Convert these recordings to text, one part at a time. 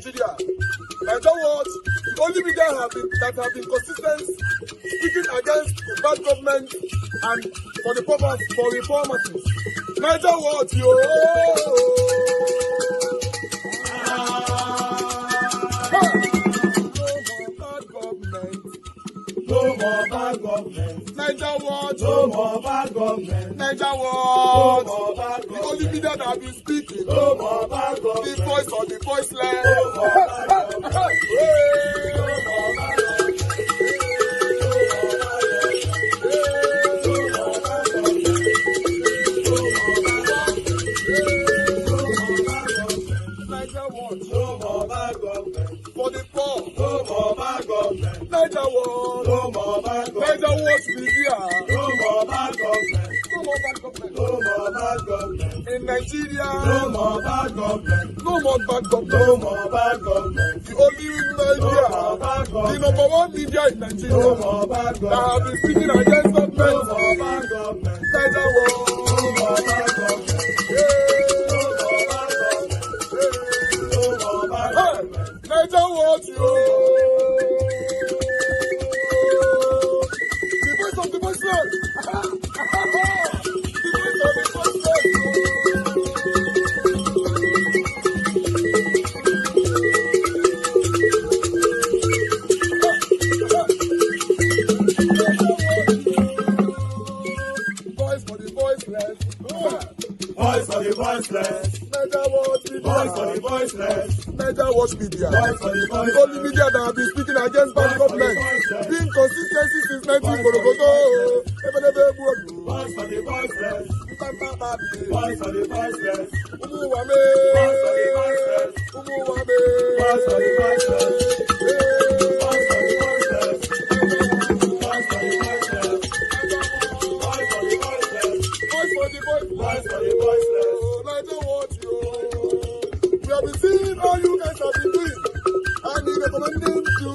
Nigeria. Nigeria was the only media that have been consistent speaking against the bad government and for the purpose for reformers. Nigeria was yo. No more bad government. Niger what? No more bad government. Niger what? No more bad government. The only media that have been speaking. No more bad government. The voice of the voiceless. No more bad government. No more bad government. Niger what? No more bad government. For the poor. No more bad government. Niger what? No more bad government. Niger what media? No more bad government. No more bad government. No more bad government. In Nigeria. No more bad government. No more bad government. No more bad government. The only media. No more bad government. The number one media in Nigeria. No more bad government. That have been speaking against government. No more bad government. Niger what? No more bad government. Niger what you? The voice of the voiceless. The voice of the voiceless. Voice for the voiceless. Voice for the voiceless. Niger what media? Voice for the voiceless. Niger what media? Voice for the voiceless. The only media that have been speaking against bad government. Being consistency since 1944. Voice for the voiceless. Voice for the voiceless. Umuwame. Voice for the voiceless. Umuwame. Voice for the voiceless. Voice for the voiceless. Voice for the voiceless. Voice for the voiceless. Voice for the voiceless. Voice for the voiceless. Niger what you? We have been seeing all you guys have been doing. And he recommending to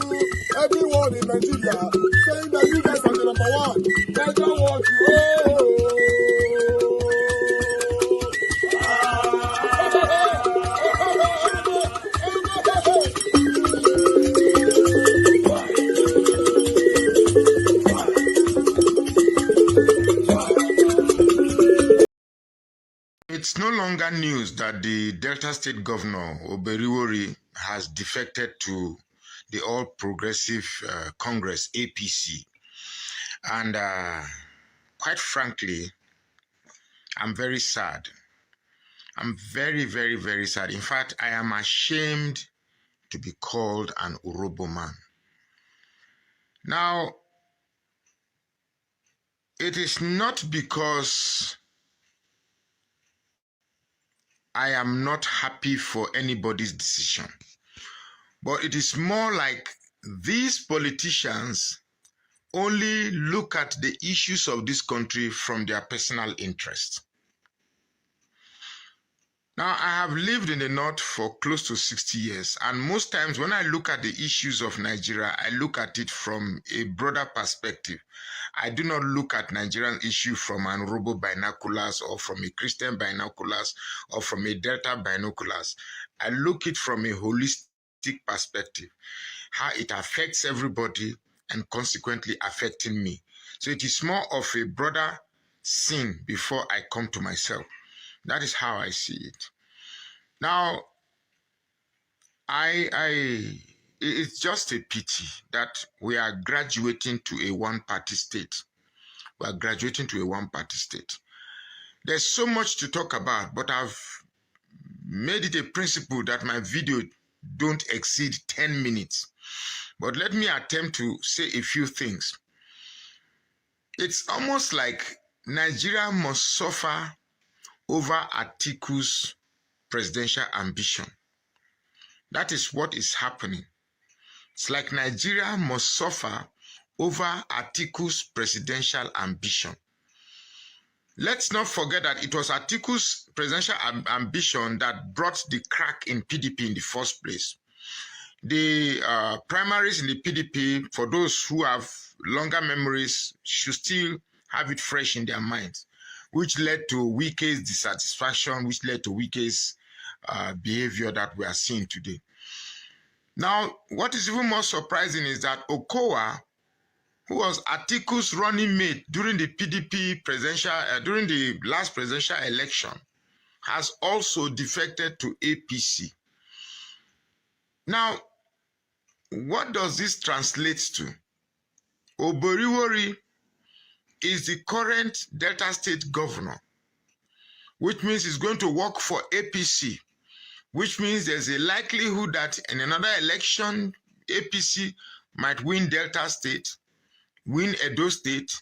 everyone in Nigeria, saying that you guys are the number one. Niger what you? It's no longer news that the Delta State Governor, Oberiwori, has defected to the All Progressive Congress, APC. And quite frankly, I'm very sad. I'm very, very, very sad. In fact, I am ashamed to be called an Urobo man. Now, it is not because I am not happy for anybody's decision, but it is more like these politicians only look at the issues of this country from their personal interest. Now, I have lived in the North for close to 60 years, and most times when I look at the issues of Nigeria, I look at it from a broader perspective. I do not look at Nigerian issue from an Urobo binoculars or from a Christian binoculars or from a Delta binoculars. I look at it from a holistic perspective, how it affects everybody and consequently affecting me. So it is more of a broader scene before I come to myself. That is how I see it. Now, it's just a pity that we are graduating to a one-party state. We are graduating to a one-party state. There's so much to talk about, but I've made it a principle that my video don't exceed 10 minutes. But let me attempt to say a few things. It's almost like Nigeria must suffer over Atiku's presidential ambition. That is what is happening. It's like Nigeria must suffer over Atiku's presidential ambition. Let's not forget that it was Atiku's presidential ambition that brought the crack in PDP in the first place. The primaries in the PDP, for those who have longer memories, should still have it fresh in their minds, which led to Wike's dissatisfaction, which led to Wike's behavior that we are seeing today. Now, what is even more surprising is that Okowa, who was Atiku's running mate during the PDP presidential, during the last presidential election, has also defected to APC. Now, what does this translate to? Oboriwori is the current Delta State governor, which means he's going to work for APC, which means there's a likelihood that in another election, APC might win Delta State, win Edo State,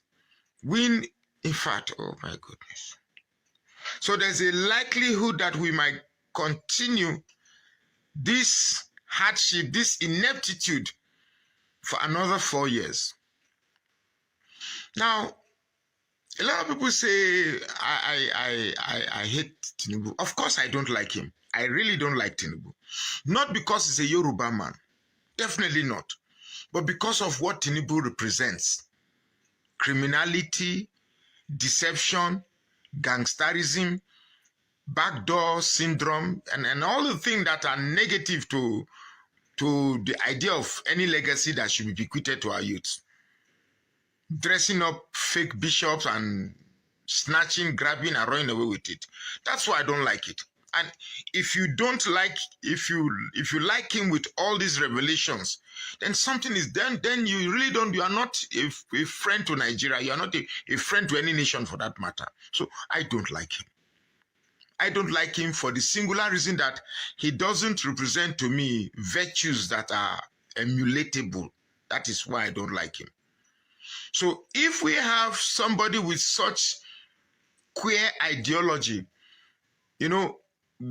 win, in fact, oh my goodness. So there's a likelihood that we might continue this hardship, this ineptitude for another 4 years. Now, a lot of people say, I hate Tinubu. Of course, I don't like him. I really don't like Tinubu. Not because he's a Yoruba man. Definitely not. But because of what Tinubu represents. Criminality, deception, gangsterism, backdoor syndrome, and all the things that are negative to the idea of any legacy that should be bequeathed to our youth. Dressing up fake bishops and snatching, grabbing, and running away with it. That's why I don't like it. And if you don't like, if you like him with all these revelations, then something is then you really don't, you are not a friend to Nigeria. You are not a friend to any nation for that matter. So I don't like him. I don't like him for the singular reason that he doesn't represent to me virtues that are emulatable. That is why I don't like him. So if we have somebody with such queer ideology, you know,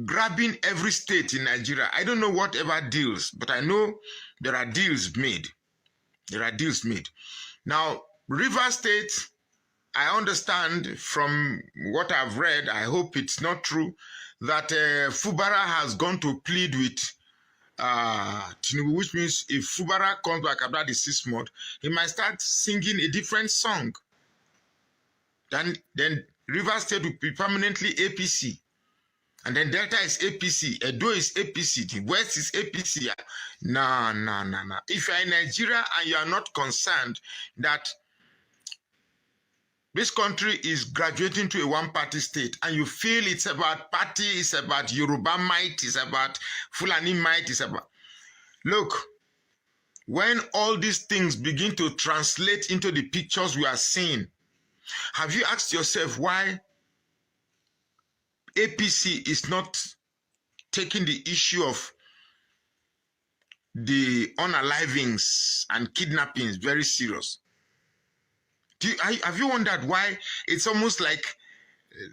grabbing every state in Nigeria, I don't know whatever deals, but I know there are deals made. There are deals made. Now, River State, I understand from what I've read, I hope it's not true, that Fubara has gone to plead with Tinubu, which means if Fubara comes back after the 6 months, he might start singing a different song. Then River State will be permanently APC. And then Delta is APC, Edo is APC, the West is APC. No. If you're in Nigeria and you are not concerned that this country is graduating to a one-party state, and you feel it's about party, it's about Yoruba might, it's about Fulani might, it's about... Look, when all these things begin to translate into the pictures we are seeing, have you asked yourself why APC is not taking the issue of the unalivings and kidnappings very serious? Have you wondered why it's almost like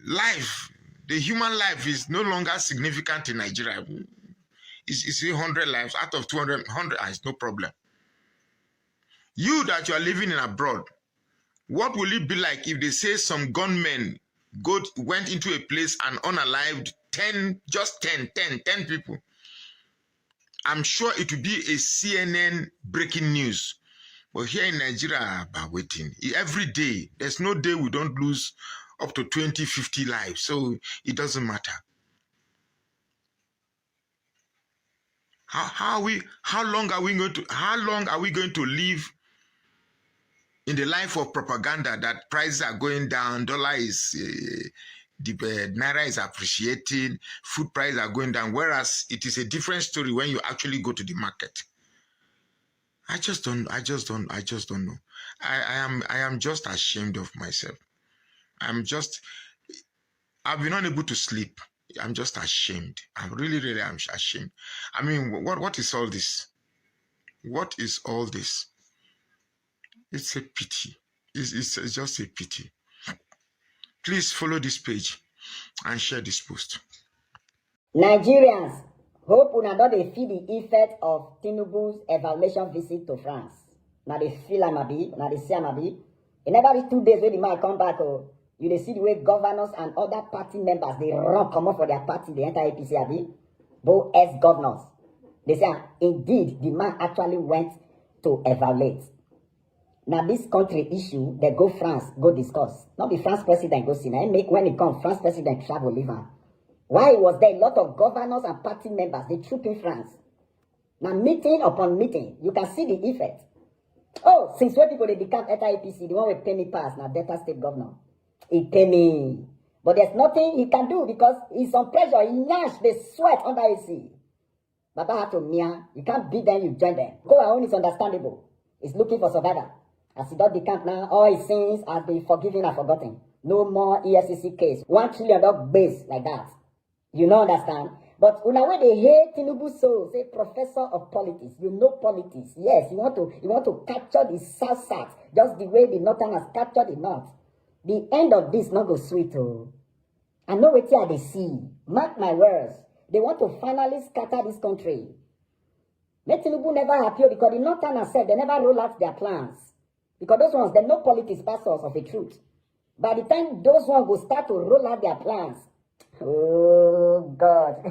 life, the human life is no longer significant in Nigeria? It's 100 lives out of 200, 100, it's no problem. You that you are living in abroad, what will it be like if they say some gunmen went into a place and unalived 10 people? I'm sure it will be a CNN breaking news. But here in Nigeria, we're waiting. Every day, there's no day we don't lose up to 20, 50 lives. So it doesn't matter. How long are we going to live in the life of propaganda that prices are going down, dollar is, the naira is appreciating, food prices are going down, whereas it is a different story when you actually go to the market. I just don't know. I am just ashamed of myself. I've been unable to sleep. I'm just ashamed. I really am ashamed. I mean, what is all this? What is all this? It's a pity. It's just a pity. Please follow this page and share this post. Nigerians, hope una don dey feel the effect of Tinubu's evaluation visit to France. Now they feel am abi, now they see am abi. In every 2 days when the man come back, you dey see the way governors and other party members they run come up for their party, they enter APC abi. Both ex-governors. They say, indeed, the man actually went to evaluate. Now this country issue, they go France, go discuss. Not the France president go see. Now when it comes, France president travel leave am. Why was there a lot of governors and party members, they troop in France? Now, meeting upon meeting, you can see the effect. Oh, since when people they become enter APC, the one with pay me pass, now Delta State Governor. He pay me. But there's nothing he can do because he's on pressure. He gnash, they sweat under AC. Baba had to Mia. You can't beat them, you join them. Go on is understandable. He's looking for survivor. As he does the camp now, all his sins have been forgiven and forgotten. No more ESCC case. $1 trillion base like that. You know, understand? But when they hate Tinubu, so say professor of politics, you know politics. Yes, you want to capture the South South, just the way the Northern has captured the North. The end of this not go sweet, oh. I know what they see. Mark my words. They want to finally scatter this country. Let Tinubu never appear because the Northern has said they never roll out their plans. Because those ones, they know politics pastors of the truth. By the time those ones will start to roll out their plans, oh God.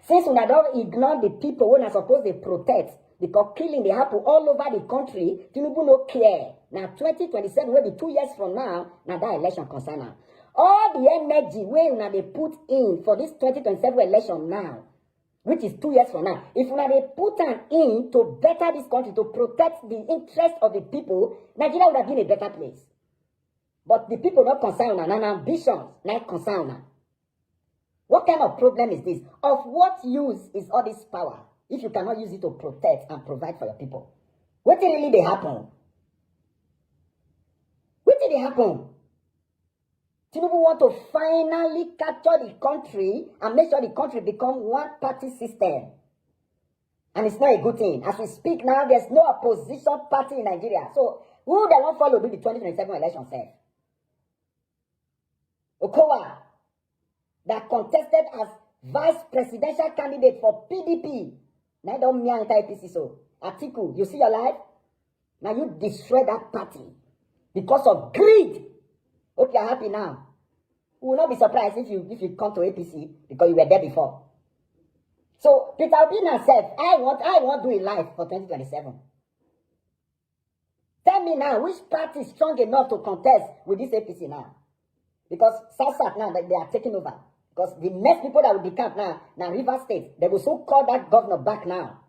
Since we don't ignore the people when are supposed to protect, because killing they happen all over the country, Tinubu no care. Now 2027 will be 2 years from now, now that election concern now. All the energy where they put in for this 2027 election now, which is 2 years from now, if they put an in to better this country, to protect the interest of the people, Nigeria would have been a better place. But the people not concerned and ambitions not concerned. What kind of problem is this? Of what use is all this power if you cannot use it to protect and provide for your people? What did really they happen? What did they happen? Tinubu want to finally capture the country and make sure the country become one-party system. And it's not a good thing. As we speak now, there's no opposition party in Nigeria. So who they won't follow do the 2027 election self? Okowa, that contested as vice presidential candidate for PDP. Now don't mean enter APC so. Atiku, you see your life? Now you destroy that party because of greed. Hope you're happy now. We will not be surprised if you come to APC because you were there before. So Peter Obi said, I want to do in life for 2027. Tell me now, which party is strong enough to contest with this APC now? Because South now they are taking over. Because the next people that will decamp now River State, they will so call that governor back now.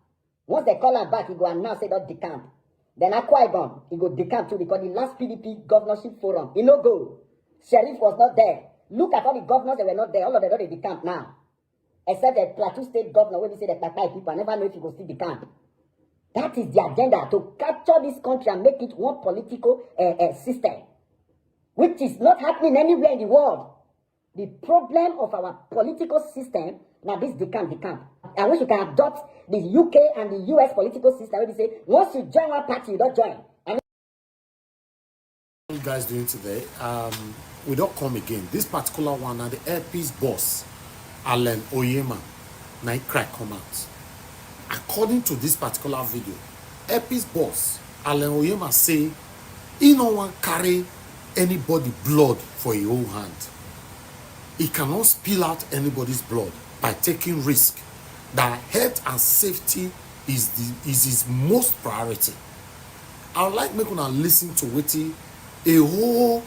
Once they call him back, he go announce say don't decamp. Then Akwa Ibom, he go decamp too because the last PDP governorship forum, he no go. Sheriff was not there. Look at all the governors that were not there. All of them don't decamp now. Except the Plateau State governor, when we say the Takai people, I never know if he go still decamp. That is the agenda, to capture this country and make it one political system, which is not happening anywhere in the world. The problem of our political system, now this decamp. I wish you can adopt the UK and the US political system where they say, once you join one party, you don't join. What are you guys doing today? We don't come again. This particular one, the airpiece boss, Alan Oyema, now crack come out. According to this particular video, airpiece boss, Alan Oyema say, he no one carry anybody blood for his own hand. He cannot spill out anybody's blood by taking risk. That health and safety is his most priority. I would like make una listen to what a whole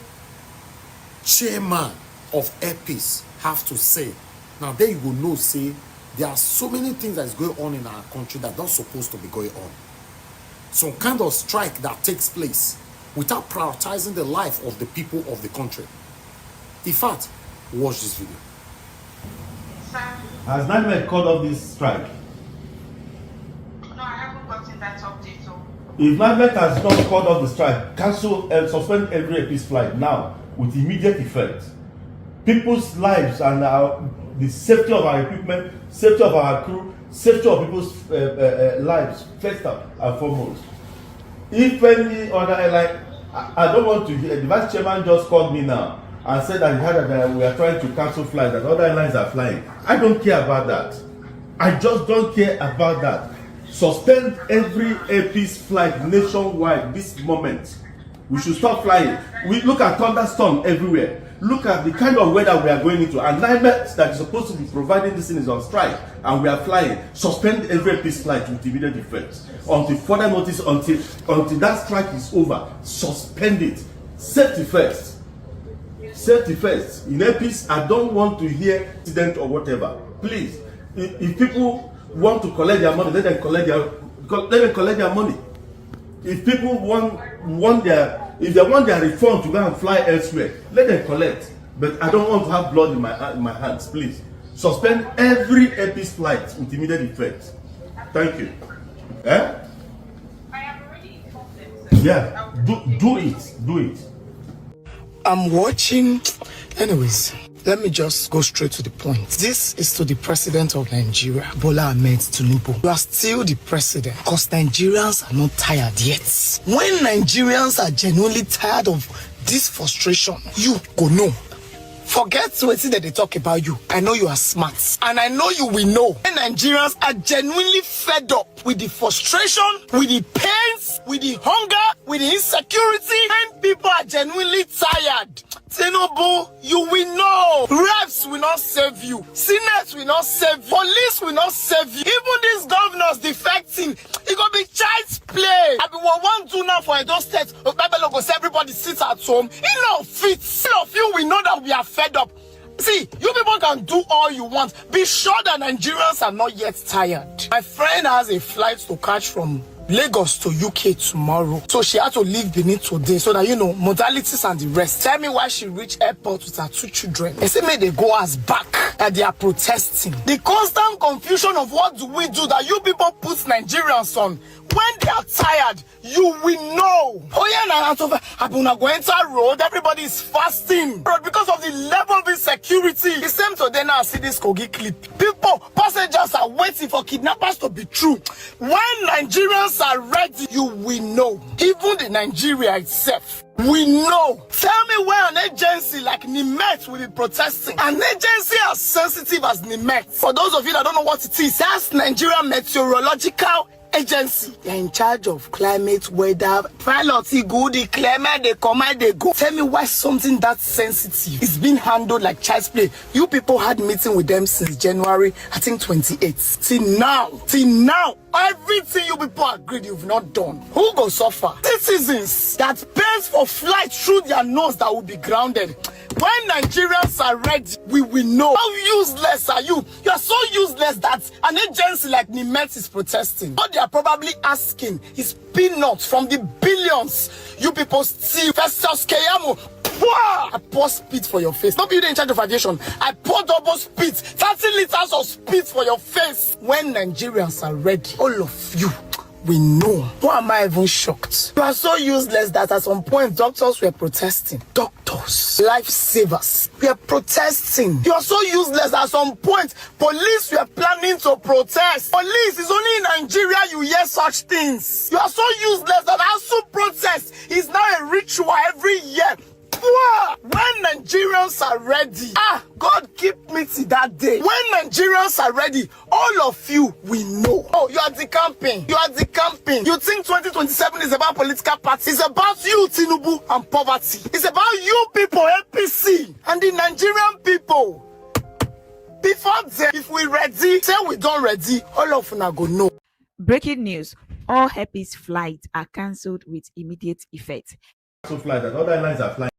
chairman of Airpeace have to say. Now there you will know, say there are so many things that is going on in our country that are not supposed to be going on. Some kind of strike that takes place without prioritizing the life of the people of the country. In fact, watch this video. Has Nigerian called off this strike? No, I haven't gotten that update. So. If Nigerian has not called off the strike, cancel and suspend every Airpeace flight now with immediate effect. People's lives and the safety of our equipment, safety of our crew, safety of people's lives first and foremost. If any other airline, I don't want to hear. The vice chairman just called me now and said that he heard that we are trying to cancel flights, that other airlines are flying. I don't care about that. I just don't care about that. Suspend every Airpeace flight nationwide this moment. We should stop flying. We look at thunderstorm everywhere. Look at the kind of weather we are going into. And IMF that is supposed to be providing this thing is on strike, and we are flying. Suspend every Airpeace flight with immediate effect until further notice, until that strike is over. Suspend it. Safety first. Safety first. In Airpeace, I don't want to hear incident or whatever. Please, if people want to collect their money, let them collect their money. If people want their refund to go and fly elsewhere, let them collect. But I don't want to have blood in my hands, please. Suspend every AP's flight with immediate effect. Thank you. Eh? I have already informed them. So Yeah, do it. I'm watching. Anyways, let me just go straight to the point. This is to the president of Nigeria, Bola Ahmed Tinubu. You are still the president because Nigerians are not tired yet. When Nigerians are genuinely tired of this frustration, you go know. Forget what they talk about you. I know you are smart. And I know you will know. When Nigerians are genuinely fed up with the frustration, with the pains, with the hunger, with the insecurity, and people are genuinely tired. Tinubu, you will know. Reps will not save you. Senate will not save you. Police will not save you. Even these governors defecting, it gonna be child's play. I mean, what one do now for Edo State, everybody sits at home. Enough fits. All of you, we know that we are fed up. See, you people can do all you want. Be sure that Nigerians are not yet tired. My friend has a flight to catch from Lagos to UK tomorrow, so she had to leave Benin today so that, you know, modalities and the rest. Tell me why she reached airport with her 2 children. They say may they go as back, that they are protesting. The constant confusion of what do we do that you people put Nigerians on. When they are tired, you will know. Oh yeah, Abuna go enter road, everybody is fasting. But because of the level of insecurity, the same today now I see this Kogi clip. People, passengers are waiting for kidnappers to be true. When Nigerians are ready, you will know. Even the Nigeria itself, we know. Tell me where an agency like NIMET will be protesting. An agency as sensitive as NIMET. For those of you that don't know what it is, that's Nigerian Meteorological Agency. They're in charge of climate, weather, pilots, good, the climate, they come and they go. Tell me why something that sensitive is being handled like child's play. You people had meeting with them since January, I think 28th. Till now, everything you people agreed you've not done. Who go suffer? Citizens that pays for flight through their nose that will be grounded. When Nigerians are ready, we will know. How useless are you? You are so useless that an agency like NIMET is protesting. What they are probably asking is peanuts from the billions you people steal. Festus Keyamo, I pour spit for your face. Not be you in charge of aviation. I pour double spit, 30 liters of spit for your face. When Nigerians are ready, all of you, we know. Why am I even shocked? You are so useless that at some point doctors were protesting. Doctors, lifesavers, we are protesting. You are so useless that at some point police were planning to protest. Police is only in Nigeria you hear such things. You are so useless that ASU protest is now a ritual every year. When Nigerians are ready, God keep me to that day. When Nigerians are ready, all of you will know. Oh, you are decamping. You think 2027 is about political parties? It's about you, Tinubu, and poverty. It's about you people, APC, and the Nigerian people. Before then, if we ready, say we don't ready, all of you go know. Breaking news: all Happy's flights are cancelled with immediate effect. So fly that other airlines are flying.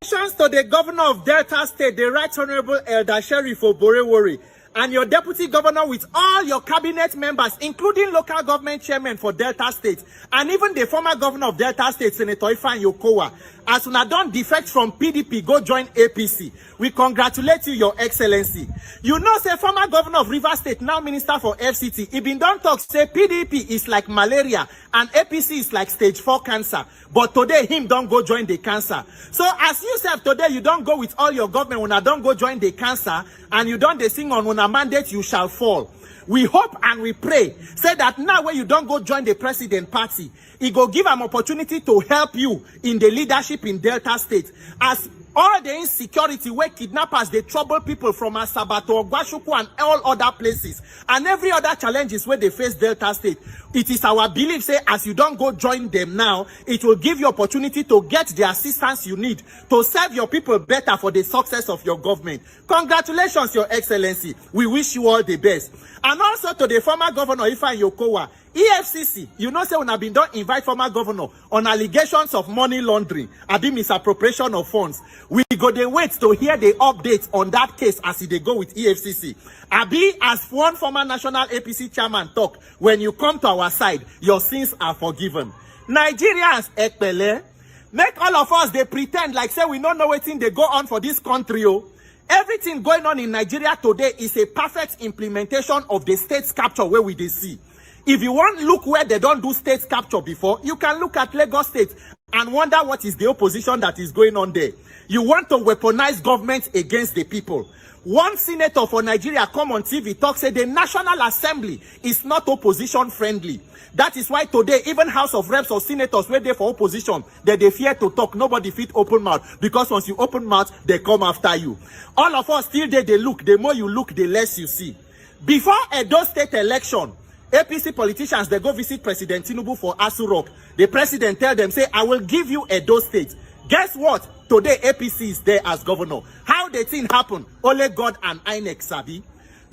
To the governor of Delta State, the Right Honorable Elder Sheriff Oborewori, and your deputy governor with all your cabinet members, including local government chairman for Delta State, and even the former governor of Delta State, Senator Ifeanyi Okowa, as una don defect from PDP, go join APC. We congratulate you, Your Excellency. You know, say former governor of Rivers State, now minister for FCT, he been don talk, say PDP is like malaria and APC is like stage 4 cancer. But today, him don't go join the cancer. So as you said today, you don't go with all your government, when I don't go join the cancer, and you don't they sing on when a mandate, you shall fall. We hope and we pray, say that now when you don't go join the president party, it go give an opportunity to help you in the leadership in Delta State. As all the insecurity where kidnappers, they trouble people from Asaba to Ogwashuku and all other places, and every other challenges where they face Delta State. It is our belief, say, as you don't go join them now, it will give you opportunity to get the assistance you need to serve your people better for the success of your government. Congratulations, Your Excellency. We wish you all the best. And also to the former governor, Ifeanyi Okowa, EFCC, you know say una been don invite former governor on allegations of money laundering, abi misappropriation of funds. We go dey wait to hear the updates on that case as they go with EFCC. Abi, as one former national APC chairman talk, when you come to our side, your sins are forgiven. Nigerians, ekpele, make all of us they pretend like say we don't know wetin they go on for this country. Oh. Everything going on in Nigeria today is a perfect implementation of the state capture where we dey see. If you want look where they don't do state capture before, you can look at Lagos State and wonder what is the opposition that is going on there. You want to weaponize government against the people. One senator for Nigeria come on TV talk say the National Assembly is not opposition friendly. That is why today even House of Reps or senators where they for opposition, they fear to talk. Nobody fit open mouth, because once you open mouth, they come after you. All of us still there, they look. The more you look, the less you see. Before Edo State election, APC politicians, they go visit President Tinubu for Asu Rock. The president tell them, say, I will give you Edo State. Guess what? Today, APC is there as governor. How the thing happen? Only God and INEC sabi.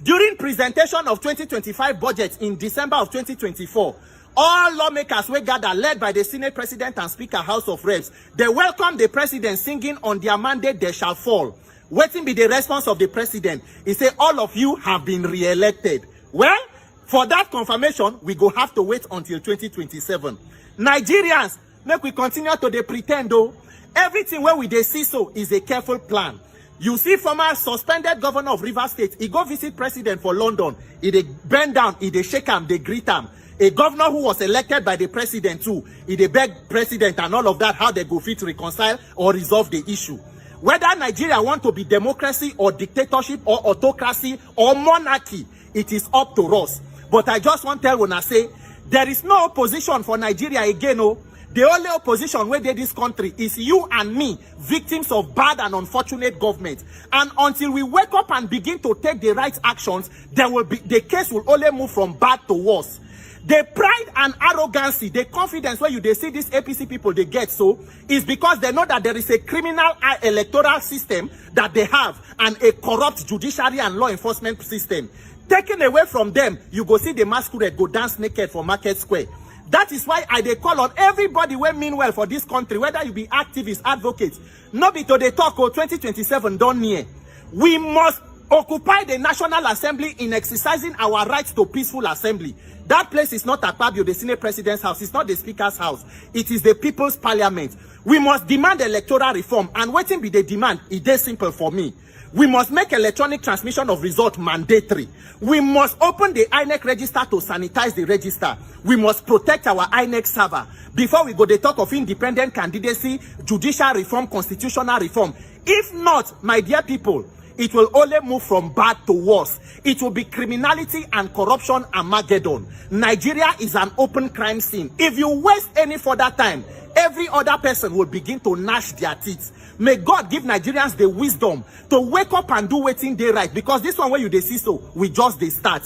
During presentation of 2025 budget in December of 2024, all lawmakers were gathered, led by the Senate President and Speaker House of Reps. They welcomed the president singing on their mandate, they shall fall. Waiting be the response of the president. He said, all of you have been re-elected. Well, for that confirmation, we go have to wait until 2027. Nigerians, make we continue to dey pretend though. Everything where we dey see so is a careful plan. You see former suspended governor of Rivers State, he go visit president for London. He dey bend down, he dey shake him, they greet him. A governor who was elected by the president too, he dey beg president and all of that, how they go fit reconcile or resolve the issue. Whether Nigeria want to be democracy or dictatorship or autocracy or monarchy, it is up to us. But I just want to tell una say, there is no opposition for Nigeria again. Oh. The only opposition where they this country is you and me, victims of bad and unfortunate government. And until we wake up and begin to take the right actions, there will be the case will only move from bad to worse. The pride and arrogancy, the confidence where they see these APC people they get so is because they know that there is a criminal electoral system that they have and a corrupt judiciary and law enforcement system. Taken away from them, you go see the masquerade go dance naked for Market Square. That is why I dey call on everybody who mean well for this country, whether you be activists, advocates, no be to the talk 2027 done near. We must occupy the National Assembly in exercising our rights to peaceful assembly. That place is not Akpabio, the Senate President's house. It's not the Speaker's house. It is the People's Parliament. We must demand electoral reform. And waiting be the demand, it is simple for me. We must make electronic transmission of result mandatory. We must open the INEC register to sanitize the register. We must protect our INEC server. Before we go, they talk of independent candidacy, judicial reform, constitutional reform. If not, my dear people, it will only move from bad to worse. It will be criminality and corruption Armageddon. Nigeria is an open crime scene. If you waste any further time, every other person will begin to gnash their teeth. May God give Nigerians the wisdom to wake up and do waiting day right. Because this one where you they see so, we just they start.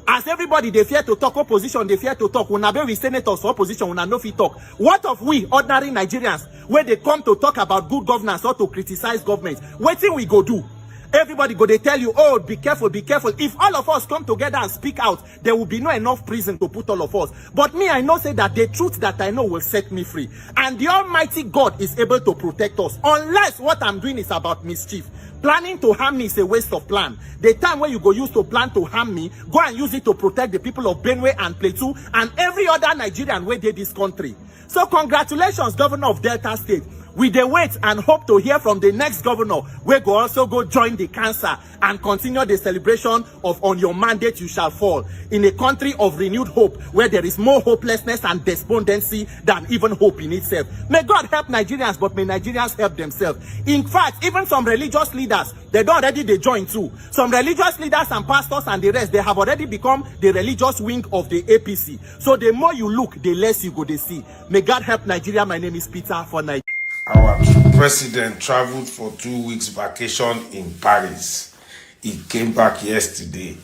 As everybody they fear to talk opposition, they fear to talk. When we senators for opposition, when no fit talk. What of we ordinary Nigerians where they come to talk about good governance or to criticize government? Waiting we go do. Everybody go, they tell you, oh, be careful, be careful. If all of us come together and speak out, there will be no enough prison to put all of us. But me, I know say that the truth that I know will set me free. And the Almighty God is able to protect us. Unless what I'm doing is about mischief. Planning to harm me is a waste of plan. The time when you go use to plan to harm me, go and use it to protect the people of Benue and Plateau and every other Nigerian where they this country. So congratulations, Governor of Delta State. We dey wait and hope to hear from the next governor. We go also go join the cancer and continue the celebration of on your mandate you shall fall in a country of renewed hope where there is more hopelessness and despondency than even hope in itself. May God help Nigerians, but may Nigerians help themselves. In fact, even some religious leaders, they don't already they join too. Some religious leaders and pastors and the rest, they have already become the religious wing of the APC. So the more you look, the less you go to see. May God help Nigeria. My name is Peter for Nigeria. Our president traveled for 2 weeks vacation in Paris. He came back yesterday.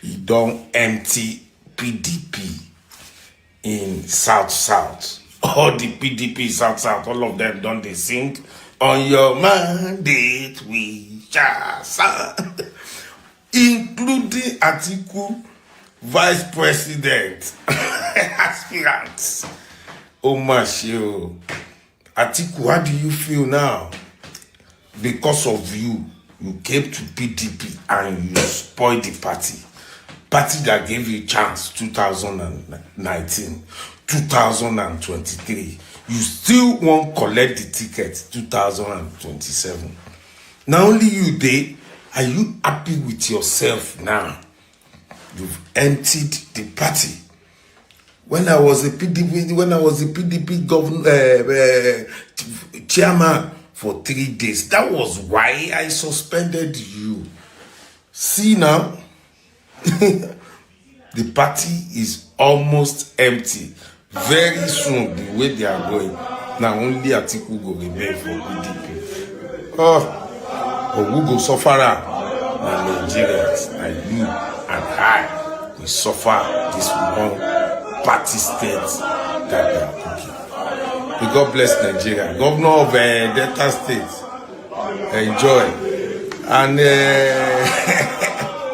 He don't empty PDP in South. All the PDP South, all of them don't they sing on your mandate we shall stand. Including Atiku vice president aspirants. Oh my show. Atiku, how do you feel now? Because of you came to PDP and you spoiled the party. Party that gave you a chance 2019, 2023. You still won't collect the ticket 2027. Not only you there, are you happy with yourself now? You've emptied the party. When I was a PDP governor, chairman for 3 days, that was why I suspended you. See now, the party is almost empty. Very soon, the way they are going, now only Atiku go remain for PDP. But who go suffer? Na Nigerians, and you and I, we suffer this one party state that they are cooking. May God bless Nigeria. Governor of Delta State, enjoy. And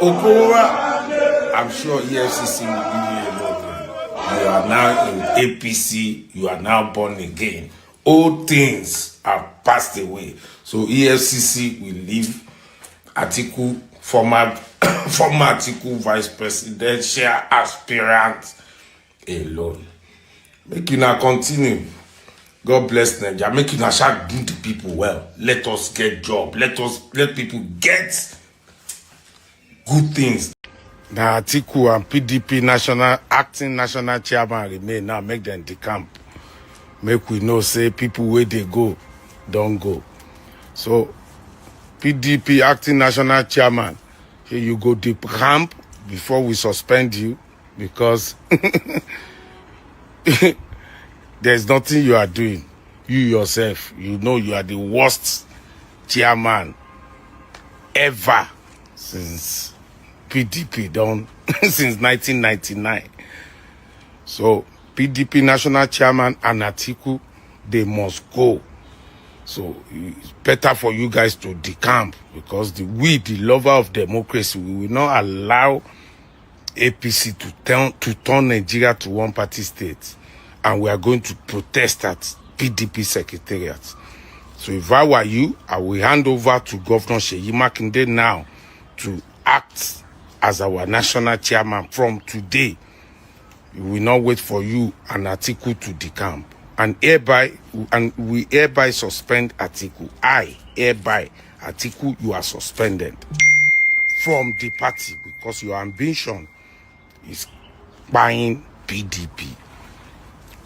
Okora, I'm sure EFCC will give you a lot. You are now in APC, you are now born again. Old things are passed away. So EFCC will leave Atiku, former Atiku vice presidential aspirant alone. Make you now continue. God bless Nigeria. Make you now start do the people well. Let us get job. Let people get good things. Now Atiku and PDP acting national chairman remain now. Make them decamp. Make we know say people where they go, don't go. So PDP acting national chairman, here you go decamp before we suspend you, because there's nothing you are doing. You yourself, you know you are the worst chairman ever since PDP done since 1999. So PDP national chairman and Atiku, they must go. So it's better for you guys to decamp, because the lover of democracy, we will not allow APC to turn Nigeria to one party state, and we are going to protest at PDP secretariat. So if I were you, I will hand over to Governor Seyi Makinde now to act as our national chairman from today. We will not wait for you and Atiku to decamp. And we hereby suspend Atiku. Atiku, you are suspended from the party, because your ambition is buying PDP.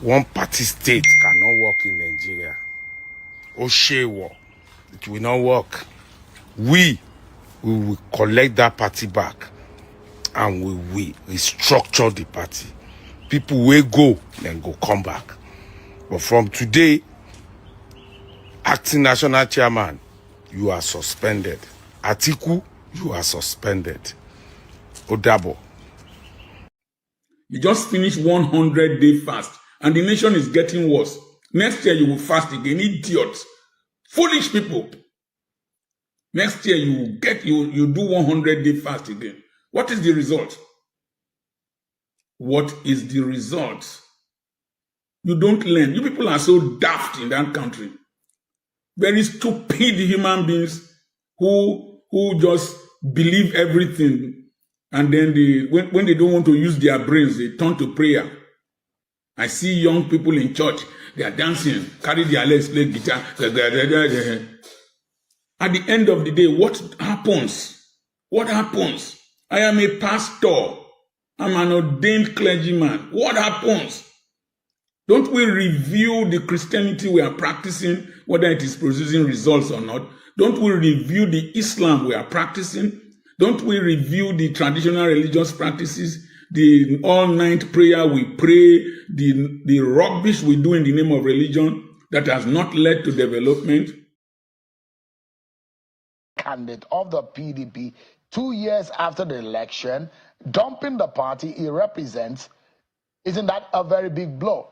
One party state cannot work in Nigeria. Oshewo, it will not work. We will collect that party back, and we will restructure the party. People will go, then go come back. But from today, acting national chairman, you are suspended. Atiku, you are suspended. Odabo. You just finished 100-day fast, and the nation is getting worse. Next year you will fast again. Idiots, foolish people. Next year you do 100-day fast again. What is the result? What is the result? You don't learn. You people are so daft in that country. Very stupid human beings who just believe everything, and then when they don't want to use their brains, they turn to prayer. I see young people in church, they are dancing, carry their legs, play guitar. At the end of the day, what happens? What happens? I am a pastor. I'm an ordained clergyman. What happens? Don't we review the Christianity we are practicing, whether it is producing results or not? Don't we review the Islam we are practicing? Don't we review the traditional religious practices, the all-night prayer we pray, the rubbish we do in the name of religion that has not led to development? Candidate of the PDP 2 years after the election, dumping the party he represents, isn't that a very big blow?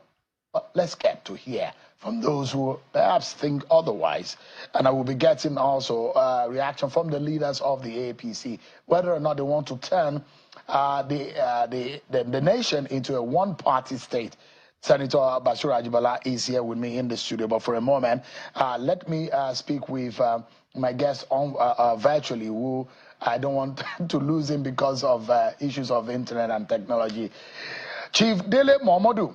But let's get to hear from those who perhaps think otherwise. And I will be getting also a reaction from the leaders of the APC, whether or not they want to turn the nation into a one-party state. Senator Bashir Ajibala is here with me in the studio, but for a moment, let me speak with my guest on virtually, who I don't want to lose him because of issues of internet and technology. Chief Dele Momodu,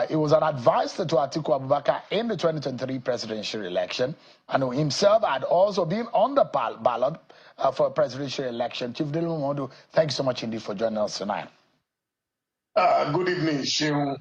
he was an advisor to Atiku Abubakar in the 2023 presidential election, and himself had also been on the ballot for a presidential election. Chief Dele Momodu, thank you so much indeed for joining us tonight. Good evening, Sheung.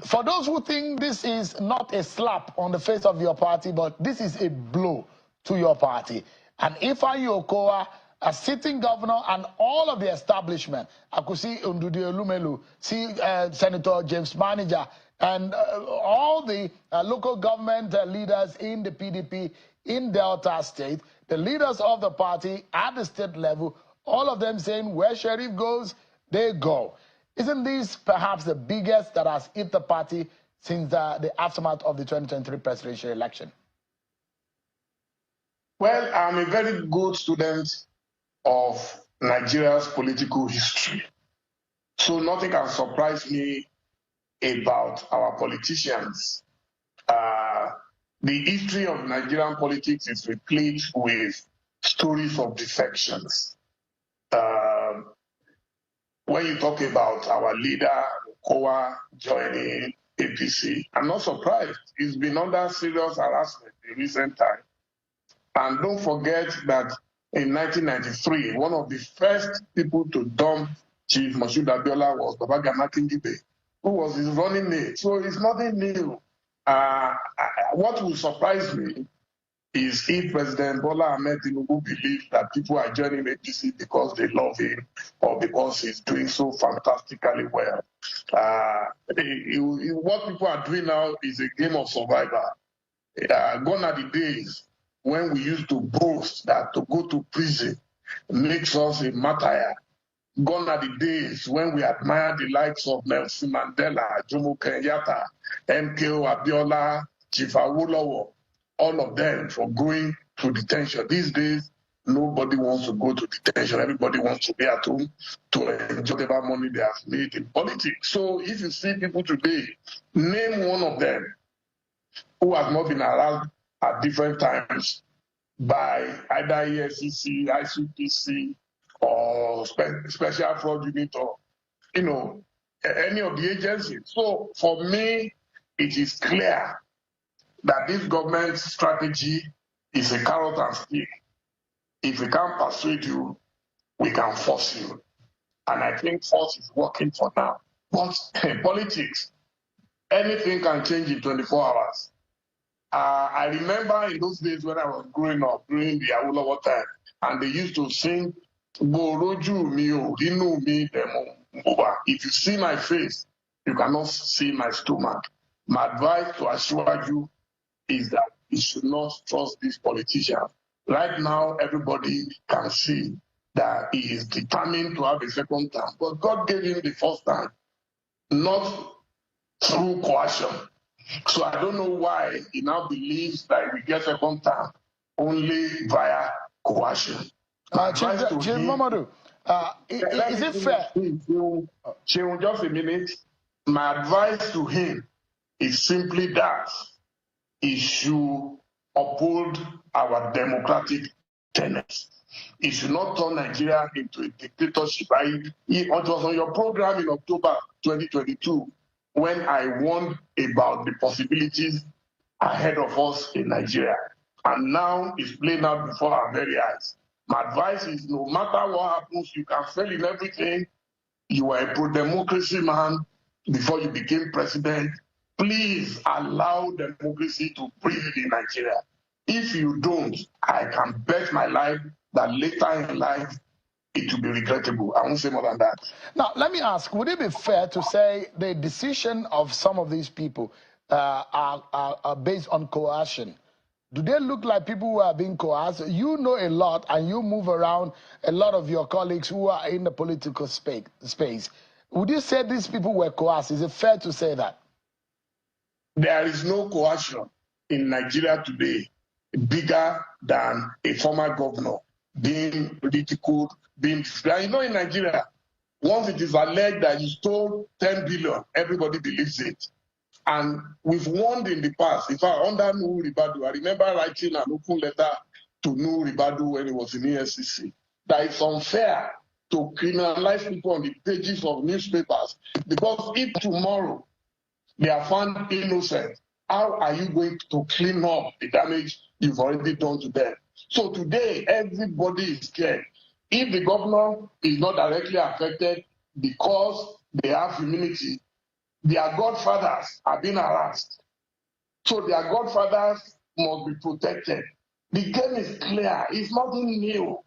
For those who think this is not a slap on the face of your party, but this is a blow to your party, and Ifeanyi Okowa, a sitting governor, and all of the establishment, I could see Ndudi Elumelu, see Senator James Manager, and all the local government leaders in the PDP in Delta State, the leaders of the party at the state level, all of them saying where Sheriff goes, they go. Isn't this perhaps the biggest that has hit the party since the aftermath of the 2023 presidential election? Well, I'm a very good student of Nigeria's political history, so nothing can surprise me about our politicians. The history of Nigerian politics is replete with stories of defections. When you talk about our leader, Okowa, joining APC, I'm not surprised. He's been under serious harassment in recent times. And don't forget that in 1993, one of the first people to dump Chief Moshood Abiola was Baba Gana Kingibe, who was his running mate. So it's nothing new. What will surprise me is if President Bola Ahmed Tinubu believes that people are joining APC because they love him or because he's doing so fantastically well. What people are doing now is a game of survival. Gone are the days when we used to boast that to go to prison makes us a martyr. Gone are the days when we admire the likes of Nelson Mandela, Jomo Kenyatta, MKO Abiola, Chief Awolowo, all of them for going to detention. These days, nobody wants to go to detention. Everybody wants to be at home to enjoy whatever money they have made in politics. So if you see people today, name one of them who has not been around at different times by either EFCC, ICPC, or Special Fraud Unit, or any of the agencies. So for me, it is clear that this government strategy is a carrot and stick. If we can't persuade you, we can force you. And I think force is working for now. But in politics, anything can change in 24 hours. I remember in those days when I was growing up, during the Awolowo time, and they used to sing, Boroju mi o, inu mi demo. If you see my face, you cannot see my stomach. My advice to assure you is that you should not trust these politicians. Right now, everybody can see that he is determined to have a second term, but God gave him the first time, not through coercion. So I don't know why he now believes that we get second term only via coercion. Chief Momodu, is it fair? Just a minute. My advice to him is simply that he should uphold our democratic tenets. He should not turn Nigeria into a dictatorship. It was on your program in October 2022 when I warned about the possibilities ahead of us in Nigeria. And now it's playing out before our very eyes. My advice is no matter what happens, you can fail in everything. You were a pro-democracy man before you became president. Please allow democracy to breathe in Nigeria. If you don't, I can bet my life that later in life, it will be regrettable. I won't say more than that. Now, let me ask, would it be fair to say the decision of some of these people are based on coercion? Do they look like people who are being coerced? You know a lot, and you move around a lot of your colleagues who are in the political space. Would you say these people were coerced? Is it fair to say that? There is no coercion in Nigeria today bigger than a former governor being ridiculed, being... in Nigeria, Once it is alleged that you stole 10 billion, everybody believes it. And we've warned in the past. In fact, under Nuhu Ribadu, I remember writing an open letter to Nuhu Ribadu when he was in ESCC, that it's unfair to criminalize people on the pages of newspapers, because if tomorrow they are found innocent, how are you going to clean up the damage you've already done to them? So today, everybody is scared. If the governor is not directly affected because they have immunity, their godfathers are being harassed. So their godfathers must be protected. The game is clear. It's nothing new.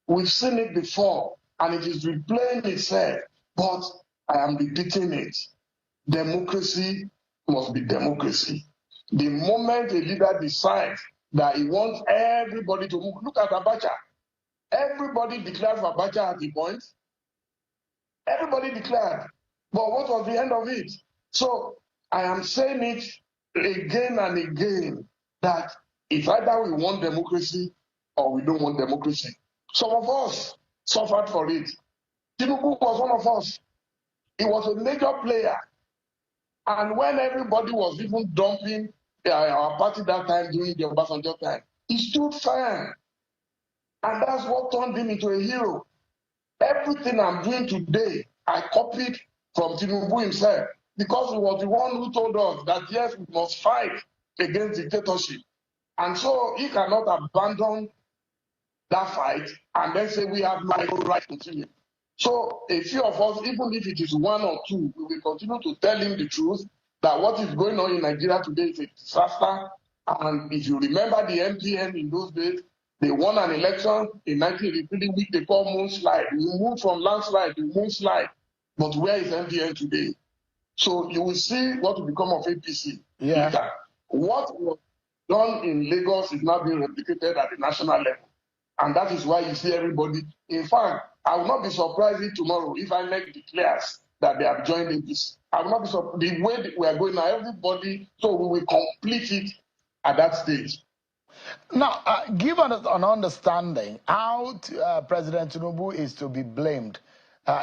We've seen it before, and it is replaying itself. But I am repeating it. Democracy must be democracy. The moment a leader decides that he wants everybody to move, look at Abacha. Everybody declared for Abacha at the point. Everybody declared. But what was the end of it? So I am saying it again and again that it's either we want democracy or we don't want democracy. Some of us suffered for it. Tinubu was one of us. He was a major player. And when everybody was even dumping our party that time during the Obasanjo time, he stood firm. And that's what turned him into a hero. Everything I'm doing today, I copied from Tinubu himself, because he was the one who told us that yes, we must fight against dictatorship. And so he cannot abandon that fight and then say we have no right to continue. So a few of us, even if it is one or two, we will continue to tell him the truth that what is going on in Nigeria today is a disaster. And if you remember the MPN in those days, they won an election in 1983, which they call moonslide. We moved from landslide to moonslide. But where is MPN today? So you will see what will become of APC. Yeah. What was done in Lagos is now being replicated at the national level. And that is why you see everybody. In fact, I will not be surprised if tomorrow, if IMF declares that they have joined APC. I will not be surprised. The way we are going now, everybody, so we will complete it at that stage. Now, give us an understanding how President Tinubu is to be blamed.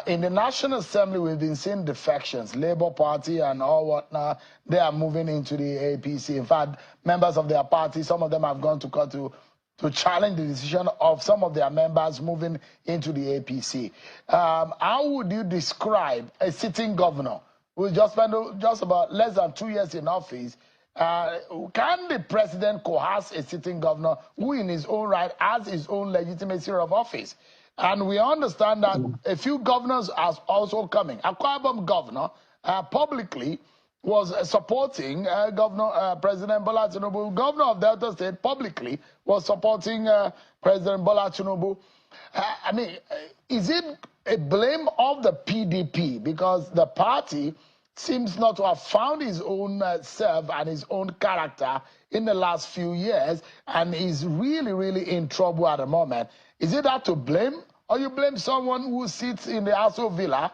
In the National Assembly, we've been seeing defections, Labour Party and all whatnot. They are moving into the APC. In fact, members of their party, some of them have gone to court to challenge the decision of some of their members moving into the APC. How would you describe a sitting governor who just spent just about less than 2 years in office? Can the president coerce a sitting governor who in his own right has his own legitimacy of office? And we understand that a few governors are also coming. Akwa Ibom governor publicly was supporting President Bola Tinubu. Governor of Delta State publicly was supporting President Bola Tinubu. I mean, is it a blame of the PDP? Because the party seems not to have found his own self and his own character in the last few years, and is really, really in trouble at the moment. Is it that to blame, or you blame someone who sits in the Aso Villa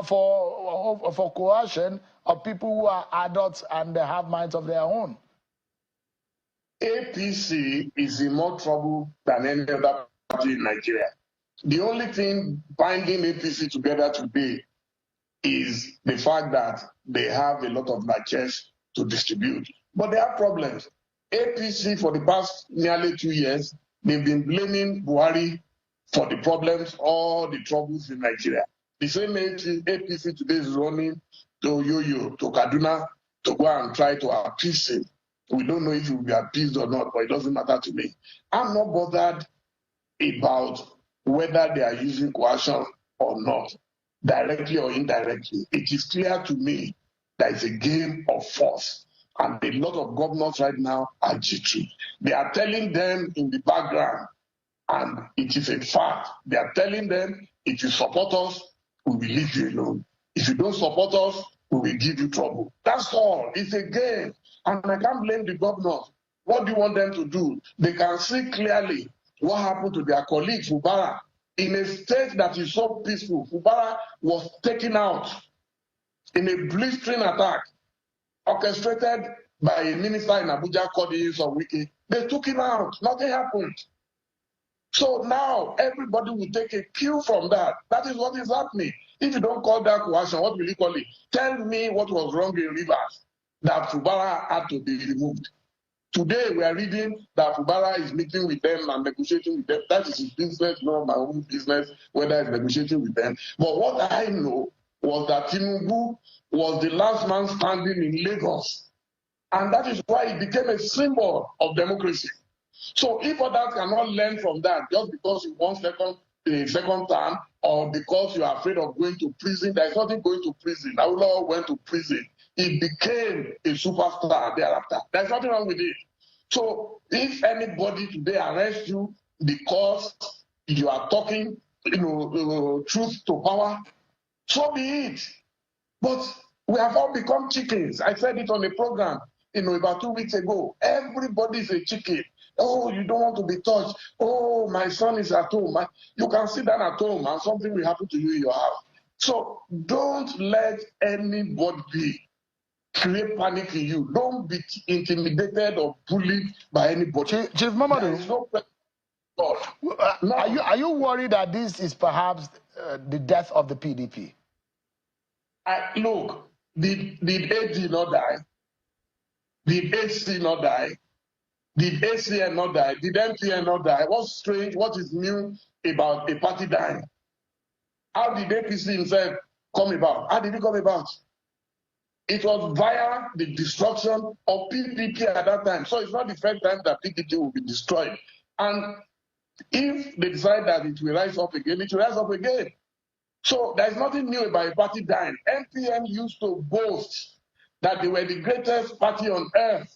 for coercion of people who are adults and they have minds of their own? APC is in more trouble than any other party in Nigeria. The only thing binding APC together today is the fact that they have a lot of matches to distribute. But they have problems. APC, for the past nearly 2 years, they've been blaming Buhari for the problems, all the troubles in Nigeria. The same APC today is running to Yoyo, to Kaduna, to go and try to appease him. We don't know if he will be appeased or not, but it doesn't matter to me. I'm not bothered about whether they are using coercion or not, directly or indirectly. It is clear to me that it's a game of force. And a lot of governors right now are jittery. They are telling them in the background, and it is a fact, they are telling them, if you support us, we will leave you alone. If you don't support us, we will give you trouble. That's all. It's a game. And I can't blame the governors. What do you want them to do? They can see clearly what happened to their colleague, Fubara. In a state that is so peaceful, Fubara was taken out in a blistering attack orchestrated by a minister in Abuja called the Wiki. They took him out. Nothing happened. So now everybody will take a cue from that. That is what is happening. If you don't call that coercion, what will you call it? Tell me what was wrong in Rivers that Fubara had to be removed. Today we are reading that Fubara is meeting with them and negotiating with them. That is his business, not my own business, whether it's negotiating with them. But what I know was that Tinubu was the last man standing in Lagos. And that is why it became a symbol of democracy. So if others cannot learn from that just because you want a second term or because you are afraid of going to prison, there is nothing going to prison. Awolowo went to prison. He became a superstar thereafter. There's nothing wrong with it. So if anybody today arrests you because you are talking, truth to power, so be it. But we have all become chickens. I said it on a program, about 2 weeks ago. Everybody is a chicken. Oh, you don't want to be touched. Oh, my son is at home. You can sit down at home and something will happen to you in your house. So don't let anybody create panic in you. Don't be intimidated or bullied by anybody. Chief Momodu, no. Are you worried that this is perhaps the death of the PDP? Look, did AG not die? Did AC not die? Did ACN not die? Did MPN not die? What's strange? What is new about a party dying? How did APC himself come about? How did it come about? It was via the destruction of PDP at that time. So it's not the first time that PDP will be destroyed. And if they decide that it will rise up again, it will rise up again. So there's nothing new about a party dying. MPN used to boast that they were the greatest party on earth.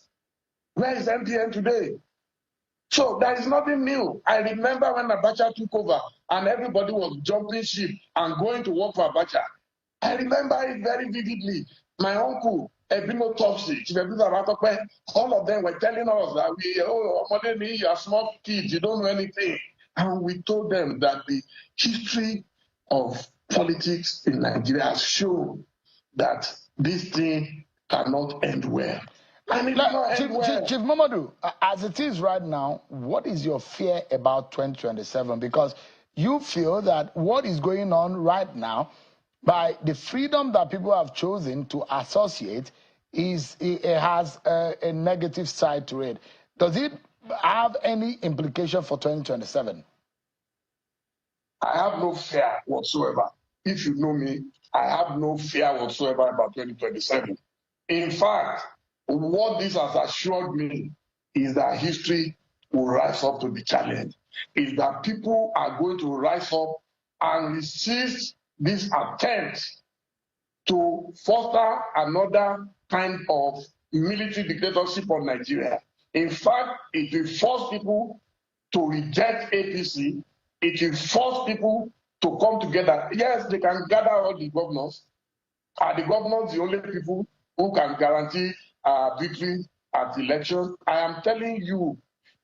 Where is MPN today? So there is nothing new. I remember when Abacha took over and everybody was jumping ship and going to work for Abacha. I remember it very vividly. My uncle, Ebino Topsy, all of them were telling us that you are small kids, you don't know anything. And we told them that the history of politics in Nigeria has shown that this thing cannot end well. And it cannot end well. Chief Momodu, as it is right now, what is your fear about 2027? Because you feel that what is going on right now, by the freedom that people have chosen to associate, it has a negative side to it. Does it have any implication for 2027? I have no fear whatsoever. If you know me, I have no fear whatsoever about 2027. In fact, what this has assured me is that history will rise up to the challenge. Is that people are going to rise up and resist this attempt to foster another kind of military dictatorship on Nigeria. In fact, it will force people to reject APC. It will force people to come together. Yes, they can gather all the governors. Are the governors the only people who can guarantee victory at elections? I am telling you,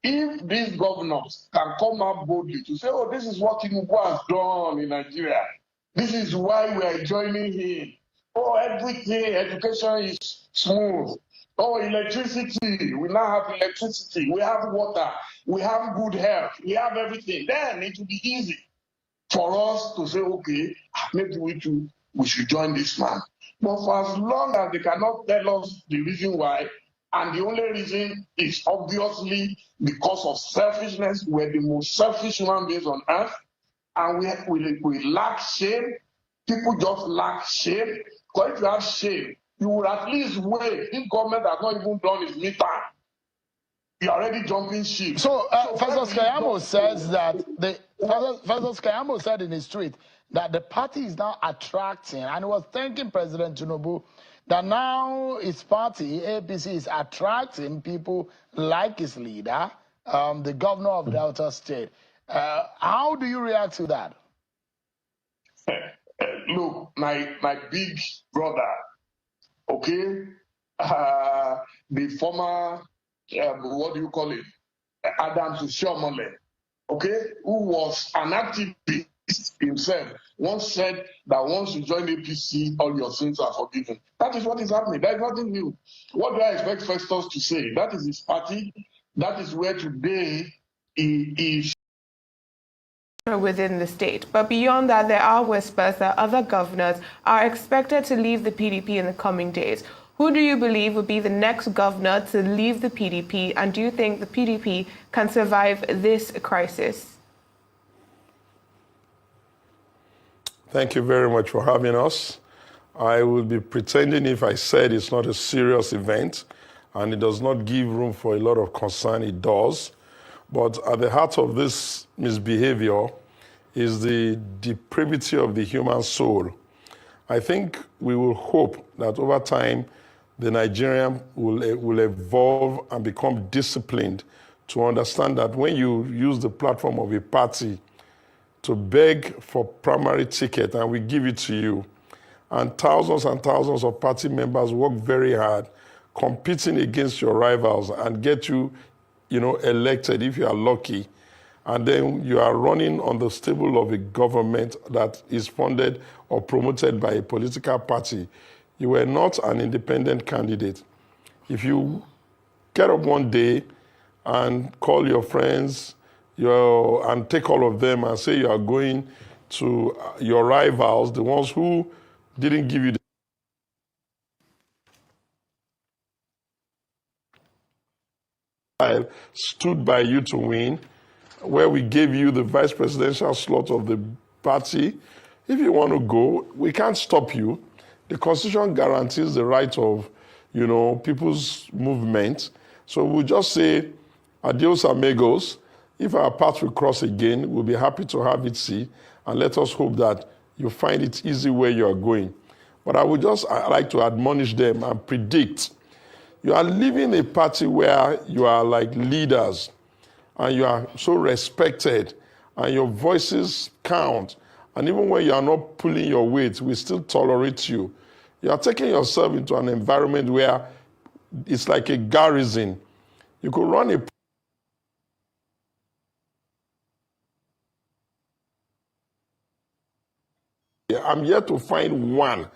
if these governors can come out boldly to say, oh, this is what Tinubu has done in Nigeria. This is why we are joining him. Oh, everything, education is smooth. Oh, electricity, we now have electricity, we have water, we have good health, we have everything. Then it will be easy for us to say, okay, maybe we should join this man. But for as long as they cannot tell us the reason why, and the only reason is obviously because of selfishness, we're the most selfish human beings on earth, and we lack shame. People just lack shame. Because if you have shame, you will at least wait. If government has not even done its midterm, you're already jumping ship. So, Festus Kayamo says that Festus Kayamo said in his tweet that the party is now attracting, and he was thanking President Tinubu that now his party, APC, is attracting people like his leader, the governor of Delta State. How do you react to that? Look, my big brother, okay, the former, what do you call it, Adams Ushomole, okay, who was an activist himself, once said that once you join APC, all your sins are forgiven. That is what is happening. There is nothing new. What do I expect Festus to say? That is his party. That is where today he is. within the state. But beyond that, there are whispers that other governors are expected to leave the PDP in the coming days. Who do you believe would be the next governor to leave the PDP, and do you think the PDP can survive this crisis? Thank you very much for having us. I would be pretending if I said it's not a serious event and it does not give room for a lot of concern. It does. But at the heart of this misbehavior is the depravity of the human soul. I think we will hope that over time, the Nigerian will evolve and become disciplined to understand that when you use the platform of a party to beg for primary ticket and we give it to you, and thousands of party members work very hard competing against your rivals and get you, elected if you are lucky, and then you are running on the stable of a government that is funded or promoted by a political party. You were not an independent candidate. If you get up one day and call your friends and take all of them and say you are going to your rivals, the ones who didn't give you the stood by you to win, where we gave you the vice presidential slot of the party. If you want to go, we can't stop you. The Constitution guarantees the right of, people's movement. So we'll just say, adios amigos. If our paths will cross again, we'll be happy to have it see, and let us hope that you find it easy where you are going. But I would just like to admonish them and predict. You are leaving a party where you are like leaders, and you are so respected, and your voices count. And even when you are not pulling your weight, we still tolerate you. You are taking yourself into an environment where it's like a garrison. You could run a I'm yet to find one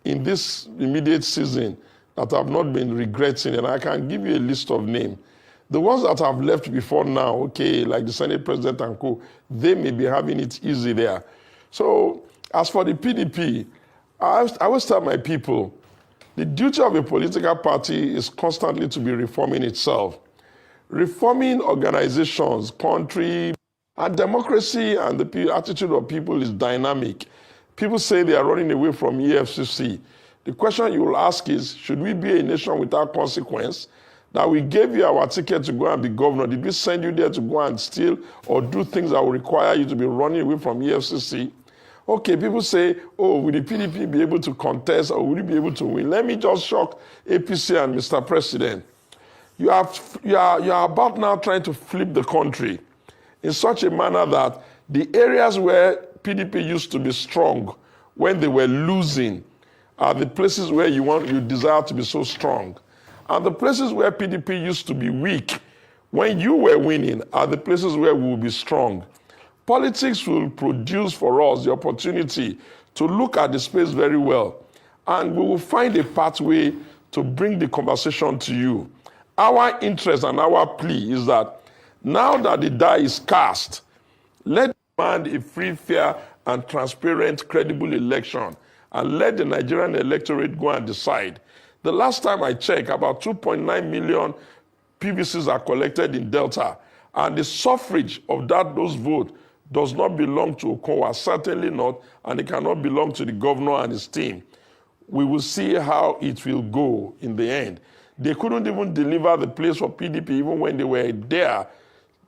in this immediate season that I've not been regretting, and I can give you a list of names. The ones that have left before now, okay, like the Senate President and co, they may be having it easy there. So as for the PDP, I always tell my people, the duty of a political party is constantly to be reforming itself. Reforming organizations, country, and democracy and the attitude of people is dynamic. People say they are running away from EFCC. The question you will ask is, should we be a nation without consequence? That we gave you our ticket to go and be governor. Did we send you there to go and steal or do things that will require you to be running away from EFCC? Okay, people say, oh, will the PDP be able to contest or will you be able to win? Let me just shock APC and Mr. President. You are about now trying to flip the country in such a manner that the areas where PDP used to be strong when they were losing are the places where you desire to be so strong. And the places where PDP used to be weak when you were winning are the places where we will be strong. Politics will produce for us the opportunity to look at the space very well, and we will find a pathway to bring the conversation to you. Our interest and our plea is that now that the die is cast, let demand a free, fair, and transparent, credible election, and let the Nigerian electorate go and decide. The last time I checked, about 2.9 million PVCs are collected in Delta, and the suffrage of those votes does not belong to Okowa, certainly not, and it cannot belong to the governor and his team. We will see how it will go in the end. They couldn't even deliver the place for PDP even when they were there.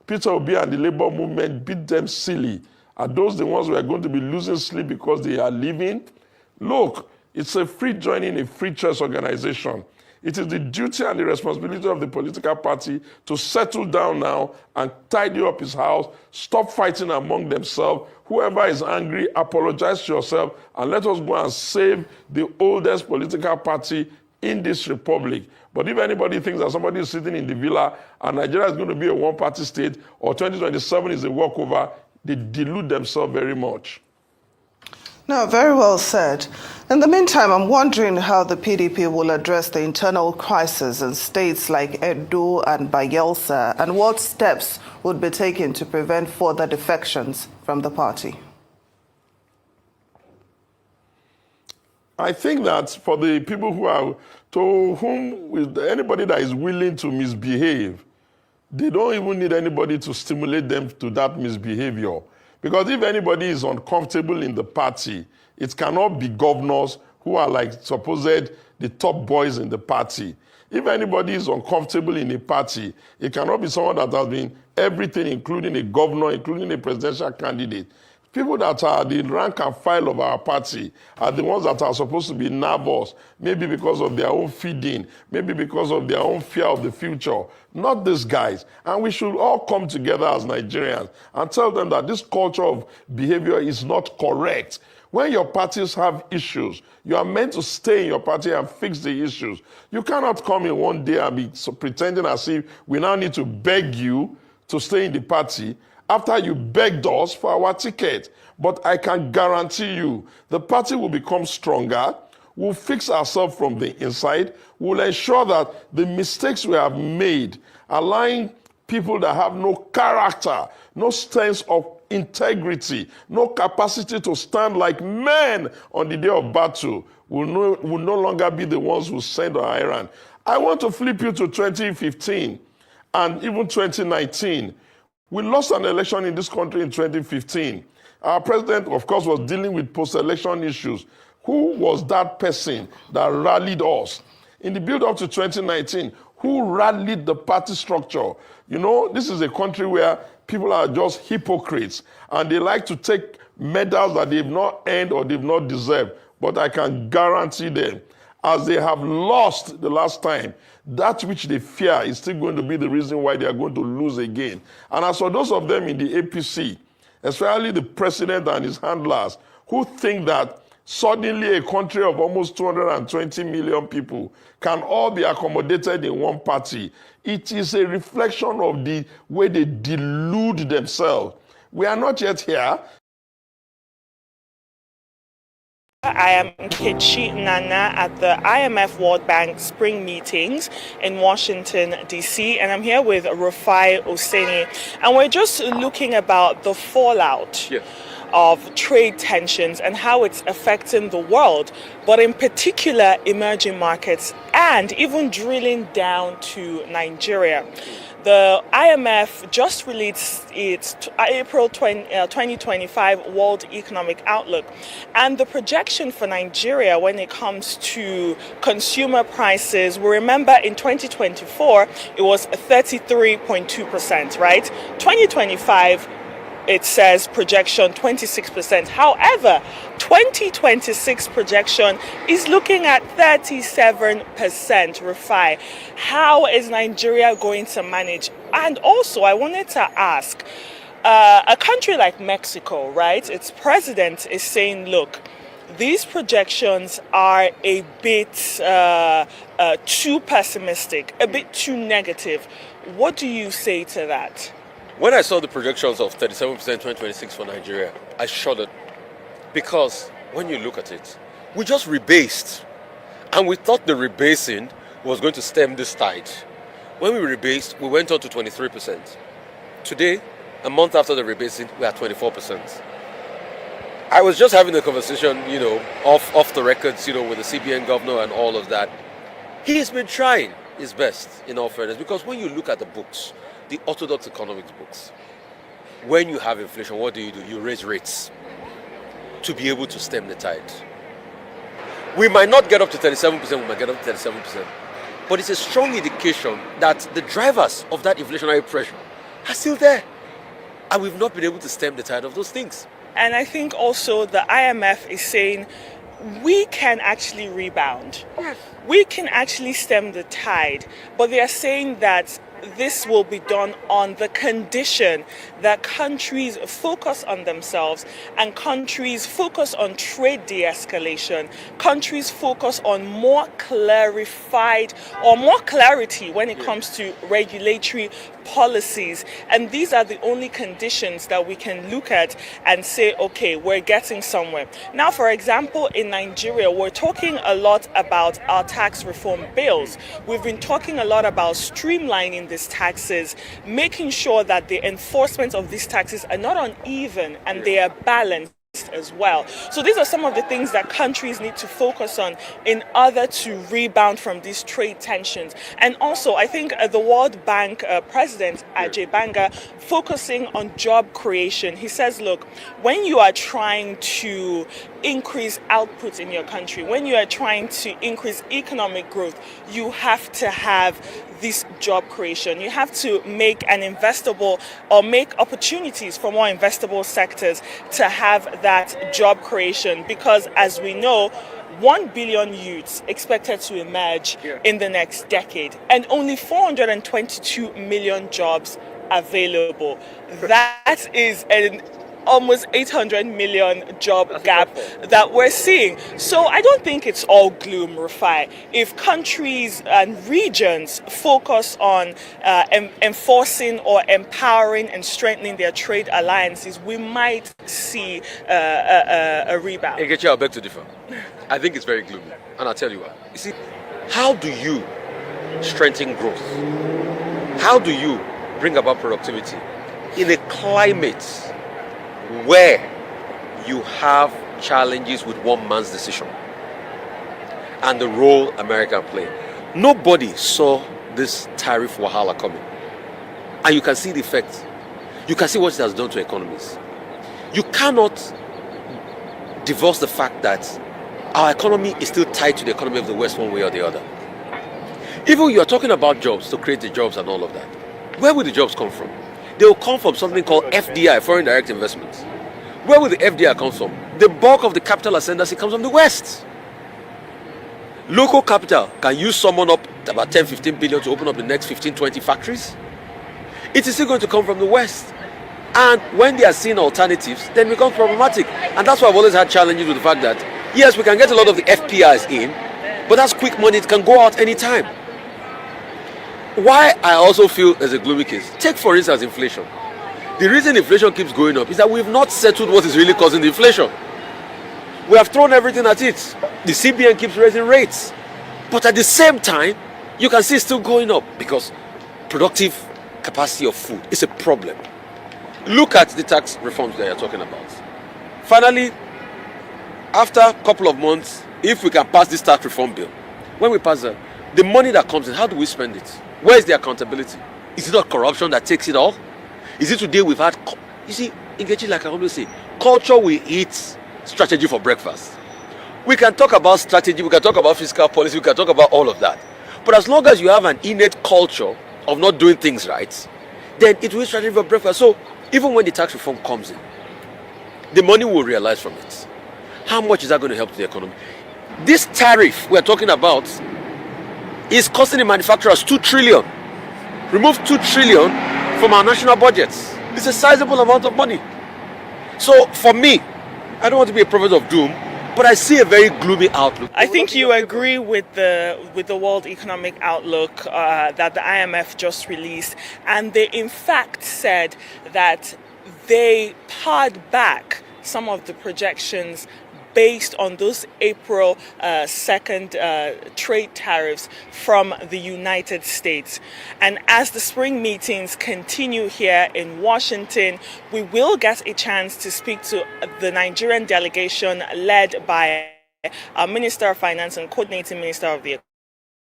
Peter Obi and the labor movement beat them silly. Are those the ones who are going to be losing sleep because they are leaving? Look, it's a free joining, a free choice organization. It is the duty and the responsibility of the political party to settle down now and tidy up his house, stop fighting among themselves. Whoever is angry, apologize to yourself, and let us go and save the oldest political party in this republic. But if anybody thinks that somebody is sitting in the villa and Nigeria is going to be a one-party state or 2027 is a walkover, they delude themselves very much. No, very well said. In the meantime, I'm wondering how the PDP will address the internal crisis in states like Edo and Bayelsa, and what steps would be taken to prevent further defections from the party. I think that for the people anybody that is willing to misbehave, they don't even need anybody to stimulate them to that misbehavior. Because if anybody is uncomfortable in the party, it cannot be governors who are like supposed the top boys in the party. If anybody is uncomfortable in a party, it cannot be someone that has been everything, including a governor, including a presidential candidate. People that are the rank and file of our party are the ones that are supposed to be nervous, maybe because of their own feeding, maybe because of their own fear of the future, not these guys. And we should all come together as Nigerians and tell them that this culture of behavior is not correct. When your parties have issues, you are meant to stay in your party and fix the issues. You cannot come in one day and be pretending as if we now need to beg you to stay in the party after you begged us for our ticket. But I can guarantee you, the party will become stronger, we'll fix ourselves from the inside, we'll ensure that the mistakes we have made, allowing people that have no character, no sense of integrity, no capacity to stand like men on the day of battle, will no longer be the ones who send our errand. I want to flip you to 2015 and even 2019. We lost an election in this country in 2015. Our president, of course, was dealing with post-election issues. Who was that person that rallied us? In the build-up to 2019, who rallied the party structure? You know, this is a country where people are just hypocrites, and they like to take medals that they've not earned or they've not deserved. But I can guarantee them, as they have lost the last time, that which they fear is still going to be the reason why they are going to lose again. And as for those of them in the APC, especially the president and his handlers, who think that suddenly a country of almost 220 million people can all be accommodated in one party, it is a reflection of the way they delude themselves. We are not yet here. I am Nkechi Nana at the IMF World Bank Spring Meetings in Washington, D.C., and I'm here with Rufai Oseni, and we're just looking about the fallout of trade tensions and how it's affecting the world, but in particular emerging markets, and even drilling down to Nigeria. The IMF just released its April 2025 World Economic Outlook, and the projection for Nigeria when it comes to consumer prices, we remember in 2024 it was 33.2%, right? 2025 it says projection 26%. However, 2026 projection is looking at 37%. Rufai, how is Nigeria going to manage? And also, I wanted to ask, a country like Mexico, right? Its president is saying, look, these projections are a bit too pessimistic, a bit too negative. What do you say to that? When I saw the projections of 37% 2026 for Nigeria, I shuddered. Because when you look at it, we just rebased. And we thought the rebasing was going to stem this tide. When we rebased, we went on to 23%. Today, a month after the rebasing, we are 24%. I was just having a conversation, off the records, with the CBN governor and all of that. He has been trying his best, in all fairness, because when you look at the books, the orthodox economics books, when you have inflation, what do? You raise rates to be able to stem the tide. We might not get up to 37%, we might get up to 37%, but it's a strong indication that the drivers of that inflationary pressure are still there, and we've not been able to stem the tide of those things. And I think also the IMF is saying we can actually rebound. Yes. We can actually stem the tide, but they are saying that this will be done on the condition that countries focus on themselves and countries focus on trade de-escalation, countries focus on more clarified or more clarity when it comes to regulatory policies. And these are the only conditions that we can look at and say, okay, we're getting somewhere. Now, for example, in Nigeria, we're talking a lot about our tax reform bills. We've been talking a lot about streamlining these taxes, making sure that the enforcement of these taxes are not uneven and they are balanced as well. So these are some of the things that countries need to focus on in order to rebound from these trade tensions. And also, I think the World Bank president, Ajay Banga, focusing on job creation. He says, look, when you are trying to increase output in your country, when you are trying to increase economic growth, you have to have this job creation. You have to make an investable or make opportunities for more investable sectors to have that job creation, because as we know, 1 billion youths expected to emerge in the next decade and only 422 million jobs available. That is an almost 800 million job gap that we're seeing. So I don't think it's all gloom, Rufai. If countries and regions focus on enforcing or empowering and strengthening their trade alliances, we might see a rebound. Nkechi, I'll beg to differ. I think it's very gloomy, and I'll tell you why. You see, how do you strengthen growth? How do you bring about productivity in a climate where you have challenges with one man's decision and the role America played? Nobody saw this tariff wahala coming, and you can see the effect. You can see what it has done to economies. You cannot divorce the fact that our economy is still tied to the economy of the West one way or the other. Even you are talking about jobs, to create the jobs and all of that. Where will the jobs come from? They will come from something called FDI, foreign direct investments. Where will the FDI come from? The bulk of the capital ascendancy comes from the West. Local capital can use someone up about 10, 15 billion to open up the next 15, 20 factories. It is still going to come from the West. And when they are seeing alternatives, then it becomes problematic. And that's why I've always had challenges with the fact that, yes, we can get a lot of the FPIs in, but that's quick money, it can go out anytime. Why I also feel there's a gloomy case. Take, for instance, inflation. The reason inflation keeps going up is that we've not settled what is really causing the inflation. We have thrown everything at it. The CBN keeps raising rates. But at the same time, you can see it's still going up because productive capacity of food is a problem. Look at the tax reforms that you're talking about. Finally, after a couple of months, if we can pass this tax reform bill, when we pass that, the money that comes in, how do we spend it? Where is the accountability? Is it not corruption that takes it all? Is it today we've had, you see, Nkechi, like I always say, culture will eat strategy for breakfast. We can talk about strategy, we can talk about fiscal policy, we can talk about all of that. But as long as you have an innate culture of not doing things right, then it will eat strategy for breakfast. So even when the tax reform comes in, the money will realize from it. How much is that going to help the economy? This tariff we're talking about is costing the manufacturers 2 trillion. Remove 2 trillion from our national budgets. It's a sizable amount of money. So for me, I don't want to be a prophet of doom, but I see a very gloomy outlook. I think you agree with the World Economic Outlook that the IMF just released, and they in fact said that they pared back some of the projections based on those April 2nd trade tariffs from the United States. And as the spring meetings continue here in Washington, we will get a chance to speak to the Nigerian delegation led by our Minister of Finance and Coordinating Minister of the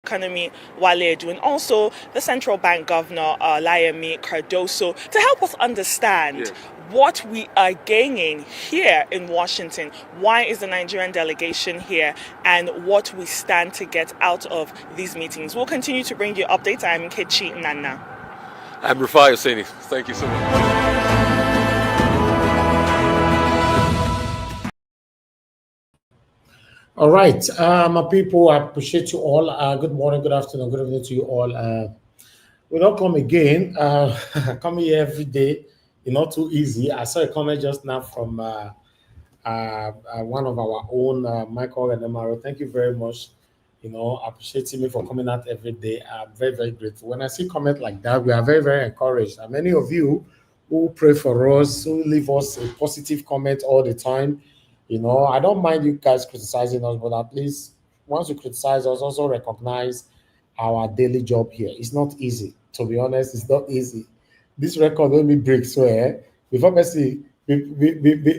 Economy, Wale Edu, and also the Central Bank Governor, Layemi Cardoso, to help us understand what we are gaining here in Washington. Why is the Nigerian delegation here, and what we stand to get out of these meetings? We'll continue to bring you updates. I'm Nkechi Nana. I'm Rufai Oseni. Thank you so much. All right, my people, I appreciate you all. Good morning, good afternoon, good evening to you all. We don't come again. Come here every day. It's not too easy. I saw a comment just now from one of our own, Michael and Emaro. Thank you very much. Appreciating me for coming out every day. I'm very, very grateful. When I see comment like that, we are very, very encouraged. And many of you who pray for us, who leave us a positive comment all the time. I don't mind you guys criticizing us, but at least once you criticize us, also recognize our daily job here. It's not easy. To be honest, it's not easy. This record will be break, so before I see,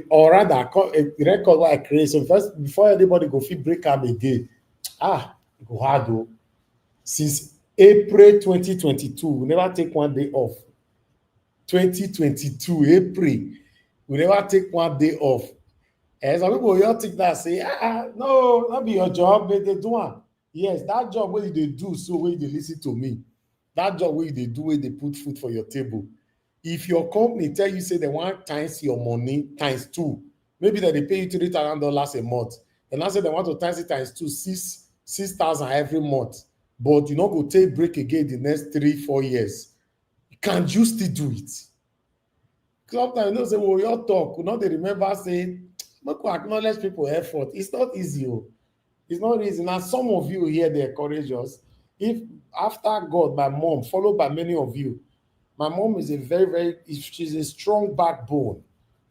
or rather, a record what I create. So first, before anybody go fit break up again, it go hard though. Since April 2022, we never take one day off. 2022 April, we never take one day off. And some people will think that say, no, that be your job, but they do one. Yes, that job where they do, so where they listen to me. That job where they do, where they put food for your table. If your company tell you say they want times your money times 2, maybe that they pay you $3,000 a month, and I say they want to times it times 2, 6,000 every month, but you not go take break again the next 3-4 years. Can you still do it? Sometimes you say, well, your talk, they remember saying, make we acknowledge people effort. It's not easy. It's not easy. Now, some of you here, they encourage us. If after God, my mom, followed by many of you, my mom is she's a strong backbone.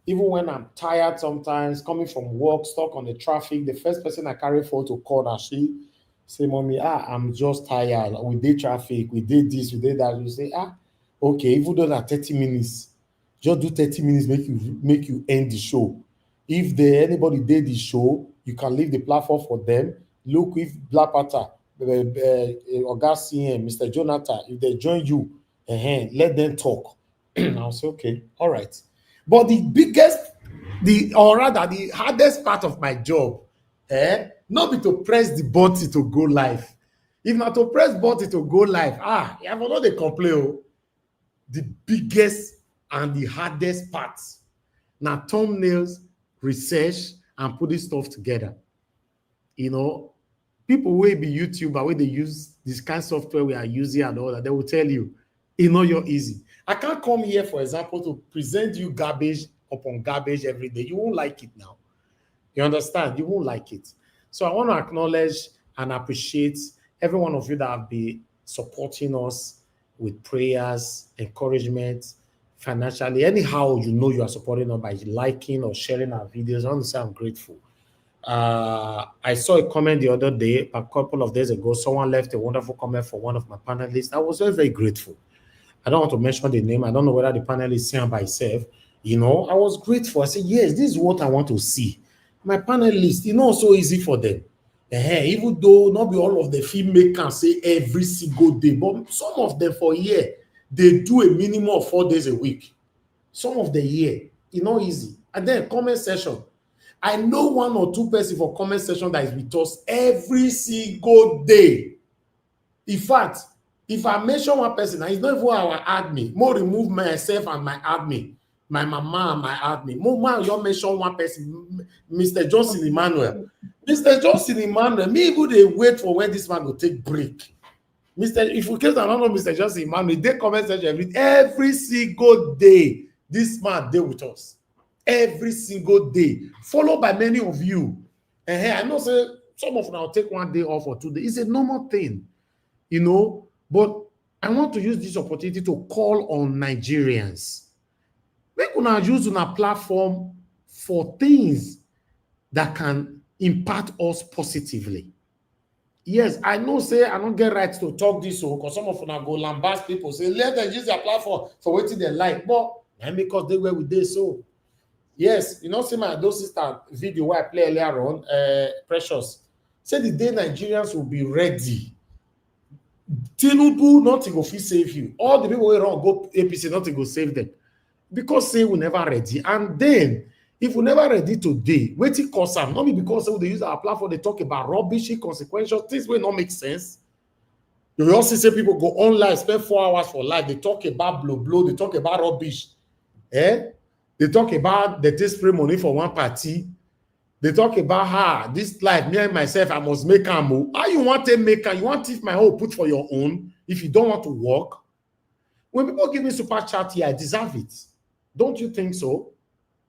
Even when I'm tired sometimes, coming from work, stuck on the traffic, the first person I carry for to call her, she say, Mommy, I'm just tired. We did traffic, we did this, we did that. You say, okay, even though that 30 minutes, just do 30 minutes, make you end the show. If anybody did the show, you can leave the platform for them. Look, if Black Panther, Oga CM, Mr. Jonathan, if they join you, let them talk. I'll say, okay, all right. But the hardest part of my job, not be to press the button to go live. If not to press button to go live, you have not they complain. The biggest and the hardest parts now thumbnails, research, and putting stuff together. People will be YouTuber where they use this kind of software we are using and all that. They will tell you, you're easy. I can't come here, for example, to present you garbage upon garbage every day. You won't like it now. You understand? You won't like it. So I want to acknowledge and appreciate every one of you that have been supporting us with prayers, encouragement, financially. Anyhow, you are supporting us by liking or sharing our videos. I want to say I'm grateful. I saw a comment the other day, a couple of days ago. Someone left a wonderful comment for one of my panelists. I was very, very grateful. I don't want to mention the name. I don't know whether the panelist is saying by itself. I was grateful. I said, yes, this is what I want to see. My panelists, so easy for them. Even though not be all of the filmmakers say every single day, but some of them for a year, they do a minimum of 4 days a week. Some of the year, not easy. And then comment section. I know 1 or 2 persons for comment section that is with us every single day. In fact, if I mention one person, it's not even our admin. More remove myself and my admin, my mama and my admin. More you mention one person, Mr. Johnson Emmanuel. Mr. Johnson Emmanuel, me even they wait for when this man will take break. If you case I don't know Mr. Johnson Emmanuel, they comment section every single day. This man deal with us every single day, followed by many of you. I know say some of them will take 1 day off or 2 days. It's a normal thing, but I want to use this opportunity to call on Nigerians. Make una use una platform for things that can impact us positively. Yes, I know say I don't get right to talk this because some of them go lambast people, say let them use their platform for what they like, but because they were with this. So yes, see my those sister video where I play earlier on, Precious say the day Nigerians will be ready, Tinubu nothing go fit save you. All the people who run go APC nothing go save them, because say we never ready. And then if we never ready today, wetin cause am? Not be because they use our platform, they talk about rubbish, consequential things will not make sense. You also say people go online, spend 4 hours for life, they talk about blow, they talk about rubbish. They talk about they take spray money for one party. They talk about this life, me and myself, I must make am. How you want to make am? You want if my whole put for your own if you don't want to work? When people give me super chat here, I deserve it. Don't you think so?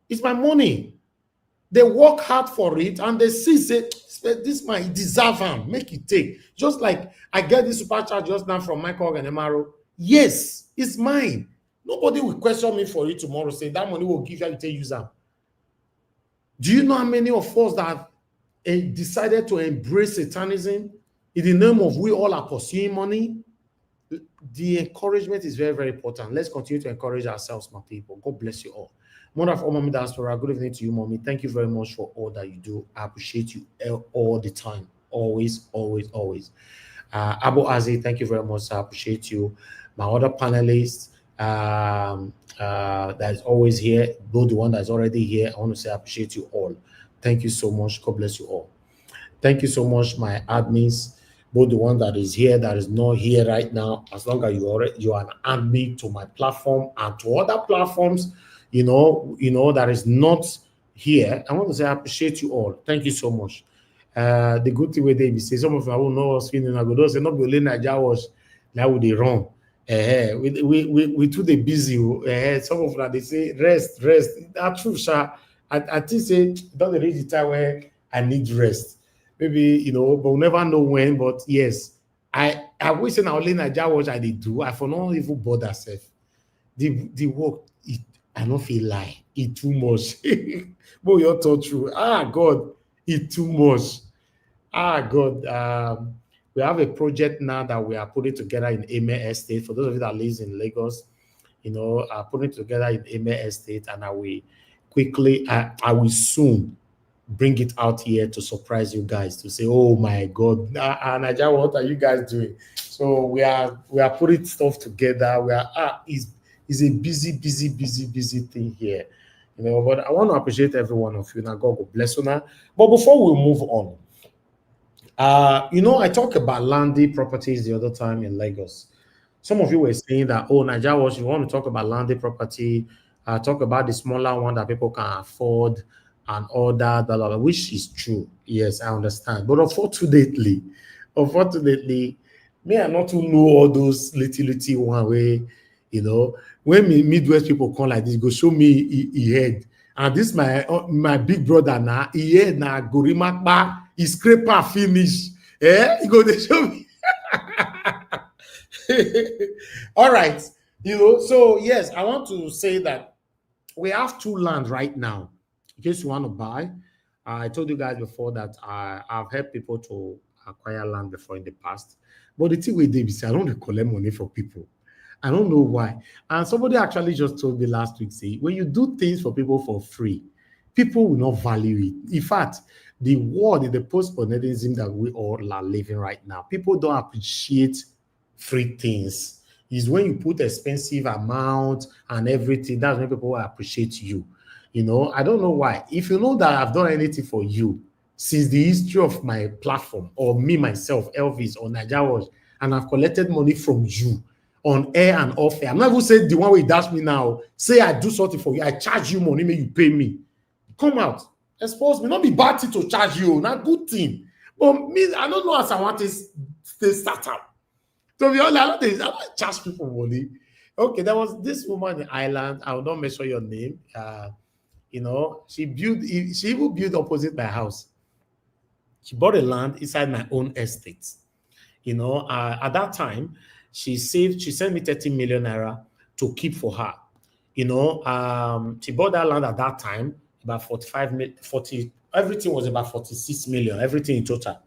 It's my money. They work hard for it and they see, say, this man, deserve him, make it take. Just like I get this super chat just now from Michael and Emaro. Yes, it's mine. Nobody will question me for it tomorrow, say that money will give you to use them. Do you know how many of us that have decided to embrace Satanism in the name of we all are pursuing money? The encouragement is very, very important. Let's continue to encourage ourselves, my people. God bless you all. Mother of all, Mommy Diaspora, good evening to you, Mommy. Thank you very much for all that you do. I appreciate you all the time. Always, always, always. Abu Azi, thank you very much. I appreciate you. My other panelists that is always here, both the one that's already here, I want to say I appreciate you all. Thank you so much. God bless you all. Thank you so much, my admins, both the one that is here, that is not here right now. As long as you are an admin to my platform and to other platforms, you know, that is not here. I want to say I appreciate you all. Thank you so much. The good thing with David say some of you will know us feeling like those not be only Nigeria was that would they wrong. We too they busy. Some of them they say rest. That's true, sir. I think say don't reach the time where I need rest. Maybe but we'll never know when. But yes, I wish now only Nigeria watch I did do. I for not even bother self. The work I don't feel like it too much. But you're taught true. God, it too much. God. We have a project now that we are putting together in Eme Estate. For those of you that live in Lagos, putting it together in Eme Estate, and I will soon bring it out here to surprise you guys, to say, oh my God, Nigeria, what are you guys doing? So we are putting stuff together. We are it's a busy thing here. But I want to appreciate every one of you. Now God will bless you now. But before we move on, I talked about landed properties the other time in Lagos. Some of you were saying that, oh, Nigeria, you want to talk about landed property, talk about the smaller one that people can afford and all that, blah, blah, blah, which is true. Yes, I understand. But unfortunately, me, I not to know all those little one way, when Midwest people come like this, go show me he head. And this my big brother now, he head now, Gorimakba, he scraper finish. He go to show me. All right. So yes, I want to say that we have two land right now. In case you want to buy, I told you guys before that I've helped people to acquire land before in the past. But the thing with Davis, I don't collect money for people. I don't know why. And somebody actually just told me last week, say, when you do things for people for free, people will not value it. In fact, the world in the post-modernism that we all are living right now, people don't appreciate free things. It's when you put expensive amount and everything, that's when people will appreciate you. I don't know why. If you know that I've done anything for you since the history of my platform, or me, myself, Elvis, or Nigeria, and I've collected money from you on air and off air. I'm not even saying the one way dash me now. Say I do something for you. I charge you money, may you pay me. Come out. Expose me. Not be bad thing to charge you. Not good thing. But me, I don't know as I want to stay start up. To be honest, I don't charge people money. Okay, there was this woman in the island. I will not mention your name. She even built opposite my house. She bought a land inside my own estate. At that time, she sent me 30 million naira to keep for her. She bought that land at that time, about 40, everything was about 46 million, everything in total.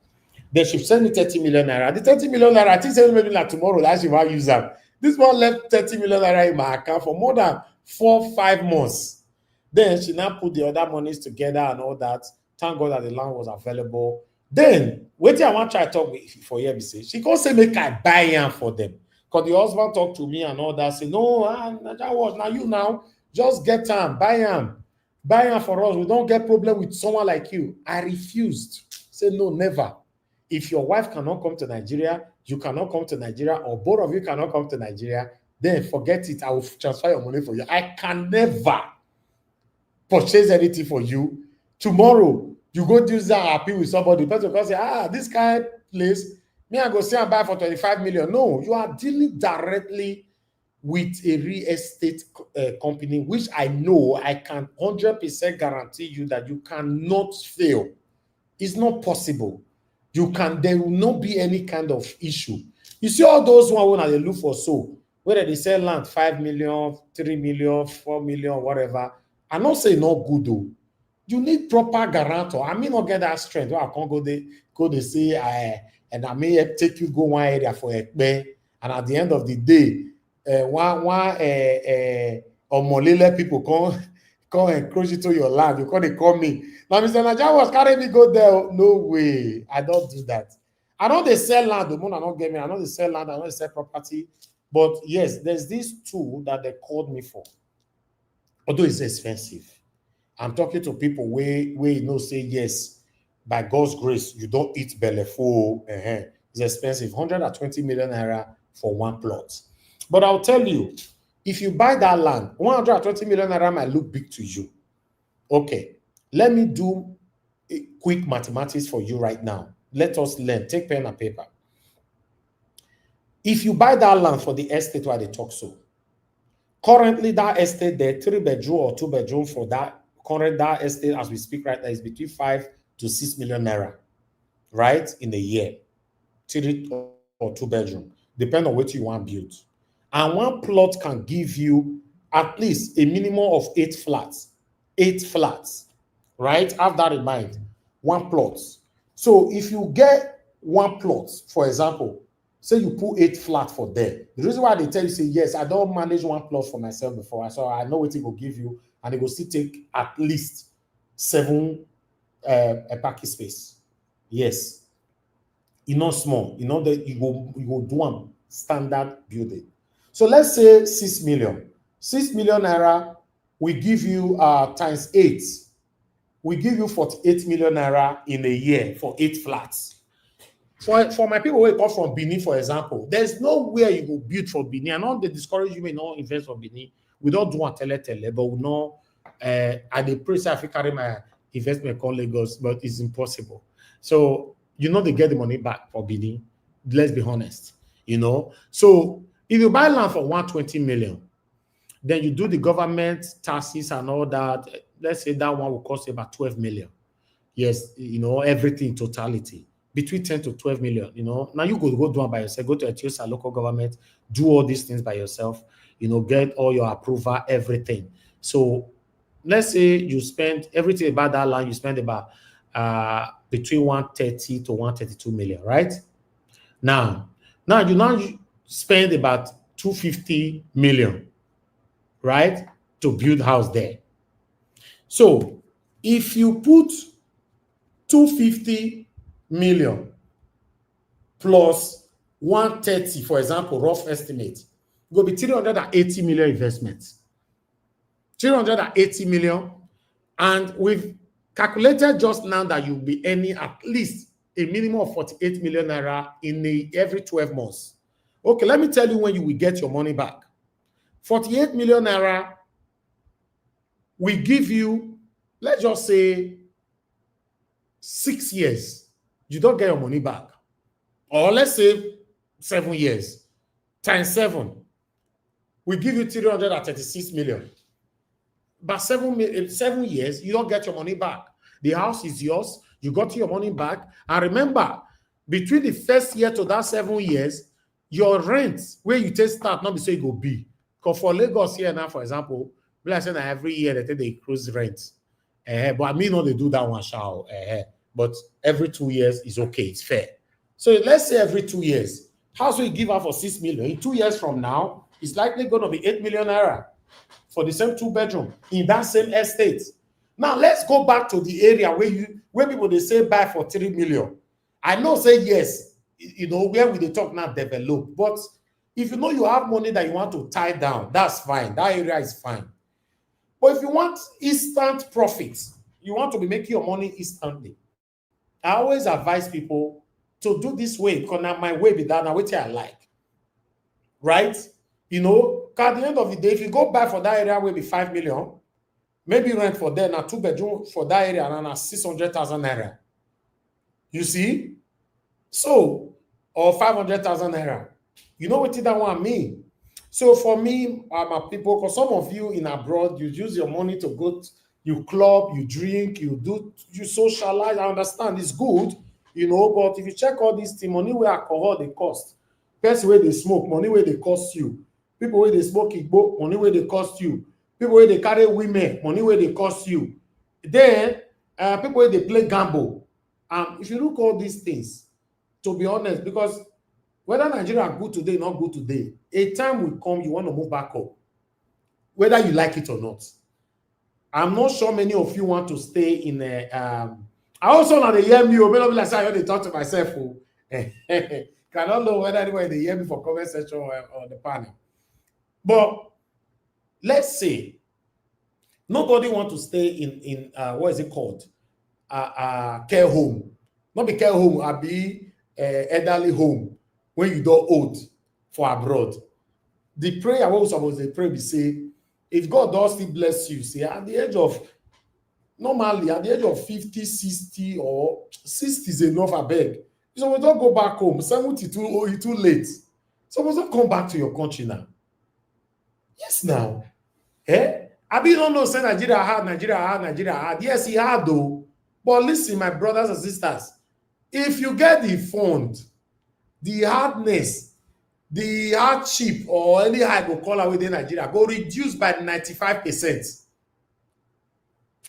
Then she sent me 30 million naira. The 30 million naira, I think maybe like tomorrow, that she might use them. This one left 30 million naira in my account for more than 4-5 months. Then she now put the other monies together and all that. Thank God that the land was available. Then, wait till I want to try to talk for you. She can't say make I buy them for them. Because the husband talked to me and all that. Say, no, that was now you now. Just get them, buy them. Buy them for us. We don't get problem with someone like you. I refused. Say, no, never. If your wife cannot come to Nigeria, you cannot come to Nigeria, or both of you cannot come to Nigeria, then forget it. I will transfer your money for you. I can never purchase anything for you. Tomorrow, you go do that happy with somebody. The person can say, this kind of place, me I go say and buy for 25 million. No, you are dealing directly with a real estate company, which I know I can 100% guarantee you that you cannot fail. It's not possible. There will not be any kind of issue. You see all those one when they look for so, whether they sell land 5 million, 3 million, 4 million, whatever. I not say not good though. You need proper guarantor. I may not get that strength. Well, I can't go they say and I may take you go one area for a pay, and at the end of the day, Omolele people come encroach into your land. You can't call me. Now, Mr. Najan was carrying me go there. No way. I don't do that. I know they sell land. The moon I not get me. I know they sell land. I know they sell property. But yes, there's this tool that they called me for. Although it's expensive. I'm talking to people where you know say yes, by God's grace, you don't eat belly full. It's expensive. 120 million naira for one plot. But I'll tell you, if you buy that land, 120 million naira might look big to you. Okay, let me do a quick mathematics for you right now. Let us learn. Take pen and paper. If you buy that land for the estate where they talk so, currently that estate there, 3-bedroom or 2-bedroom for that estate as we speak right now is between 5 to 6 million naira, right? In a year, 3 or 2-bedroom, depending on what you want built. And one plot can give you at least a minimum of 8 flats. 8 flats, right? Have that in mind. One plot. So if you get one plot, for example, say you put 8 flats for there. The reason why they tell you, say, yes, I don't manage one plot for myself before, so I know what it will give you, and it will still take at least 7 parking space. Yes. It's not small. You know that you go do one standard building. So let's say 6 million. 6 million naira, we give you times 8. We give you 48 million naira in a year for 8 flats. For my people who come from Benin, for example, there's nowhere you go build for Benin. I know they discourage you may not invest for Benin. We don't do a tele, but we know I dey pray if I carry my investment called Lagos, but it's impossible. So you know they get the money back for Benin. Let's be honest. You know, so if you buy land for 120 million, then you do the government taxes and all that. Let's say that one will cost about 12 million. Yes, you know, everything in totality. Between 10 to 12 million, you know. Now you go do it by yourself, go to a TOSA local government, do all these things by yourself, you know, get all your approval, everything. So let's say you spend everything about that land, you spend about between 130 to 132 million, right? Now you spend about 250 million, right, to build house there. So if you put 250 million plus 130, for example, rough estimate, go be 380 million investments. 380 million, and we've calculated just now that you'll be earning at least a minimum of 48 million naira in every 12 months. Okay, let me tell you when you will get your money back. 48 million naira will give you, let's just say, 6 years. You don't get your money back. Or let's say 7 years. Times 7. We give you 336 million. But 7 years, you don't get your money back. The house is yours. You got your money back. And remember, between the first year to that 7 years, your rent, where you take start, not be so it go be. Because for Lagos here now, for example, like saying that every year they take the cruise rent. But I mean, not they do that one, shall. But every 2 years is okay. It's fair. So let's say every 2 years, house will give out for 6 million. In 2 years from now, it's likely going to be 8 million naira for the same 2-bedroom in that same estate. Now let's go back to the area where people they say buy for 3 million. I know say yes, you know, where we they talk now develop, but if you know you have money that you want to tie down, that's fine. That area is fine. But if you want instant profits, you want to be making your money instantly, I always advise people to do this way, because now my way be that now what I like. Right? You know, at the end of the day, if you go buy for that area will be 5 million, maybe rent for there now 2-bedroom for that area and now 600,000 naira. You see? So, or 500,000 naira. You know what that one mean? So for me, my people, because some of you in abroad, you use your money to go, you club, you drink, you socialize. I understand it's good, but if you check all these things, money where alcohol they cost, person where they smoke, money where they cost you, people where they smoke igbo, money where they cost you, people where they carry women, money where they cost you. Then people where they play gamble. If you look all these things, to be honest, because whether Nigeria are good today, not good today, a time will come you want to move back up, whether you like it or not. I'm not sure many of you want to stay in a. I also know they hear me, or maybe like I only talk to myself. Cannot know whether anybody they hear me for comment section or the panel. But let's say nobody want to stay in what is it called? Care home. Not be care home, I be elderly home. When you don't old for abroad. The prayer what we supposed to pray, we say, if God does still bless you, see, at the age of, normally, at the age of 50, 60, or 60 is enough, I beg. You supposed to go back home. 72, oh, you too late. Supposed to come back to your country now. Yes, now. I be don't know, say Nigeria hard, Nigeria hard, Nigeria hard. Yes, he hard though. But listen, my brothers and sisters, if you get the fund, the hardness, the hardship, or any how I go call away in Nigeria, go reduce by 95%.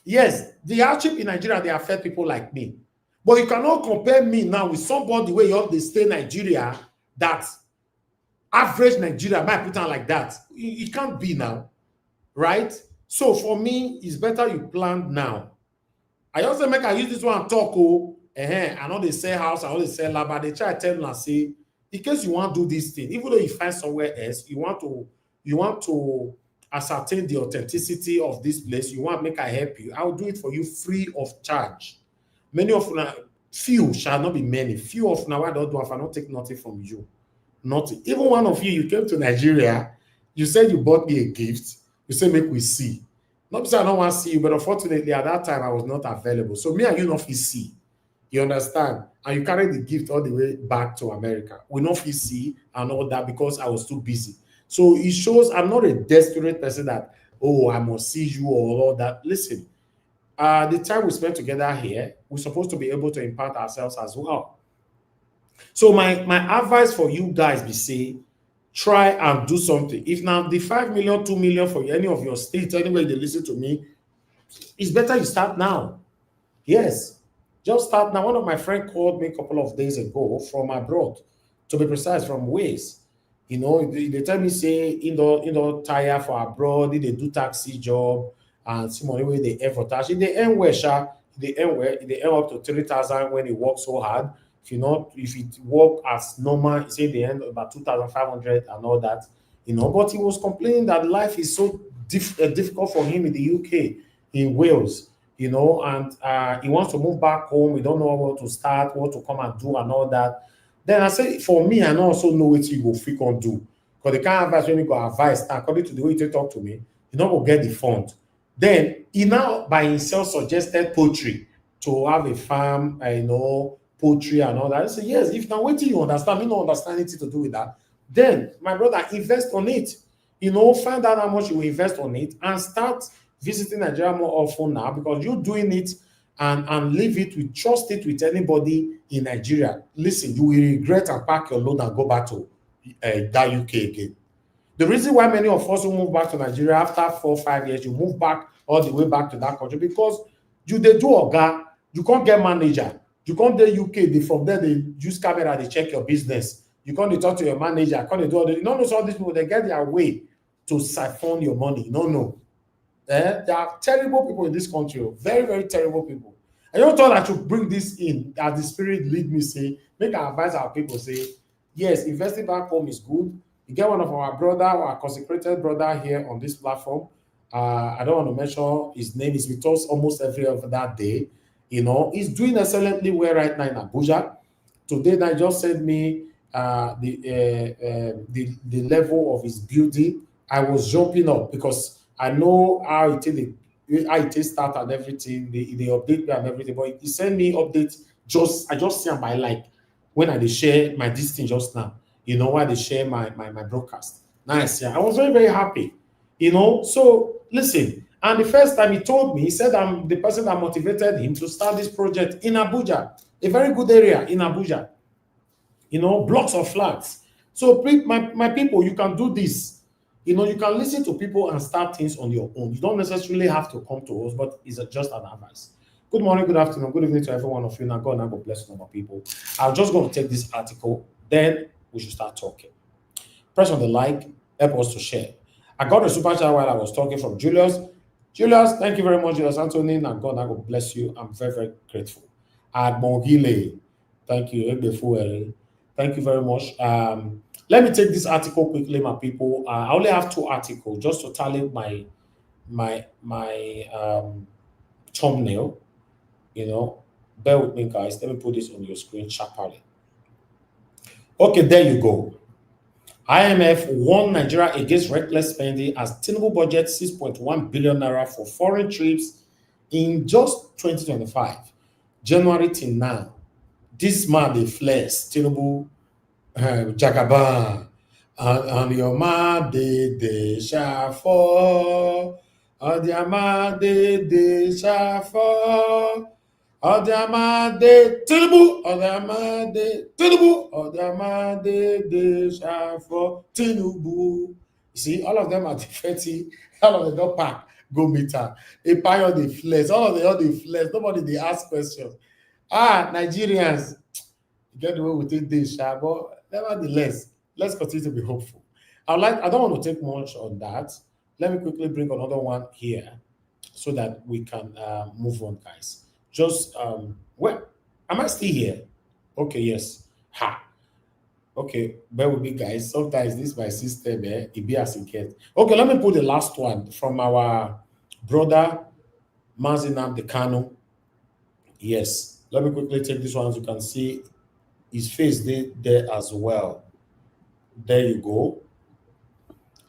Yes, the hardship in Nigeria, they affect people like me. But you cannot compare me now with somebody where you have to stay in Nigeria, that average Nigeria might put on like that. It can't be now, right? So for me, it's better you plan now. I also make I use this one talk, I know they sell house, I know they sell land, but they try to tell me and say, in case you want to do this thing, even though you find somewhere else, you want to ascertain the authenticity of this place, you want to make I help you, I will do it for you free of charge. Many of you, few shall not be many. Few of now I don't do if I don't take nothing from you. Nothing. Even one of you came to Nigeria, you said you bought me a gift, you said make we see. Not because I don't want to see you, but unfortunately at that time I was not available. So me and you not see. You understand? And you carry the gift all the way back to America. We not see and all that because I was too busy. So it shows I'm not a desperate person that, oh, I must see you or all that. Listen, the time we spend together here, we're supposed to be able to impart ourselves as well. So my advice for you guys be say, try and do something. If now the 5 million, 2 million for any of your states, anyway they listen to me, it's better you start now. Yes. Just start now. One of my friends called me a couple of days ago from abroad, to be precise, from Wales. They tell me, say, indoor tire for abroad, they do taxi job, and see money where they earn for taxi. They earn where, they earn up to 3,000 when they work so hard. If it work as normal, say they earn about 2,500 and all that, But he was complaining that life is so difficult for him in the UK, in Wales. And he wants to move back home. We don't know where to start, what to come and do, and all that. Then I say, for me, I also know what you go freak on do. Because the kind of advice when you go advice, according to the way you talk to me, you don't go get the fund. Then he now by himself suggested poultry to have a farm, poultry and all that. I say, yes, if now wait till you understand, me not understand anything to do with that. Then my brother, invest on it. Find out how much you will invest on it and start visiting Nigeria more often now, because you're doing it and leave it with, trust it with anybody in Nigeria. Listen, you will regret and pack your load and go back to that UK again. The reason why many of us who move back to Nigeria after 4 or 5 years, you move back all the way back to that country, because they do oga, you can't get manager, you can't do UK, from there they use camera, they check your business, you can't talk to your manager, can't do all the, all these people, they get their way to siphon your money. No. There are terrible people in this country, very, very terrible people. I just thought I should bring this in, as the spirit lead me, say, make our advise our people, say, yes, investing back home is good. You get one of our brother, our consecrated brother here on this platform. I don't want to mention his name. He's with us almost every other that day. He's doing excellently well right now in Abuja. Today, they just sent me the level of his building. I was jumping up because I know how it start and everything. They update me and everything, but he sent me updates. I just see my like when I share my this thing just now. Why they share my broadcast. Nice. Yeah, I was very, very happy. So listen. And the first time he told me, he said I'm the person that motivated him to start this project in Abuja, a very good area in Abuja. Blocks of flats. So my people, you can do this. You can listen to people and start things on your own. You don't necessarily have to come to us, but it's just an advice. Good morning, good afternoon, good evening to every one of you. Now, God bless you, my people. I'm just going to take this article, then we should start talking. Press on the like, help us to share. I got a super chat while I was talking from Julius. Julius, thank you very much, Julius Anthony. And God bless you. I'm very, very grateful. Admogile, thank you. Thank you very much. Let me take this article quickly, my people. I only have 2 articles just to tally my thumbnail. Bear with me, guys. Let me put this on your screen sharply. Okay, there you go. IMF warned Nigeria against reckless spending as Tinubu budget 6.1 billion naira for foreign trips in just 2025. January till now. This man, they flex. Tinubu, Jagaban, and your man, they shall fall. On their man, they shall fall. Odamade Tinubu, Odamade Tinubu, Odamade de Shafo Tinubu. You see, all of them are defecting, all of them don't pack, go meet her. They buy all the flex, all the flex, nobody they ask questions. Nigerians, you get the way we take this, but nevertheless, let's continue to be hopeful. I don't want to take much on that. Let me quickly bring another one here so that we can move on, guys. Just well, am I still here? Okay, yes. Okay, bear with me, guys. Sometimes this my system, it be as it gets. Okay, let me put the last one from our brother Nnamdi Kanu. Yes, let me quickly take this one. As you can see, his face there as well. There you go.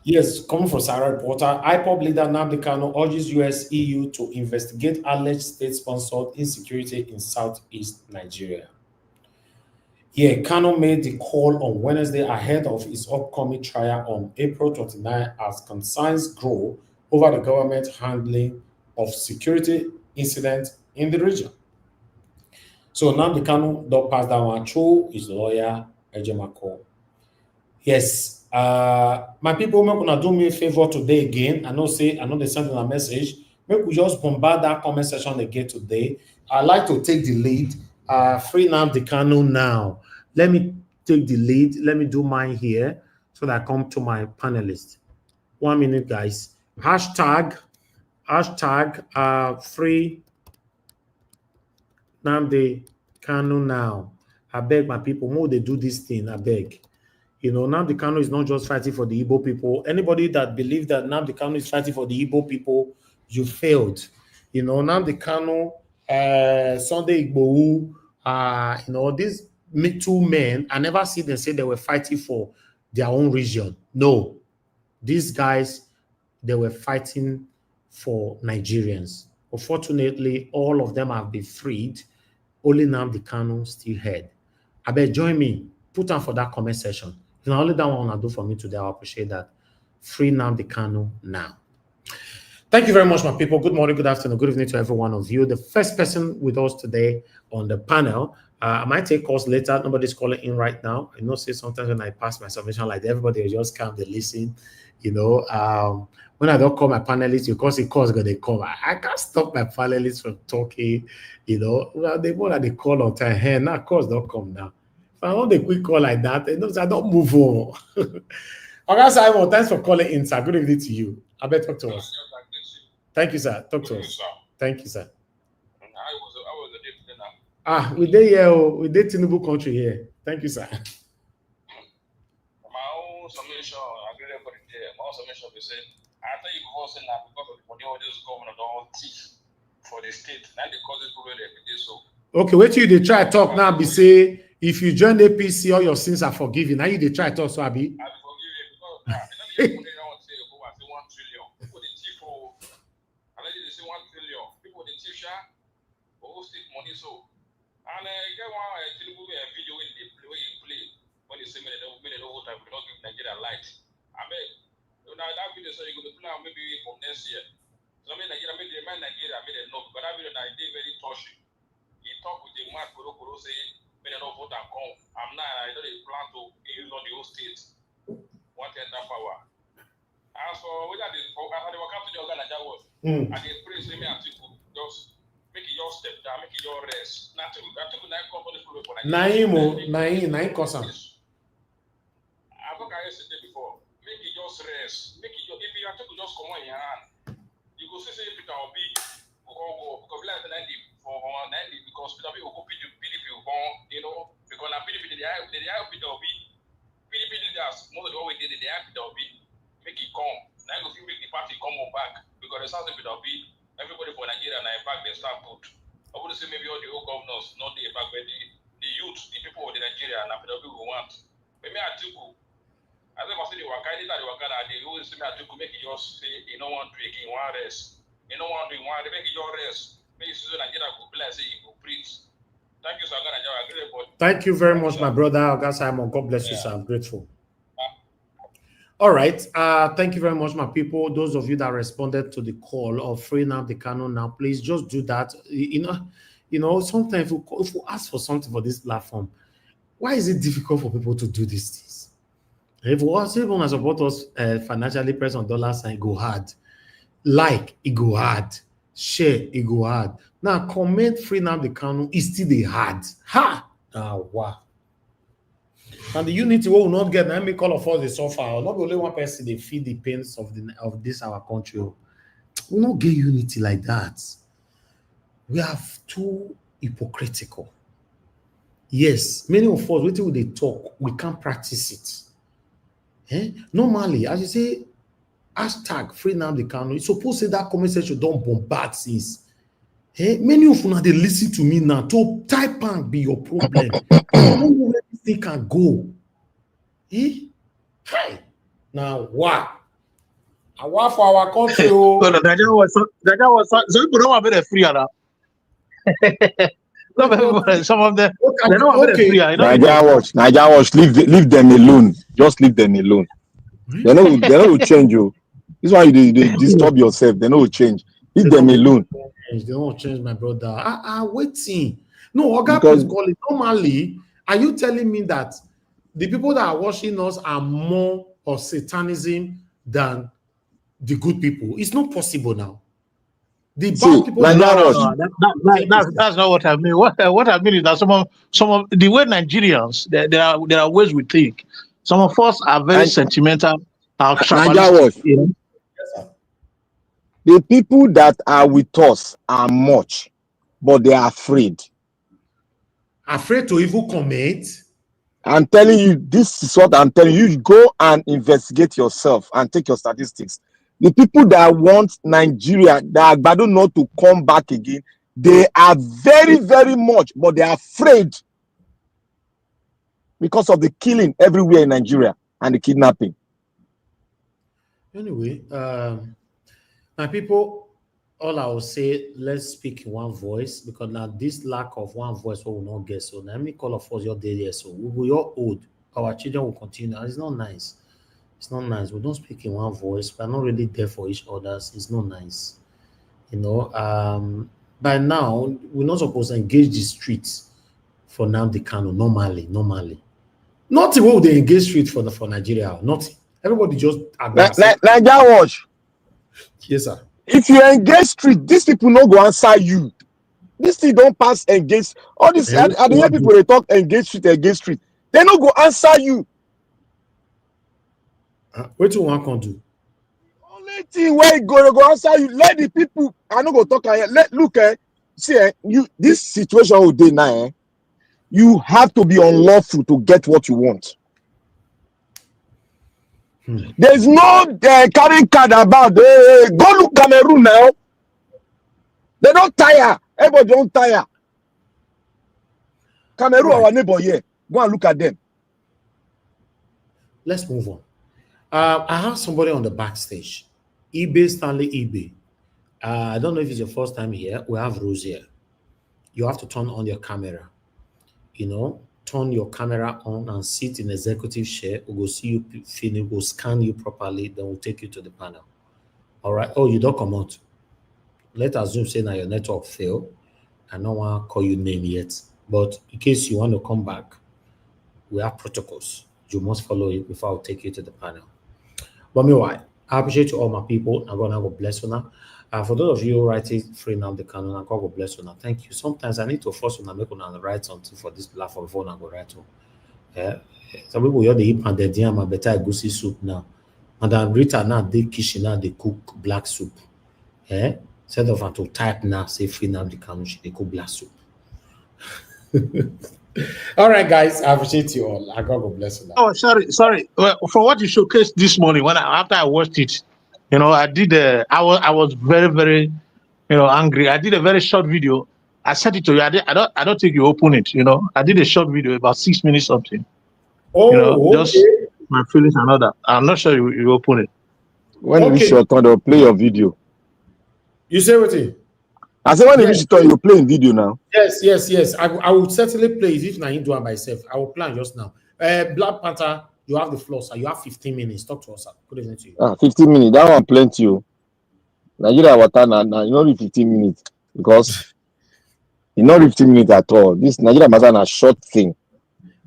Yes, coming from Sarah Reporter, IPOB leader Nnamdi Kanu urges US EU to investigate alleged state-sponsored insecurity in southeast Nigeria. Yeah, Kanu made the call on Wednesday ahead of his upcoming trial on April 29 as concerns grow over the government handling of security incidents in the region. So Nnamdi Kanu don't pass that one through his lawyer, Ejemako. Yes, my people, make una do me a favor today again. I know they send a message. Make we just bombard that comment section again today. I like to take the lead. Free Nnamdi Kanu now. Let me take the lead. Let me do mine here so that I come to my panelists. 1 minute, guys. Hashtag free Nnamdi Kanu now. I beg my people, more they do this thing. I beg. Nnamdi Kanu is not just fighting for the Igbo people. Anybody that believes that Nnamdi Kanu is fighting for the Igbo people, you failed. Nnamdi Kanu, Sunday Igbohu, these 2 men, I never see them say they were fighting for their own region. No. These guys, they were fighting for Nigerians. Unfortunately, all of them have been freed. Only Nnamdi Kanu still head. I bet join me. Put on for that comment section. Only that one I do for me today. I appreciate that. Free Nnamdi Kanu now. Thank you very much, my people. Good morning, good afternoon, good evening to every one of you. The first person with us today on the panel, I might take calls later. Nobody's calling in right now. I say sometimes when I pass my submission, like everybody will just come, they listen. When I don't call my panelists, because the calls going to come. I can't stop my panelists from talking. Well, they more like they call on time. Hey, now calls don't come now. If I want a quick call like that, I don't move on. Okay, Simon, thanks for calling in, sir. Good evening to you. I better talk to us. Thank you, sir. Talk to us. Thank you, sir. We did here. We did Tinubu country here. Thank you, sir. My own submission, I agree with it. My own submission is saying, I tell you before saying that because of the money all this government don't teach for the state, now they cause it problem every day. So okay, wait till they try to talk now. Be say if you join the APC, all your sins are forgiven. Now you they try to talk, so I be. I will forgive you because they don't say 1 trillion. People they teach for. I let you say 1 trillion. People they teach for state money so. And get one Tinubu video in the way you play when they say minute over time we don't give Nigeria light. I beg say you go to plan maybe from next year. So I mean Nigeria made a no, but I mean that they very touchy. He talk with the man Kuro say when they don't vote and come. I'm not I know they plan to use on the whole state. One that power. And so whether they will come to the organizer was and they pray say me and people just make it your step down, make it your rest. Nothing I took nine company for Naim Kosan. I think I said before. Make it just rest. Make it your if you are to just come on your hand. You go say Peter will be go because like 90 for 90 because Peter will go PDP will go, you know, because now PDP they have Peter will be PDP leaders most of the way they have Peter will be make it come. Now you make the party come back because the South Peter will be everybody for Nigeria and I back they start put. I would say maybe all the old governors not the back but the youth, the people of the Nigeria and Peter will want. Maybe I took I think I said the worker, they always say I took make it just say you don't want to again one rest. You don't want to one make it your rest. Make it so Nigeria go play say you go preach. Thank you, sir. Thank you very much, my brother Oga Simon. God bless you, sir. I'm grateful. All right. Thank you very much, my people. Those of you that responded to the call of free Nnamdi Kanu now, please just do that. You know, sometimes if we ask for something for this platform, why is it difficult for people to do these things? If we want to support us financially, press on dollar sign, go hard. Like, it go hard. Share, it go hard. Now, comment free Nnamdi Kanu is still the hard. Ha! Wow. And the unity will not get, let me call of us the suffer. Not only one person, they feel the pains of this our country. We not get unity like that. We have too hypocritical. Yes, many of us, when they talk, we can't practice it. Normally, as you say, hashtag free Nnamdi Kanu, it's supposed to say that comment section don't bombard since. Many of you now they listen to me now. To type and be your problem. You don't know where this thing can go. Hi. Now what? I want for our country. That was so people don't want to be free now. Some of them they don't want to be free. Nigeria watch, leave them alone. Just leave them alone. They know change you. This is why they disturb yourself. They know change. Leave them alone. They don't change, my brother. Waiting. No, Oga, please call it. Normally, are you telling me that the people that are watching us are more of Satanism than the good people? It's not possible now. The bad people. That's not what I mean. What I mean is that some of the way Nigerians there are ways we think. Some of us are very sentimental. The people that are with us are much, but they are afraid. Afraid to even comment. I'm telling you, this is what I'm telling you. You go and investigate yourself and take your statistics. The people that want Nigeria, that Agbado not to come back again, they are very, very much, but they are afraid because of the killing everywhere in Nigeria and the kidnapping. Anyway, my people, all I will say, let's speak in one voice, because now this lack of one voice will not get. So now let me call of us your day, so we will your old, our children will continue. It's not nice. It's not nice. We don't speak in one voice. We're not really there for each other. It's not nice. You know, by now, we're not supposed to engage the streets for Nnamdi Kanu normally. Not the way they engage street for Nigeria. Nothing. Everybody just Nigeria watch. Yes, sir. If you engage street, these people not go answer you. This thing don't pass engage. All this I hear people they talk engage street. They not go answer you. What do you want to do? Only thing where go answer you. Let the people. I no go talk. Look, see, you this situation all day now. You have to be unlawful to get what you want. There's no carrying card about. Go look Cameroon now. They don't tire. Everybody don't tire. Cameroon, our neighbor here. Go and look at them. Let's move on. I have somebody on the backstage. Stanley. I don't know if it's your first time here. We have Rose here. You have to turn on your camera. You know, turn your camera on and sit in executive chair. We'll go see you finish, we'll scan you properly, then we'll take you to the panel. All right. Oh, you don't come out. Let's assume say now your network fail. I don't want to call you name yet. But in case you want to come back, we have protocols. You must follow it before I'll take you to the panel. But meanwhile, I appreciate you all my people. I'm gonna go bless you now. For those of you writing free now the Kanu, I'm gonna go bless you now. Thank you. Sometimes I need to force you to make on write something for this platform before I go write to. Some people you're the hip and the DM and better goosey soup now. And then Rita now they kitchen now they cook black soup. Instead of to type now, say free now the Kanu, they cook black soup. All right, guys, I appreciate you all. I God bless you now. Oh, sorry. Well, for what you showcased this morning, after I watched it, I did. I was very, very, angry. I did a very short video. I sent it to you. I don't think you open it. I did a short video about 6 minutes something. Oh, just my feelings and all that. I'm not sure you open it. When you reach your turn, they'll play your video. You say what? I said when you reach your turn, you're playing video now. Yes. I will certainly play it if I do it myself. I will plan just now. Black Panther, you have the floor, sir. You have 15 minutes. Talk to us, sir. Good evening to you. 15 minutes. That one plenty. Nigeria water now. You know 15 minutes because you know 15 minutes at all. This Nigeria matter a short thing.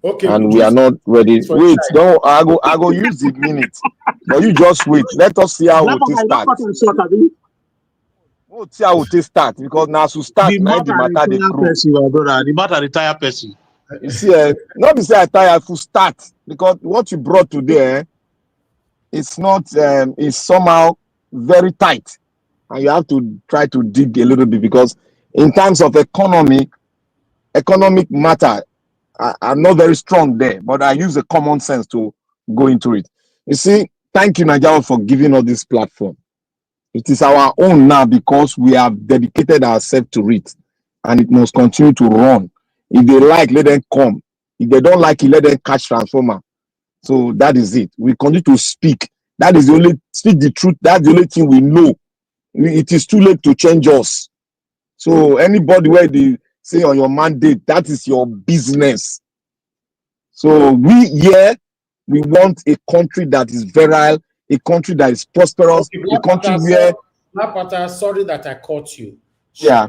Okay. And we are not ready. Wait, don't I go use the minute. But you just wait. Let us see how it start. We'll see how it start because now to start the matter retire person. You see, not be say I tire to start because what you brought today, it's not it's somehow very tight, and you have to try to dig a little bit because in terms of economic matter, I'm not very strong there, but I use a common sense to go into it. You see, thank you, Nigeria, for giving us this platform. It is our own now because we have dedicated ourselves to it, and it must continue to run. If they like, let them come. If they don't like it, let them catch transformer. So that is it. We continue to speak. That is the only speak the truth. That's the only thing we know. It is too late to change us. So anybody where they say on your mandate, that is your business. So we want a country that is virile, a country that is prosperous, a country where. Sorry that I caught you. Yeah.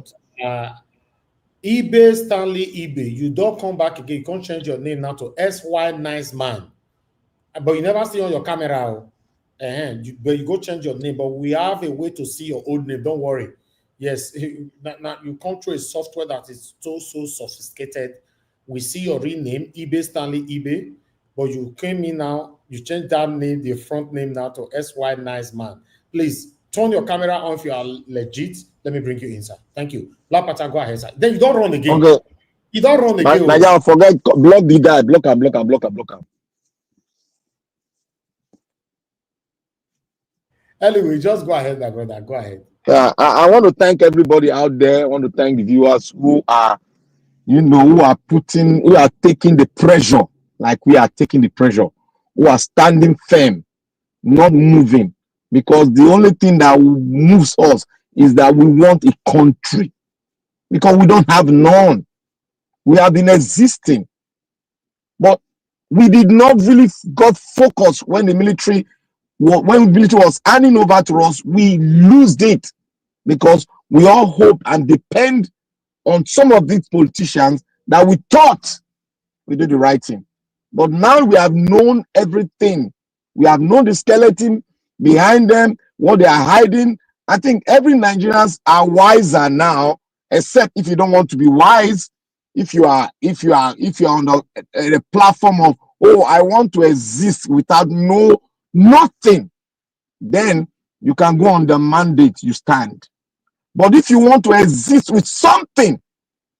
eBay, Stanley eBay. You don't come back again. You can't change your name now to SY Nice Man. But you never see on your camera. But you go change your name. But we have a way to see your old name. Don't worry. Yes, now you come through a software that is so sophisticated. We see your real name, eBay, Stanley eBay. But you came in now, you changed that name, the front name now to SY Nice Man. Please turn your camera on if you are legit. Let me bring you inside. Thank you. Black Panther, go ahead, sir. Then you don't run again. Okay. You don't run again. Now forget block the guy, block him. Anyway, just go ahead, my brother. Go ahead. Yeah, I want to thank everybody out there. I want to thank the viewers who are taking the pressure, like we are taking the pressure, who are standing firm, not moving, because the only thing that moves us is that we want a country, because we don't have none. We have been existing, but we did not really got focused when the military was handing over to us. We lost it because we all hope and depend on some of these politicians that we thought we did the right thing. But now we have known everything. We have known the skeleton behind them, what they are hiding. I think every Nigerians are wiser now, except if you don't want to be wise. If you are on a platform of, I want to exist without nothing, then you can go on the mandate you stand. But if you want to exist with something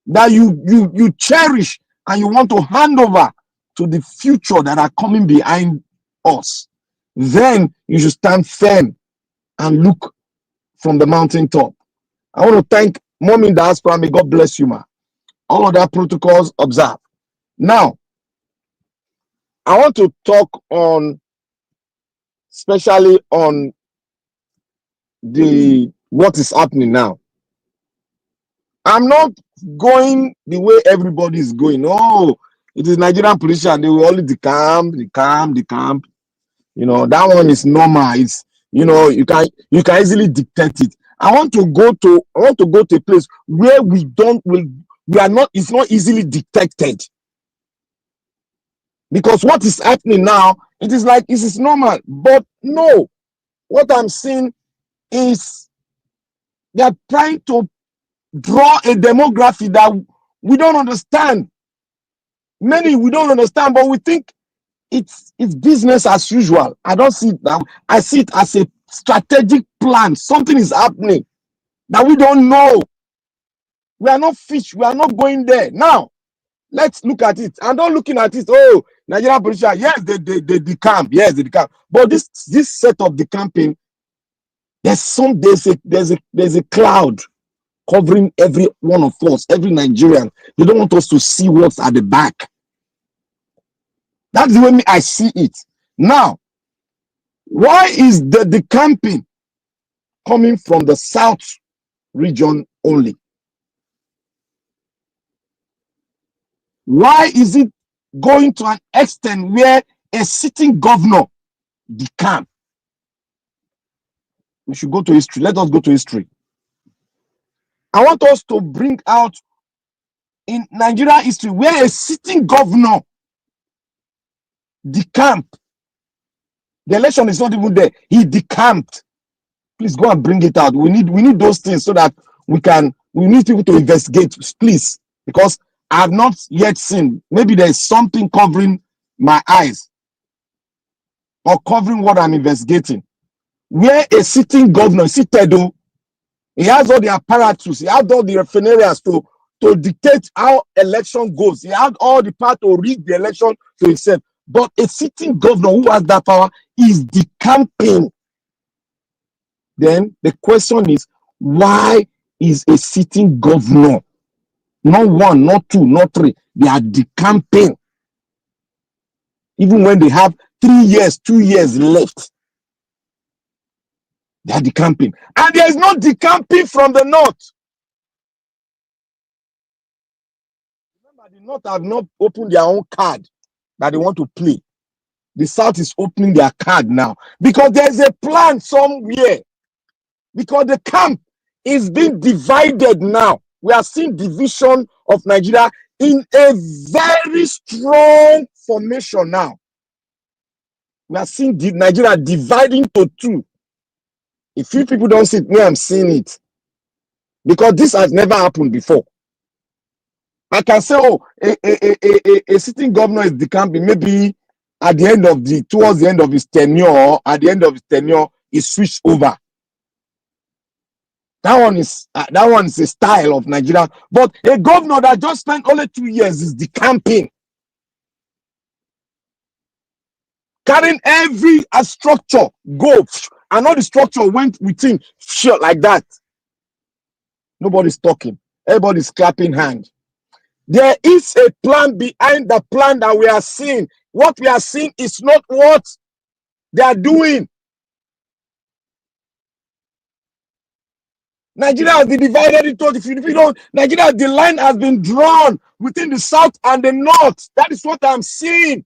that you cherish and you want to hand over to the future that are coming behind us, then you should stand firm and look from the mountaintop. I want to thank Mom in Diaspora. May God bless you, ma. All of that protocols observed. Now, I want to talk on, especially on what is happening now. I'm not going the way everybody is going. Oh, It is Nigerian politicians. They will only decamp. You know, that one is normal. It's, you know, you can easily dictate it. I want to go to a place where we are not, it's not easily dictated. Because what is happening now, it is like it is normal. But no, what I'm seeing is they are trying to draw a demography that we don't understand. Many we don't understand, but we think it's business as usual. I don't see it now. I see it as a strategic plan. Something is happening that we don't know. We are not fish. We are not going there. Now, let's look at it. I'm not looking at it. Oh, Nigerian politicians, yes, they decamp. Yes, they decamp. But this set of decamping, there's a cloud covering every one of us, every Nigerian. They don't want us to see what's at the back. That's the way I see it. Now, why is the decamping coming from the south region only? Why is it going to an extent where a sitting governor decamp? We should go to history. Let us go to history. I want us to bring out in Nigeria history where a sitting governor decamped. The election is not even there. He decamped. Please go and bring it out. We need those things so that we need people to investigate, please, because I have not yet seen. Maybe there's something covering my eyes or covering what I'm investigating. Where a sitting governor, Sitedo, he has all the apparatus, he has all the refineries to dictate how election goes. He has all the power to rig the election to himself. But a sitting governor who has that power is decamping. Then the question is, why is a sitting governor, not one, not two, not three, they are decamping? Even when they have 3 years, 2 years left, they are decamping. And there is no decamping from the north. Remember, the north have not opened their own card that they want to play. The south is opening their card now because there's a plan somewhere. Because the camp is being divided now. We are seeing division of Nigeria in a very strong formation now. We are seeing Nigeria dividing to two. If you people don't see it, me, I'm seeing it. Because this has never happened before. I can say, oh, a sitting governor is decamping. Maybe at the end of towards the end of his tenure, or at the end of his tenure, he switched over. That one is a style of Nigeria. But a governor that just spent only 2 years is decamping. Carrying every structure, go, and all the structure went with him, short like that. Nobody's talking. Everybody's clapping hands. There is a plan behind the plan that we are seeing. What we are seeing is not what they are doing. Nigeria has been divided into, if you don't, Nigeria, the line has been drawn within the south and the north. That is what I'm seeing.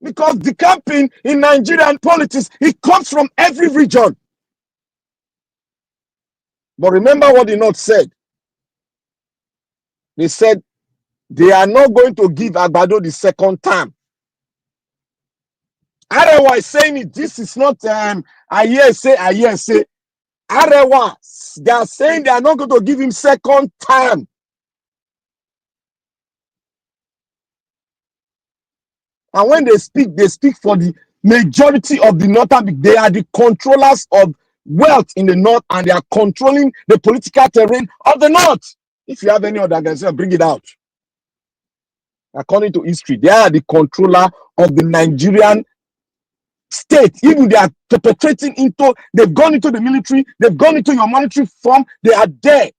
Because decamping in Nigerian politics, it comes from every region. But remember what the north said. They said they are not going to give Agbado the second term. Arewa is saying it. This is not I hear say. Arewa, they are saying they are not going to give him second term. And when they speak for the majority of the northern. They are the controllers of wealth in the north, and they are controlling the political terrain of the north. If you have any other organization, bring it out. According to history, they are the controller of the Nigerian state. Even they are perpetrating into, they've gone into the military, they've gone into your monetary form, they are there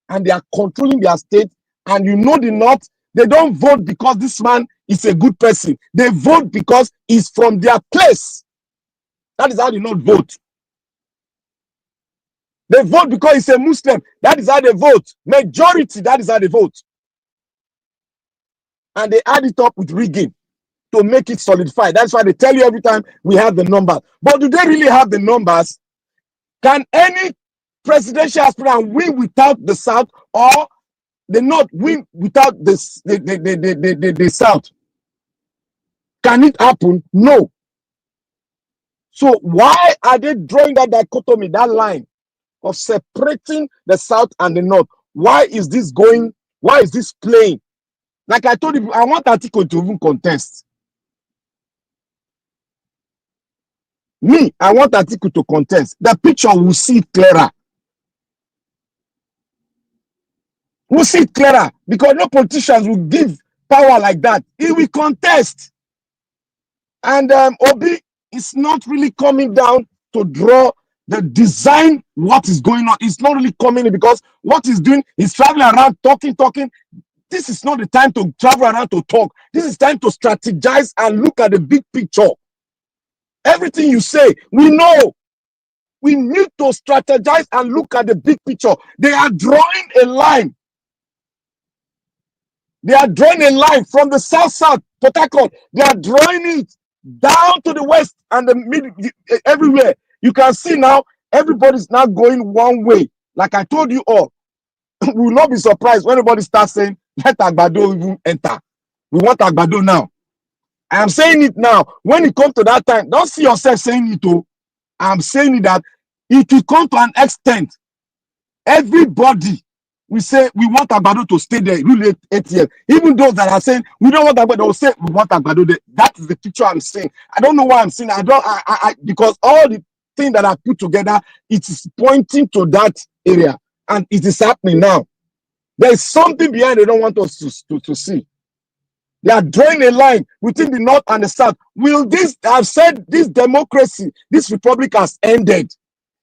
and they are controlling their state. And you know the north, they don't vote because this man is a good person. They vote because he's from their place. That is how the north vote. They vote because he's a Muslim. That is how they vote. Majority, that is how they vote. And they add it up with rigging to make it solidify. That's why they tell you every time we have the numbers. But do they really have the numbers? Can any presidential aspirant win without the South, or the North win without the South? Can it happen? No. So why are they drawing that dichotomy, that line of separating the South and the North? Why is this going? Why is this playing? Like I told you, I want Atiku to even contest. Me, I want Atiku to contest. The picture will see it clearer. We'll see it clearer because no politicians will give power like that. He will contest. And Obi is not really coming down to draw the design what is going on. It's not really coming in because what he's doing is traveling around talking. This is not the time to travel around to talk. This is time to strategize and look at the big picture. Everything you say, we know. We need to strategize and look at the big picture. They are drawing a line. They are drawing a line from the south, Port Harcourt. They are drawing it down to the west and the mid, everywhere. You can see now, everybody's now going one way. Like I told you all, we will not be surprised when everybody starts saying, let Agbado even enter. We want Agbado now. I am saying it now. When it comes to that time, don't see yourself saying it too. I'm saying it that it will come to an extent. Everybody we say we want Agbado to stay there, really 8 years. Even those that are saying we don't want Agbado, will say we want Agbado there. That is the picture I'm saying. I don't know why I'm saying. Because all the things that I put together, it is pointing to that area, and it is happening now. There is something behind they don't want us to see. They are drawing a line between the North and the South. Will this, I've said, this democracy, this republic has ended.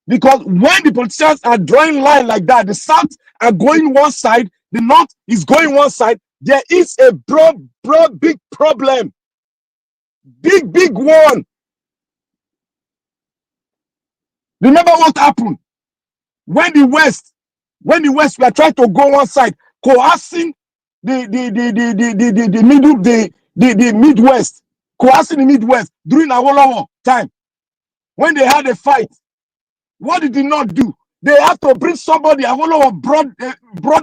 Because when the politicians are drawing line like that, the South are going one side, the North is going one side, there is a big problem. Big one. Remember what happened? When the West were trying to go one side, coercing the Midwest, coercing the Midwest during our time. When they had a fight, what did they not do? They have to bring somebody, Awolowo brought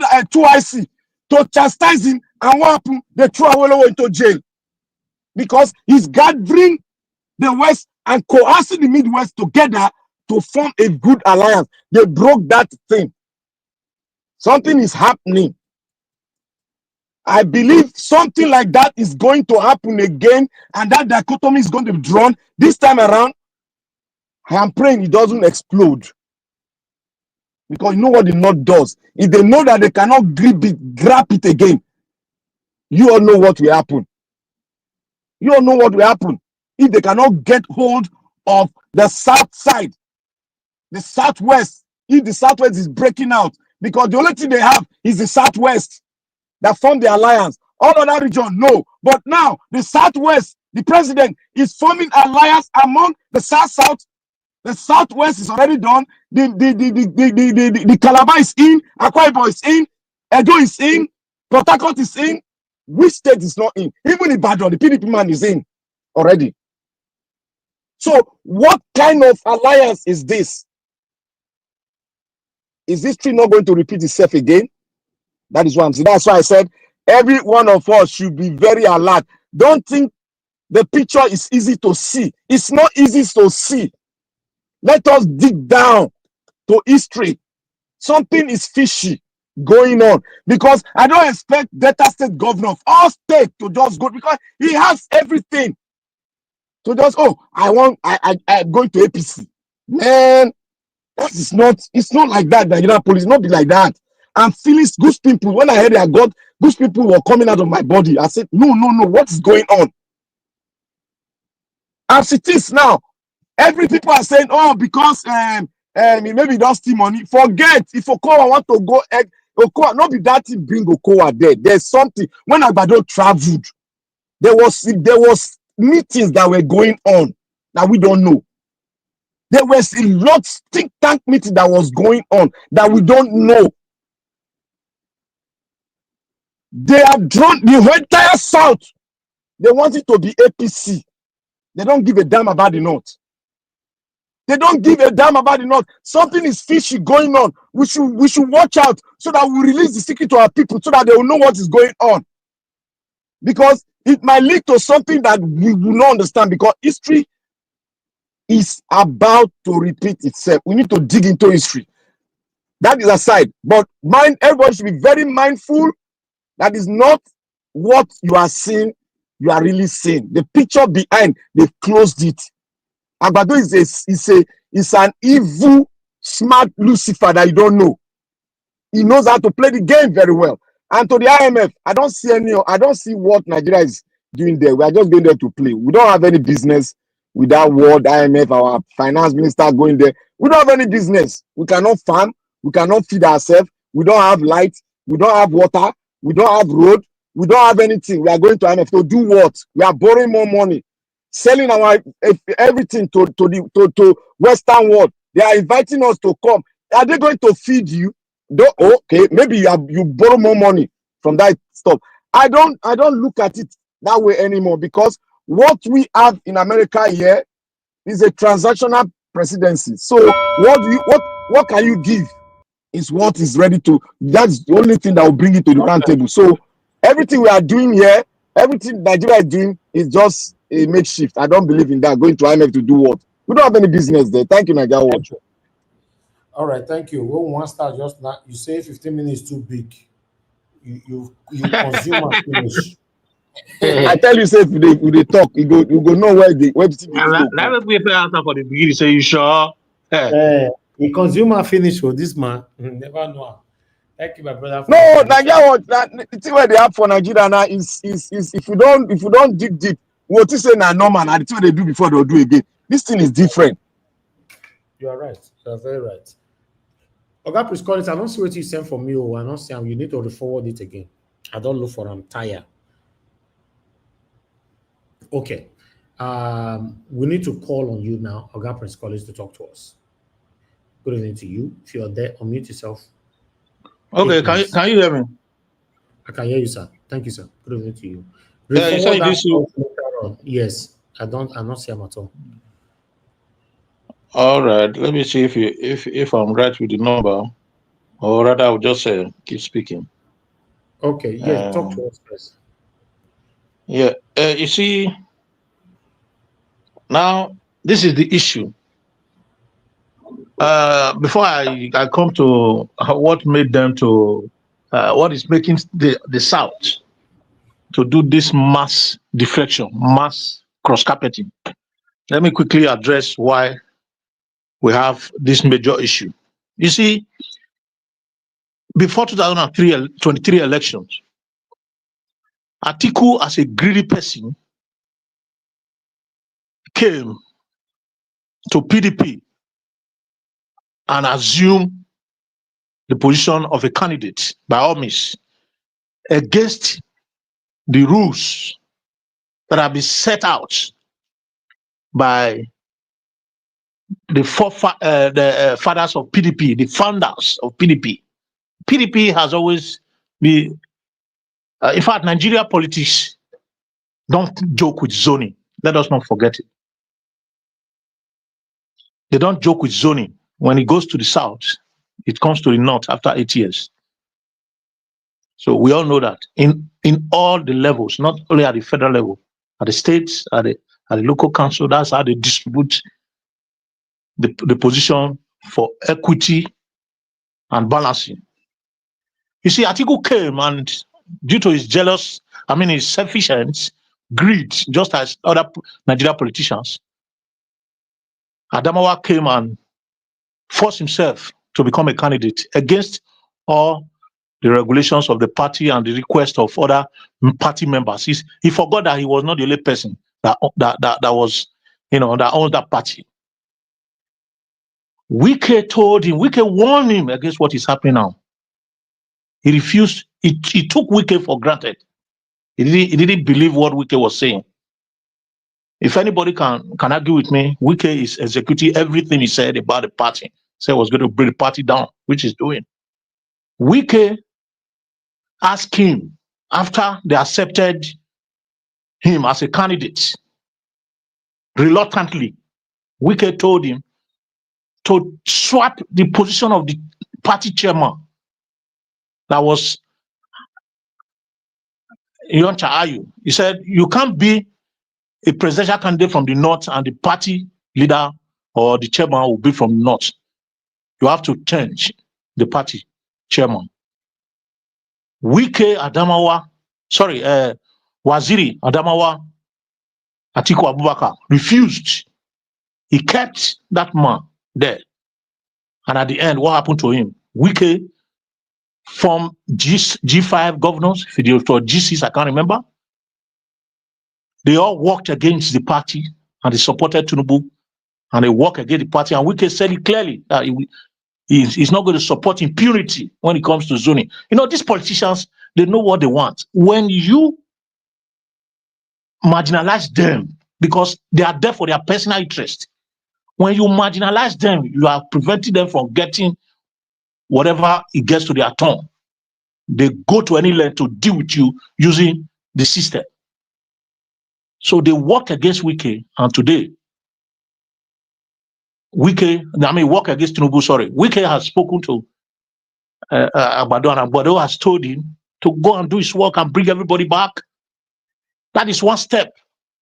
2IC to chastise him, and what happened? They threw Awolowo into jail. Because he's gathering the West and coercing the Midwest together to form a good alliance. They broke that thing. Something is happening. I believe something like that is going to happen again, and that dichotomy is going to be drawn. This time around, I am praying it doesn't explode. Because you know what the North does? If they know that they cannot grab it again, you all know what will happen. You all know what will happen. If they cannot get hold of the South side, the Southwest, if the Southwest is breaking out, because the only thing they have is the Southwest that form the alliance. All other region, no. But now, the Southwest, the president is forming alliance among the South. The Southwest is already done. The Calabar is in, Akwa Ibom is in, Edo is in, Port Harcourt is in. Which state is not in? Even Ibadan, the PDP man is in already. So what kind of alliance is this? Is this thing not going to repeat itself again? That is what I'm saying. That's why I said every one of us should be very alert. Don't think the picture is easy to see. It's not easy to see. Let us dig down to history. Something is fishy going on, because I don't expect Delta State governor of all states to just go, because he has everything to just, oh, I'm going to APC. Man, that is not, it's not like that. Nigerian police not be like that. I'm feeling goose people. When I heard I got goose people were coming out of my body, I said, no, what is going on? As it is now, every people are saying, oh, because maybe don't steal money. Forget, if Okowa want to go, Okowa, not be that thing bring Okowa there. There's something. When Agbado traveled, there was meetings that were going on that we don't know. There was a lot think tank meeting that was going on that we don't know. They have drawn the entire South. They want it to be APC. They don't give a damn about the North. They don't give a damn about the North. Something is fishy going on. We should watch out so that we release the secret to our people so that they will know what is going on. Because it might lead to something that we will not understand, because history is about to repeat itself. We need to dig into history. That is aside. But everybody should be very mindful that is not what you are seeing, you are really seeing. The picture behind, they've closed it. Agbado is an evil, smart Lucifer that you don't know. He knows how to play the game very well. And to the IMF, I don't see what Nigeria is doing there. We are just going there to play. We don't have any business with that word IMF, our finance minister going there. We don't have any business. We cannot farm. We cannot feed ourselves. We don't have light. We don't have water. We don't have road. We don't have anything. We are going to IMF to do what? We are borrowing more money, selling our everything to Western world. They are inviting us to come. Are they going to feed you? Okay, maybe you borrow more money from that stuff. I don't look at it that way anymore, because what we have in America here is a transactional presidency. So what can you give is what is ready to. That's the only thing that will bring it to the round table. So everything we are doing here, everything Nigeria is doing is just a makeshift. I don't believe in that. Going to IMF to do what? We don't have any business there. Thank you, Nigeria Watch. All right, thank you. When one start just now, you say 15 minutes too big. You consume and finish. I tell you, say if they talk, you go know where the Let me pay answer for the beginning. Say you sure? You consume and finish for this man. Never know. Thank you, my brother. No, Nigeria Watch. The thing where they have for Nigeria now is if you don't dig deep, what you say now normal, and the thing they do before they'll do again. This thing is different. You are right. You are very right. Okay, please call it. I don't see what you sent for me. I don't see. You need to forward it again. I don't look for. I'm tired. Okay. We need to call on you now. Oga Prince College to talk to us. Good evening to you. If you're there, unmute yourself. Okay, can you hear me? I can hear you, sir. Thank you, sir. Good evening to you. Yes, I not see him at all. All right, let me see if I'm right with the number, or rather I'll just keep speaking. Okay, yes, talk to us first. Yeah, you see, now this is the issue. Before I come to what made them to, what is making the South to do this mass deflection, mass cross-carpeting, let me quickly address why we have this major issue. You see, before 2023 elections, Atiku, as a greedy person, came to PDP and assumed the position of a candidate by all means against the rules that have been set out by the fathers of PDP, the founders of PDP. PDP has always been, in fact, Nigeria politics don't joke with zoning. Let us not forget it. They don't joke with zoning. When it goes to the south, it comes to the north after 8 years. So we all know that in all the levels, not only at the federal level, at the states, at the local council, that's how they distribute the position for equity and balancing. You see, Atiku came and due to his his selfish ends, greed, just as other Nigerian politicians, Adamawa came and forced himself to become a candidate against all the regulations of the party and the request of other party members. He forgot that he was not the only person that was, that owned that party. Wike warned him against what is happening now. He refused. He took Wike for granted. He didn't believe what Wike was saying. If anybody can argue with me, Wike is executing everything he said about the party. Said was going to bring the party down, which he's doing. Wike asked him after they accepted him as a candidate. Reluctantly, Wike told him to swap the position of the party chairman. That was Yoncha Ayu. He said, you can't be a presidential candidate from the north and the party leader or the chairman will be from the north. You have to change the party chairman. Wike Adamawa, Waziri Adamawa Atiku Abubakar refused. He kept that man there. And at the end, what happened to him? Wike from G5 governors, if it was G6, I can't remember. They all worked against the party and they supported Tinubu and they worked against the party. And Wike said it clearly that he's not going to support impunity when it comes to zoning. You know, these politicians, they know what they want. When you marginalize them because they are there for their personal interest, when you marginalize them, you are preventing them from getting whatever it gets to their tongue. They go to any length to deal with you using the system. So they work against Wike, and today, work against Tinubu, sorry. Wike has spoken to Agbado, and Agbado has told him to go and do his work and bring everybody back. That is one step.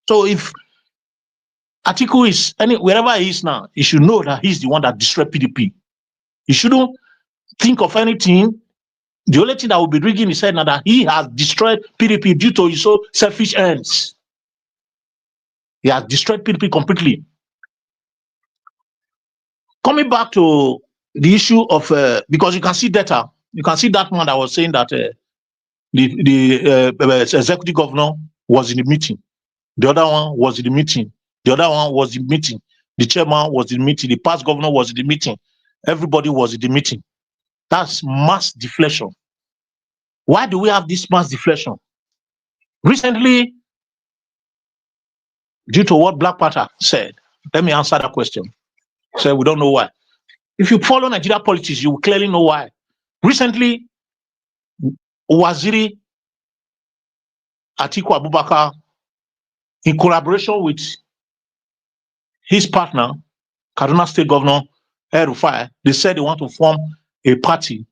So if Atiku is wherever he is now, he should know that he's the one that destroyed PDP. He shouldn't think of anything. The only thing that will be ringing his head now that he has destroyed PDP due to his own selfish ends. He has destroyed PDP completely. Coming back to the issue of because you can see data, you can see that man that was saying that the executive governor was in the meeting. The other one was in the meeting. The other one was in the meeting. The chairman was in the meeting. The past governor was in the meeting. Everybody was in the meeting. That's mass deflation. Why do we have this mass deflation? Recently, due to what Black Panther said, let me answer that question. So we don't know why. If you follow Nigeria politics, you will clearly know why. Recently, Waziri Atiku Abubakar, in collaboration with his partner, Kaduna State Governor El-Rufai, they said they want to form a party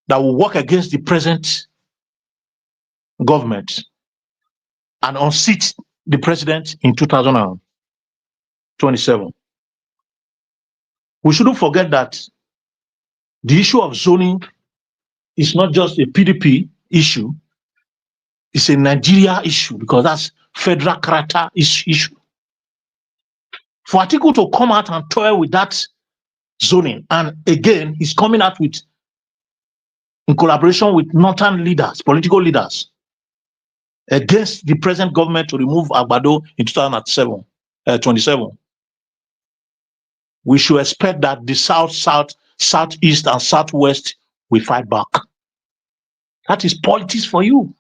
that will work against the present government and unseat the president in 2027. We shouldn't forget that the issue of zoning is not just a PDP issue, it's a Nigeria issue because that's federal character issue. For Atiku to come out and toy with that zoning, and again, he's coming out with, in collaboration with northern leaders, political leaders, against the present government to remove Agbado in 2027. We should expect that the south, southeast, and southwest will fight back. That is politics for you.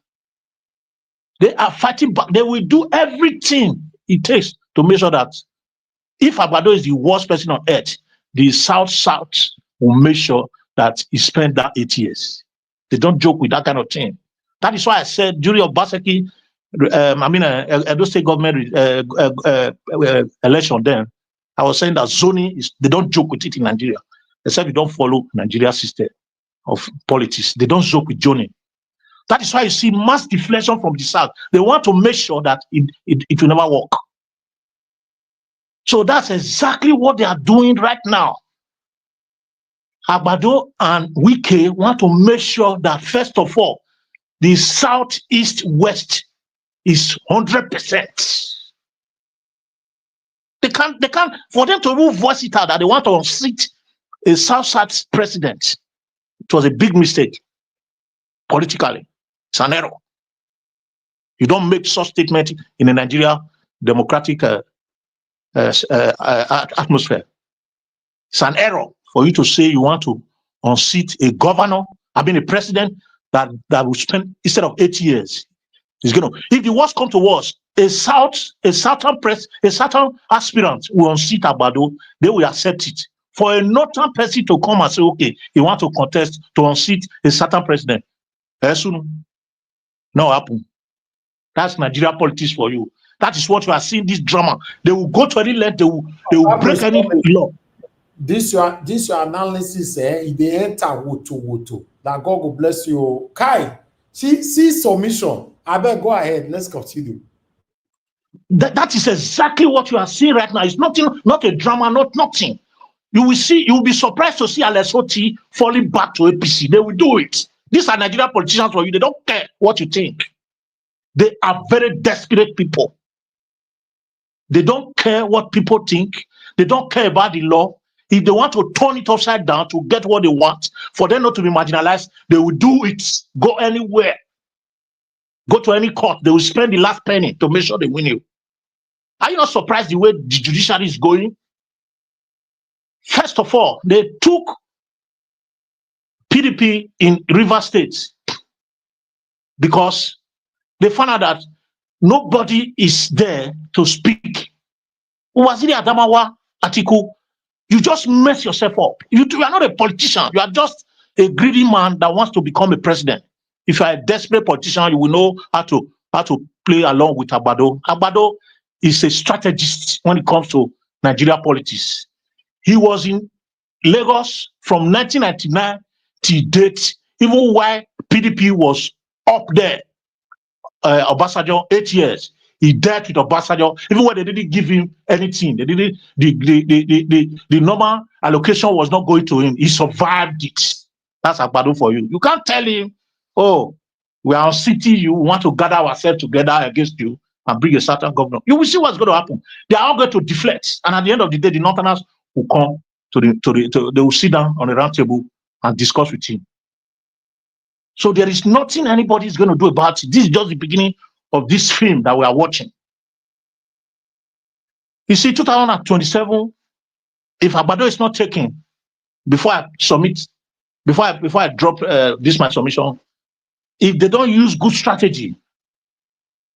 They are fighting back. They will do everything it takes to make sure that if Agbado is the worst person on earth, the south will make sure that he spent that 8 years. They don't joke with that kind of thing. That is why I said during Obaseki, Edo State government election then, I was saying that zoning they don't joke with it in Nigeria, except you don't follow Nigeria system of politics. They don't joke with zoning. That is why you see mass deflation from the south. They want to make sure that it will never work. So that's exactly what they are doing right now. Agbado and Wike want to make sure that first of all, the southeast west is 100%. They can't, for them to even voice it out that they want to unseat a south president. It was a big mistake politically. It's an error. You don't make such statement in a Nigeria democratic atmosphere. It's an error for you to say you want to unseat a governor, a president that will spend, instead of 8 years, if the worst come to worst, a southern aspirant will unseat Agbado, they will accept it. For a northern person to come and say, okay, he want to contest to unseat a southern president, no happen. That's Nigeria politics for you. That is what you are seeing, this drama. They will go to any length, they will break any law. This your analysis, they enter woto. That God will bless you. Kai, see submission. I better go ahead. Let's continue. That is exactly what you are seeing right now. It's nothing, not a drama, nothing. You will be surprised to see Alessoti falling back to APC. They will do it. These are Nigerian politicians for you. They don't care what you think. They are very desperate people. They don't care what people think. They don't care about the law. If they want to turn it upside down to get what they want, for them not to be marginalized, they will do it. Go anywhere. Go to any court. They will spend the last penny to make sure they win you. Are you not surprised the way the judiciary is going? First of all, they took PDP in River State because they found out that nobody is there to speak. Waziri Adamawa Atiku, you just mess yourself up. You are not a politician. You are just a greedy man that wants to become a president. If you are a desperate politician, you will know how to play along with Agbado. Agbado is a strategist when it comes to Nigeria politics. He was in Lagos from 1999 to date, even while PDP was up there. Obasanjo, 8 years. He dealt with Obasanjo, even when they didn't give him anything. They didn't. The normal allocation was not going to him. He survived it. That's Agbado for you. You can't tell him, oh, we are city. You want to gather ourselves together against you and bring a certain governor. You will see what's going to happen. They are all going to deflect, and at the end of the day, the Northerners will come they will sit down on a round table and discuss with him. So there is nothing anybody is going to do about it. This is just the beginning of this film that we are watching. You see, 2027, if Agbado is not taken, before I submit, before I drop this my submission, if they don't use good strategy,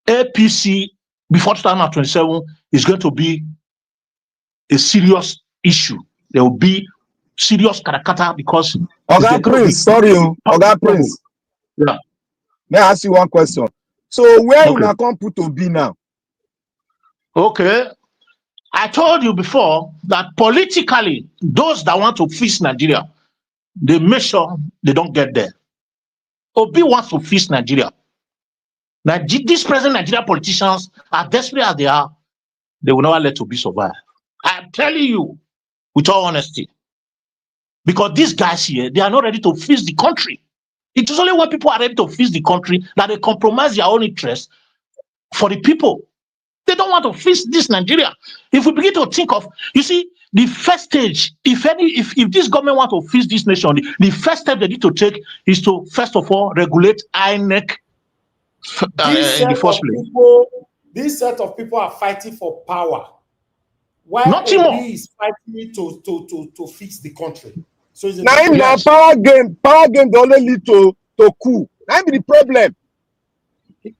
APC before 2027 is going to be a serious issue. There will be serious karakata because Oga Prince, sorry, Oga Prince. Yeah. May I ask you one question? So where you now come put to be now? Okay. I told you before that politically, those that want to fix Nigeria, they make sure they don't get there. Obi wants to fix Nigeria. Now, these present Nigerian politicians, as desperate as they are, they will never let Obi survive. I'm telling you, with all honesty. Because these guys here, they are not ready to fix the country. It is only when people are ready to fix the country that they compromise their own interests for the people. They don't want to fix this Nigeria. If we begin to think of, you see, the first stage, if this government want to fix this nation, the first step they need to take is to, first of all, regulate INEC in the first place. This set of people are fighting for power. While Nothing Obi more. is fighting to fix the country. So it's Now in the power game they only lead to coup. That be the problem.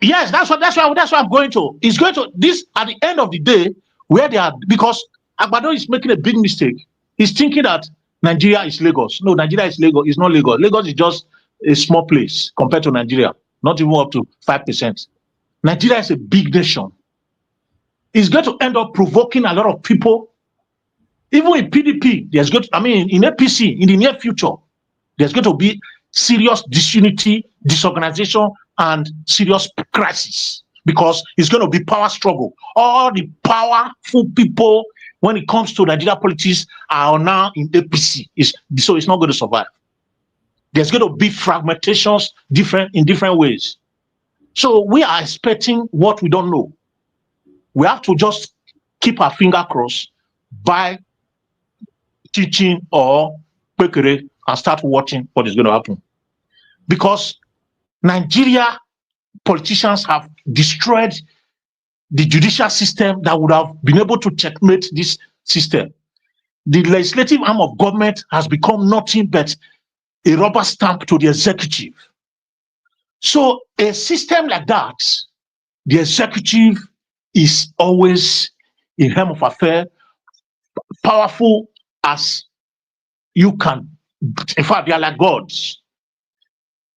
Yes, that's what I'm going to. It's going to this at the end of the day where they are, because Agbado is making a big mistake. He's thinking that Nigeria is Lagos. No, Nigeria is Lagos. It's not Lagos. Lagos is just a small place compared to Nigeria, not even up to 5%. Nigeria is a big nation. It's going to end up provoking a lot of people. Even in PDP, there's going to, in APC, in the near future, there's going to be serious disunity, disorganization, and serious crisis, because it's going to be power struggle. All the powerful people, when it comes to Nigeria politics, are now in APC. So it's not going to survive. There's going to be fragmentations in different ways. So we are expecting what we don't know. We have to just keep our finger crossed by teaching or pekere and start watching what is going to happen. Because Nigeria politicians have destroyed the judicial system that would have been able to checkmate this system. The legislative arm of government has become nothing but a rubber stamp to the executive. So a system like that, the executive is always in helm of affair, powerful as you can. In fact, they are like gods.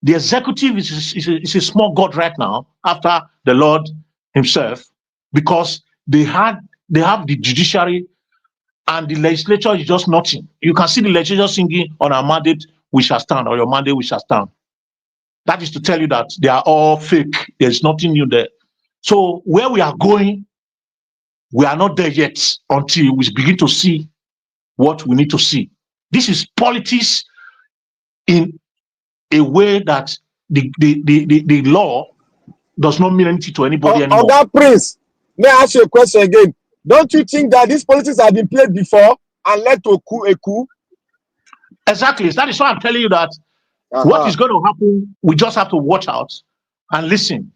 The executive is a small god right now after the Lord himself, because they have the judiciary, and the legislature is just nothing. You can see the legislature singing on our mandate we shall stand, or your mandate we shall stand. That is to tell you that they are all fake. There's nothing new there. So where we are going, we are not there yet until we begin to see what we need to see. This is politics in a way that the law does not mean anything to anybody anymore. Oga Prince, may I ask you a question again? Don't you think that these politics have been played before and led to a coup? Exactly. That is why I'm telling you that what is going to happen, we just have to watch out and listen,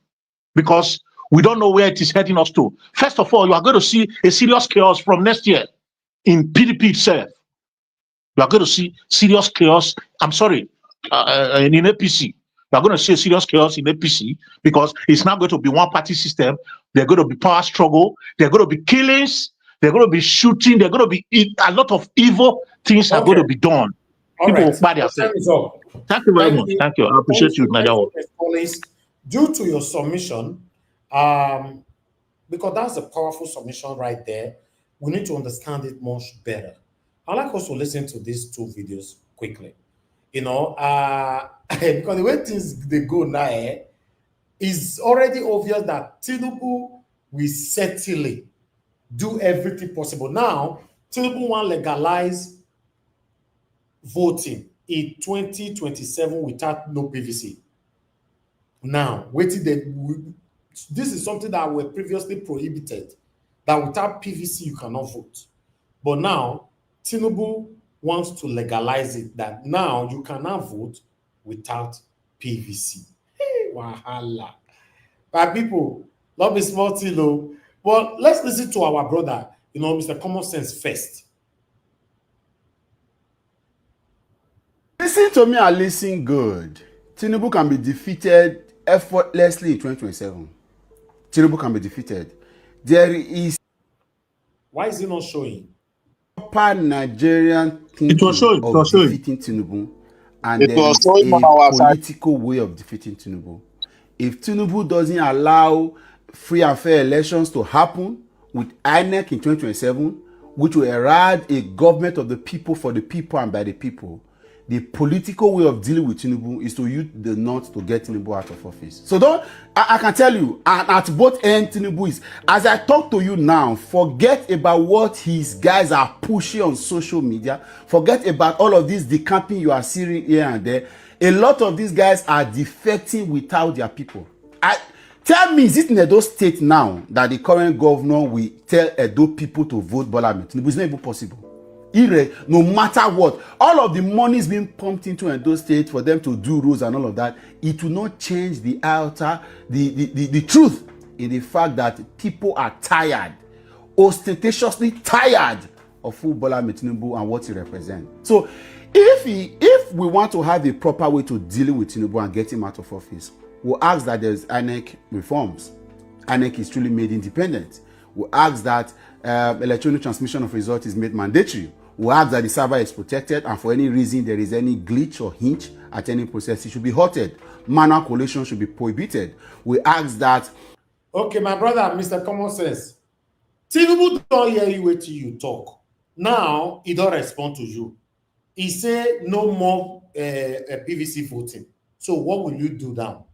because we don't know where it is heading us to. First of all, you are going to see a serious chaos from next year in PDP itself. You are going to see serious chaos. I'm sorry, in APC. You are going to see a serious chaos in APC because it's not going to be one party system. There are going to be power struggle. There are going to be killings. There are going to be shooting. There are going to be a lot of evil things are going to be done. People will buy their Time is up. Thank you very much. Thank you. I appreciate you, Nigerian. Due to your submission, because that's a powerful submission right there, we need to understand it much better. I'd like us to listen to these two videos quickly. You know, because the way things they go now, it's already obvious that Tinubu will certainly do everything possible. Now, Tinubu want to legalize voting in 2027 without no PVC. Now, this is something that were previously prohibited, that without PVC you cannot vote. But now, Tinubu wants to legalize it, that now you cannot vote without PVC. Hey, wahala. But people, not be small thing though. But let's listen to our brother, Mr. Common Sense first. Listen to me and listen good. Tinubu can be defeated effortlessly in 2027. Tinubu can be defeated. There is... Why is it not showing? Proper Nigerian thinking of defeating Tinubu, and there is a political way of defeating Tinubu. If Tinubu doesn't allow free and fair elections to happen with INEC in 2027, which will erode a government of the people, for the people, and by the people, the political way of dealing with Tinubu is to use the North to get Tinubu out of office. So I can tell you, and at both ends, Tinubu is, as I talk to you now, forget about what his guys are pushing on social media. Forget about all of this decamping you are seeing here and there. A lot of these guys are defecting without their people. Tell me, is it in Edo State now that the current governor will tell Edo people to vote Bola Ahmed Tinubu? It's not even possible. No matter what, all of the money is being pumped into Edo State for them to do rules and all of that. It will not change the truth in the fact that people are tired, ostentatiously tired of who Bola Ahmed Tinubu and what he represents. So if we want to have a proper way to deal with Tinubu and get him out of office, we'll ask that there's INEC reforms. INEC is truly made independent. We'll ask that electronic transmission of results is made mandatory. We'll ask that the server is protected, and for any reason there is any glitch or hinge at any process, it should be halted. Manual collation should be prohibited. We ask that... Okay, my brother, Mr. Common Sense, Tinubu don't hear you wait till you talk. Now, he don't respond to you. He say no more PVC voting. So what will you do now?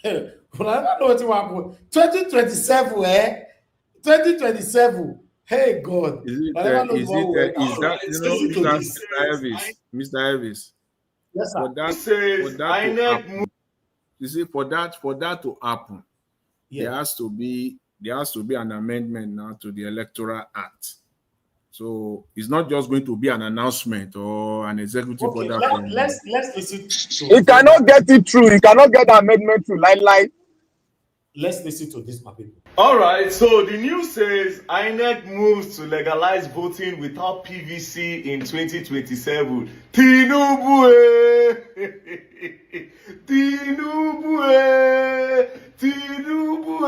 Well, I don't know what will happen. 2027, 2027. Hey God. Mr. Elvis? Yes, sir. For that to happen, there has to be an amendment now to the Electoral Act. So it's not just going to be an announcement or an executive order. Let's listen to He cannot get it through. He cannot get the amendment through. Like. Let's listen to this, my people. All right, so the news says INEC moves to legalize voting without PVC in 2027. Tinubu, Tinubu, Tinubu.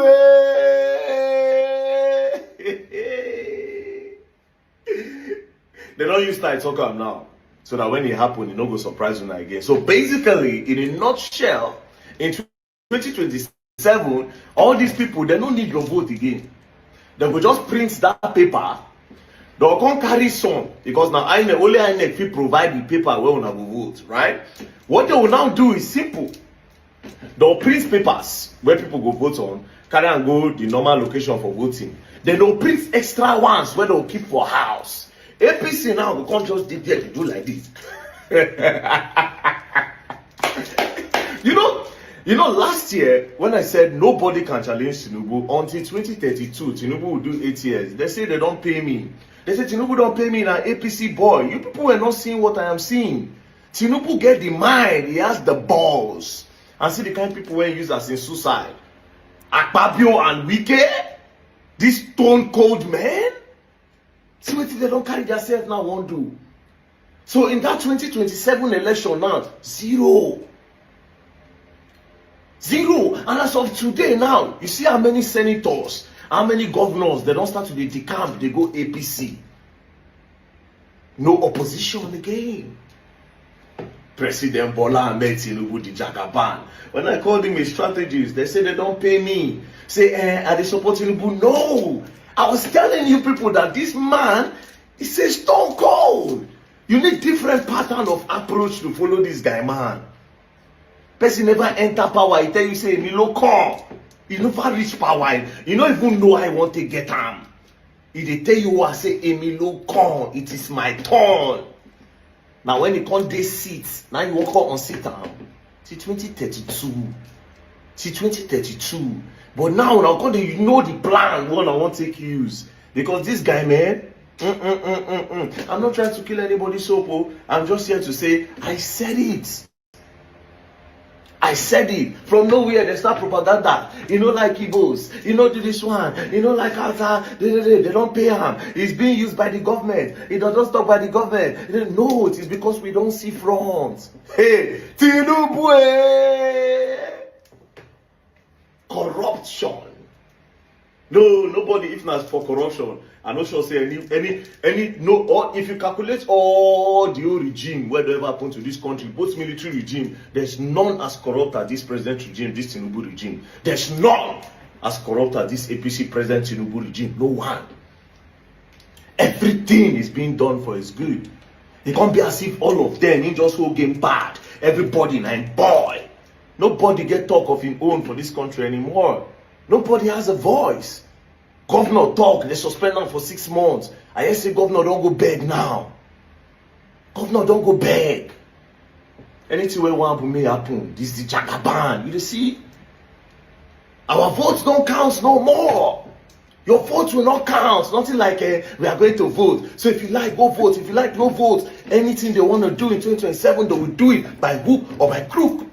they don't use that talk am now. So that when it happen, it no go surprise you again. So basically, in a nutshell, in 2027, all these people, they don't need your vote again. They will just print that paper. They'll come carry some, because now only IMF will provide the paper where we will vote, right? What they will now do is simple. They'll print papers where people go vote on, carry and go the normal location for voting. Then they'll print extra ones where they'll keep for house. APC now we can't just did there to do like this. You know, last year when I said nobody can challenge Tinubu until 2032, Tinubu will do 8 years. They say they don't pay me. They say Tinubu don't pay me, now APC boy. You people are not seeing what I am seeing. Tinubu get the mind, he has the balls. And see the kind of people who use as in suicide. Akpabio and Wike, this stone cold man. See what they don't carry themselves now won't do. So in that 2027 election now, zero. And as of today now, you see how many senators, how many governors, they don't start to decamp, they go APC. No opposition again. President Bola Ahmed Tinubu, the Jagaban. When I called him a strategist, they say they don't pay me. Say, are they supporting Tinubu? No. I was telling you people that this man is a stone cold. You need different pattern of approach to follow this guy, man. Person never enter power. He tell you, say, Milo come. You never reach power. You don't even know I want to get him. He they tell you, I say, Emilio come. It is my turn. Now when you come this seat, now you walk out on sit down. See 2032. See 2032. But now you know the plan what I want to take use. Because this guy, man, I'm not trying to kill anybody's soap. I'm just here to say, I said it. I said it. From nowhere, they start propaganda. You know, like Igbos. You know, do this one. You know, like Hausa. They don't pay him. It's being used by the government. It doesn't stop by the government. No, it is because we don't see front. Hey, Tinubu! Corruption. No, nobody, if not for corruption, I'm not sure say or if you calculate all the whole regime, whatever happened to this country, both military regime, there's none as corrupt as this president regime, this Tinubu regime. There's none as corrupt as this APC president Tinubu regime. No one. Everything is being done for his good. It can't be as if all of them in just whole game bad. Everybody nine boy. Nobody get talk of his own for this country anymore. Nobody has a voice. Governor talk, they suspend them for 6 months. I say governor don't go beg now. Governor don't go beg. Anything where one may happen, this is the Jagaban. You see? Our votes don't count no more. Your votes will not count. Nothing like we are going to vote. So if you like, go vote. If you like, no vote. Anything they want to do in 2027, they will do it by hook or by crook.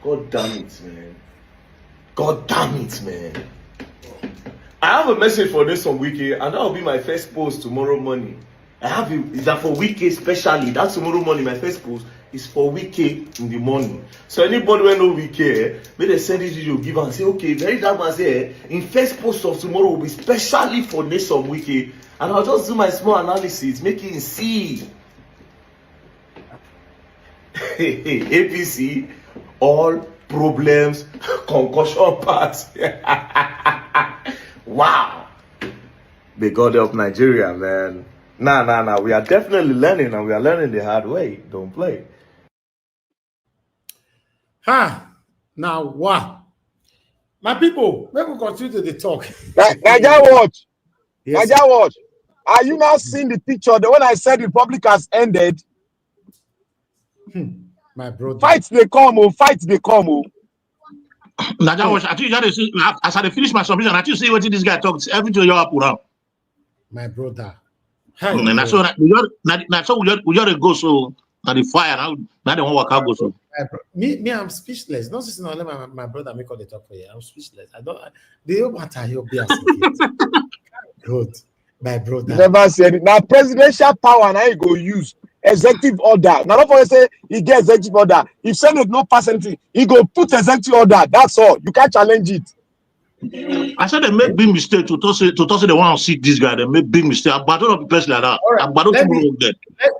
God damn it, man. God damn it, man. I have a message for this on Wiki, and that will be my first post tomorrow morning. I have it. Is that for Wiki especially? That's tomorrow morning. My first post is for Wiki in the morning. So anybody who know Wiki, may they send this video, give and say, okay, very that man say, in first post of tomorrow will be specially for this on Wiki, and I'll just do my small analysis, make it see. APC, all problems, concussion parts. Wow. May God help Nigeria, man. Nah. We are definitely learning, and we are learning the hard way. Don't play. Now what? My people, let me continue to the talk. Naija watch. Yes. Naija watch. Are you now seeing the picture? The one I said the Republic has ended. My brother. Fights they come, oh. Fights they come, oh. Naija watch. I think you got to see. As I finish my submission, I think see what this guy talks. Everything you up now. My brother. And so we just go so now the fire now they want work out go so. Me, I'm speechless. Not just let my brother make all the talk for you. I'm speechless. I don't. They don't matter. He'll be as good. My brother. Never said it. Now presidential power now he go use executive order. Now don't forget say he get executive order. If Senate no pass anything, he go put executive order. That's all. You can't challenge it. I said they make big mistake to toss it. They want to see this guy. They make big mistake. I don't know person like that. All right.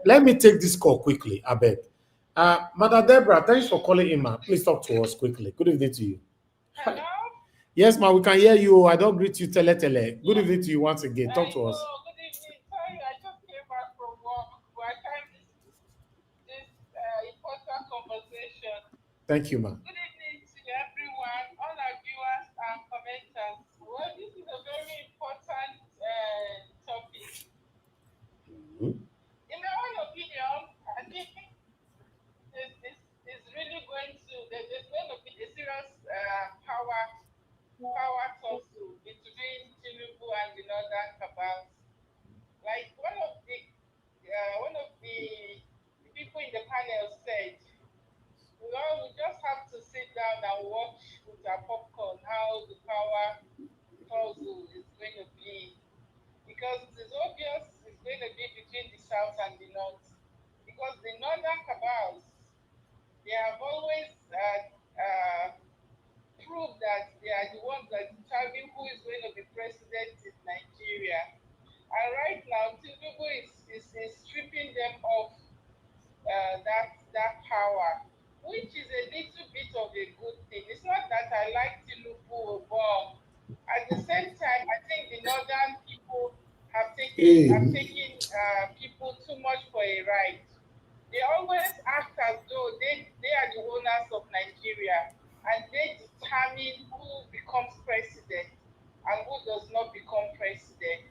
Let me take this call quickly. I beg. Mother Deborah, thanks for calling in, ma. Please talk to us quickly. Good evening to you. Hello? Yes, ma. We can hear you. I don't greet you. Tele. Good evening to you once again. Talk to us. Good evening. Sorry, I just came back from work, but I can't miss this important conversation. Thank you, ma. Good evening to everyone, all our viewers and commenters. Well, this is a very important topic. In my own opinion, I think it's really going to, there's going to be a serious power tussle between Tinubu and the northern cabals. Like one of the people in the panel said, we just have to sit down and watch with our popcorn how the power tussle is going to be, because it's obvious it's going to be between the south and the north. Because the northern cabals, they have always proved that they are the ones that determine who is going to be president in Nigeria. And right now, Tinubu is stripping them of that power, which is a little bit of a good thing. It's not that I like Tinubu, but at the same time, I think the northern people have taken people too much for a ride. They always act as though they are the owners of Nigeria, and they determine who becomes president and who does not become president.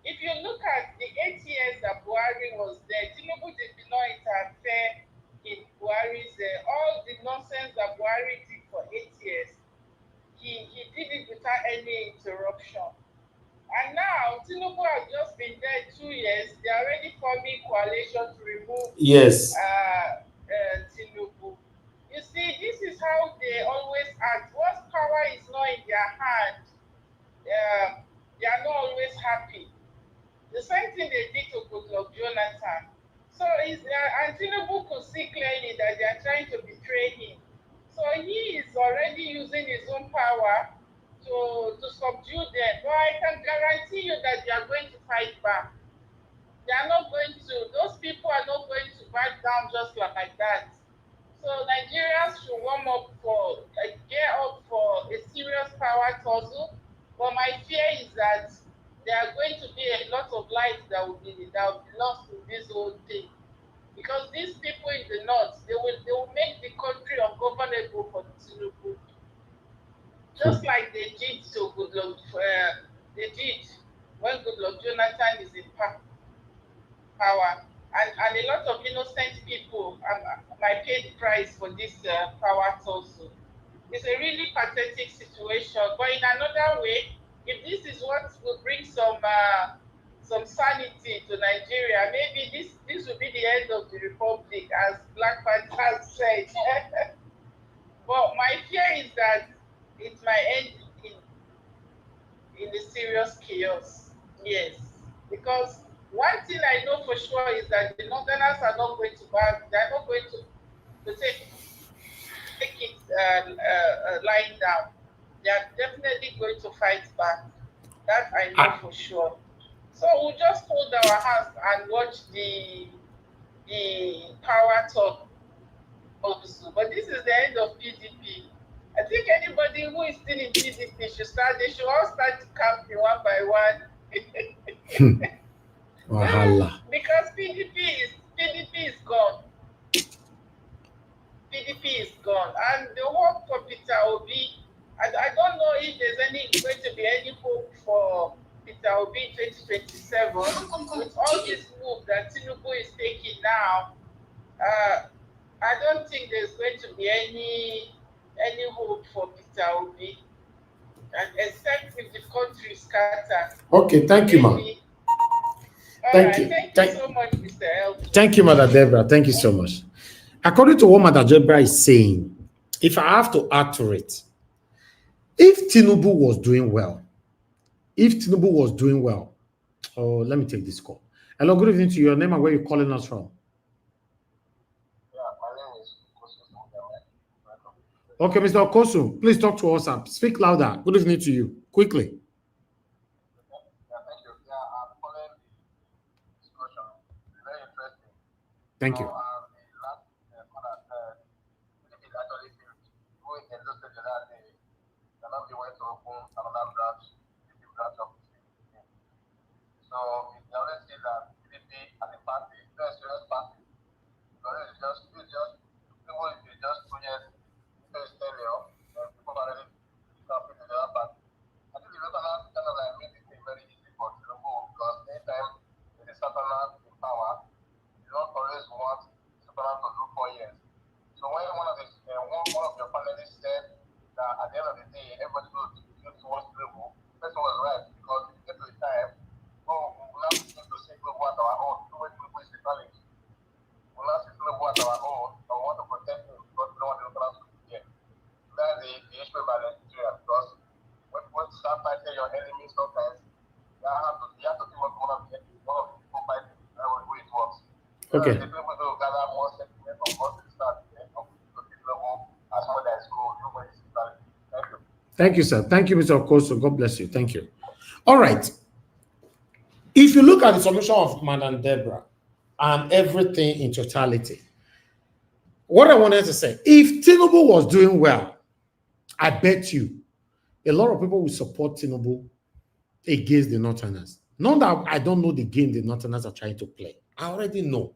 If you look at the 8 years that Buhari was there, Tinubu did not interfere in Buhari's, all the nonsense that Buhari did for 8 years, he did it without any interruption. And now, Tinubu has just been there 2 years. They are already forming coalition to remove Tinubu. You see, this is how they always act. Once power is not in their hand, they are not always happy. The same thing they did to Goodluck Jonathan. So and Tinubu could see clearly that they are trying to betray him. So he is already using his own power to subdue them. But I can guarantee you that they are going to fight back. They are not going to, those people are not going to back down just like that. So Nigerians should gear up for a serious power tussle. But my fear is that there are going to be a lot of lives that will be lost in this whole thing. Because these people in the north, they will make the country ungovernable for Tinubu. Just like they did to Goodluck, they did when Goodluck Jonathan is in power. And a lot of innocent people might pay the price for this power tussle. It's a really pathetic situation. But in another way, if this is what will bring some sanity to Nigeria, maybe this will be the end of the republic, as Black Panther said. But my fear is that it might end in a serious chaos. Yes, because one thing I know for sure is that the Northerners are not going to back. They are not going to take it lying down. They are definitely going to fight back. That I know for sure. So we'll just hold our hands and watch the power talk also. But this is the end of PDP. I think anybody who is still in PDP they should all start camping one by one. Because PDP is gone. PDP is gone. And the hope for Peter Obi, I don't know if there's going to be any hope for Peter Obi in 2027. With all this move that Tinubu is taking now, I don't think there's going to be any hope for Peter Obi, and except if the country scatters. Okay, thank you, ma'am. Thank you so much, Mr. Elton. Thank you, Mother Deborah. Thank you so much. According to what Mother Deborah is saying, if I have to add to it, if Tinubu was doing well, let me take this call. Hello, good evening to you. Your name and where you're calling us from. Okay, Mr. Okosu, please talk to us. Speak louder. Good evening to you. Quickly. Thank you. So we always say that PDP as a party, very serious party, because it's just even if it's just 2 years into its tenure, people are already jumping to the other party. I think the Southerners kind of like made it very easy for Tinubu because anytime there is Southerners in power, you don't always want Southerners to do 4 years. So when one of your panelists said that at the end of the day, everybody goes towards Tinubu, the person was right because if you get to the time, we'll have to say Tinubu at our own, the way Tinubu is the challenge. We'll have to say Tinubu at our own, and we want to protect him because we don't want the Southerners to be here. That's the issue about Nigeria because when you start fighting your enemies sometimes, you have to give up one of the people fighting. That's the way it works. Okay. The people will gather more sentiment of what they start of the level as well as go. Thank you. Thank you, sir. Thank you, Mr. Okoso. God bless you. Thank you. All right. If you look at the submission of Madam Deborah and everything in totality, what I wanted to say, if Tinubu was doing well, I bet you a lot of people will support Tinubu against the Northerners. Not that I don't know the game the Northerners are trying to play. I already know.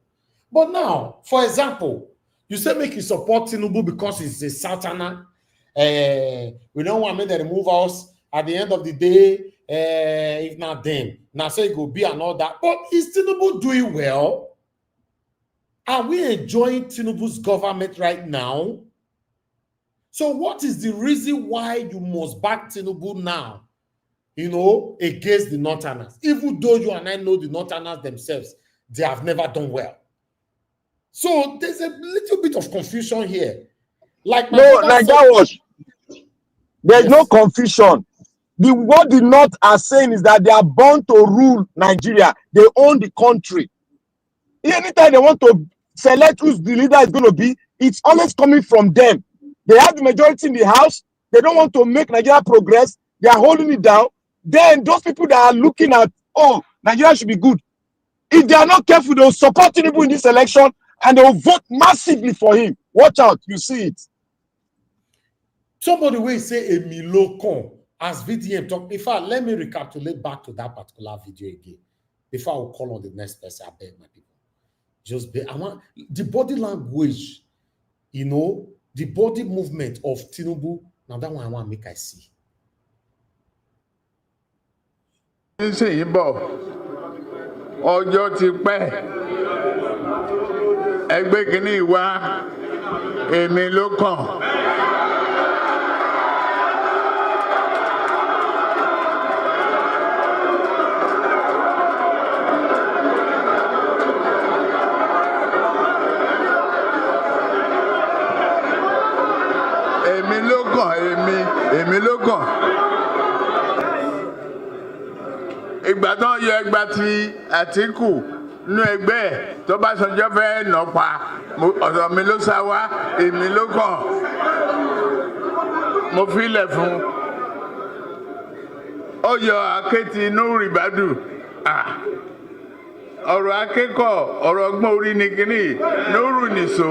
But now, for example, you say make you support Tinubu because he's a Southerner. We don't want me to remove us at the end of the day. If not them, now say it go be and all that. But is Tinubu doing well? Are we enjoying Tinubu's government right now? So what is the reason why you must back Tinubu now, against the Northerners? Even though you and I know the Northerners themselves, they have never done well. So there's a little bit of confusion here. Like there's no confusion. What the North are saying is that they are born to rule Nigeria. They own the country. Anytime they want to select who's the leader is going to be, it's always coming from them. They have the majority in the house. They don't want to make Nigeria progress. They are holding it down. Then those people that are looking at, Nigeria should be good. If they are not careful, they'll support Tinubu in this election and they'll vote massively for him. Watch out, you see it. Somebody will say a Milokon as VDM talk. In fact, let me recapitulate back to that particular video again before I will call on the next person. I beg my people. I want the body language, the body movement of Tinubu. Now that one I want to make I see. Ọjọ́ ti pẹ́ ẹgbẹ́ kìíní wá èmi ló kàn. Èmi ló kàn. Ìgbà tó ń yọ ẹgbà ti Àtíkù nínú ẹgbẹ́ ẹ̀ tó bá sọjọ́ fẹ́ nà pa ọ̀dọ̀ mi ló sá wá èmi ló kàn. Mo filẹ̀ fún ó yọ akéèti inú rìbádù. Ọ̀rọ̀ akẹ́kọ̀ọ́ ọ̀rọ̀ ọgbọ́n orí ni kíní Núrù nìṣó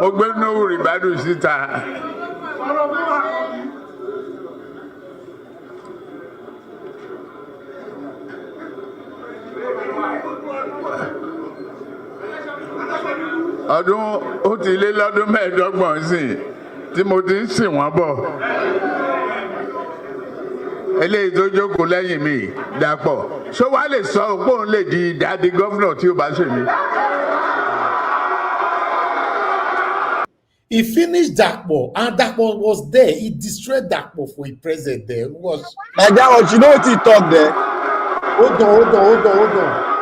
mo gbé Núrù rìbádù síta. Ọdún ó ti lé lọ́dún mẹ́ẹ̀ẹ́dọ́gbọ̀n sí tí mo ti ń sìn wọ́n bọ̀. Eléyìí tó jókòó lẹ́yìn mi Dàpọ̀ ṣó wàá lè sọ pé òun lè di ìdádì gọ́fúnà tí ó bá ṣe mí. He finished Dàpọ̀ and Dàpọ̀ was there. He destroyed Dàpọ̀ for a president there. Who was you know what he talked there? Hold on.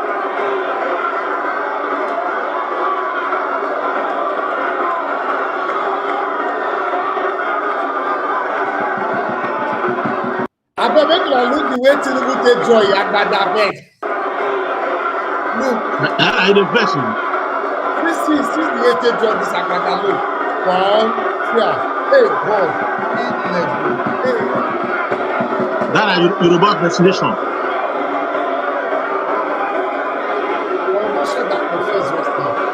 I bet make you look the way Tinubu take joy at that bed. Look. I the person. See the way take joy this Agbada look. One, yeah. Hey, God. That are Yoruba vaccination. Almost said that confess just now.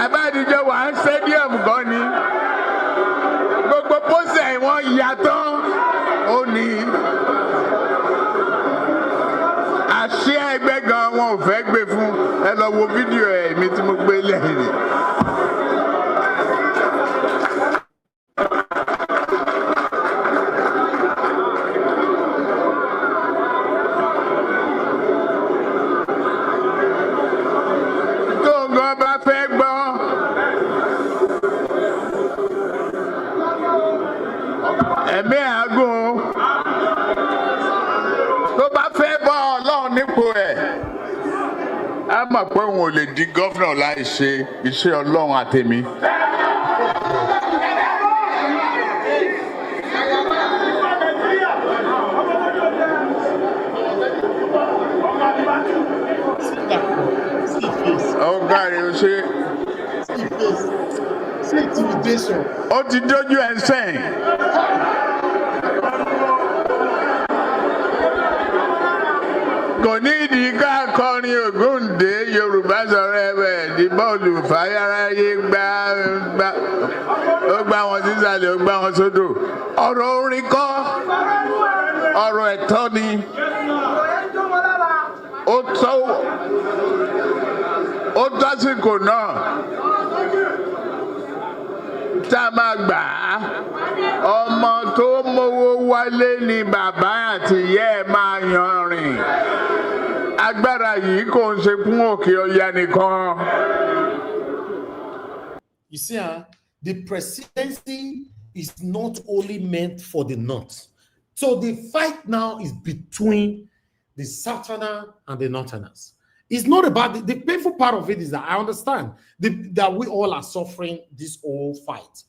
àbádìjọ wà ń stadium gan ni gbogbo pósẹ̀ wọn yàtọ̀ ó ní àṣẹ ẹgbẹ́ gan wọn ò fẹ́ gbé fún ẹ lọ wo fídíò ẹ̀ mi tí mo gbé lẹ́yìn rẹ̀. ẹ̀mí àágùn tó bá fẹ́ bọ́ ọlọ́run nípò ẹ̀ á mọ̀ pé òun ò lè di gọ́fìnà láì ṣe iṣẹ́ ọlọ́run àtẹ̀mí. ọ̀gá rẹ̀ ò ṣe. ó ti dójú ẹ̀ sẹ́yìn. kò ní ìdí ká kọrin Ògúndé Yorùbá sọ̀rọ̀ ẹ̀wẹ̀ ní bọ́ọ̀lù fàyàráyé ó gbá wọn sísàlẹ̀ ó gbá wọn sódò ọ̀rọ̀ orin kọ́ ọ̀rọ̀ ẹ̀tọ́ ni ó tásìkò náà tá a máa gbà á ọmọ tó mówó wálé ni bàbá àti ìyá ẹ̀ máa yan rìn agbára yìí kò ń ṣe fún Òkè Ọya nìkan. You see, the presidency is not only meant for the North. So the fight now is between the Southerners and the Northerners. It's not about the painful part of it is that I understand that we all are suffering this whole fight.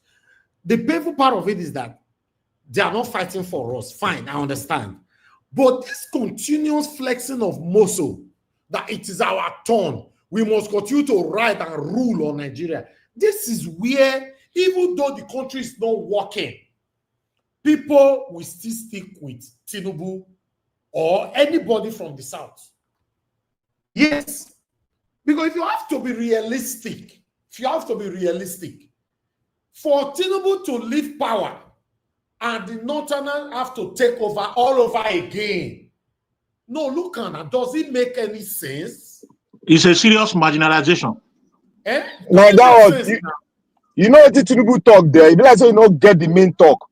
The painful part of it is that they are not fighting for us. Fine, I understand. But this continuous flexing of muscle, that it is our turn, we must continue to ride and rule on Nigeria. This is where, even though the country is not working, people will still stick with Tinubu or anybody from the South. Yes, because if you have to be realistic, for Tinubu to leave power and the Northerners have to take over all over again, no, look at that. Does it make any sense? It's a serious marginalization. Now that was, you know what Tinubu talk there? You like say you don't get the main talk.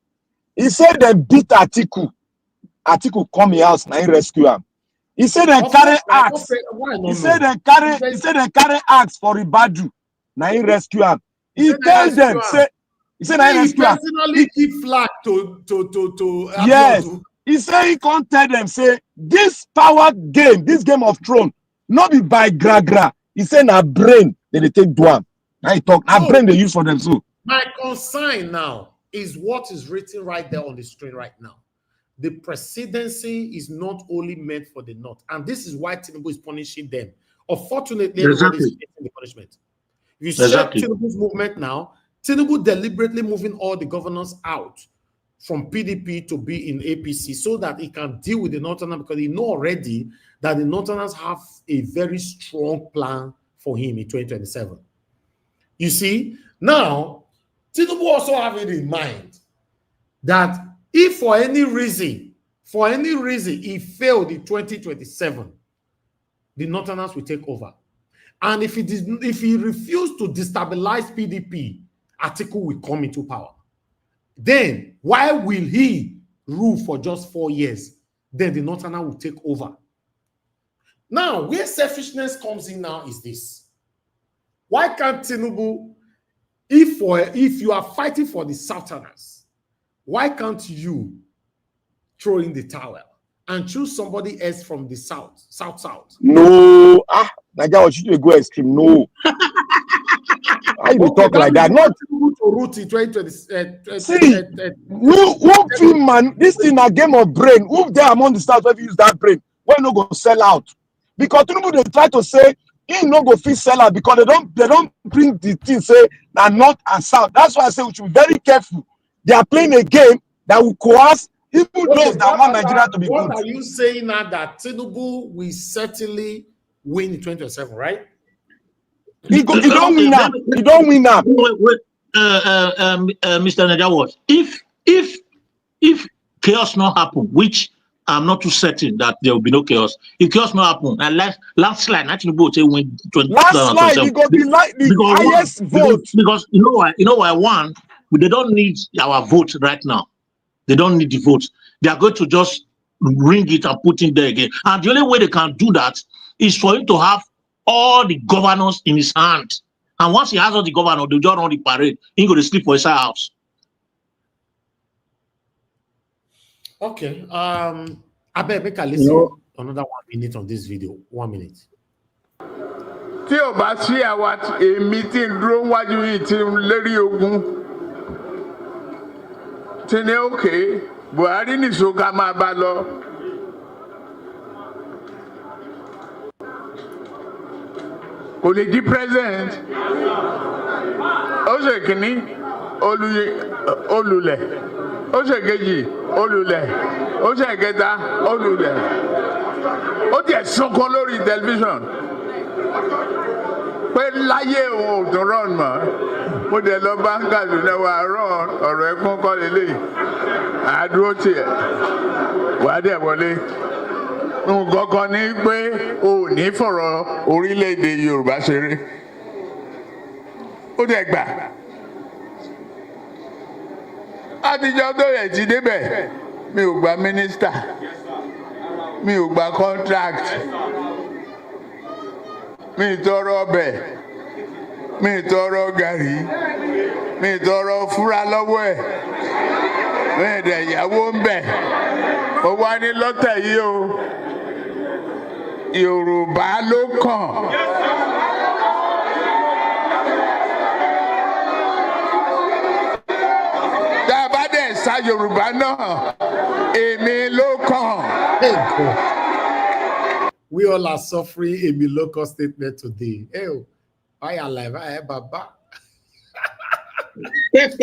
He said they beat Atiku. Atiku come in house, now he rescue him. He said they carry axe. He said they carry axe for Ibadu. Now he rescue him. He tells them, he said I rescue him. Personally give flag to yes. He said he can't tell them, say, this power game, this Game of Thrones, not be by gra. He said na brain, then they take Duam. Now he talk, na brain they use for them too. My concern now is what is written right there on the screen right now. The presidency is not only meant for the North, and this is why Tinubu is punishing them. Unfortunately, everybody is getting the punishment. You check Tinubu's movement now, Tinubu deliberately moving all the governors out from PDP to be in APC so that he can deal with the Northerners, because he know already that the Northerners have a very strong plan for him in 2027. You see, now, Tinubu also have it in mind that if for any reason he failed in 2027, the Northerners will take over. And if he refused to destabilize PDP, Atiku will come into power. Then why will he rule for just 4 years? Then the Northerners will take over. Now, where selfishness comes in now is this. Why can't Tinubu, if you are fighting for the Southerners, why can't you throw in the towel and choose somebody else from the South? No. Naija, what should you go extreme? No. How you talk that like that? means Not to root in 2020. see who fit man. This thing a game of brain. Who there among the stars if you use that brain? When no go sell out? Because Tinubu they try to say he no go fit sell out because they don't bring the thing say na north and south. That's why I say we should be very careful. They are playing a game that will coerce even those that want Nigeria to be what good. Are you saying now that Tinubu will certainly win in 2027, right? He don't win now. He don't win now. Mr. Najawas, if chaos not happen, which I'm not too certain that there will be no chaos. If chaos not happen, and landslide, Tinubu will say win 2027. Landslide, he got the highest vote. Because you know why one, they don't need our vote right now. They don't need the vote. They are going to just ring it and put it there again. And the only way they can do that is for him to have all the governors in his hand. And once he has all the governors, they'll just run the parade. He go to sleep for his house. Okay. I bet make I listen another 1 minute on this video. 1 minute. tí ò bá sí àwa èmi tí ń dúró wájú yìí tí ń lérí ogun tí ní òkè Buhari nìṣó ká máa bá lọ. Kò lè di president. Ó ṣe kìíní olùlẹ̀. Ó ṣe kejì olùlẹ̀. Ó ṣe kẹta olùlẹ̀. Ó tiẹ̀ sunkún lórí tẹlifíṣàn. Pé láyé òun ò tún rán mọ́. Mo dẹ̀ lọ bá Kaduna wa rán ọ̀rọ̀ ẹkún kọ́ lélẹ́yìí. Àdúró tiẹ̀. Wàá dẹ̀ wọlé. Nǹkan kan ní pé o ò ní fọ̀rọ̀ orílẹ̀-èdè Yorùbá ṣeré. Ó dẹ̀ gbà. Àtijọ́ tó yẹ ti débẹ̀, mi ò gba mínísítà, mi ò gba contract, mi ì tọrọ ọbẹ̀, mi ì tọrọ gàrí, mi ì tọrọ fúra lọ́wọ́ ẹ̀, mi ì dẹ̀ ìyàwó ń bẹ̀. Ó wá ní lọ́tẹ̀ yìí o, Yorùbá ló kàn. Sa Yorùbá náà, èmi ló kàn. We all are suffering a local statement today. Hey, I am alive, I am Baba. This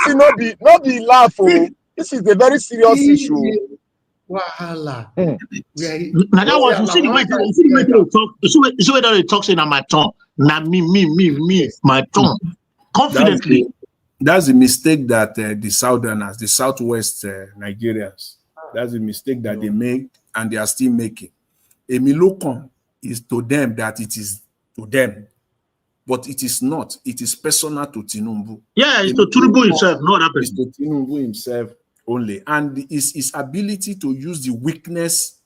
thing not be laugh. This is a very serious issue. Wahala. Now that was you see the way they talk. You see the way they talk saying on my tongue. Now me, my tongue. Confidently. That's the mistake that the Southerners, the Southwest Nigerians, that's the mistake that they make and they are still making. Emilokon is to them that it is to them, but it is not. It is personal to Tinubu. Yeah, it's to Tinubu himself, not that person. It's to Tinubu himself only. And his ability to use the weakness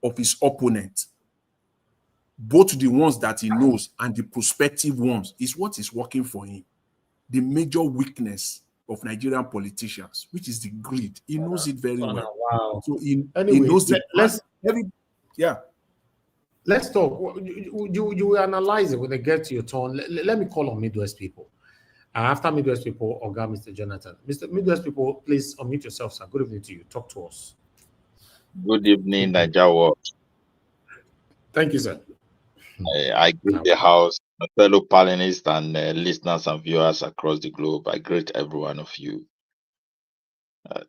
of his opponent, both the ones that he knows and the prospective ones, is what is working for him. The major weakness of Nigerian politicians, which is the greed. He knows it very well. Wow. So he knows the let's talk. You analyze it when they get to your turn. Let me call on Midwest people. After Midwest people, Oga Mr. Jonathan. Mr. Midwest people, please unmute yourself, sir. Good evening to you. Talk to us. Good evening, Nigeria. Thank you, sir. I greet the house, my fellow panelists and listeners and viewers across the globe. I greet every one of you.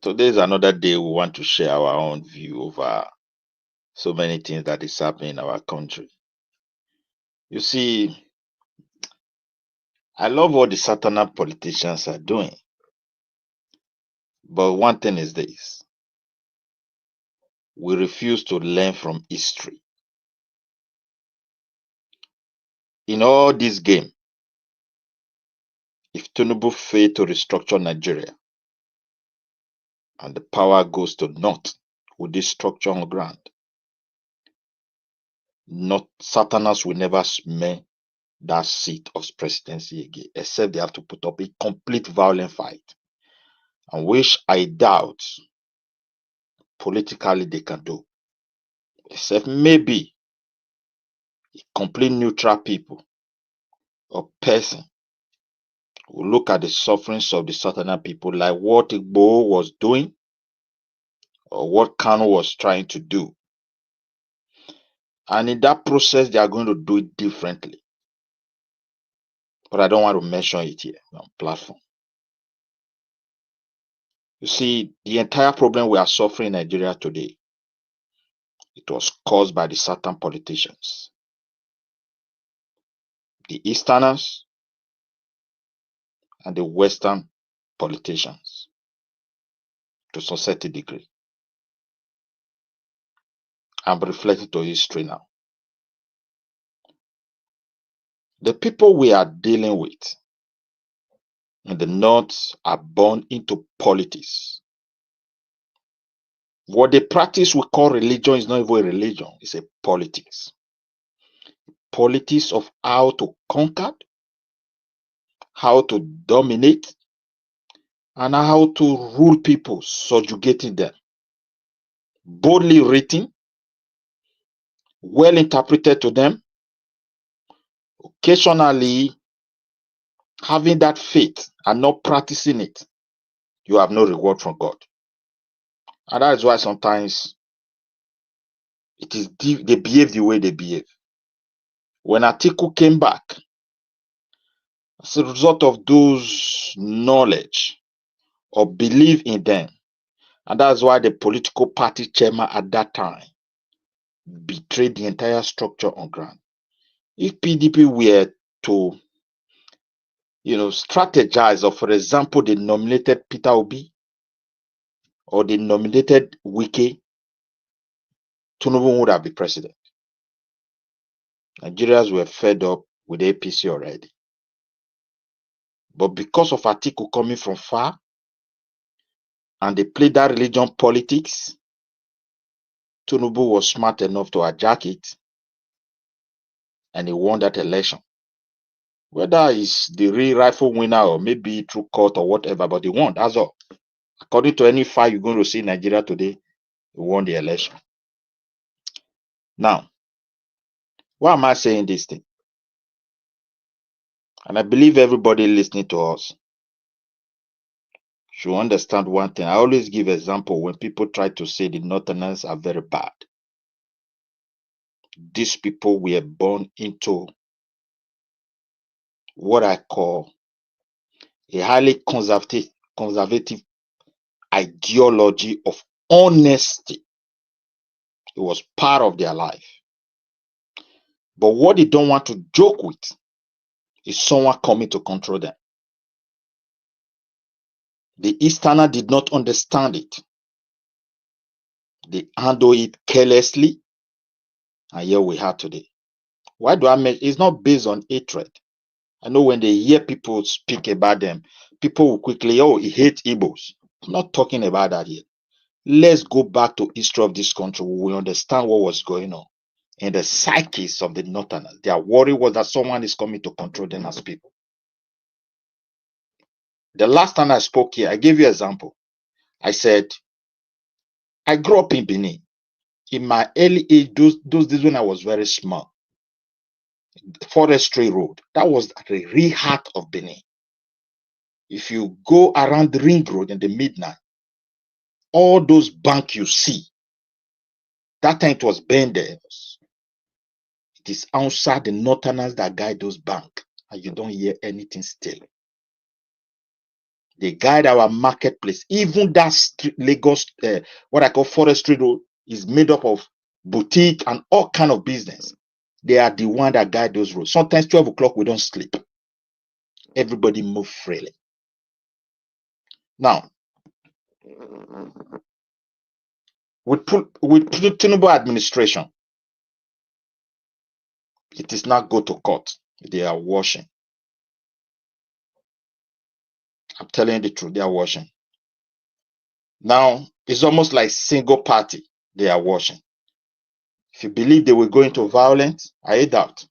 Today is another day we want to share our own view over so many things that is happening in our country. You see, I love what the Satana politicians are doing. But one thing is this. We refuse to learn from history. In all this game, if Tinubu failed to restructure Nigeria and the power goes to North with this structure on the ground, not Satanas will never smell that seat of presidency again, except they have to put up a complete violent fight, and which I doubt politically they can do, except maybe a complete neutral people or person who look at the sufferings of the Southern people like what Igbo was doing or what Kanu was trying to do. And in that process, they are going to do it differently. But I don't want to mention it here on platform. You see, the entire problem we are suffering in Nigeria today, it was caused by the certain politicians. The Easterners and the Western politicians to some certain degree. I'm reflecting to history now. The people we are dealing with in the North are born into politics. What they practice we call religion is not even a religion, it's a politics. Politics of how to conquer, how to dominate, and how to rule people, subjugating them. Boldly written, well interpreted to them, occasionally having that faith and not practicing it, you have no reward from God. And that is why sometimes it is they behave the way they behave. When Atiku came back, as a result of those knowledge or belief in them, and that's why the political party chairman at that time betrayed the entire structure on ground. If PDP were to, strategize, or for example, they nominated Peter Obi or they nominated Wike, Tinubu would have been president. Nigerians were fed up with APC already. But because of Atiku coming from far, and they played that religion politics, Tinubu was smart enough to hijack it, and he won that election. Whether he's the real rightful winner or maybe through court or whatever, but he won, that's all. According to any file you're going to see in Nigeria today, he won the election. Now, why am I saying this thing? And I believe everybody listening to us should understand one thing. I always give example when people try to say the Northerners are very bad. These people were born into what I call a highly conservative ideology of honesty. It was part of their life. But what they don't want to joke with is someone coming to control them. The Easterner did not understand it. They handle it carelessly, and here we are today. Why do I mention? It's not based on hatred. I know when they hear people speak about them, people will quickly, he hates Igbos. I'm not talking about that here. Let's go back to history of this country. We understand what was going on in the psyches of the Northerners. Their worry was that someone is coming to control them as people. The last time I spoke here, I gave you an example. I said, I grew up in Benin. In my early age, those days when I was very small, Forestry Road, that was the real heart of Benin. If you go around the ring road in the midnight, all those banks you see, that time it was benders. It is outside the Northerners that guide those banks, and you don't hear anything still. They guide our marketplace. Even that Lagos, what I call Forestry Road, is made up of boutique and all kind of business. They are the one that guide those roads. Sometimes 12 o'clock, we don't sleep. Everybody move freely. Now, with Tinubu administration, it is not go to court. They are washing. I'm telling you the truth, they are washing. Now, it's almost like single party they are washing. If you believe they will go into violence, I doubt.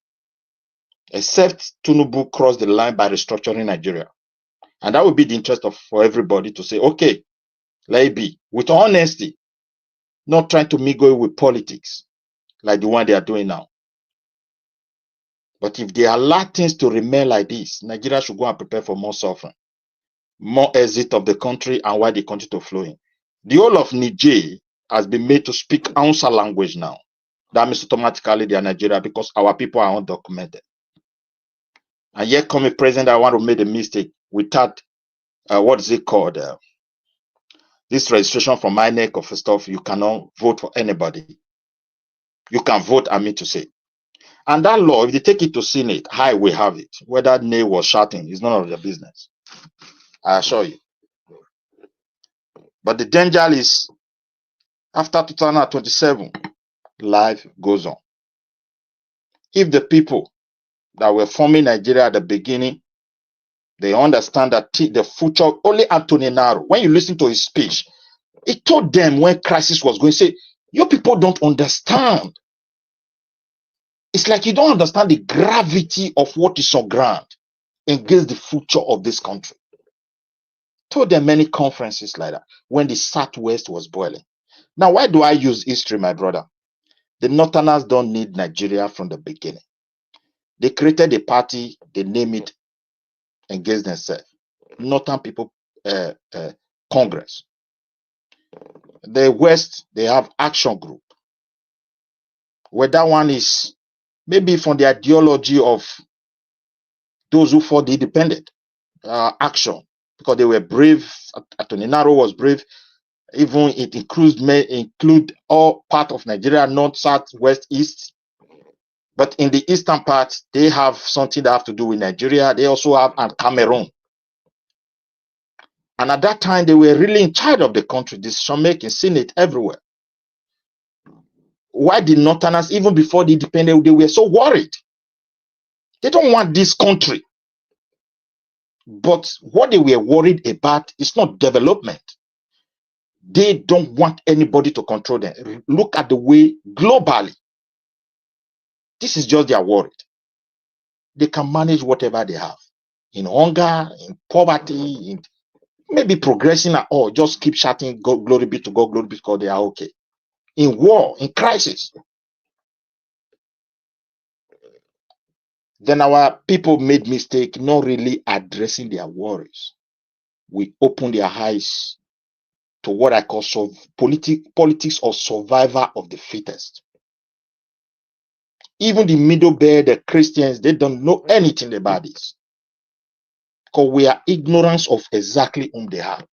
Except Tinubu crossed the line by restructuring Nigeria. And that would be the interest for everybody to say, okay, let it be. With honesty, not trying to mingle with politics like the one they are doing now. But if they allow things to remain like this, Nigeria should go and prepare for more suffering, more exit of the country, and why they continue to flow in. The whole of Niger has been made to speak Hausa language now. That means automatically they are Nigeria because our people are undocumented. And yet come a president that want to make a mistake without, what is it called? This registration from INEC of stuff, you cannot vote for anybody. You can vote, I mean to say. And that law, if they take it to Senate, I will have it. Whether Nay was shouting is none of their business. I assure you. But the danger is, after 2027, life goes on. If the people that were forming Nigeria at the beginning, they understand that the future, only Anthony Naro, when you listen to his speech, he told them when crisis was going, say, you people don't understand. It's like you don't understand the gravity of what is on ground against the future of this country. Told them many conferences like that when the Southwest was boiling. Now, why do I use history, my brother? The Northerners don't need Nigeria from the beginning. They created a party, they name it against themselves. Northern People Congress. The West, they have Action Group. Where that one is maybe from the ideology of those who fought the independent action, because they were brave. Anthony Naro was brave. Even it include all part of Nigeria, north, south, west, east. But in the eastern part, they have something that have to do with Nigeria. They also have Cameroon. And at that time, they were really in charge of the country, decision making, Senate, everywhere. Why the Northerners, even before the independence, they were so worried? They don't want this country. But what they were worried about is not development. They don't want anybody to control them. Look at the way globally. This is just their worry. They can manage whatever they have. In hunger, in poverty, in maybe progressing at all. Just keep shouting, glory be to God, glory be to God, they are okay. In war, in crisis. Then our people made mistake not really addressing their worries. We open their eyes to what I call politics of survivor of the fittest. Even the middle bed, the Christians, they don't know anything about this. Because we are ignorant of exactly whom they are.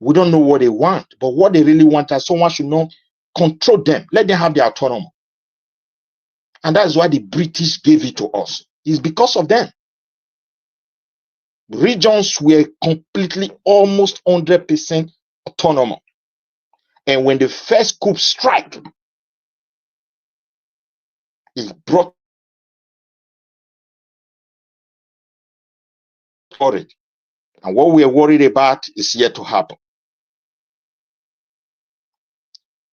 We don't know what they want, but what they really want is someone should not control them. Let them have their autonomy. And that's why the British gave it to us. It's because of them. Regions were completely, almost 100% autonomous. And when the first coup strike, it brought courage. And what we are worried about is yet to happen.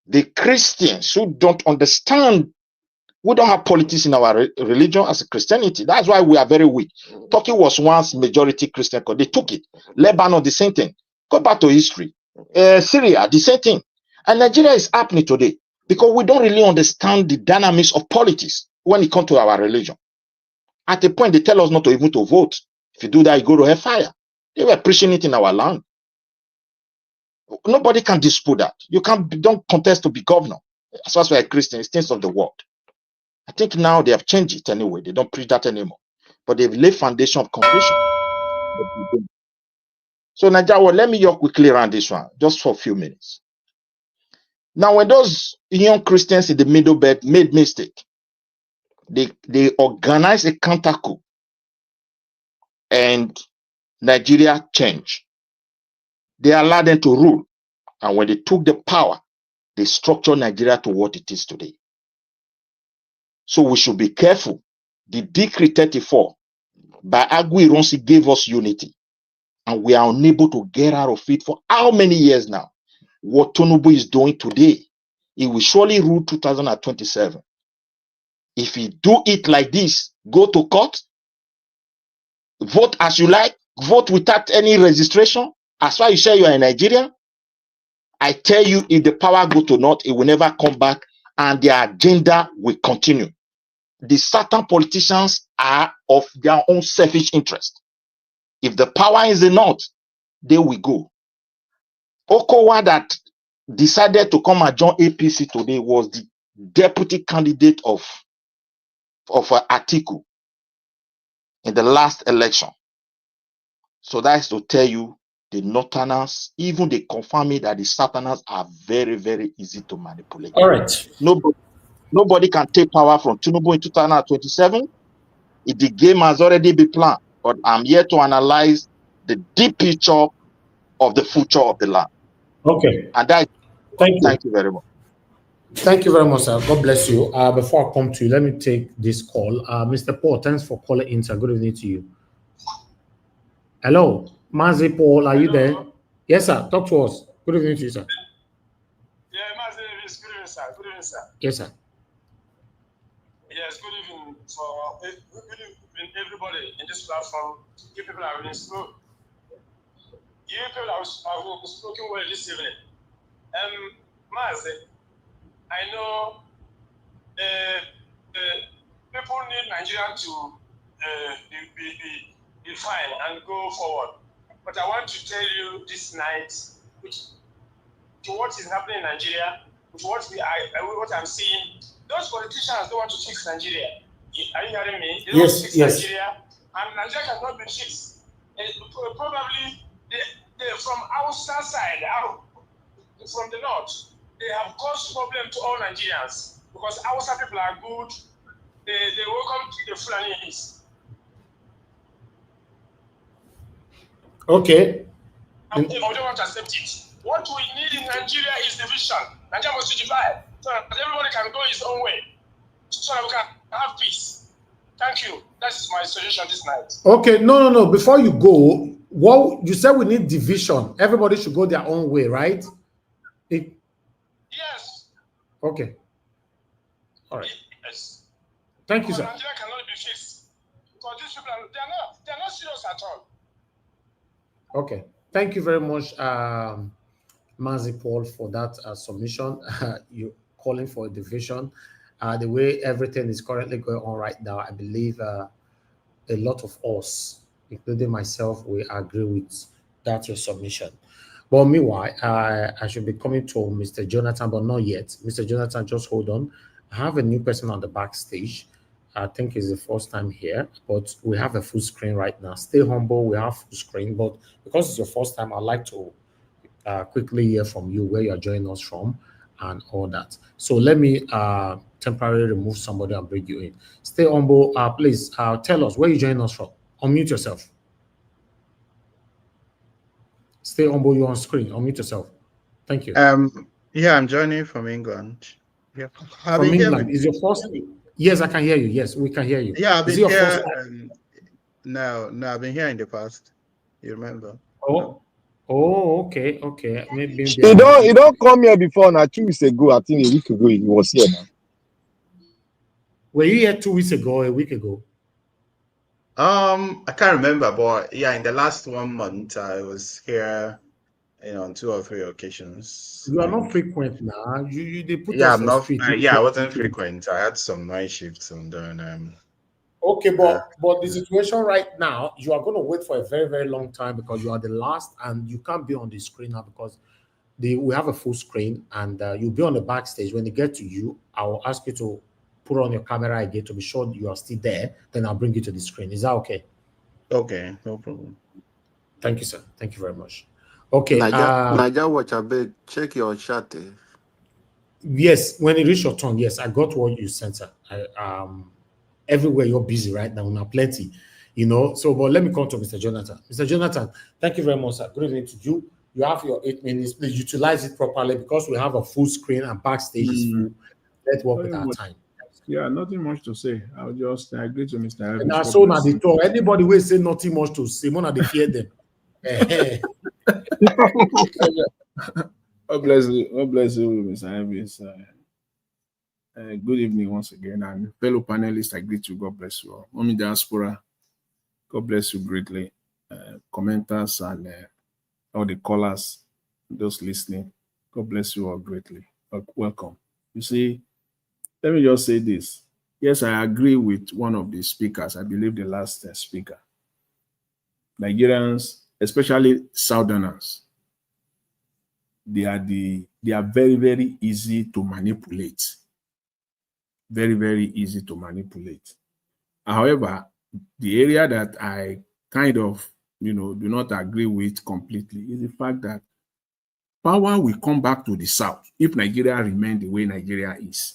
The Christians who don't understand, we don't have politics in our religion as a Christianity. That's why we are very weak. Turkey was once majority Christian. They took it. Lebanon, the same thing. Go back to history. Syria, the same thing. And Nigeria is happening today because we don't really understand the dynamics of politics when it comes to our religion. At a point, they tell us not to even to vote. If you do that, you go to hellfire. They were preaching it in our land. Nobody can dispute that. You don't contest to be governor. As far as we are Christians, things of the world. I think now they have changed it anyway. They don't preach that anymore. But they've laid foundation of confusion. So Nigeria, well, let me just quickly run this one, just for a few minutes. Now, when those young Christians in the middle belt made mistake, they organized a counter coup, and Nigeria changed. They allowed them to rule, and when they took the power, they structured Nigeria to what it is today. So we should be careful. The Decree 34 by Agui Ronsi gave us unity, and we are unable to get out of it for how many years now? What Tinubu is doing today, he will surely rule 2027. If he do it like this, go to court, vote as you like, vote without any registration, as far as you say you are in Nigeria, I tell you, if the power go to naught, it will never come back, and the agenda will continue. the certain politicians are of their own selfish interest. If the power is in north, they will go. Okowa that decided to come and join APC today was the deputy candidate of Atiku in the last election. So that is to tell you the northerners, even they confirm it that the southerners are very, very easy to manipulate. All right. Nobody can take power from Tinubu in 2027. The game has already been planned. But I'm here to analyze the deep picture of the future of the land. Okay. And that. Thank you very much. Thank you very much, sir. God bless you. Before I come to you, let me take this call. Mr. Paul, thanks for calling in, sir. Good evening to you. Hello, Mazi Paul, are you there? Yes, sir. Talk to us. Good evening to you, sir. Yeah, Mazi, good evening, sir. Good evening, sir. Yes, sir. Yes, good evening for everybody in this platform. You people are really slow. You people are spoken well this evening. Mazi, I know people need Nigeria to be fine and go forward. But I want to tell you this night, to what is happening in Nigeria, with what I'm seeing, those politicians don't want to fix Nigeria. Are you hearing me? They don't want to fix Nigeria, and Nigeria cannot be fixed. Probably they from outside side, from the north, they have caused problem to all Nigerians because outside people are good. They welcome the Fulanis. Okay. I don't want to accept it. What we need in Nigeria is division. Nigeria must be divided so that everybody can go his own way, so that we can have peace. Thank you. That's my suggestion this night. Okay, no. Before you go, what you said we need division. Everybody should go their own way, right? Yes. Okay. All right. Yes. Thank you, sir. Nigeria cannot be fixed because these people they're not serious at all. Okay. Thank you very much, Mazi Paul, for that submission. You calling for a division. The way everything is currently going on right now, I believe a lot of us, including myself, we agree with that your submission. But meanwhile, I should be coming to Mr. Jonathan, but not yet. Mr. Jonathan, just hold on. I have a new person on the backstage. I think it's the first time here, but we have a full screen right now. Stay humble, we have full screen, but because it's your first time, I'd like to quickly hear from you where you're joining us from and all that. So let me temporarily remove somebody and bring you in. Stay humble, please tell us where you're joining us from. Unmute yourself. Stay humble, you're on screen. Unmute yourself. Thank you. Yeah, I'm joining from England. Yeah. From England. Is your first? Yes, I can hear you. Yes, we can hear you. Yeah, I've been your here. First No, I've been here in the past. You remember? Oh, okay. Maybe he don't come here before now. 2 weeks ago, I think a week ago, he was here now. Were you here 2 weeks ago or a week ago? I can't remember, but yeah, in the last 1 month, I was here, on 2 or 3 occasions. You are not frequent now. They put yeah, us I'm on not. street. I wasn't frequent. I had some night shifts and then. Okay, but the situation right now, you are going to wait for a very, very long time because you are the last, and you can't be on the screen now because we have a full screen, and you'll be on the backstage. When they get to you, I will ask you to put on your camera again to be sure you are still there. Then I'll bring you to the screen. Is that okay? Okay, no problem. Thank you, sir. Thank you very much. Okay. Naija watch a bit. Check your chat. Yes, when it reach your turn, yes, I got what you sent, sir. Everywhere you're busy right now, now plenty, So, but let me come to Mr. Jonathan. Mr. Jonathan, thank you very much, sir. Good evening to you. You have your 8 minutes. Please utilize it properly because we have a full screen and backstage is full. Let's work with our time. Yeah, nothing much to say. I'll just agree to Mr. Elvis. And so now they talk. Anybody will say nothing much to say. More they fear them. God bless you. God bless you, Mr. Elvis. Good evening once again, and fellow panelists, I greet you. God bless you all. Mommy Diaspora, God bless you greatly. Commenters and all the callers, those listening, God bless you all greatly. Welcome. You see, let me just say this. Yes, I agree with one of the speakers. I believe the last speaker. Nigerians, especially Southerners, they are very, very easy to manipulate. Very, very easy to manipulate. However, the area that I kind of, do not agree with completely is the fact that power will come back to the South if Nigeria remains the way Nigeria is.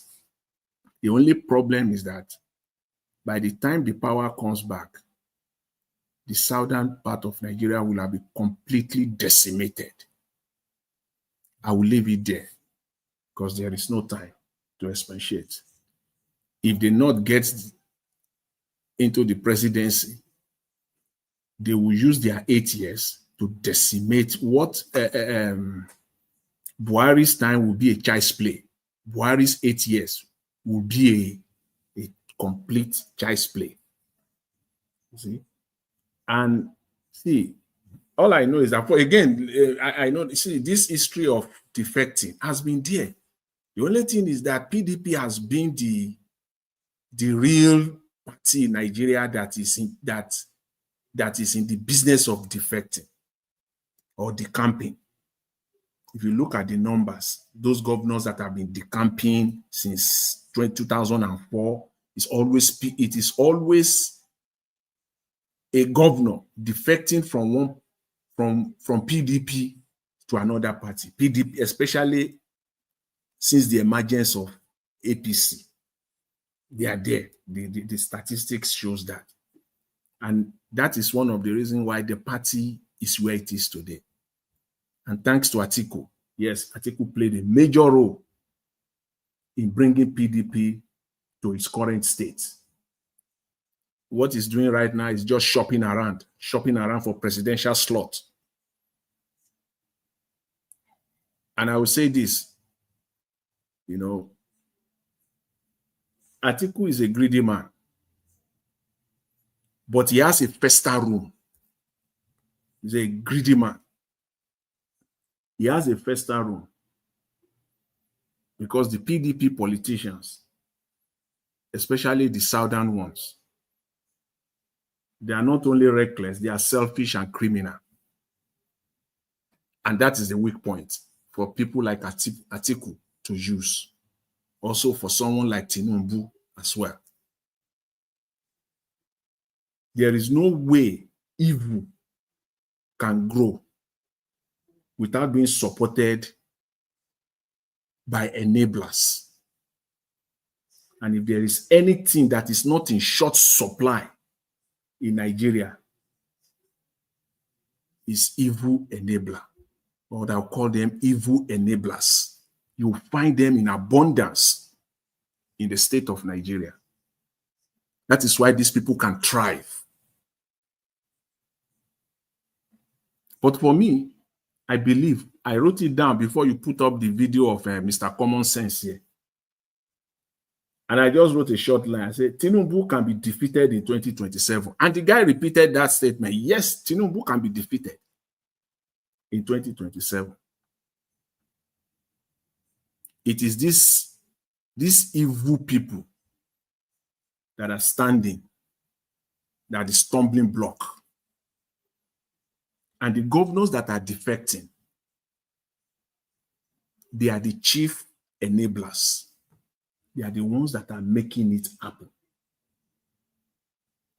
The only problem is that by the time the power comes back, the southern part of Nigeria will have been completely decimated. I will leave it there because there is no time to expatiate. If they not get into the presidency, they will use their 8 years to decimate what Buhari's time will be a child's play. Buhari's 8 years will be a complete child's play. See? And see, all I know is that, again, I know, see, this history of defecting has been there. The only thing is that PDP has been the real party in Nigeria that is in the business of defecting or decamping. If you look at the numbers, those governors that have been decamping since 2004, it is always a governor defecting from PDP to another party. PDP, especially since the emergence of APC, they are there. The statistics shows that. And that is one of the reasons why the party is where it is today. And thanks to Atiku, yes, Atiku played a major role in bringing PDP to its current state. What he's doing right now is just shopping around for presidential slot. And I will say this, Atiku is a greedy man, but he has a festa room. He's a greedy man. He has a festa room because the PDP politicians, especially the southern ones, they are not only reckless, they are selfish and criminal. And that is the weak point for people like Atiku to use. Also for someone like Tinubu as well. There is no way evil can grow without being supported by enablers. And if there is anything that is not in short supply in Nigeria, is evil enabler, or I'll call them evil enablers. You find them in abundance in the state of Nigeria. That is why these people can thrive. But for me, I believe, I wrote it down before you put up the video of Mr. Common Sense here. And I just wrote a short line. I said, Tinubu can be defeated in 2027. And the guy repeated that statement. Yes, Tinubu can be defeated in 2027. It is these evil people that are standing, that is stumbling block. And the governors that are defecting, they are the chief enablers. They are the ones that are making it happen.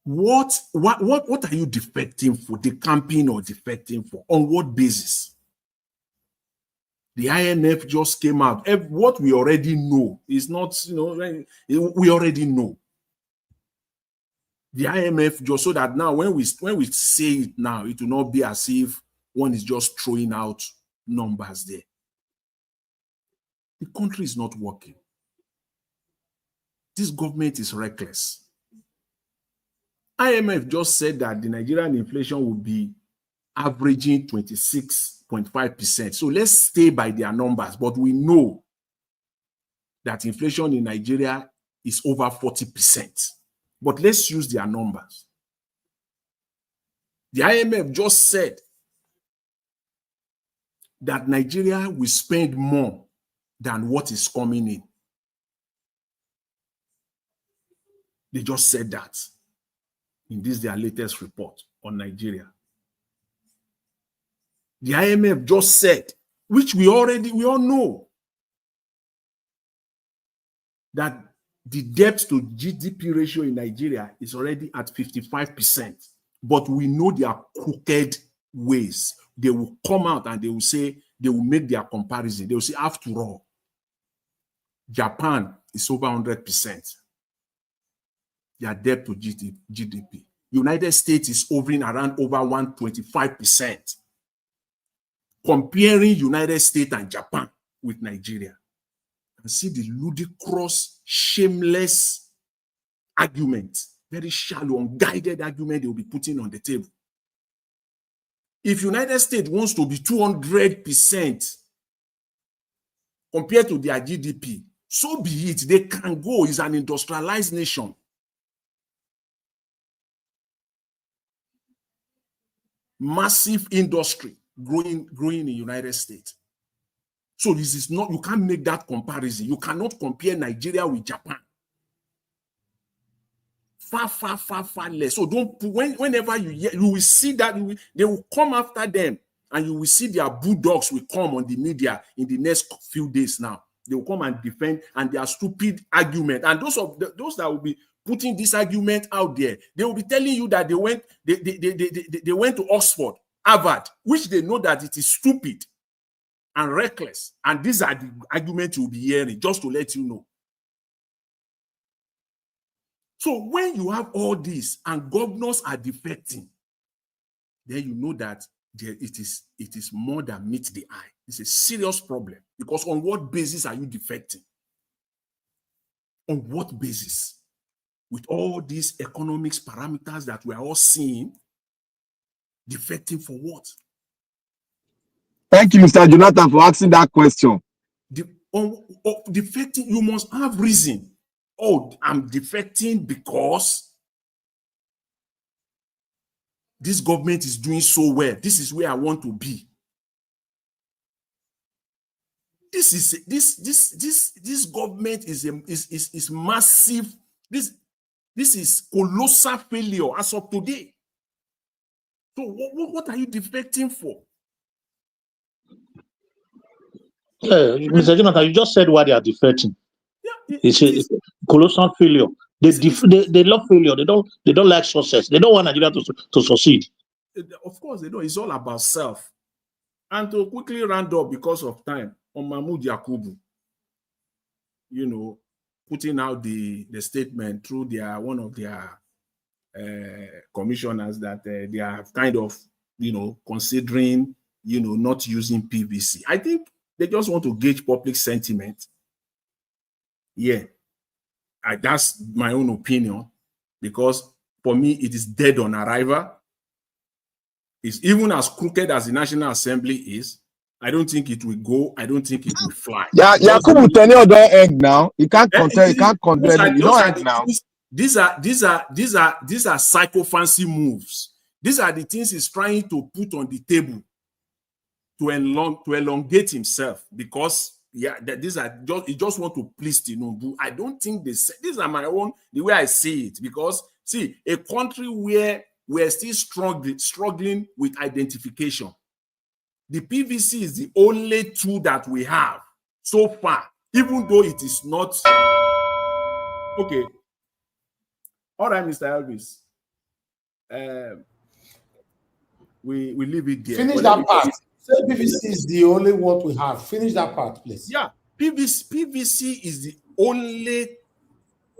What are you defecting for? Decamping or defecting for? On what basis? The IMF just came out. What we already know is not, we already know. The IMF just so that now when we say it now, it will not be as if one is just throwing out numbers there. The country is not working. This government is reckless. IMF just said that the Nigerian inflation will be averaging 26.5%. So let's stay by their numbers. But we know that inflation in Nigeria is over 40%. But let's use their numbers. The IMF just said that Nigeria will spend more than what is coming in. They just said that in this their latest report on Nigeria. The IMF just said, which we all know, that the debt to GDP ratio in Nigeria is already at 55%. But we know their crooked ways. They will come out and they will say, they will make their comparison. They will say, after all, Japan is over 100%. Their debt to GDP. United States is hovering around over 125%. Comparing United States and Japan with Nigeria, and see the ludicrous, shameless argument, very shallow, unguided argument they will be putting on the table. If United States wants to be 200% compared to their GDP, so be it. They can go. It's an industrialized nation. Massive industry growing in the United States. So this is not, you can't make that comparison. You cannot compare Nigeria with Japan. Far less. So don't, whenever you will see that, they will come after them, and you will see their bulldogs will come on the media in the next few days now. They will come and defend, and their stupid argument. And those that will be putting this argument out there, they will be telling you that they went to Oxford, Harvard, which they know that it is stupid and reckless. And these are the arguments you'll be hearing, just to let you know. So when you have all this and governors are defecting, then you know that it is more than meets the eye. It's a serious problem, because on what basis are you defecting? On what basis? With all these economics parameters that we are all seeing, defecting for what? Thank you, Mr. Jonathan, for asking that question. Defecting, you must have reason. Oh, I'm defecting because this government is doing so well. This is where I want to be. This government is massive. This is colossal failure as of today. So what are you defecting for? Mr. Jonathan, you just said why they are defecting. Yeah, it's a colossal failure. They love failure. They don't like success. They don't want Nigeria to succeed. Of course, they don't. It's all about self. And to quickly round up, because of time, on Mahmoud Yakubu, putting out the statement through one of their commissioners that they are kind of, considering, not using PVC. I think they just want to gauge public sentiment. Yeah, that's my own opinion, because for me, it is dead on arrival. It's even as crooked as the National Assembly is. I don't think it will go. I don't think it will fly. Yeah, Yakubu tenure don't end now. You can't contest. You can't condemn. You don't end now. These are psycho-fancy moves. These are the things he's trying to put on the table to elongate himself, because these are just, he just want to please Tinubu. I don't think these are my own, the way I see it, because see, a country where we're still struggling with identification. The PVC is the only tool that we have so far, even though it is not. Okay. All right, Mr. Elvis. We leave it there. Finish that part. Say PVC is the only what we have. Finish that part, please. Yeah, PVC is the only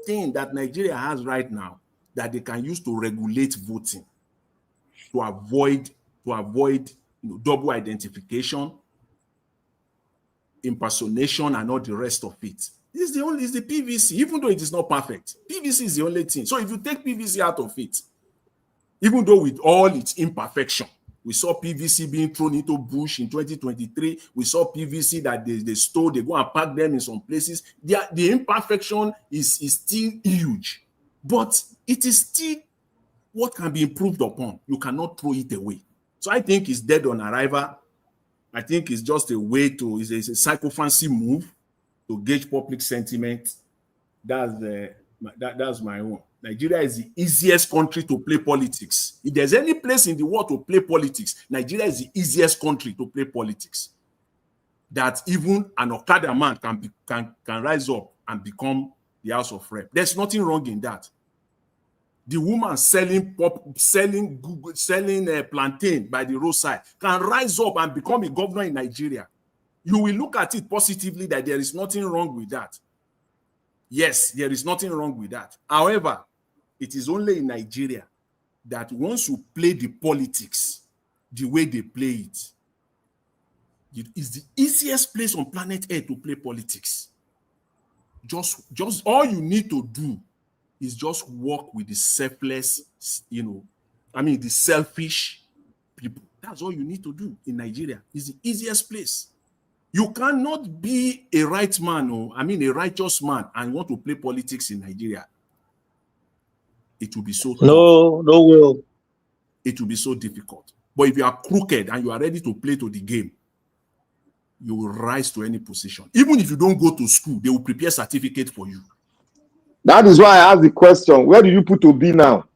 thing that Nigeria has right now that they can use to regulate voting, to avoid double identification, impersonation, and all the rest of it. This is the PVC, even though it is not perfect. PVC is the only thing. So if you take PVC out of it, even though with all its imperfection, we saw PVC being thrown into bush in 2023. We saw PVC that they stole, they go and pack them in some places. The imperfection is still huge, but it is still what can be improved upon. You cannot throw it away. So I think it's dead on arrival. I think it's just a way to, it's a psycho-fancy move to gauge public sentiment. That's my own. Nigeria is the easiest country to play politics. If there's any place in the world to play politics, Nigeria is the easiest country to play politics. That even an Okada man can rise up and become the House of Rep. There's nothing wrong in that. The woman selling plantain by the roadside can rise up and become a governor in Nigeria. You will look at it positively that there is nothing wrong with that. Yes, there is nothing wrong with that. However, it is only in Nigeria that once you play the politics the way they play it, it is the easiest place on planet Earth to play politics. Just all you need to do is just work with the selfless, the selfish people. That's all you need to do in Nigeria. It's the easiest place. You cannot be a right man, a righteous man, and want to play politics in Nigeria. It will be so tough. It will be so difficult. But if you are crooked and you are ready to play to the game, you will rise to any position. Even if you don't go to school, they will prepare certificate for you. That is why I asked the question, where do you put to be now?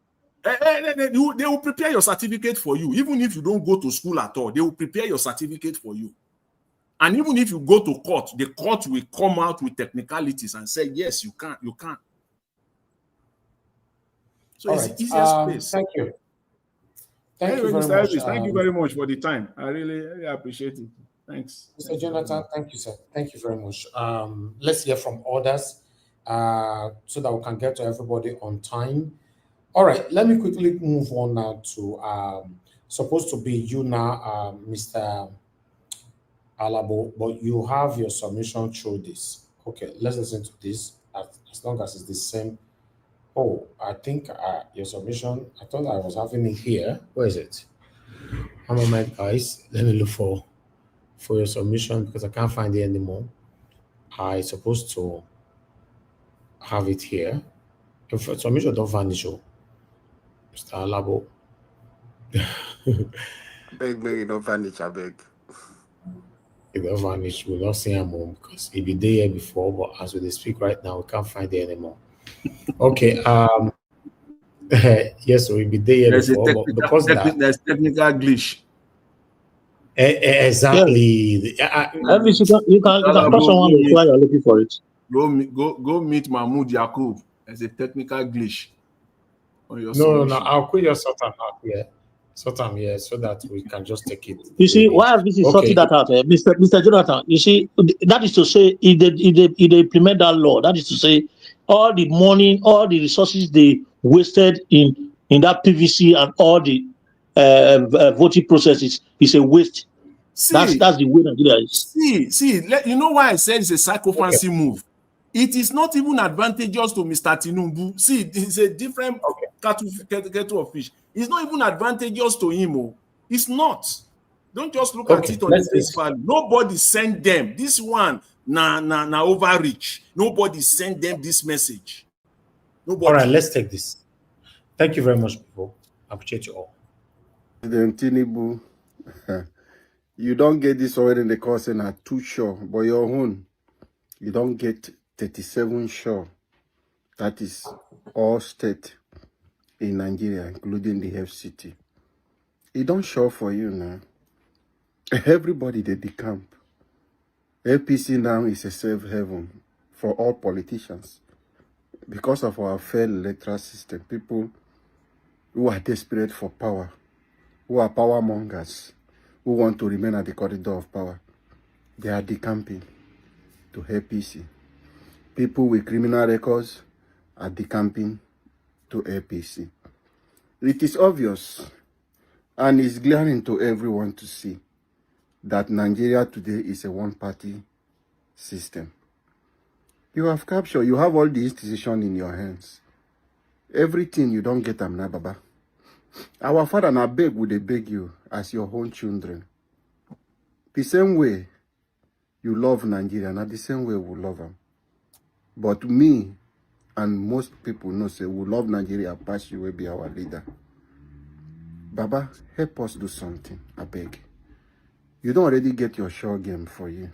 They will prepare your certificate for you. Even if you don't go to school at all, they will prepare your certificate for you. And even if you go to court, the court will come out with technicalities and say, yes, you can. So it's the easiest place. Thank you. Thank you very Mr. much. Elvis, thank you very much for the time. I really appreciate it. Thanks. Mr. Jonathan, thank you, sir. Thank you very much. Let's hear from others so that we can get to everybody on time. All right, let me quickly move on now to supposed to be you now, Mr. Alabo, but you have your submission through this. Okay, let's listen to this as long as it's the same. Oh, I think your submission, I thought I was having it here. Where is it? One moment, guys. Let me look for your submission because I can't find it anymore. I'm supposed to have it here. If submission don't vanish, Mr. Alabo. Beg, don't vanish, I beg. It don't vanish. We'll not see him home because it be there here before, but as we speak right now, we can't find it anymore. Okay. Yes, we'll be there before, but because there's technical glitch. Exactly. Yeah. You can talk someone while you're looking for it. Go meet Mahmoud Yakub. There's a technical glitch on your No. I'll quit your sort out here. So that we can just take it. You see, why have this sorted that out, Mr. Jonathan? You see, that is to say, if they implement that law, that is to say, all the money, all the resources they wasted in that PVC and all the voting processes is a waste. That's the way Nigeria is. You know why I said it's a psychophancy move? It is not even advantageous to Mr. Tinubu. See, it's a different kettle of fish. It's not even advantageous to him. It's not. Don't just look at it on the face value. Nobody sent them. This one, na overreach. Nobody sent them this message. Nobody. All right, let's take this. Thank you very much, people. I appreciate you all. Then Tinubu, you don't get this already in the course and are too sure, but your own, you don't get 37 sure. That is all state in Nigeria, including the FCT. It don't show for you now. Everybody they decamp. APC now is a safe haven for all politicians. Because of our failed electoral system, people who are desperate for power, who are power mongers, who want to remain at the corridor of power, they are decamping to APC. People with criminal records are decamping to APC. It is obvious and it's glaring to everyone to see that Nigeria today is a one-party system. You have captured, you have all the institutions in your hands. Everything you don't get them now, Baba. Our father now beg, would they beg you as your own children. The same way you love Nigeria, not the same way we love them. But me and most people know say we love Nigeria, Apache will be our leader. Baba, help us do something, I beg. You don't already get your show game for you.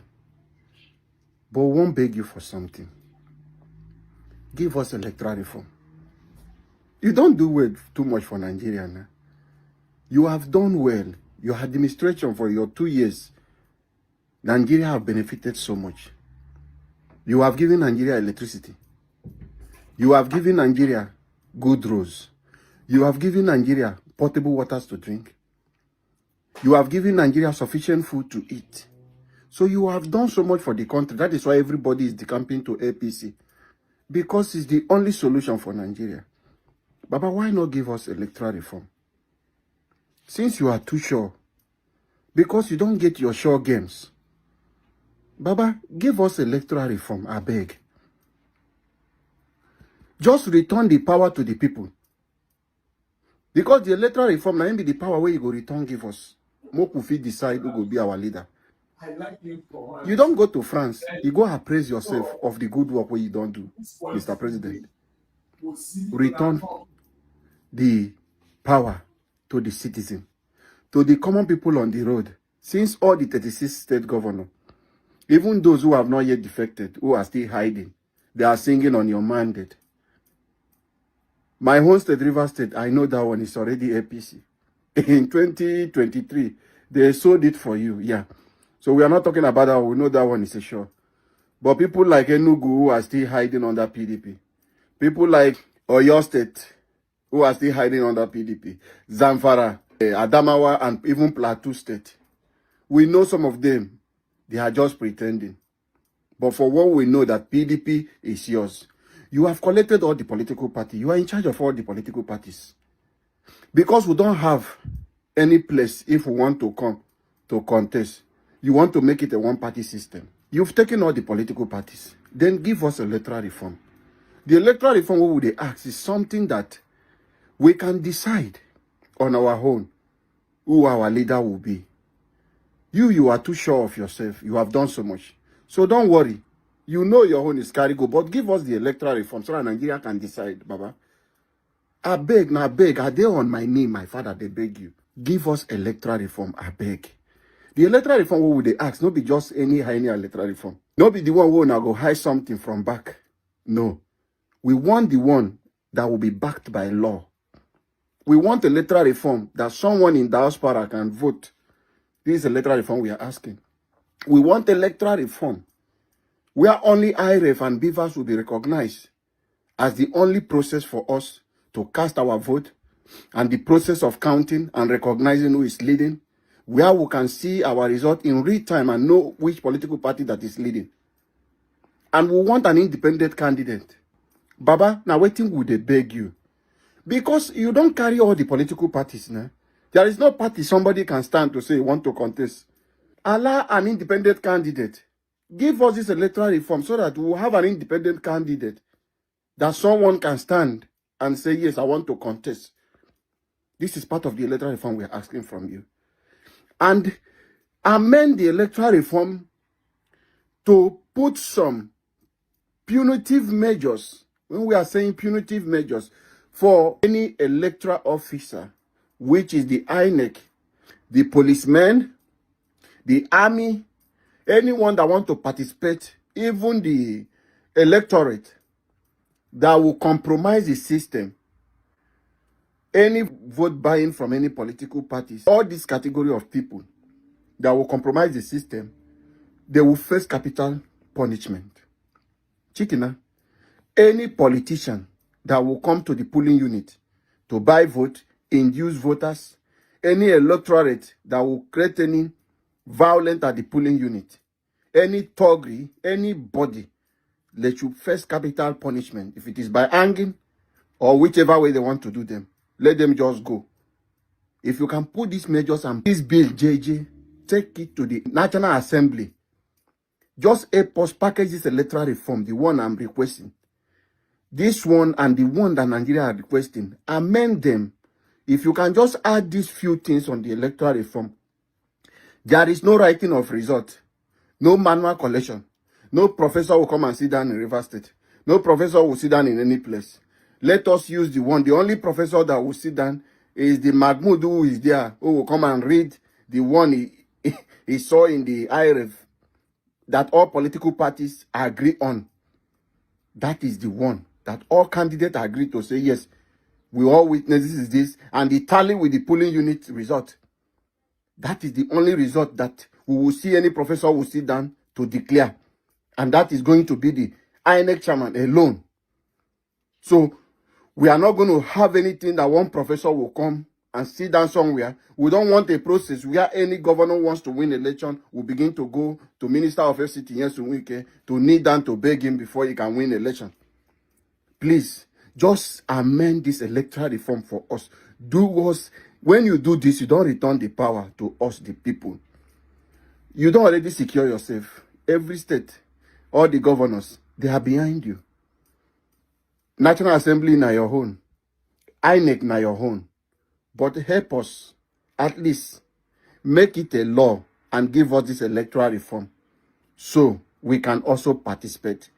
But we won't beg you for something. Give us electoral reform. You don't do well too much for Nigeria now. You have done well. Your administration for your 2 years, Nigeria have benefited so much. You have given Nigeria electricity. You have given Nigeria good roads. You have given Nigeria potable waters to drink. You have given Nigeria sufficient food to eat. So you have done so much for the country. That is why everybody is decamping to APC. Because it's the only solution for Nigeria. Baba, why not give us electoral reform? Since you are too sure, because you don't get your sure games. Baba, give us electoral reform, I beg. Just return the power to the people. Because the electoral reform now be the power where you go return give us. Mokufi decide who will be our leader. You don't go to France. You go appraise yourself of the good work where you don't do, Mr. President. Return the power to the citizen, to the common people on the road. Since all the 36 state governors, even those who have not yet defected, who are still hiding, they are singing on your mandate. My home state, River State, I know that one is already APC. In 2023, they sold it for you, yeah. So we are not talking about that one. We know that one is a sure. But people like Enugu who are still hiding under PDP. People like Oyo State who are still hiding under PDP. Zamfara, Adamawa, and even Plateau State. We know some of them. They are just pretending. But for what we know that PDP is yours. You have collected all the political parties. You are in charge of all the political parties. Because we don't have any place if we want to come to contest. You want to make it a one-party system. You've taken all the political parties. Then give us electoral reform. The electoral reform, what would they ask, is something that we can decide on our own who our leader will be. You are too sure of yourself. You have done so much. So don't worry. You know your own is carry go, but give us the electoral reform so that Nigeria can decide, Baba. I beg, I dare on my knee, my father, they beg you. Give us electoral reform, I beg. The electoral reform, what would they ask? Not be just any electoral reform. Not be the one who now go hide something from back. No. We want the one that will be backed by law. We want electoral reform that someone in Diaspora can vote. This is electoral reform we are asking. We want electoral reform where only IRF and Beavers will be recognized as the only process for us to cast our vote, and the process of counting and recognizing who is leading, where we can see our result in real time and know which political party that is leading. And we want an independent candidate. Baba, now waiting would they beg you? Because you don't carry all the political parties now. There is no party somebody can stand to say want to contest. Allow an independent candidate. Give us this electoral reform so that we will have an independent candidate that someone can stand and say, yes, I want to contest. This is part of the electoral reform we are asking from you. And amend the electoral reform to put some punitive measures, when we are saying punitive measures, for any electoral officer, which is the INEC, the policemen, the army, anyone that want to participate, even the electorate, that will compromise the system, any vote buying from any political parties, all this category of people that will compromise the system, they will face capital punishment. Chikina, any politician that will come to the polling unit to buy vote, induce voters, any electorate that will create any violence at the polling unit, any thuggery, anybody, let you face capital punishment. If it is by hanging or whichever way they want to do them, let them just go. If you can put these measures and this bill, JJ, take it to the National Assembly. Just help us package this electoral reform, the one I'm requesting. This one and the one that Nigeria are requesting, amend them. If you can just add these few things on the electoral reform, there is no writing of result, no manual collection, no professor will come and sit down in River State, no professor will sit down in any place. Let us use the one. The only professor that will sit down is the Mahmoud who is there, who will come and read the one he saw in the IRF that all political parties agree on. That is the one that all candidates agree to say, yes, We all witness this is this, and the tally with the polling unit result. That is the only result that we will see any professor will sit down to declare. And that is going to be the INEC chairman alone. So we are not going to have anything that one professor will come and sit down somewhere. We don't want a process where any governor wants to win election will begin to go to Minister of FCT to kneel down to beg him before he can win election. Please, just amend this electoral reform for us. Do us. When you do this, you don't return the power to us, the people. You don't already secure yourself. Every state, all the governors, they are behind you. National Assembly na your own. INEC na your own. But help us, at least, make it a law and give us this electoral reform so we can also participate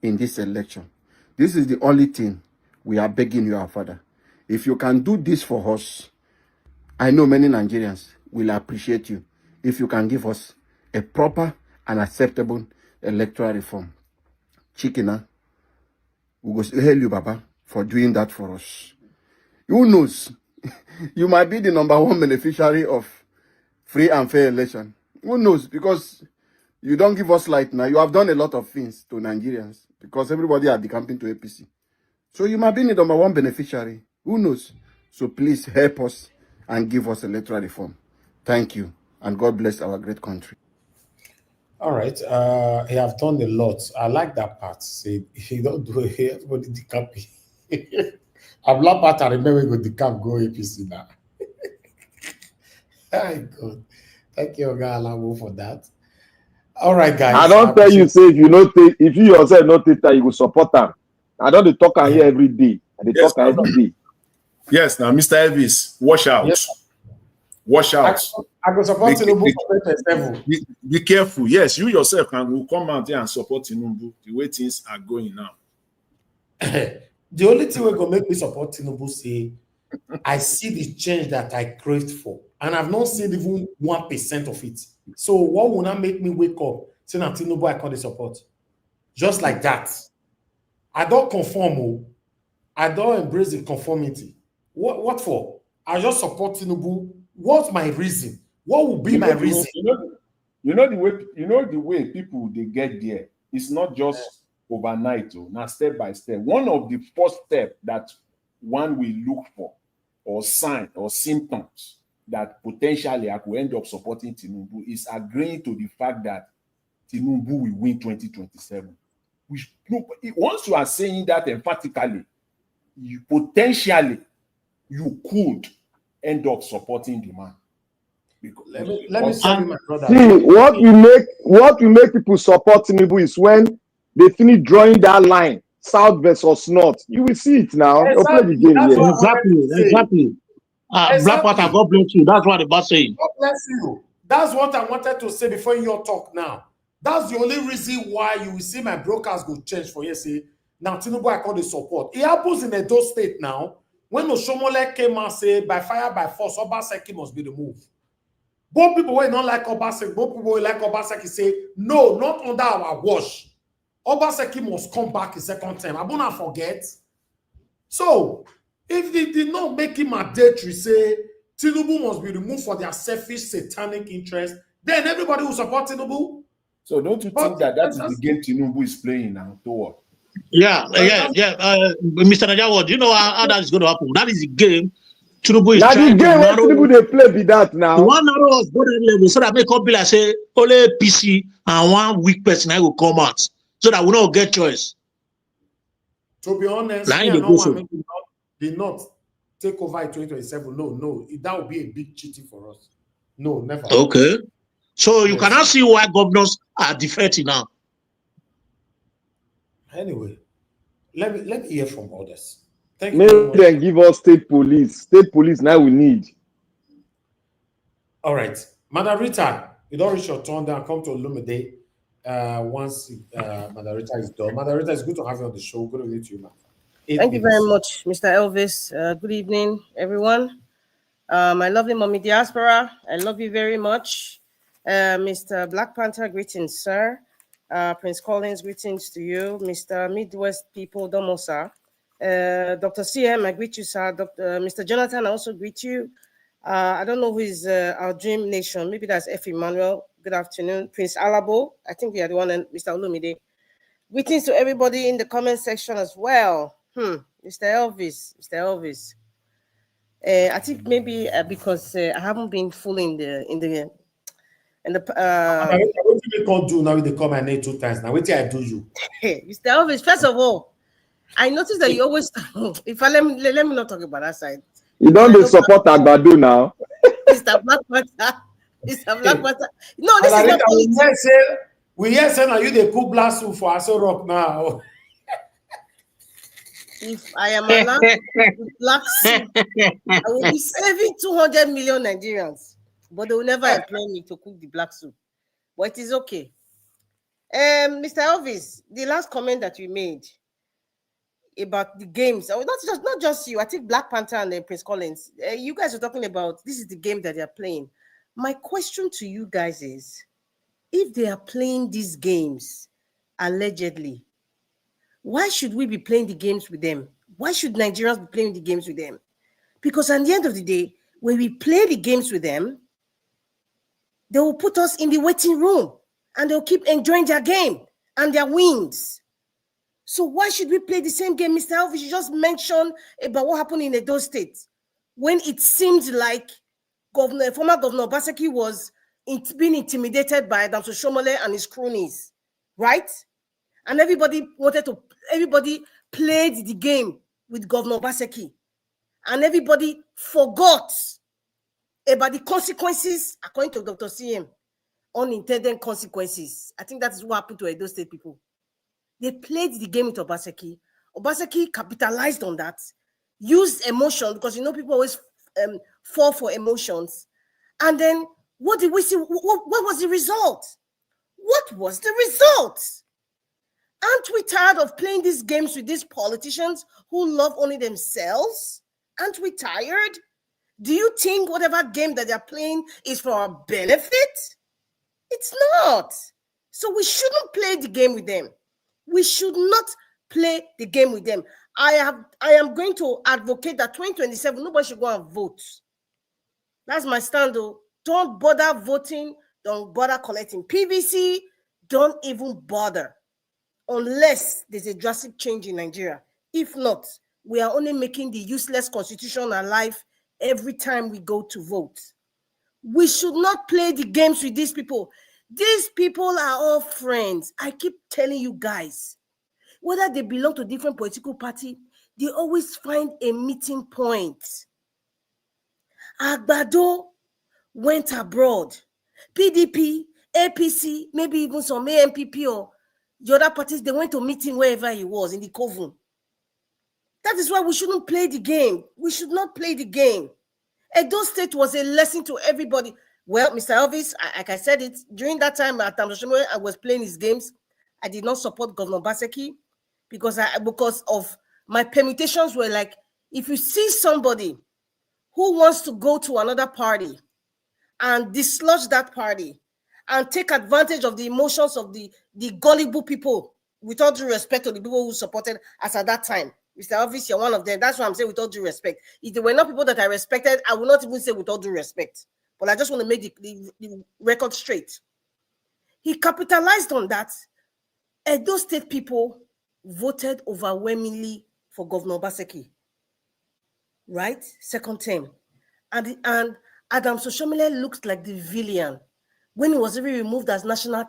in this election. This is the only thing we are begging you, our Father. If you can do this for us, I know many Nigerians will appreciate you if you can give us a proper and acceptable electoral reform. Chikina, we will hail you, Baba, for doing that for us. Who knows? You might be the #1 beneficiary of free and fair election. Who knows? Because you don't give us light now. You have done a lot of things to Nigerians because everybody are decamping to APC. So you might be the #1 beneficiary. Who knows? So please help us and give us electoral reform. Thank you. And God bless our great country. All right. He have done a lot. I like that part. Say he don't do it here, but the decamp. I'm not part. I remember we go decamp go APC now. Very good. Thank you, Oga, for that. All right, guys. I don't tell you, say if you not take, if you yourself not take that, you will support them. I don't talk here every day. They talk every day. Yes, now Mr. Elvis, watch out. Yes. Watch out. I go support Tinubu for 27. Be careful. Yes, you yourself will come out here and support Tinubu. The way things are going now. The only thing we're gonna make me support Tinubu say, I see the change that I craved for, and I've not seen even 1% of it. So what will not make me wake up saying that Tinubu I call the support? Just like that. I don't conform. I don't embrace the conformity. What for? I just support Tinubu. What's my reason? What will be my reason? You know the way people they get there. It's not just overnight, now step by step. One of the first steps that one will look for, or sign or symptoms that potentially I could end up supporting Tinubu is agreeing to the fact that Tinubu will win 2027. Once you are saying that emphatically, you potentially you could end up supporting the man. Let me tell you, my brother. See, what will make people support Tinubu is when they finish drawing that line, south versus north. You will see it now. Exactly. Play the game here. Exactly. Blackwater, God bless you. That's what the boss saying. God bless you. That's what I wanted to say before your talk now. That's the only reason why you will see my brokers go change for say now Tinubu I call the support. It happens in Edo State now. When Oshomole came and say by fire by force, Obaseki must be removed. Both people who don't like Obaseki, both people who like Obaseki say no, not under our watch. Obaseki must come back a second time. I will not forget. So if they did not make him mandatory, say Tinubu must be removed for their selfish satanic interest, then everybody will support Tinubu. So don't you think that is the game Tinubu is playing now toward? Yeah. Mr. Najawa, do you know how that is going to happen? That is the game Tinubu is trying to narrow. Tinubu they play be that now. One narrow us border level so that make up be like say only PC and one weak person I will come out so that we don't get choice. To be honest, did not take over in 2027. No, that would be a big cheating for us. No, never. Okay. So you cannot see why governors are defecting now. Anyway, let me hear from others. Thank you. Maybe they give us state police. State police now we need. All right. Madam Rita, you don't reach your turn down. Come to Olumide once Madam Rita is done. Madam Rita, it's good to have you on the show. Good evening to you, ma'am. Thank you very much, Mr. Elvis. Good evening, everyone. My lovely mommy Diaspora, I love you very much. Mr. Black Panther, greetings, sir. Prince Collins, greetings to you. Mr. Midwest people, Domosa, Dr. CM, I greet you, sir. Mr. Jonathan, I also greet you. I don't know who is our dream nation. Maybe that's F. Emmanuel. Good afternoon. Prince Alabo. I think we are the one, and Mr. Olumide. Greetings to everybody in the comment section as well. Mr. Elvis. I think maybe because I haven't been fully in the. What you can't do now with the comment name 2 times? Now, what I do you? Mr. Elvis, first of all, I noticed that you always. If I let me not talk about that side. You don't support Agbado now. Mr. Black Panther. Mr. Black Panther. No, this is not politics. We hear say now you the cook glass soup for Aso Rock now. If I am allowed to black soup, I will be saving 200 million Nigerians. But they will never employ me to cook the black soup. But it is okay. Mr. Elvis, the last comment that you made about the games, not just you, I think Black Panther and Prince Collins, you guys are talking about this is the game that they're playing. My question to you guys is, if they are playing these games, allegedly, why should we be playing the games with them? Why should Nigerians be playing the games with them? Because at the end of the day, when we play the games with them, they will put us in the waiting room and they'll keep enjoying their game and their wins. So why should we play the same game? Mr. Elvis, you just mentioned about what happened in Edo State when it seemed like former Governor Obaseki was being intimidated by Adams Oshomole and his cronies, right? And everybody played the game with Governor Obaseki, and everybody forgot about the consequences, according to Dr. CM, unintended consequences. I think that is what happened to Edo State people. They played the game with Obaseki. Obaseki capitalized on that, used emotion, because people always fall for emotions. And then what did we see? What was the result? What was the result? Aren't we tired of playing these games with these politicians who love only themselves? Aren't we tired? Do you think whatever game that they're playing is for our benefit? It's not. So we shouldn't play the game with them. We should not play the game with them. I am going to advocate that 2027, nobody should go and vote. That's my stand, though. Don't bother voting. Don't bother collecting PVC. Don't even bother unless there's a drastic change in Nigeria. If not, we are only making the useless constitution alive every time we go to vote. We should not play the games with these people. These people are all friends. I keep telling you guys, whether they belong to different political party, they always find a meeting point. Agbado went abroad. PDP, APC, maybe even some AMPP or the other parties, they went to meet him wherever he was, in the coven. That is why we shouldn't play the game. We should not play the game. Edo State was a lesson to everybody. Well, Mr. Elvis, like I said it, during that time, I was playing his games. I did not support Governor Baseki because of my permutations were like, if you see somebody who wants to go to another party and dislodge that party and take advantage of the emotions of the gullible people, with all due respect to the people who supported us at that time, Mr. Elvis, you're one of them. That's what I'm saying, with all due respect. If they were not people that I respected, I would not even say with all due respect. But I just want to make the record straight. He capitalized on that. Edo State people voted overwhelmingly for Governor Obaseki. Right? Second term. And Adams Oshomole looked like the villain when he was even removed as national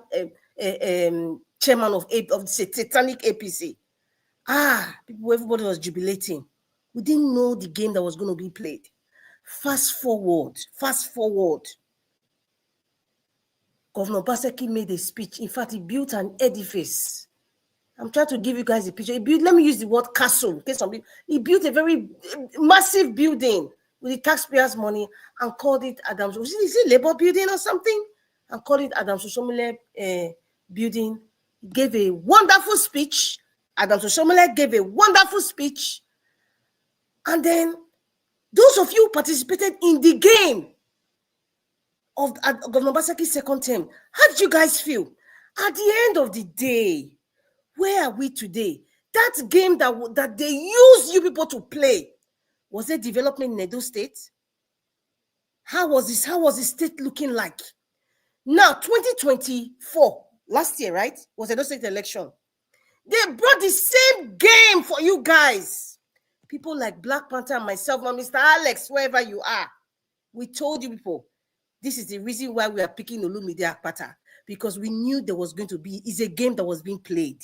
chairman of the satanic APC. Everybody was jubilating. We didn't know the game that was going to be played. Fast forward. Governor Obaseki made a speech. In fact, he built an edifice. I'm trying to give you guys a picture. Let me use the word castle. He built a very massive building with the taxpayers' money and called it Adams. Is it Labour building or something? And called it Adams Oshomole building. He gave a wonderful speech. Adams Oshomole gave a wonderful speech. And then those of you who participated in the game of Governor Obaseki's second term, how did you guys feel? At the end of the day, where are we today? That that game that they use you people to play, was there development in Edo State? How was this? How was the state looking like? Now, 2024, last year, right, was Edo State election. They brought the same game for you guys. People like Black Panther and myself, and Mr. Alex, wherever you are, we told you people, this is the reason why we are picking Olumide Akpata, because we knew there was going to be, it's a game that was being played,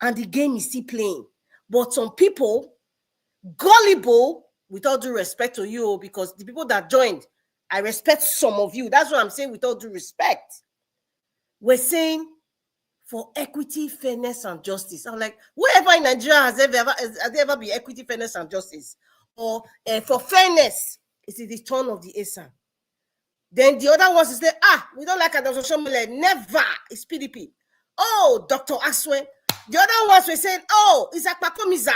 and the game is still playing. But some people, gullible, with all due respect to you, because the people that joined, I respect some of you. That's what I'm saying with all due respect. We're saying for equity, fairness, and justice. I'm like, wherever in Nigeria has there ever been equity, fairness, and justice? Or for fairness, it's the turn of the ASAN. Then the other ones say, we don't like Adolfo Shomole. Never. It's PDP. Oh, Dr. Aswe. The other ones were saying, it's Akpakomiza.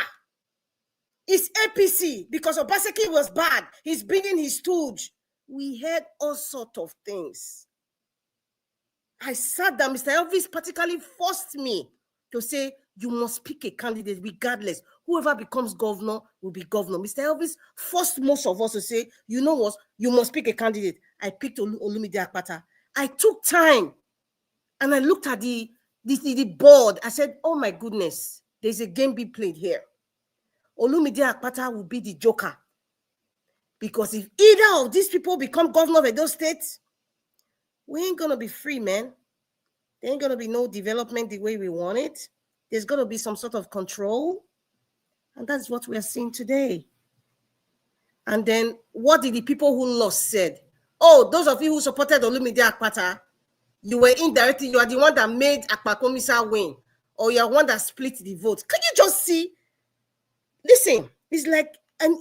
It's APC because Obaseki was bad. He's bringing his stooge. We heard all sorts of things. I sat down. Mr. Elvis particularly forced me to say, you must pick a candidate regardless. Whoever becomes governor will be governor. Mr. Elvis forced most of us to say, you know what, you must pick a candidate. I picked Olumide Akpata. I took time and I looked at the board. I said, oh my goodness, there's a game being played here. Olumide Akpata will be the joker. Because if either of these people become governor of Edo State, we ain't going to be free, man. There ain't going to be no development the way we want it. There's going to be some sort of control. And that's what we are seeing today. And then what did the people who lost said? Oh, those of you who supported Olumide Akpata, you were indirectly, you are the one that made Akpakomisa win. Or you are one that split the vote. Can you just see? Listen, it's like, and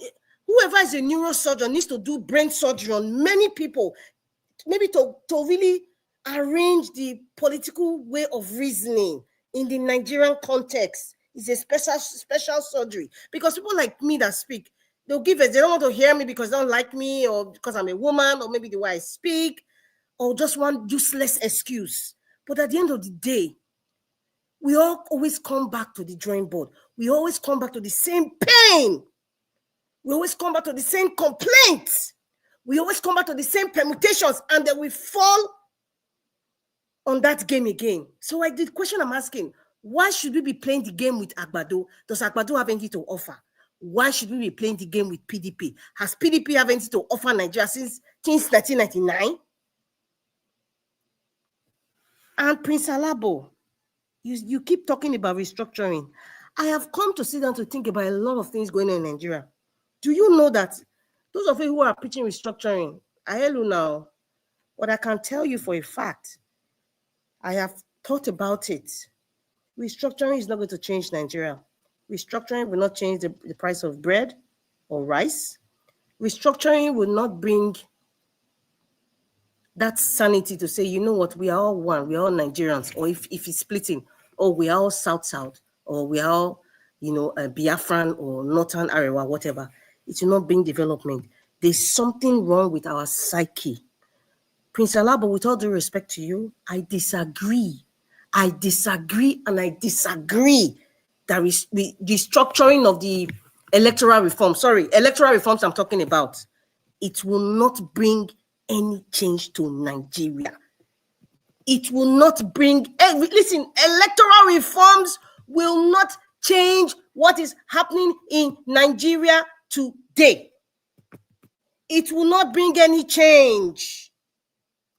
whoever is a neurosurgeon needs to do brain surgery on many people, maybe to really arrange the political way of reasoning in the Nigerian context. It's a special surgery. Because people like me that speak, they'll give it, they don't want to hear me because they don't like me, or because I'm a woman, or maybe the way I speak, or just one useless excuse. But at the end of the day, we all always come back to the drawing board. We always come back to the same pain. We always come back to the same complaints. We always come back to the same permutations, and then we fall on that game again. So the question I'm asking, why should we be playing the game with Agbado? Does Agbado have anything to offer? Why should we be playing the game with PDP? Has PDP have anything to offer Nigeria since 1999? And Prince Alabo, you keep talking about restructuring. I have come to sit down to think about a lot of things going on in Nigeria. Do you know that those of you who are preaching restructuring, I hear you now, but I can tell you for a fact, I have thought about it. Restructuring is not going to change Nigeria. Restructuring will not change the price of bread or rice. Restructuring will not bring that sanity to say, you know what, we are all one, we are all Nigerians. Or if it's splitting, we are all South, or we are all, Biafran or Northern Arewa, whatever. It will not bring development. There's something wrong with our psyche. Prince Alabo, with all due respect to you, I disagree. I disagree that the structuring of the electoral reforms I'm talking about, it will not bring any change to Nigeria. It will not bring, listen, electoral reforms will not change what is happening in Nigeria today. It will not bring any change.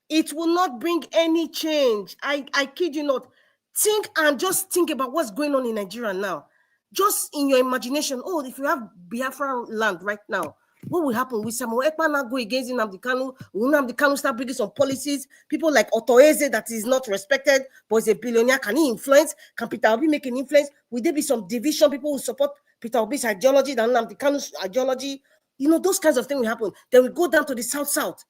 It will not bring any change. I kid you not. Think about what's going on in Nigeria now. Just in your imagination, if you have Biafra land right now, what will happen? Will Samuel Ekpa go against Nnamdi Kanu? Will Nnamdi Kanu start bringing some policies? People like Otoeze that is not respected, but is a billionaire, can he influence? Can Peter Obi make an influence? Will there be some division? People who support Peter Obi's ideology than Nnamdi Kanu's ideology? Those kinds of things will happen. Then we go down to the South,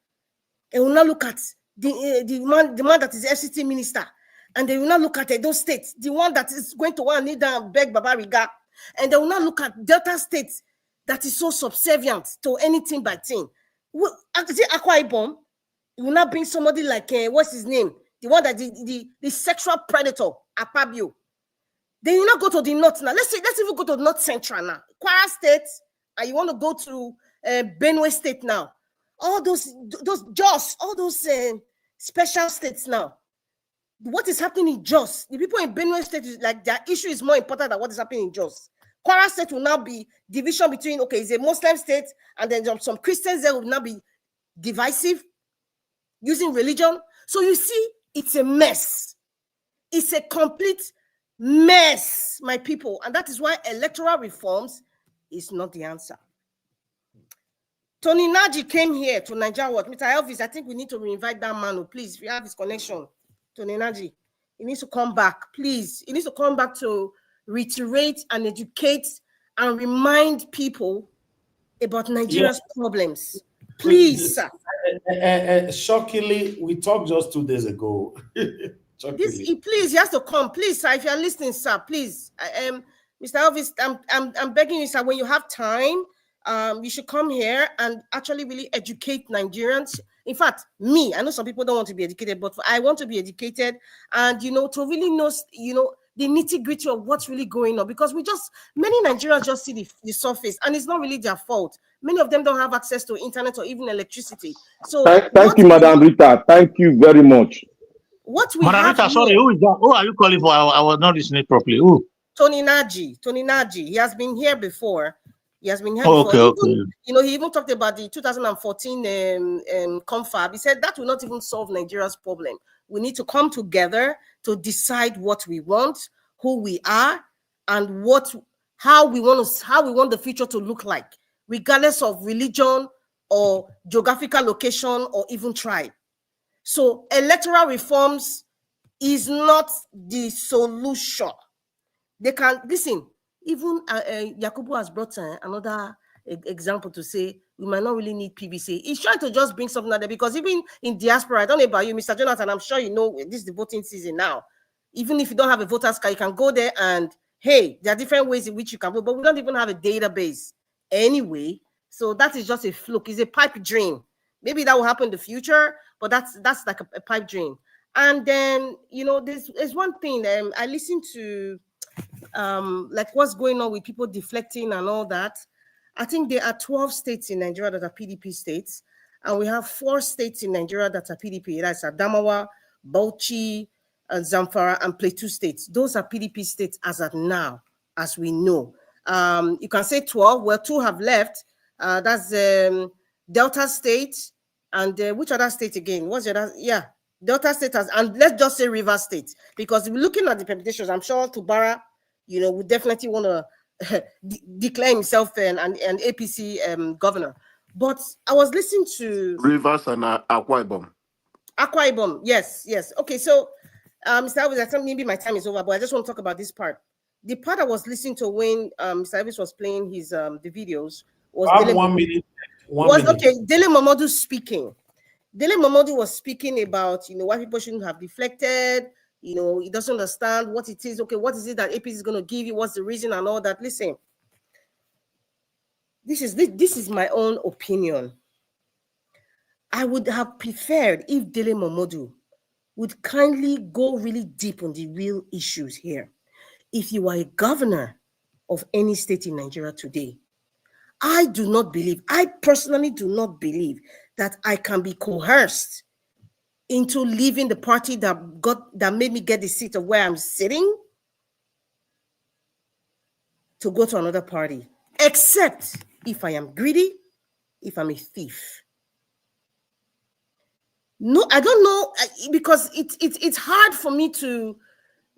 and we'll now look at the man that is FCT minister, and they will not look at those states, the one that is going to want to kneel down and beg Baba Riga, and they will not look at Delta states that is so subservient to anything by thing. Akwa Ibom, you will not bring somebody like what's his name, the one that the sexual predator Akpabio. Then you not go to the north now. Let's even go to North Central now. Kwara State, and you want to go to Benue State now. All those Jos, all those special states now. What is happening in Jos? The people in Benue State is like their issue is more important than what is happening in Jos. Kwara State will now be division between it's a Muslim state, and then some Christians there will now be divisive using religion. So you see, it's a mess. It's a complete mess, my people, and that is why electoral reforms is not the answer. Tony Naji came here to Nigeria. What, Mr. Elvis? I think we need to reinvite that man. Please, if you have his connection, Tony Naji, he needs to come back. Please, he needs to come back to reiterate and educate and remind people about Nigeria's problems. Please, sir. Shockingly, we talked just 2 days ago. Please, he has to come. Please, sir, if you're listening, sir, please. Mr. Elvis, I'm begging you, sir, when you have time, you should come here and actually really educate Nigerians. In fact, me, I know some people don't want to be educated, but I want to be educated and, to really know, the nitty-gritty of what's really going on, because many Nigerians just see the surface, and it's not really their fault. Many of them don't have access to internet or even electricity. So thank you, Madam Rita. Thank you very much. What we Madam have Rita, sorry, who is that? Who are you calling for? I was not listening properly. Who? Tony Naji. He has been here before. He has been here before. Okay. He even talked about the 2014 confab. He said that will not even solve Nigeria's problem. We need to come together to decide what we want, who we are, and how we want the future to look like, regardless of religion or geographical location or even tribe. So electoral reforms is not the solution. They can listen. Even Yakubu has brought another example to say we might not really need PVC. He's trying to just bring something out there, because even in diaspora, I don't know about you, Mr. Jonathan, I'm sure you know this is the voting season now. Even if you don't have a voter's card, you can go there and, hey, there are different ways in which you can vote, but we don't even have a database anyway. So that is just a fluke. It's a pipe dream. Maybe that will happen in the future, but that's like a pipe dream. And then, there's one thing, I listened to like what's going on with people deflecting and all that. I think there are 12 states in Nigeria that are PDP states, and we have 4 states in Nigeria that are PDP. That's Adamawa, Bauchi, Zamfara, and Plateau states. Those are PDP states as of now, as we know. You can say 12. Well, 2 have left. That's Delta State, and which other state again? What's the other? Yeah, Delta State has, and let's just say Rivers State, because looking at the permutations, I'm sure Tubara, would definitely want to declare himself an APC governor. But I was listening to Rivers and Akwa Ibom. Akwa Ibom, yes. Okay, so Mr. Elvis, I think maybe my time is over, but I just want to talk about this part. The part I was listening to when Mr. Elvis was playing his the videos was Dele, 1 minute. Okay, Dele Momodu speaking. Dele Momodu was speaking about why people shouldn't have deflected. He doesn't understand what it is. Okay, what is it that APC is going to give you? What's the reason and all that? Listen, this is my own opinion. I would have preferred if Dele Momodu would kindly go really deep on the real issues here. If you are a governor of any state in Nigeria today, I personally do not believe that I can be coerced into leaving the party that made me get the seat of where I'm sitting to go to another party, except if I am greedy, if I'm a thief. No, I don't know, because it's hard for me to.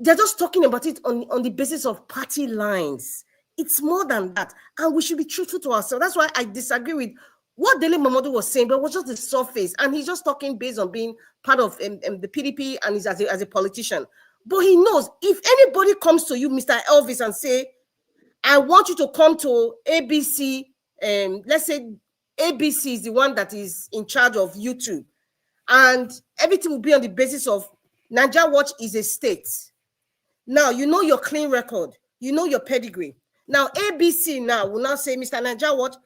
They're just talking about it on the basis of party lines. It's more than that, and we should be truthful to ourselves. That's why I disagree with what Dele Momodu was saying, but it was just the surface, and he's just talking based on being part of the PDP and he's as a politician. But he knows if anybody comes to you, Mr. Elvis, and say, I want you to come to ABC, let's say ABC is the one that is in charge of YouTube, and everything will be on the basis of Nigeria Watch is a state. Now, your clean record, your pedigree. Now, ABC now will now say, Mr. Nigeria Watch,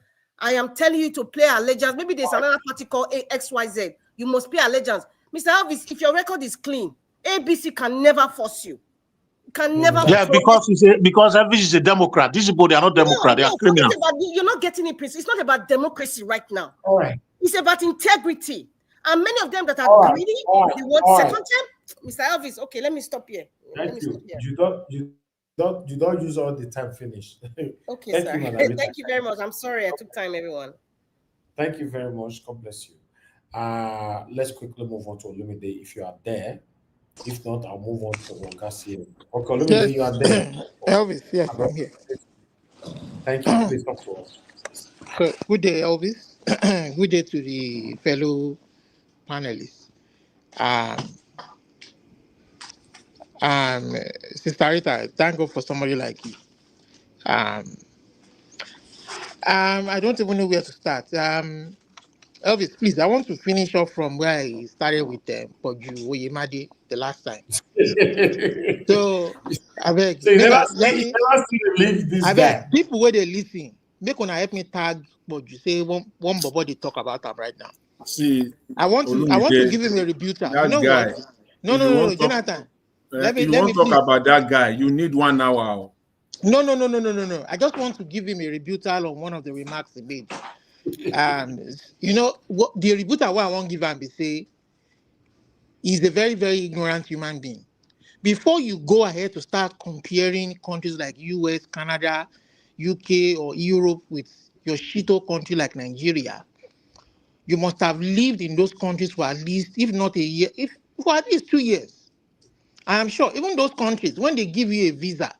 I am telling you to play allegiance. Maybe there's another party called XYZ. You must pay allegiance. Mr. Elvis, if your record is clean, ABC can never force you. can never. Yeah, because Elvis is a Democrat. These people, they are not Democrat. They are criminals. You're not getting it, Prince. It's not about democracy right now. All right. It's about integrity. And many of them that are greedy, they want second term. Mr. Elvis, okay, let me stop here. Thank you. You don't use all the time. Finish. Okay, Thank sir. you, Madam. Thank you very much. I'm sorry I took time, everyone. Thank you very much. God bless you. Let's quickly move on to Olumide if you are there. If not, I'll move on to Garcia. Okay, Olumide, Yes. you are there. Elvis, yes, I'm here. Thank you. Please talk to us. So, good day, Elvis. Good day to the fellow panelists. Sister Rita, thank God for somebody like you. I don't even know where to start. Elvis, please, I want to finish off from where I started with Poju Oyemade the last time. So, I beg, so you never see leave this guy. People where they listen, make una help me tag Poju. Say one bobo they talk about him right now. See, I want to give him a rebutal. That You know guy, what? No, Jonathan. Let me talk about that guy. You need 1 hour. No. I just want to give him a rebuttal on one of the remarks he made. You know what the rebuttal what I won't give him be say he's a very, very ignorant human being. Before you go ahead to start comparing countries like US, Canada, UK, or Europe with your shito country like Nigeria, you must have lived in those countries for at least, if not a year, for at least 2 years. I am sure even those countries, when they give you a visa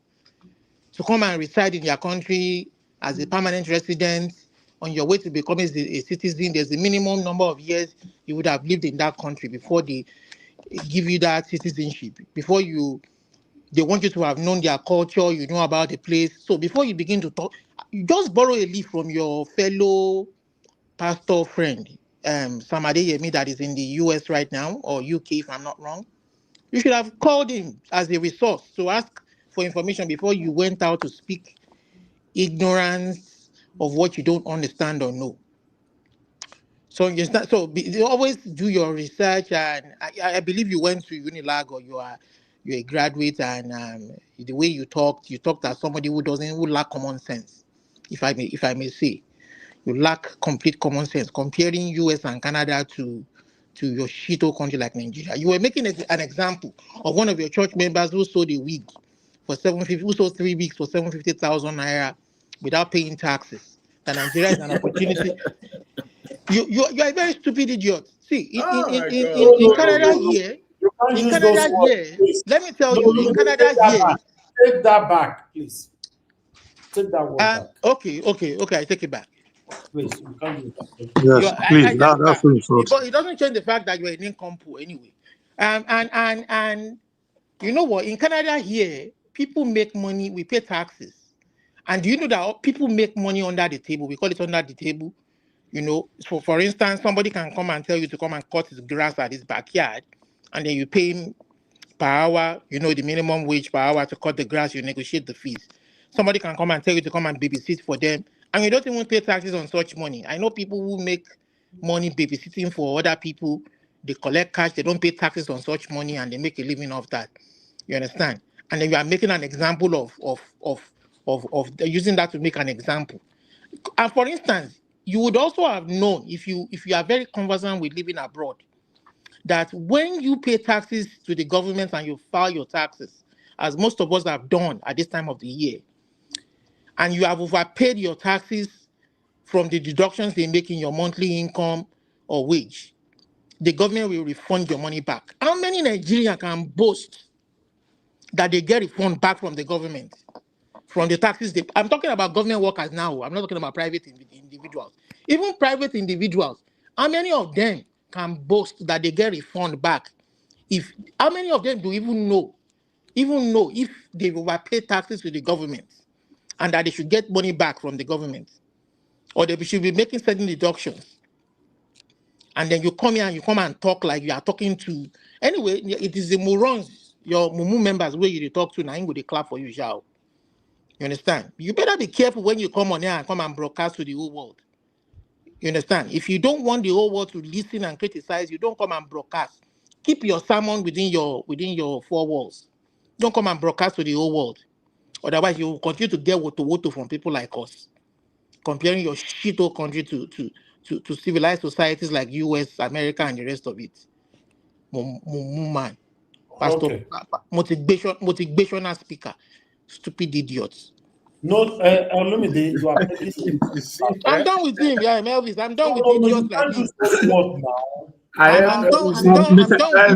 to come and reside in their country as a permanent resident, on your way to becoming a citizen, there's a minimum number of years you would have lived in that country before they give you that citizenship. They want you to have known their culture, you know about the place. So before you begin to talk, you just borrow a leaf from your fellow pastor friend, Sam Adeyemi, that is in the US right now, or UK if I'm not wrong. You should have called him as a resource to ask for information before you went out to speak ignorance of what you don't understand or know. So always do your research, and I believe you went to Unilag or you're a graduate, and the way you talked as somebody who lack common sense, if I may say. You lack complete common sense comparing US and Canada to your shito country like Nigeria. You were making an example of one of your church members who sold a wig for 750, who sold 3 weeks for 750,000 naira without paying taxes. That Nigeria is an opportunity. You are a very stupid idiot. See, in Canada here, let me tell you, in Canada here. Take that back, please. Take that word back. Okay, I take it back. Please, you can't do that. Yes, please. That's It doesn't change the fact that you're an incompo anyway. And you know what? In Canada here, people make money. We pay taxes. And do you know that people make money under the table? We call it under the table. You know, so for instance, somebody can come and tell you to come and cut his grass at his backyard, and then you pay him per hour, you know, the minimum wage per hour to cut the grass, you negotiate the fees. Somebody can come and tell you to come and babysit for them, and you don't even pay taxes on such money. I know people who make money babysitting for other people, they collect cash, they don't pay taxes on such money, and they make a living off that. You understand? And then you are making an example of using that to make an example. And for instance, you would also have known if you are very conversant with living abroad, that when you pay taxes to the government and you file your taxes, as most of us have done at this time of the year, and you have overpaid your taxes from the deductions they make in your monthly income or wage, the government will refund your money back. How many Nigerians can boast that they get refund back from the government, from the taxes? I'm talking about government workers now. I'm not talking about private individuals. Even private individuals, how many of them can boast that they get refund back? How many of them do even know if they've overpaid taxes to the government and that they should get money back from the government, or they should be making certain deductions? And then you come here and you come and talk like you are talking to. Anyway, it is the morons, your mumu members where you talk to, now ain't they clap for you, shall. You understand? You better be careful when you come on here and come and broadcast to the whole world. You understand? If you don't want the whole world to listen and criticize, you don't come and broadcast. Keep your sermon within your 4 walls. Don't come and broadcast to the whole world. Otherwise, you will continue to get woto from people like us. Comparing your shit country to civilized societies like US, America, and the rest of it. Man. Pastor, Okay. motivational speaker. Stupid idiots. No, Olumide, you are taking this. I'm done with him. Yeah, Elvis. I'm done with No, idiots you like can't him. use those words now. I'm done with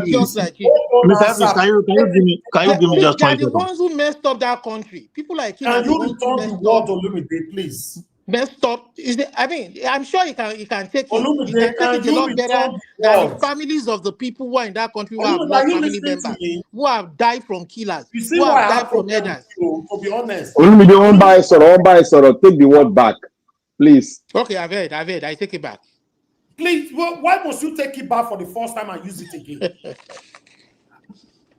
idiots like him. Mr. Elvis, can you give me just They are 20 the seconds? ones who messed up that country. People like him are Can the you ones who return the messed word, up. Olumide, please? Messed up. I mean, I'm sure he can take it. He Olumide, can take can it a you lot better return the than the word? families of the people who are in that country who have Olumide, are lost you family listening to members, me? who have died from killers, You see who why have I have died from problem with murders. you, to be honest. Olumide, one by soro, take the word back, please. Okay, I've heard. I take it back. Please, why must you take it back for the first time and use it again?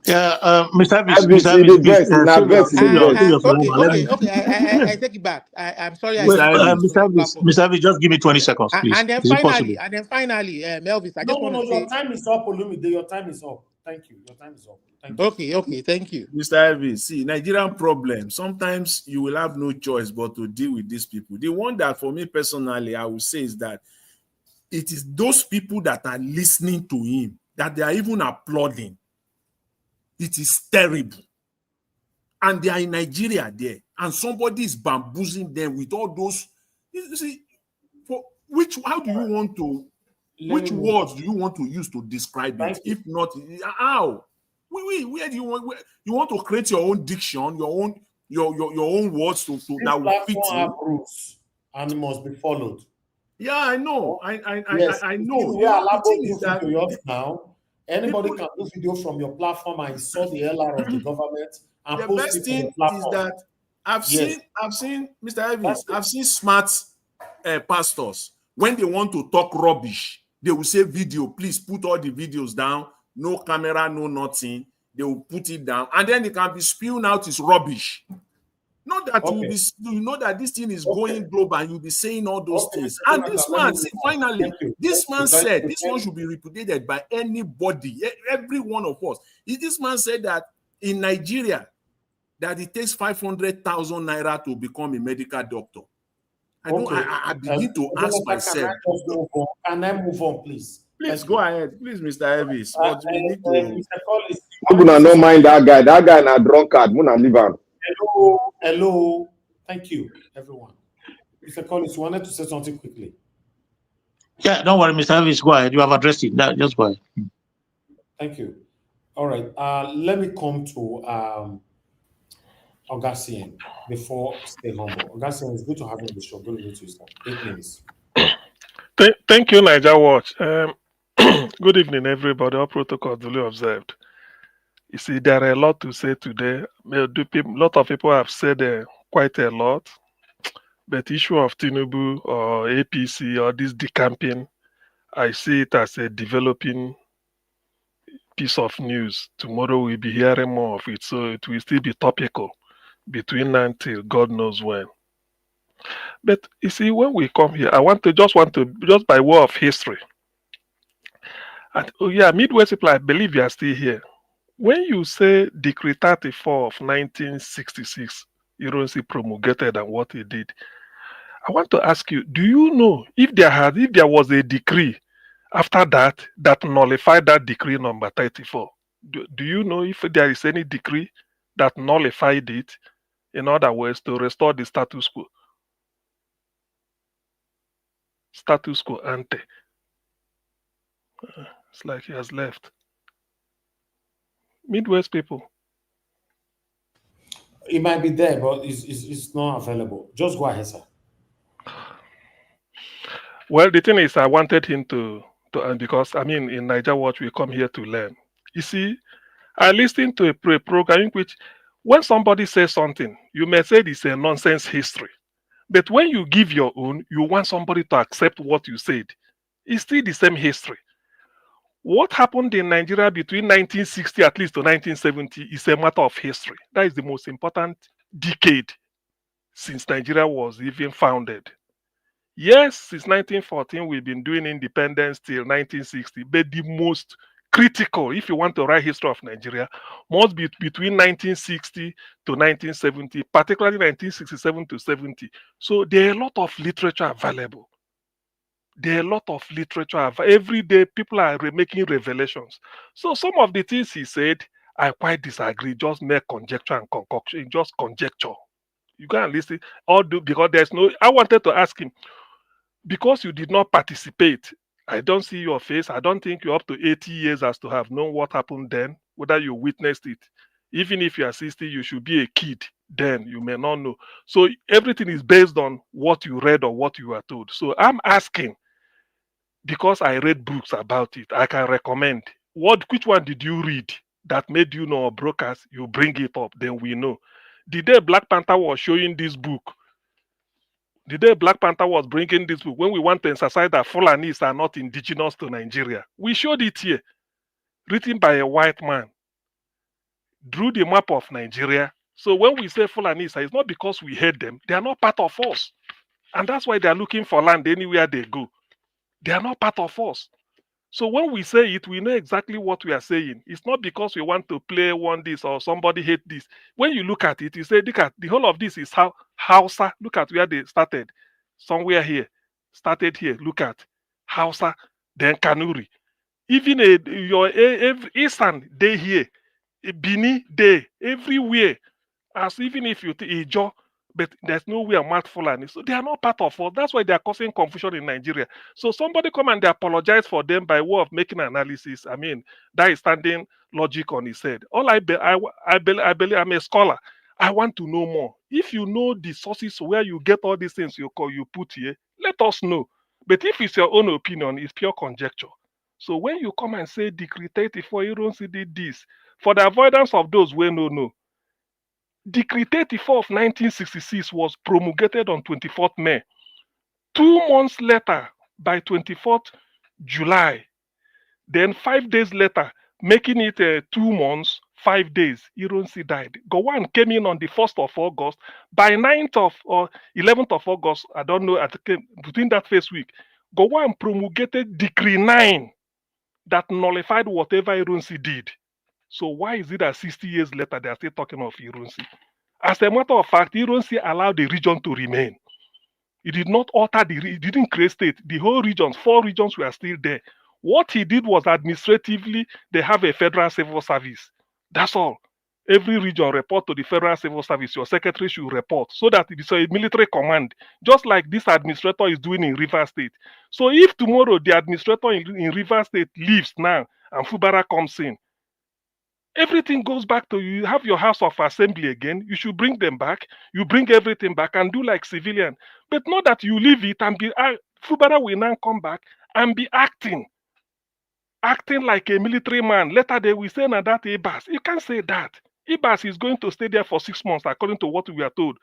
Yeah, Mr. Elvis, Elvis, please, save your phone. Okay. I take it back. I'm sorry. I Wait, used Mr. Elvis, just give me 20 seconds, please. And then Is it possible? finally, Melvis, I just want No, to say. your time is up, Olumide. Your time is up. Thank you. Your time is up. Thank you. Okay, thank you. Mr. Elvis, see, Nigerian problem, sometimes you will have no choice but to deal with these people. The one that for me personally, I would say is that it is those people that are listening to him, that they are even applauding. It is terrible. And they are in Nigeria there, and somebody is bamboozling them with all those. You see, how do you want to, which words do you want to use to describe it? If not, how? Where do you want to create your own diction, your own words to that will fit Platform have you? rules and it must be followed. Yeah, I know. Yes. I know. We are allowed The thing to is do that videos now. Anybody can do video from your platform and saw the LR of the government and the post best it on your thing platform. is that I've seen Mr. Elvis, I've seen smart pastors when they want to talk rubbish, they will say video, please put all the videos down, no camera, no nothing. They will put it down, and then it can be spewing out is rubbish. Not that you know that this thing is going global and you'll be saying all those things. And this man, see, finally, this man said this one should be repudiated by anybody, every one of us. This man said that in Nigeria, that it takes 500,000 naira to become a medical doctor. I begin to ask myself. Can I move on, please? Please go ahead, please, Mr. Elvis. But we need to. Mr. Collins, I'm gonna not mind that guy. That guy na drunkard. I'm gonna leave him. Hello. Thank you, everyone. Mr. Collins, you wanted to say something quickly. Yeah, don't worry, Mr. Elvis, go ahead. You have addressed it. Just go ahead. Thank you. All right. Let me come to Augustine before stay humble. Augustine, it's good to have you on the show. Good evening to you, sir. 8 minutes. Thank you, Niger Watch. Good evening, everybody. All protocols duly observed. You see, there are a lot to say today. A lot of people have said quite a lot. But the issue of Tinubu or APC or this decamping, I see it as a developing piece of news. Tomorrow we'll be hearing more of it, so it will still be topical between now until God knows when. But you see, when we come here, I want to just by way of history. And, Midwest people, I believe you are still here. When you say Decree 34 of 1966, you don't see promulgated and what he did. I want to ask you, do you know if there was a decree after that nullified that decree number 34? Do you know if there is any decree that nullified it, in other words, to restore the status quo? Status quo ante. It's like he has left. Midwest people. It might be there, but it's not available. Just go ahead, sir. Well, the thing is, I wanted him to because, in Niger Watch, we come here to learn. You see, I listened to a program in which when somebody says something, you may say it's a nonsense history. But when you give your own, you want somebody to accept what you said. It's still the same history. What happened in Nigeria between 1960 at least to 1970 is a matter of history. That is the most important decade since Nigeria was even founded. Yes, since 1914, we've been doing independence till 1960, but the most critical if you want to write history of Nigeria must be between 1960 to 1970, particularly 1967 to 70. So there are a lot of literature available. There are a lot of literature. Every day, people are making revelations. So some of the things he said, I quite disagree. Just mere conjecture and concoction, just conjecture. You go and listen. Because there's no. I wanted to ask him, because you did not participate. I don't see your face. I don't think you're up to 80 years as to have known what happened then, whether you witnessed it. Even if you are 60, you should be a kid then. You may not know. So everything is based on what you read or what you are told. So I'm asking, because I read books about it, I can recommend. Which one did you read that made you know, brokers? You bring it up, then we know. The day Black Panther was showing this book, the day Black Panther was bringing this book, when we want to emphasize that Fulanis are not indigenous to Nigeria, we showed it here, written by a white man, drew the map of Nigeria. So when we say Fulanis, it's not because we hate them. They are not part of us. And that's why they are looking for land anywhere they go. They are not part of us. So when we say it, we know exactly what we are saying. It's not because we want to play one this or somebody hate this. When you look at it, you say, look at the whole of this is how Hausa. Look at where they started. Somewhere here. Started here. Look at Hausa, then Kanuri. Even your Eastern, they here. Bini, they everywhere. As even if you Ijo, but there's nowhere marked Fulani. So they are not part of us. That's why they are causing confusion in Nigeria. So somebody come and they apologize for them by way of making analysis. I mean, that is standing logic on his head. All I believe, I'm a scholar. I want to know more. If you know the sources where you get all these things you put here, let us know. But if it's your own opinion, it's pure conjecture. So when you come and say Decree 34, you don't see this. For the avoidance of those who know, Decree 34 of 1966 was promulgated on 24th May. 2 months later, by 24th July, then 5 days later, making it 2 months, 5 days, Ironsi died. Gowon came in on the 1st of August. By 9th of or 11th of August, I don't know, between that first week, Gowon promulgated Decree 9 that nullified whatever Ironsi did. So why is it that 60 years later, they are still talking of Ironsi? As a matter of fact, Ironsi allowed the region to remain. He did not alter he didn't create state. The whole regions, 4 regions were still there. What he did was administratively, they have a federal civil service. That's all. Every region report to the federal civil service. Your secretary should report so that it is a military command, just like this administrator is doing in River State. So if tomorrow the administrator in River State leaves now and Fubara comes in, everything goes back to you. Have your house of assembly again. You should bring them back. You bring everything back and do like civilian. But not that you leave it and be Fubara will now come back and be acting like a military man. Later they will say, now that Ibas. You can't say that. Ibas is going to stay there for 6 months, according to what we are told.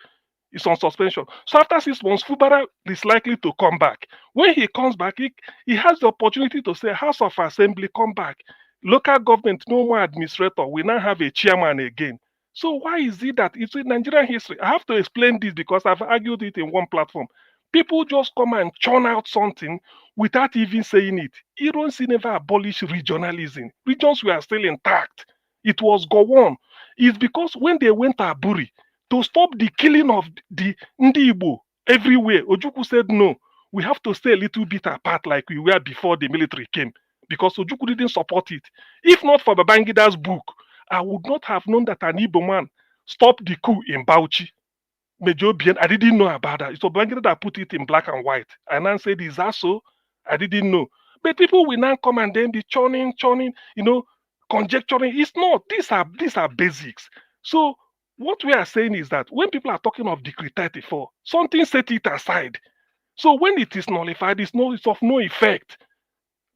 It's on suspension. So after 6 months, Fubara is likely to come back. When he comes back, he has the opportunity to say, House of Assembly, come back. Local government, no more administrator. We now have a chairman again. So why is it that it's in Nigerian history? I have to explain this because I've argued it in one platform. People just come and churn out something without even saying it. Ironsi never abolished regionalism. Regions were still intact. It was go on. It's because when they went to Aburi to stop the killing of the Ndi Igbo everywhere, Ojukwu said, no, we have to stay a little bit apart like we were before the military came. Because Ojukwu didn't support it. If not for Babangida's book, I would not have known that an Igbo man stopped the coup in Bauchi. Mejobian, I didn't know about that. It's Babangida that put it in black and white. And then said, is that so? I didn't know. But people will now come and then be churning, conjecturing. It's not. These are basics. So what we are saying is that when people are talking of Decree 34, something set it aside. So when it is nullified, it's of no effect.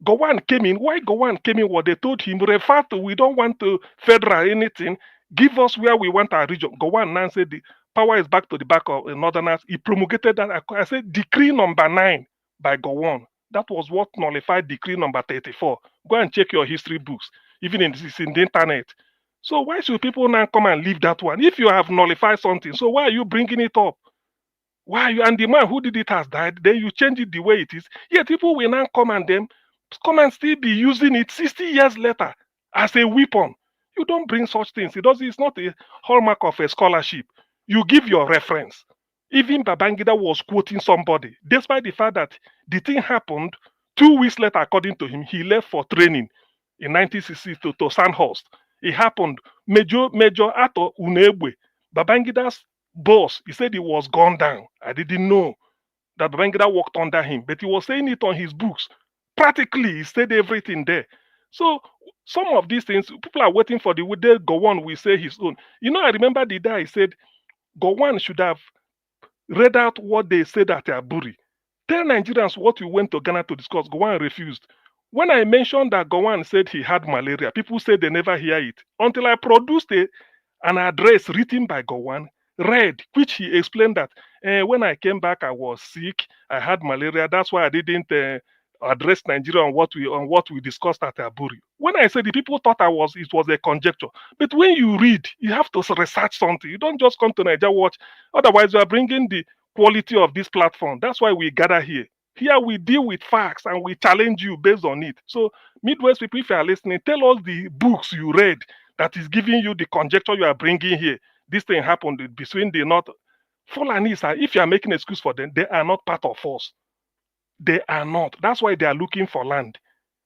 Gowon came in. Why Gowon came in? What they told him, refer to, we don't want to federal anything. Give us where we want our region. Gowon now said the power is back to the back of Northerners. He promulgated that. I said Decree number 9 by Gowon. That was what nullified Decree number 34. Go and check your history books. Even it's in the internet. So why should people now come and leave that one? If you have nullified something, so why are you bringing it up? Why are you? And the man who did it has died. Then you change it the way it is. Yet people will now come and then come and still be using it 60 years later as a weapon. You don't bring such things. It's not a hallmark of a scholarship. You give your reference. Even Babangida was quoting somebody, despite the fact that the thing happened 2 weeks later, according to him, he left for training in 1960 to Sandhurst. It happened. Major Ato Unebwe, Babangida's boss, he said he was gone down. I didn't know that Babangida worked under him, but he was saying it on his books. Practically, he said everything there. So some of these things, people are waiting for the day Gowon will say his own. I remember the day he said Gowon should have read out what they said at Aburi. Tell Nigerians what you went to Ghana to discuss. Gowon refused. When I mentioned that Gowon said he had malaria, people said they never hear it. Until I produced an address written by Gowon, read, which he explained that when I came back, I was sick. I had malaria. That's why I didn't address Nigeria on what we discussed at Aburi. When I said the people thought it was a conjecture. But when you read, you have to research something. You don't just come to Nigeria watch. Otherwise, you are bringing the quality of this platform. That's why we gather here. Here we deal with facts and we challenge you based on it. So, Midwest people, if you are listening, tell us the books you read that is giving you the conjecture you are bringing here. This thing happened between the North. Fulanis, if you are making an excuse for them, they are not part of us. They are not. That's why they are looking for land.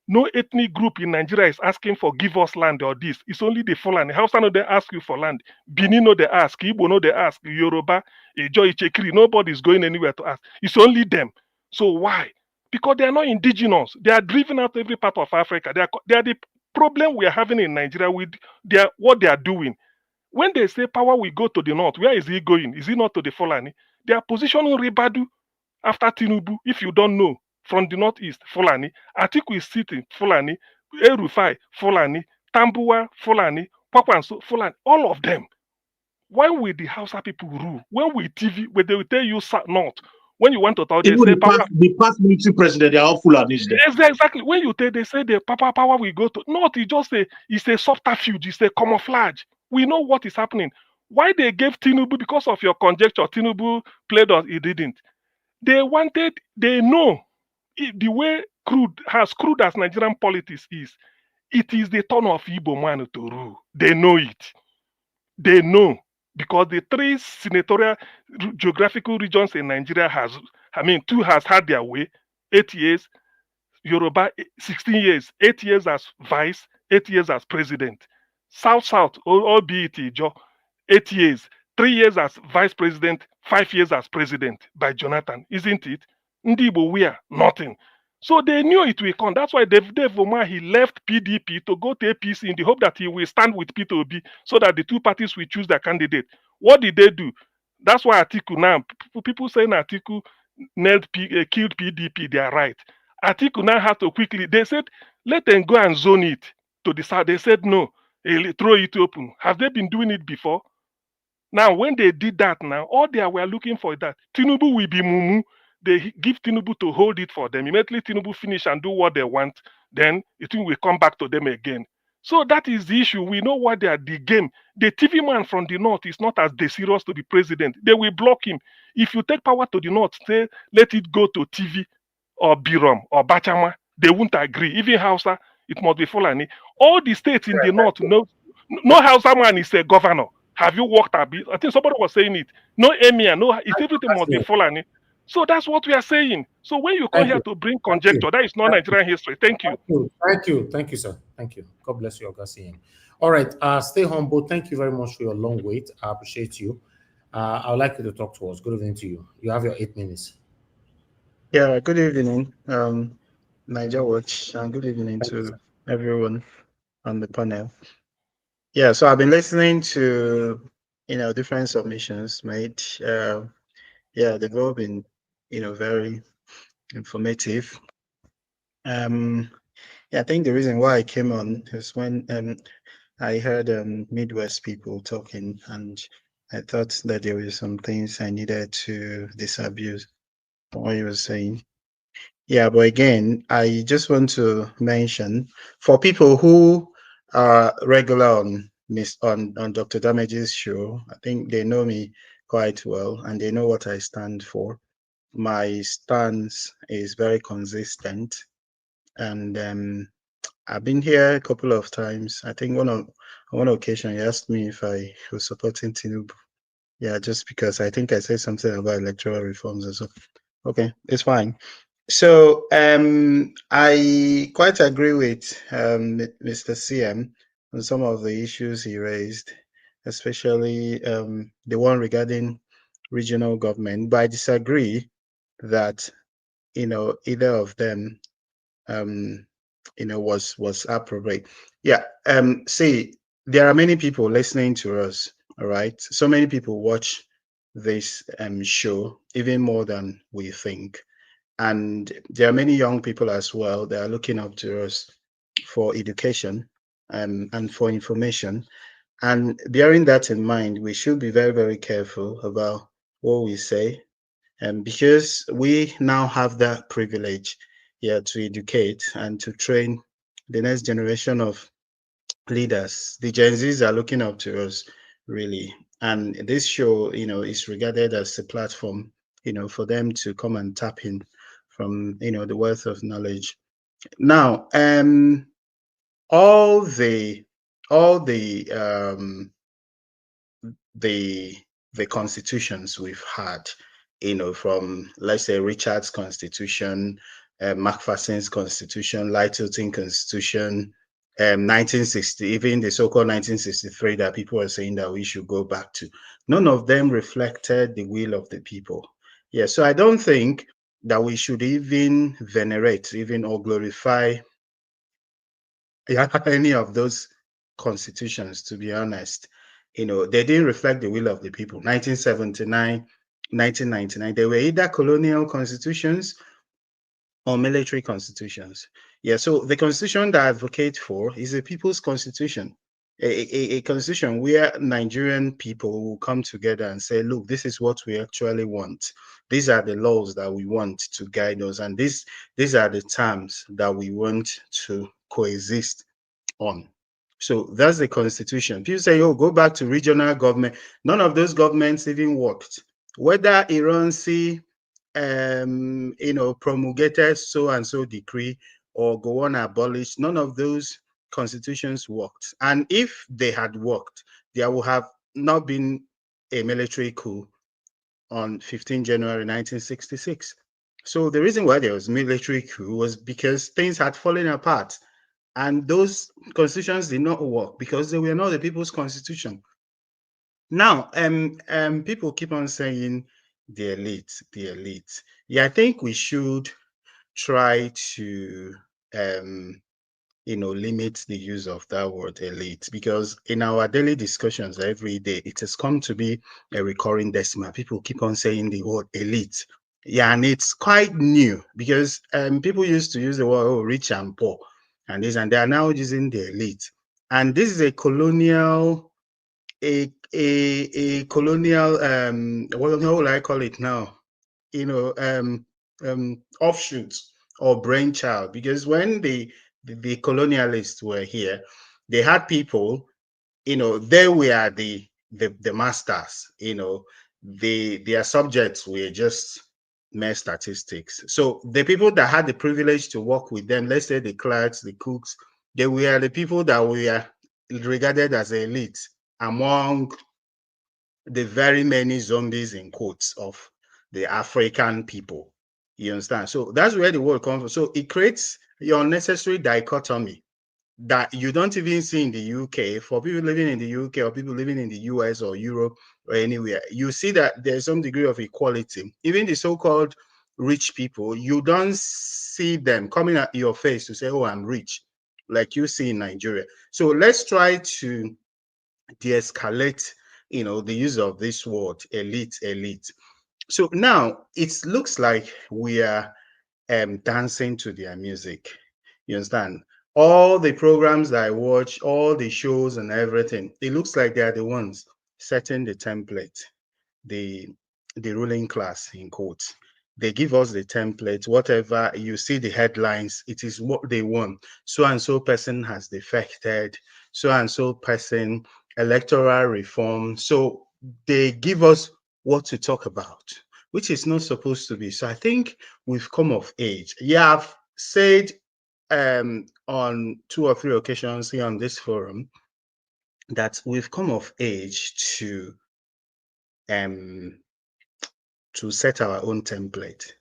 No ethnic group in Nigeria is asking for give us land or this. It's only the Fulani. Hausa no they ask you for land. Benin no they ask. Igbo no they ask. Yoruba, Ijo, Ichekiri. Nobody is going anywhere to ask. It's only them. So why? Because they are not indigenous. They are driven out every part of Africa. They are the problem we are having in Nigeria with what they are doing. When they say power will go to the north, where is he going? Is he not to the Fulani? They are positioning Ribadu after Tinubu. If you don't know, from the northeast, Fulani, Atiku is sitting, Fulani, Erufai, Fulani, Tambuwa, Fulani, Kwakwanso, Fulani, all of them. Why will the Hausa people rule? When they will tell you north, when you want to talk, they Even say the past military president, they are all Fulanis there. Exactly. When they say the power will go to north, it's a subterfuge, it's a camouflage. We know what is happening. Why they gave Tinubu, because of your conjecture, Tinubu played us, he didn't. They know the way as crude as Nigerian politics is, it is the turn of Igbo man to rule. They know it. They know, because the 3 senatorial geographical regions in Nigeria two has had their way, 8 years, Yoruba 16 years, 8 years as vice, 8 years as president. South, albeit 8 years, 3 years as vice president, 5 years as president by Jonathan, isn't it? Ndibo, we are nothing. So they knew it will come. That's why Dave Omar, he left PDP to go to APC in the hope that he will stand with P2B so that the two parties will choose their candidate. What did they do? That's why Atiku now, people saying Atiku killed PDP, they are right. Atiku now had to quickly, they said, let them go and zone it to the south. They said, no, throw it open. Have they been doing it before? Now, when they did that now, all they were looking for that. Tinubu will be mumu. They give Tinubu to hold it for them. Immediately Tinubu finish and do what they want, then it will come back to them again. So that is the issue. We know what they are, the game. The TV man from the north is not as serious to the president. They will block him. If you take power to the north, say, let it go to TV or Birom or Bachama, they won't agree. Even Hausa, it must be Fulani. All the states in the north, no Hausa man is a governor. Have you worked a bit? I think somebody was saying it. No emir, it's everything must be Fulani. So that's what we are saying. So when you come here to bring conjecture, that is not Nigerian history. Thank you. Thank you, sir. Thank you. God bless you, Augustine. All right, stay humble. Thank you very much for your long wait. I appreciate you. I would like you to talk to us. Good evening to you. You have your 8 minutes. Yeah, good evening, Niger Watch, and good evening to everyone on the panel. Yeah, so I've been listening to different submissions made. Yeah, they've all been very informative. Yeah, I think the reason why I came on is when I heard Midwest people talking, and I thought that there were some things I needed to disabuse from what you were saying. Yeah, but again, I just want to mention for people who are regular on Dr. Damage's show, I think they know me quite well and they know what I stand for. My stance is very consistent. and I've been here a couple of times. I think on one occasion he asked me if I was supporting Tinubu. Yeah, just because I think I said something about electoral reforms and so. Okay, it's fine. So I quite agree with Mr. CM on some of the issues he raised, especially the one regarding regional government. But I disagree that either of them was appropriate. Yeah. See, there are many people listening to us. All right. So many people watch this show, even more than we think. And there are many young people as well that are looking up to us for education and for information. And bearing that in mind, we should be very, very careful about what we say. And because we now have that privilege here to educate and to train the next generation of leaders. The Gen Zs are looking up to us, really. And this show, is regarded as a platform, for them to come and tap in from, the wealth of knowledge. Now, all the all the constitutions we've had, from, let's say, Richard's Constitution, Macpherson's Constitution, Lyttelton Constitution, 1960, even the so-called 1963 that people are saying that we should go back to. None of them reflected the will of the people. Yeah, so I don't think that we should even venerate, even or glorify any of those constitutions, to be honest. They didn't reflect the will of the people. 1979, 1999, they were either colonial constitutions or military constitutions. Yeah, so the constitution that I advocate for is a people's constitution, a constitution where Nigerian people will come together and say, look, this is what we actually want. These are the laws that we want to guide us, and these are the terms that we want to coexist on. So that's the constitution. People say, oh, go back to regional government. None of those governments even worked. Whether Iransi, promulgated so and so decree or go on abolished, none of those constitutions worked. And if they had worked, there would have not been a military coup on 15 January 1966. So the reason why there was military coup was because things had fallen apart. And those constitutions did not work because they were not the people's constitution. Now, people keep on saying the elite, the elite. Yeah, I think we should try to, limit the use of that word elite, because in our daily discussions every day, it has come to be a recurring decimal. People keep on saying the word elite. Yeah, and it's quite new because people used to use the word rich and poor and this, and they are now using the elite. And this is a colonial, a colonial, what how will I call it now? Offshoot or brainchild, because when the colonialists were here, they had people, they were the masters, their subjects were just mere statistics. So the people that had the privilege to work with them, let's say the clerks, the cooks, they were the people that were regarded as elite among the very many zombies in quotes of the African people. You understand? So that's where the word comes from. So it creates your unnecessary dichotomy that you don't even see in the UK. For people living in the UK or people living in the US or Europe or anywhere, you see that there's some degree of equality. Even the so-called rich people, you don't see them coming at your face to say, oh, I'm rich, like you see in Nigeria. So let's try to de-escalate, the use of this word, elite, elite. So now it looks like we are dancing to their music. You understand? All the programs that I watch, all the shows and everything, it looks like they are the ones setting the template, the ruling class in quotes. They give us the template, whatever you see the headlines, it is what they want. So and so person has defected, so and so person, electoral reform. So they give us what to talk about, which is not supposed to be. So I think we've come of age. Yeah, I've said on 2 or 3 occasions here on this forum that we've come of age to set our own template.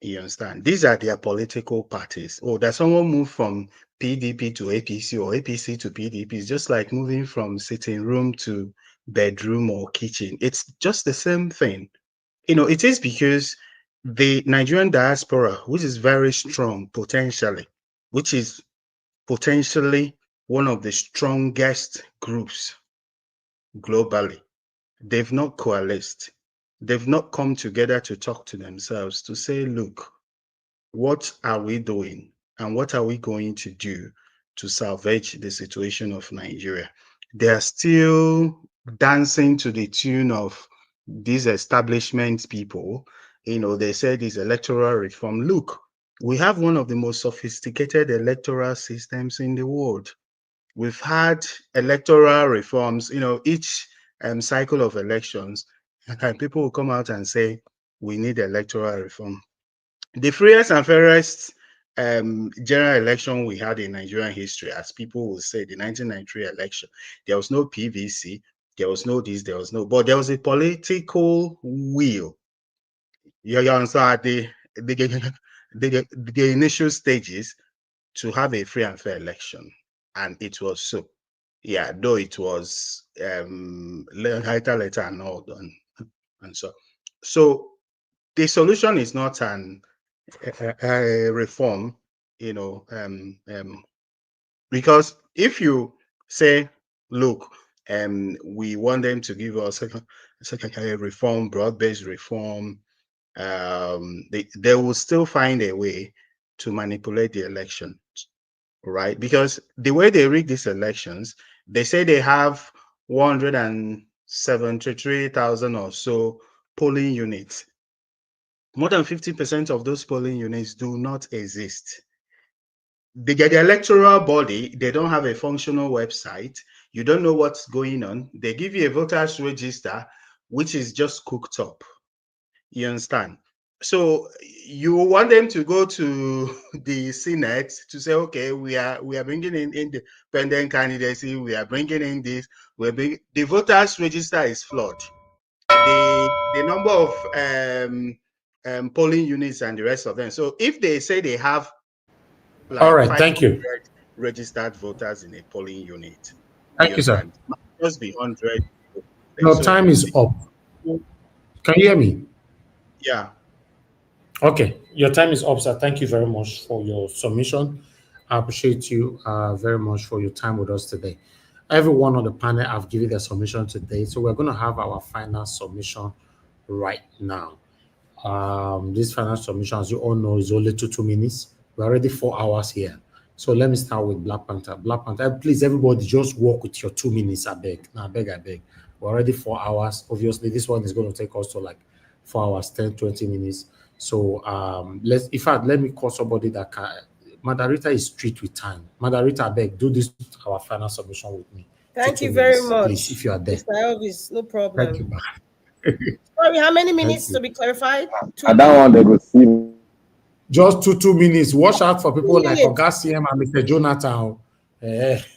You understand? These are their political parties. Oh, that someone moved from PDP to APC or APC to PDP is just like moving from sitting room to bedroom or kitchen. It's just the same thing. You know, it is because the Nigerian diaspora, which is very strong potentially, which is potentially one of the strongest groups globally, they've not coalesced. They've not come together to talk to themselves to say, look, what are we doing and what are we going to do to salvage the situation of Nigeria? They are still dancing to the tune of these establishment people. You know, they said this electoral reform. Look, we have one of the most sophisticated electoral systems in the world. We've had electoral reforms, you know, each cycle of elections, and people will come out and say, we need electoral reform. The freest and fairest general election we had in Nigerian history, as people will say, the 1993 election, there was no PVC, there was no this, there was no, but there was a political will. You understand the initial stages to have a free and fair election, and it was so. Yeah, though it was later and all done, and so the solution is not an a reform, you know, because if you say, look, we want them to give us a reform, broad-based reform, they will still find a way to manipulate the election, right? Because the way they rig these elections, they say they have 173,000 or so polling units. More than 50% of those polling units do not exist. They get the electoral body, they don't have a functional website. You don't know what's going on. They give you a voters register, which is just cooked up. You understand? So you want them to go to the Senate to say, okay, we are bringing in independent candidacy, we are bringing in this, the voters register is flawed. The number of polling units and the rest of them. So if they say they have like all right, thank you, registered voters in a polling unit, thank you, sir. It might just be 100. Your time is up. Can you hear me? Yeah. Okay, your time is up, sir. Thank you very much for your submission. I appreciate you very much for your time with us today. Everyone on the panel have given their submission today, so we're going to have our final submission right now. This final submission, as you all know, is only 2 minutes. We're already 4 hours here. So let me start with Black Panther. Black Panther, please, everybody, just work with your 2 minutes, I beg. I beg. We're already 4 hours. Obviously, this one is going to take us to like 4 hours, 10, 20 minutes. So let me call somebody that can. Madarita is strict with time. Madarita, I beg, do this, our final submission with me. Thank you very much. Please, if you are there. Mr. Elvis, no problem. Thank you, Sorry, how many minutes to be clarified? 2 I don't want to go see. Just 2 minutes. Watch out for people like Ogasiem and Mr. Jonathan. If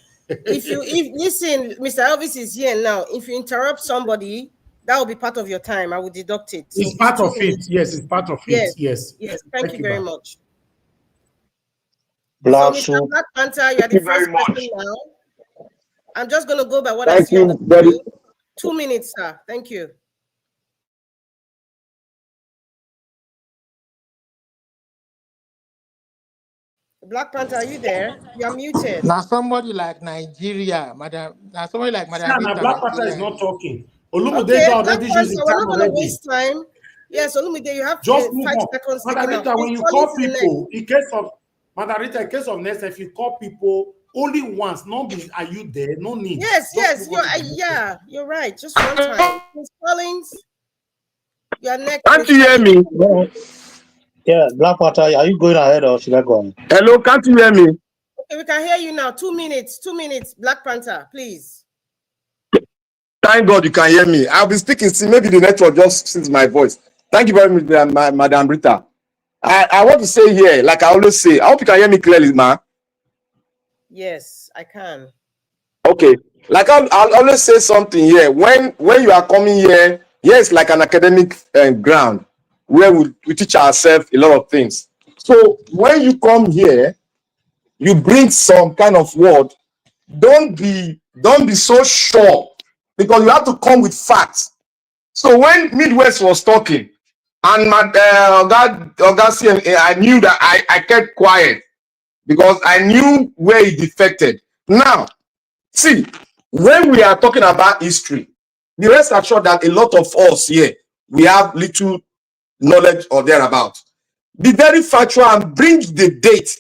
listen, Mr. Elvis is here now. If you interrupt somebody, that will be part of your time. I will deduct it. So it's part of it. Yes, it's part of it. Yes. Thank you very much. Black so, Mr. Black Panther, you are the first person now. I'm just going to go by what I see on the screen. 2 minutes, sir. Thank you. Black Panther, are you there? You are muted. Now somebody like Nigeria, madam. Now somebody like Madam. Black Panther is not talking. Okay, Black Panther, we're not going to waste time. Yes, Olumide, you have just 5 seconds. Madarita, when you call people, in case of Madarita, in case of next, if you call people only once, not be, are you there? No need. Yes, you're right. Just one time. Ms. Collins, you're next. Can't you hear me? Yeah, Black Panther, are you going ahead or should I go on? Hello, can't you hear me? Okay, we can hear you now. 2 minutes. 2 minutes. Black Panther, please. Thank God you can hear me. I'll be speaking. See, maybe the network just since my voice. Thank you very much, Madam Rita. I want to say here, like I always say, I hope you can hear me clearly, man. Yes, I can. Okay. Like I'll always say something here. When you are coming here, it's like an academic ground where we teach ourselves a lot of things. So when you come here, you bring some kind of word. Don't be so sure, because you have to come with facts. So when Midwest was talking, and my Oga, I knew that I kept quiet because I knew where he defected. Now, see, when we are talking about history, the rest assured that a lot of us here, we have little knowledge or thereabout. Be very factual and bring the date,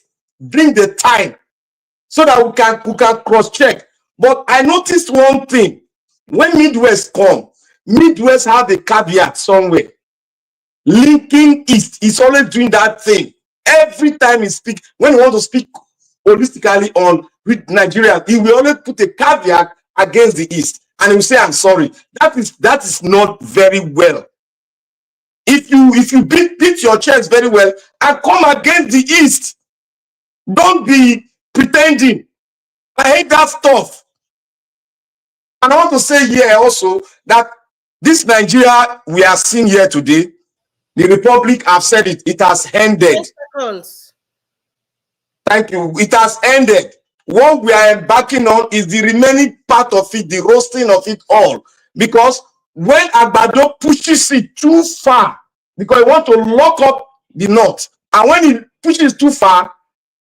bring the time, so that we can cross-check. But I noticed one thing. When Midwest come, Midwest have a caveat somewhere. Linking East is always doing that thing. Every time he speak, when he want to speak holistically on with Nigeria, he will always put a caveat against the East. And he will say, I'm sorry. That is not very well. If you beat your chest very well and come against the East, don't be pretending. I hate that stuff. And I want to say here also that this Nigeria we are seeing here today, the Republic have said it has ended. 10 seconds. Thank you. It has ended. What we are embarking on is the remaining part of it, the roasting of it all. Because when Agbado pushes it too far, because he want to lock up the North, and when he pushes too far,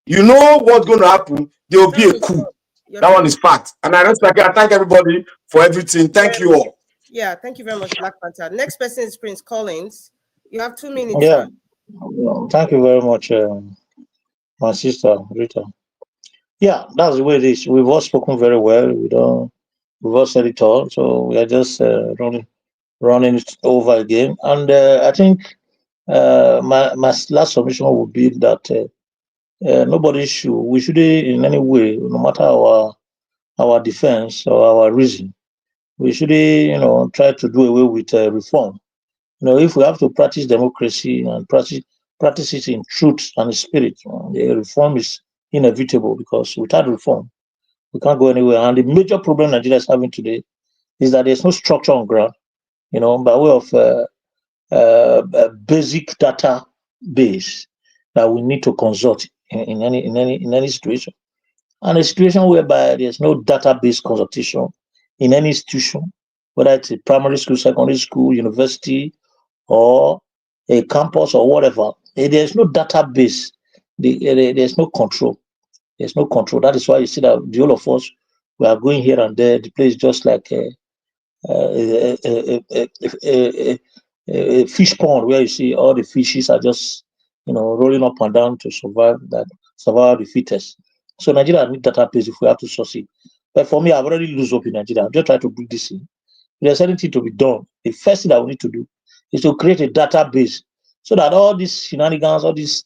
you know what's going to happen. There will be a coup. That one is fact. And I thank everybody for everything. Thank you all. Yeah, thank you very much, Black Panther. Next person is Prince Collins. You have 2 minutes. Yeah, sir. thank you very much, my sister Rita. Yeah, that's the way it is. We've all spoken very well. We've all said it all. So we are just running it over again. And I think my last submission would be that we shouldn't in any way, no matter our defense or our reason, we shouldn't try to do away with reform. If we have to practice democracy and practice it in truth and in spirit, the reform is inevitable, because without reform, we can't go anywhere. And the major problem Nigeria is having today is that there's no structure on ground, by way of a basic data base that we need to consult in any situation. And a situation whereby there's no database consultation in any institution, whether it's a primary school, secondary school, university, or a campus or whatever, there's no database, there's no control. There's no control. That is why you see that the whole of us, we are going here and there. The place just like a fish pond, where you see all the fishes are just rolling up and down to survive the fittest. So Nigeria needs database if we have to succeed. But for me, I've already lose hope in Nigeria. I'm just trying to bring this in. If there's anything to be done, the first thing that we need to do is to create a database, so that all these shenanigans, all these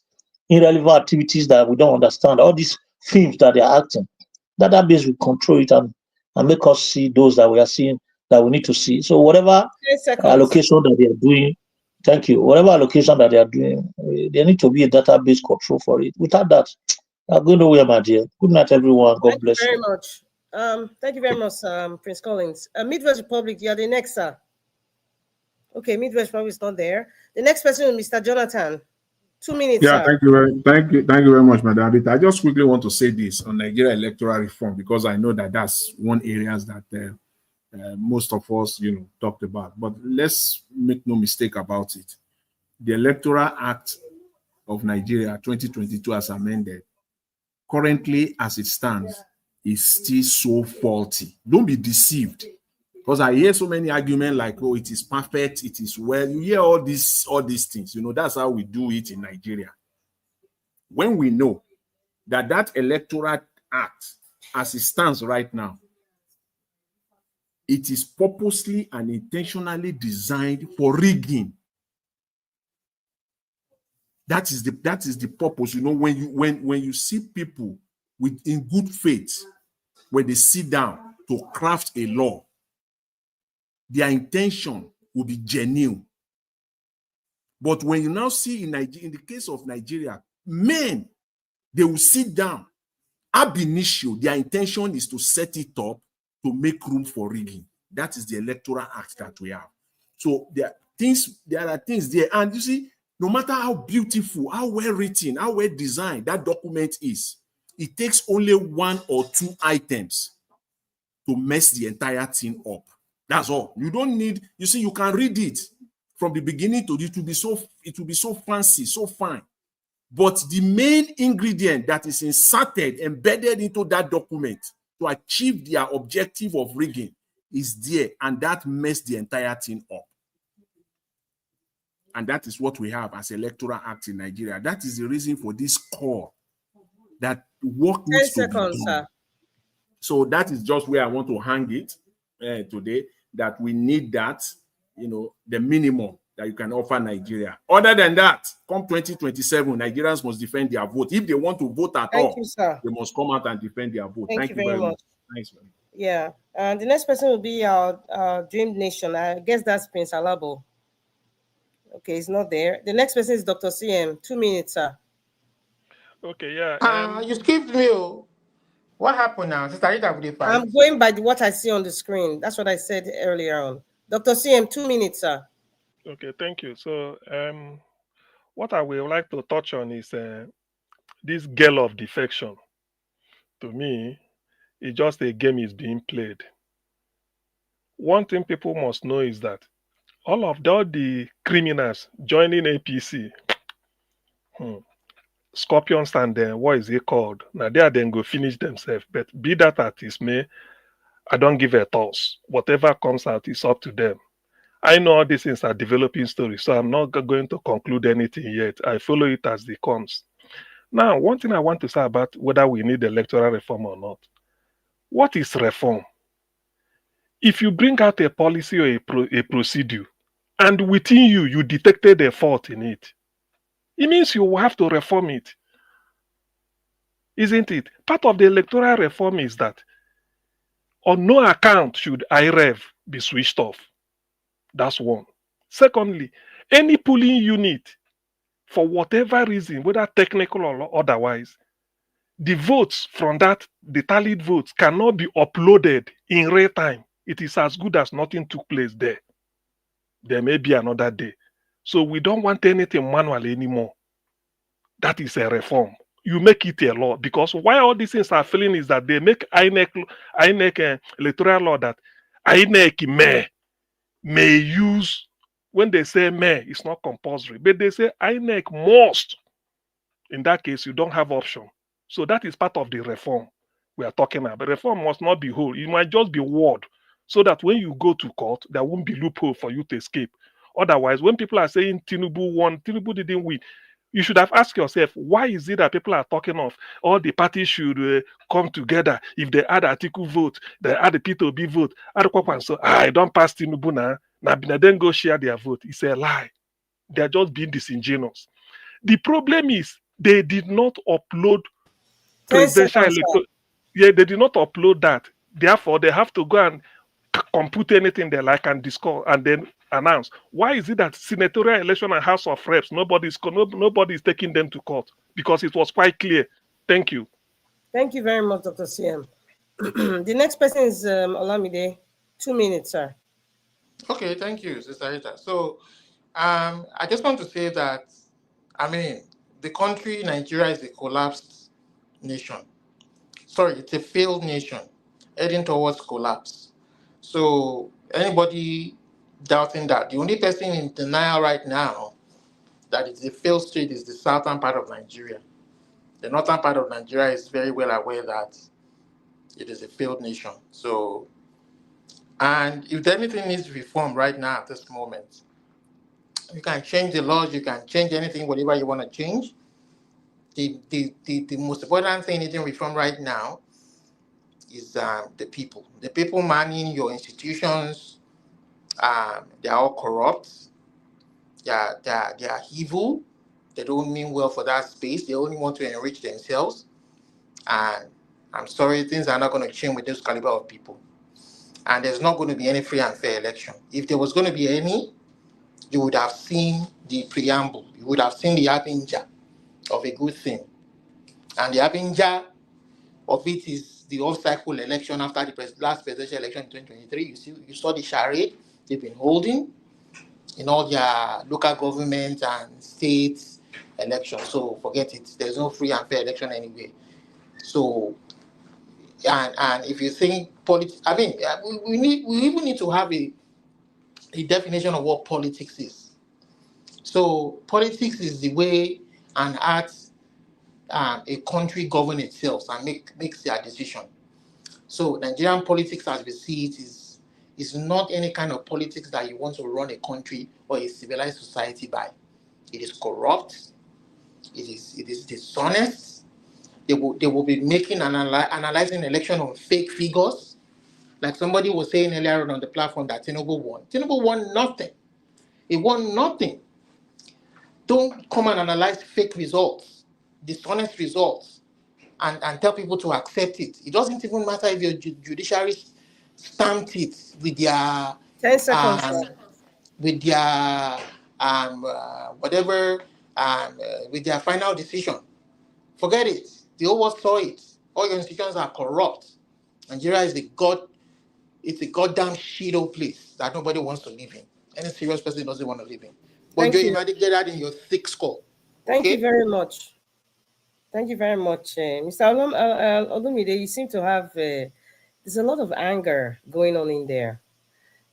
irrelevant activities that we don't understand, all these films that they are acting, database will control it and make us see those that we are seeing that we need to see. So whatever allocation that they are doing, thank you, whatever allocation that they are doing, there need to be a database control for it. Without that, I'm going nowhere, my dear. Good night, everyone. God bless you. Thank you very much. Thank you very much, Prince Collins. Midwest Republic, you are the next, sir. Okay, Midwest Republic is not there. The next person is Mr. Jonathan. 2 minutes. Yeah, sir. thank you very much, Madam. I just quickly want to say this on Nigeria electoral reform, because I know that that's one areas that most of us, talked about. But let's make no mistake about it. The Electoral Act of Nigeria 2022 as amended, currently as it stands, is still so faulty. Don't be deceived. Because I hear so many arguments like, oh, it is perfect, it is well. You hear all these things. That's how we do it in Nigeria. When we know that Electoral Act, as it stands right now, it is purposely and intentionally designed for rigging. That is the purpose. When you see people in good faith, when they sit down to craft a law, their intention will be genuine. But when you now see in Nigeria, in the case of Nigeria, men, they will sit down. Ab initio, their intention is to set it up to make room for rigging. That is the electoral act that we have. So there are things there. And you see, no matter how beautiful, how well written, how well designed that document is, it takes only one or two items to mess the entire thing up. That's all. You don't need, you see, you can read it from the beginning to it will be so fancy, so fine. But the main ingredient that is inserted, embedded into that document to achieve their objective of rigging is there, and that messed the entire thing up. And that is what we have as electoral act in Nigeria. That is the reason for this call that work needs to be done. Sir. So that is just where I want to hang it today, that we need that, the minimum that you can offer Nigeria. Other than that, come 2027, Nigerians must defend their vote. If they want to vote at all, they must come out and defend their vote. Thank you very much. Thanks, man. Yeah. The next person will be our Dream Nation. I guess that's Prince Alabo. Okay, he's not there. The next person is Dr. CM. 2 minutes, sir. Okay, yeah. You skipped me. What happened now? I'm going by what I see on the screen. That's what I said earlier on. Dr. CM, 2 minutes, sir. Okay, thank you. So, what I would like to touch on is this girl of defection. To me, it's just a game is being played. One thing people must know is that all the criminals joining APC, Scorpions and what is it called? Now they are then go finish themselves. But be that as it may, I don't give a toss. Whatever comes out is up to them. I know all these things are developing stories, so I'm not going to conclude anything yet. I follow it as it comes. Now, one thing I want to say about whether we need electoral reform or not. What is reform? If you bring out a policy or a procedure, and within you detected a fault in it, it means you will have to reform it. Isn't it? Part of the electoral reform is that on no account should IREV be switched off. That's one. Secondly, any polling unit, for whatever reason, whether technical or otherwise, the votes from that, the tallied votes, cannot be uploaded in real time. It is as good as nothing took place there. There may be another day. So we don't want anything manual anymore. That is a reform. You make it a law, because why all these things are failing is that they make INEC electoral law that INEC may use. When they say may, it's not compulsory, but they say INEC must. In that case, you don't have option. So that is part of the reform we are talking about. Reform must not be whole. It might just be word, so that when you go to court, there won't be loophole for you to escape. Otherwise, when people are saying Tinubu won, Tinubu didn't win, you should have asked yourself, why is it that people are talking of all the parties should come together? If they add article vote, they add the P2B vote, so I don't pass Tinubu now. Now then go share their vote. It's a lie. They're just being disingenuous. The problem is they did not upload presidential electoral. Yeah, they did not upload that. Therefore, they have to go and compute anything they like and discuss and then announce. Why is it that senatorial election and House of Reps, nobody is taking them to court? Because it was quite clear. Thank you. Thank you very much, Dr. CM. The next person is Olamide. 2 minutes, sir. Okay, thank you, Sister Rita. So I just want to say that, the country, Nigeria, is a collapsed nation. Sorry, it's a failed nation heading towards collapse. So anybody doubting that, the only person in denial right now that it's a failed state is the southern part of Nigeria. The northern part of Nigeria is very well aware that it is a failed nation. So, and if anything needs reform right now at this moment, you can change the laws, you can change anything, whatever you want to change. The most important thing needing reform right now is the people. The people manning your institutions, they are all corrupt. They are evil. They don't mean well for that space. They only want to enrich themselves. And I'm sorry, things are not going to change with this caliber of people. And there's not going to be any free and fair election. If there was going to be any, you would have seen the preamble. You would have seen the harbinger of a good thing. And the harbinger of it is the off-cycle election after the last presidential election in 2023. You saw the charade they've been holding in all their local government and state elections. So forget it. There's no free and fair election anyway. So, and if you think politics, I mean, we even need to have a definition of what politics is. So politics is the way an art a country govern itself and makes their decision. So Nigerian politics, as we see it, is not any kind of politics that you want to run a country or a civilized society by. It is corrupt. It is dishonest. They will be making analyzing election on fake figures. Like somebody was saying earlier on the platform that Tinubu won. Tinubu won nothing. He won nothing. Don't come and analyze fake results, dishonest results, and tell people to accept it. It doesn't even matter if your judiciary stamped it with their 10 seconds. With their whatever with their final decision. Forget it. The whole world saw it. All your institutions are corrupt. Nigeria is it's a goddamn shitty place that nobody wants to live in. Any serious person doesn't want to live in. But you might get that in your thick skull. Thank you very much. Thank you very much, Mr. Olumide. You seem to have there's a lot of anger going on in there.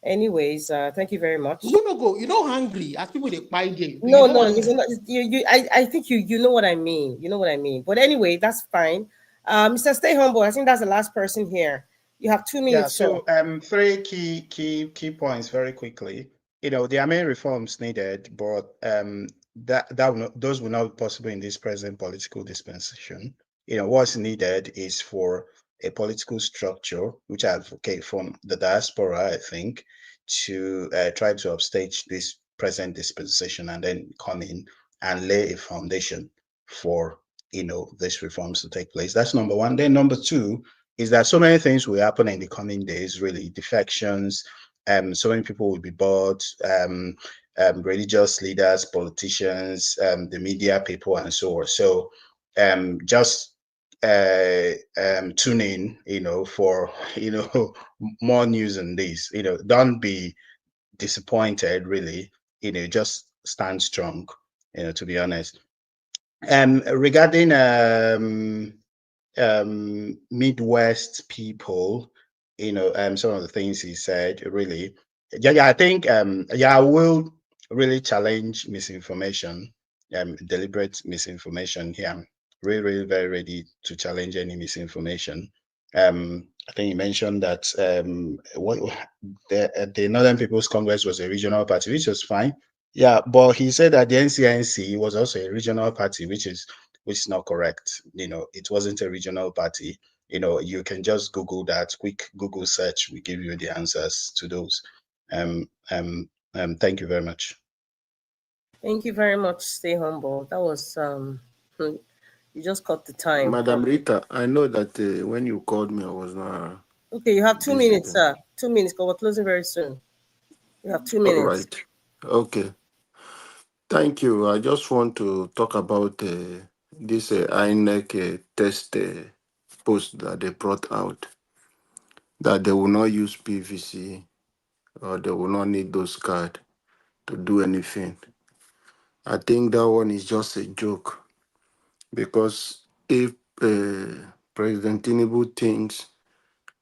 Anyways, thank you very much. You know, hungry as people they buy there. No, I think you know what I mean. You know what I mean. But anyway, that's fine. Mr. Stay Humble, I think that's the last person here. You have 2 minutes. Yeah, so three key points very quickly. You know, there are many reforms needed, but those will not be possible in this present political dispensation. You know, what's needed is for a political structure, which I advocate from the diaspora, I think, to try to upstage this present dispensation and then come in and lay a foundation for, you know, these reforms to take place. That's number one. Then number two is that so many things will happen in the coming days, really. Defections, so many people will be bored, religious leaders, politicians, the media people, and so on. So just tune in, you know, for, you know, more news on this. You know, don't be disappointed, really. You know, just stand strong, you know, to be honest. Regarding Midwest people, you know, some of the things he said, really, I think, I will really challenge misinformation, deliberate misinformation here. I'm really very ready to challenge any misinformation. I think you mentioned that the Northern People's Congress was a regional party, which was fine. Yeah, but he said that the NCNC was also a regional party, which is not correct. You know, it wasn't a regional party. You know, you can just Google that. Quick Google search will give you the answers to those. Thank you very much. Thank you very much. Stay humble. That was you just cut the time. Madam Rita, I know that when you called me, I was not. Okay, you have 2 minutes, sir. 2 minutes, because we're closing very soon. You have 2 minutes. All right. Okay. Thank you. I just want to talk about this INEC test post that they brought out, that they will not use PVC or they will not need those cards to do anything. I think that one is just a joke, because if President Tinubu thinks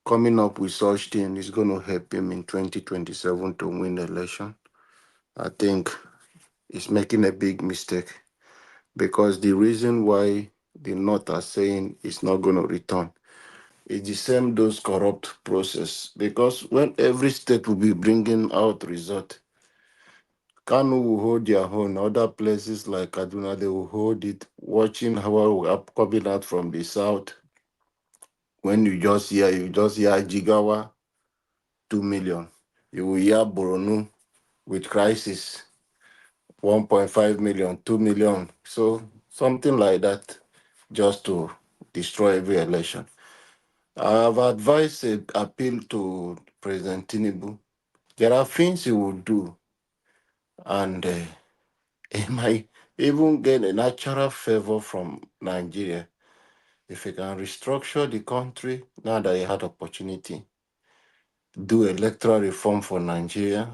coming up with such thing is going to help him in 2027 to win the election, I think he's making a big mistake, because the reason why the North are saying it's not going to return is the same those corrupt process. Because when every state will be bringing out result, Kanu will hold their own. Other places like Kaduna, they will hold it, watching how we are coming out from the south. When you just hear Jigawa, 2 million. You will hear Boronu with crisis, 1.5 million, 2 million. So something like that, just to destroy every election. I have advised an appeal to President Tinubu. There are things he will do and it might even gain a natural favor from Nigeria if he can restructure the country now that he had opportunity, do electoral reform for Nigeria.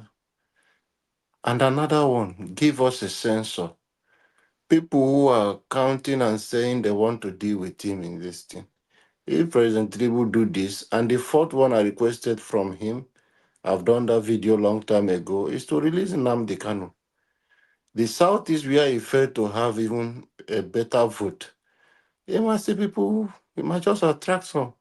And another one, give us a censor. People who are counting and saying they want to deal with him in this thing. If President Tinubu do this, and the fourth one I requested from him, I've done that video long time ago, is to release Nnamdi Kanu. The South is where he failed to have even a better vote. You must see people, it might just attract some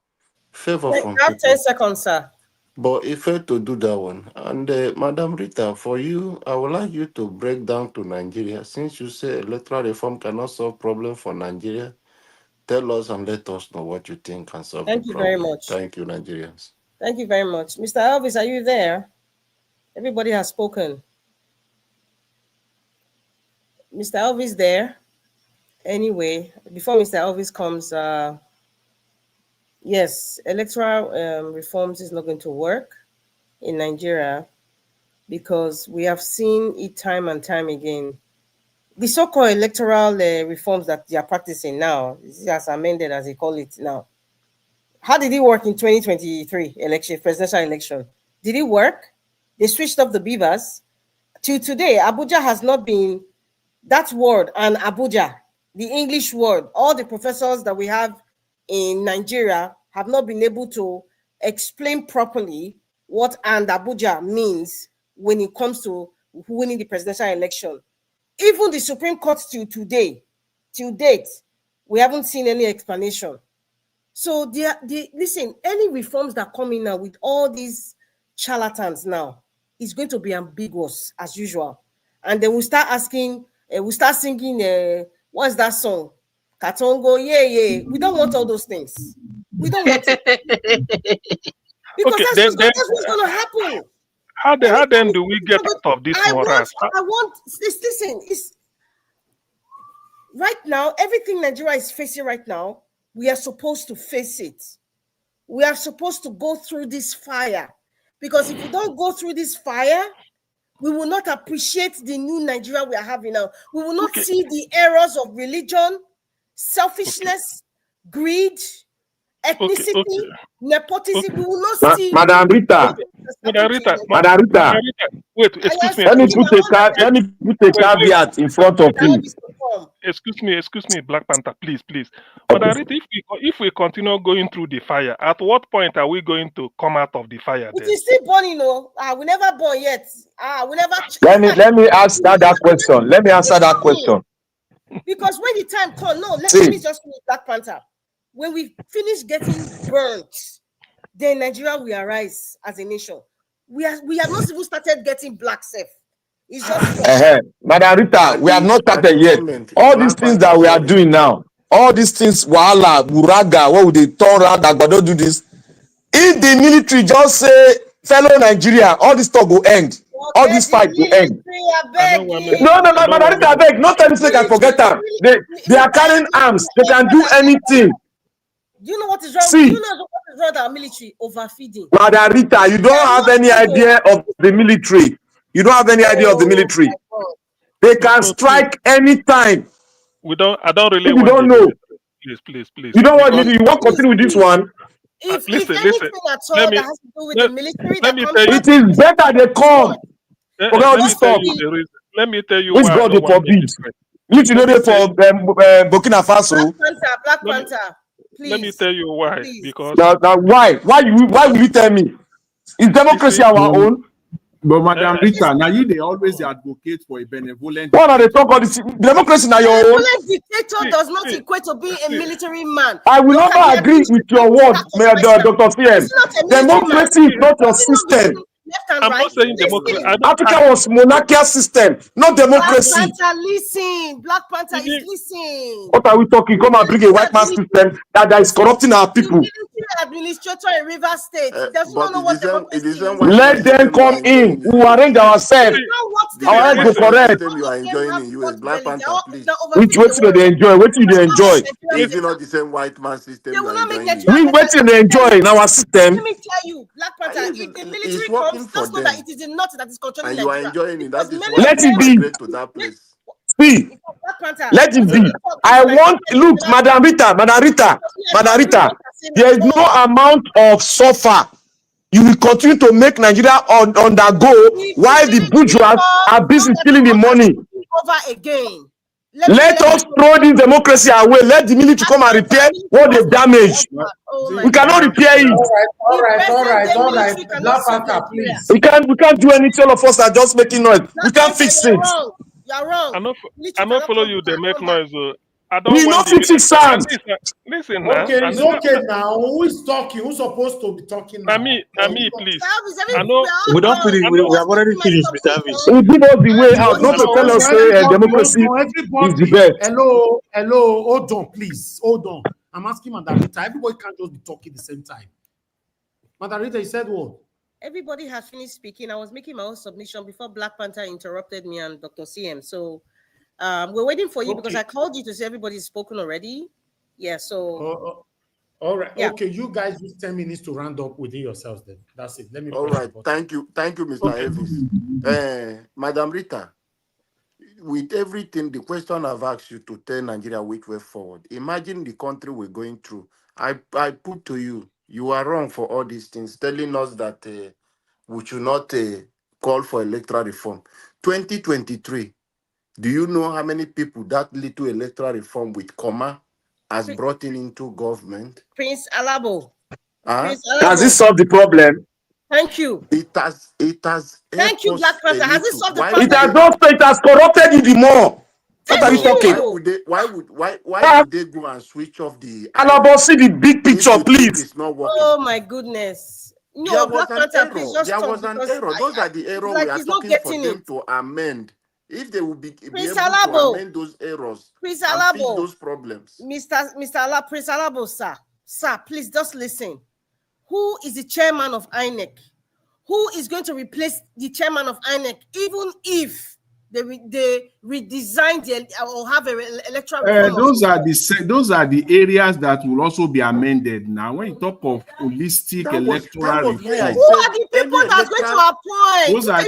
favor I from have people. 10 seconds, sir. But he failed to do that one. And Madam Rita, for you, I would like you to break down to Nigeria. Since you say electoral reform cannot solve problem for Nigeria, tell us and let us know what you think can solve the Thank you very problem. much. Thank you, Nigerians. Thank you very much. Mr. Elvis, are you there? Everybody has spoken. Mr. Elvis there? Anyway, before Mr. Elvis comes, yes, electoral reforms is not going to work in Nigeria because we have seen it time and time again. The so-called electoral reforms that they are practicing now, this is as amended as they call it now. How did it work in 2023 election, presidential election? Did it work? They switched up the beavers. Till today, Abuja has not been, that word, and Abuja, the English word, all the professors that we have in Nigeria have not been able to explain properly what and Abuja means when it comes to winning the presidential election. Even the Supreme Court till date, we haven't seen any explanation. So listen, any reforms that come in now with all these charlatans now is going to be ambiguous as usual. And then we'll start asking, we'll start singing, what's that song? Katongo, yeah. We don't want all those things. We don't want it. Because Okay, that's what's going to happen. How then do we get out of this morass? Listen, it's right now, everything Nigeria is facing right now, we are supposed to face it. We are supposed to go through this fire. Because if we don't go through this fire, we will not appreciate the new Nigeria we are having now. We will not see the errors of religion, selfishness, greed, ethnicity, nepotism. We will not see. Madam Rita. Wait, excuse me. Let me put a caveat in front of you. Excuse me, Black Panther, please. Madam Rita, if we continue going through the fire, at what point are we going to come out of the fire? It is still burning, we never born yet. We never. Let me answer that question. Let me answer that question. Because when the time comes, let me just finish Black Panther. When we finish getting burnt, then Nigeria will arise as a nation. We have not even started getting black self. It's just Madam Rita, we have not started yet. All these things that we are doing now, all these things, Wahala, Buraga, what would they turn around that but don't do this? If the military just say, fellow Nigeria, all this talk will end. All this fight will end. No, Madam Rita, I beg. Not tell me say I forget them. They are carrying arms. They can do anything. Do you know what is wrong? Do you know what is wrong with our military? Overfeeding. Madam Rita, you don't have any idea of the military. You don't have any idea of the military. They can strike anytime. I don't really. You don't know. Please. You don't want me. You want to continue with this one? If anything at all that has to do with the military, it is better they come. Let me tell you which God they forbid. You know they for Burkina Faso. Black Panther. Please. Let me tell you why. Because now why will you tell me? Is democracy our own? But Madam Rita, now they always advocate for a benevolent. What are they talking about? Democracy now your own? Benevolent dictator does not equate to being a military man. I will never agree with your word, Dr. CM. Democracy is not your system. I'm not saying democracy. Africa was monarchical system, not democracy. Black Panther is listen. What are we talking? Come and bring a white man system that is corrupting our people. administrator in Rivers State. Does But not know what democracy is. Let them come in. We will arrange ourselves. Our head go correct. System you are enjoying in US, Black Panther, please. Which what they enjoy? What do they enjoy? Is it not the same white man system you are enjoying? We what they enjoy in our system. Let me tell you, Black Panther, if the military comes, just know that it is the north that is controlling and you Nigeria. are enjoying it. That is why Let it be. to that place. See, let it be. I want, look, Madam Rita, there is no amount of suffer you will continue to make Nigeria undergo while the bourgeois are busy stealing the money. Over again. Let us throw this democracy away. Let the military come and repair what they damaged. We cannot repair it. All right. Black Panther, please. We can't do anything. All of us are just making noise. We can't fix it. You're wrong. I not follow you. They make noise. I don't we want not fix it, Sam. Listen now. Okay, it's okay now. Who is talking? Who's supposed to be talking now? Me, please. I know we don't finish. We have already finished, Mr. Elvis. He give us the way out, not to tell us democracy is the best. Hello. Hold on, please. Hold on. I'm asking Madam Rita. Everybody can't just be talking at the same time. Madam Rita, you said what? Everybody has finished speaking. I was making my own submission before Black Panther interrupted me and Dr. CM. So we're waiting for you because I called you to say everybody's spoken already. Yeah, so. All right. Yeah. Okay, you guys use 10 minutes to round up within yourselves then. That's it. Let me. All right. Thank you, Mr. Elvis. Madam Rita, with everything, the question I've asked you to tell Nigeria which way forward. Imagine the country we're going through. I put to you, you are wrong for all these things, telling us that we should not call for electoral reform. 2023, do you know how many people that little electoral reform with comma has brought into government? Prince Alabo. Has it solved the problem? Thank you. It has. Thank you, Black Panther. Has it solved the problem? It has corrupted you the more. What are you talking? Why would they go and switch off the? Alabo, see the big picture, please. It's not working. Oh my goodness. No, Black Panther, please just there was an error. Those are the errors we are talking for them to amend. If they will be able to amend those errors and fix those problems. Prince Alabo, sir, please just listen. Who is the chairman of INEC? Who is going to replace the chairman of INEC, even if they redesign or have an electoral reform? Those are the areas that will also be amended. Now, when you talk of holistic electoral reform, who are the people that are going to appoint? Those are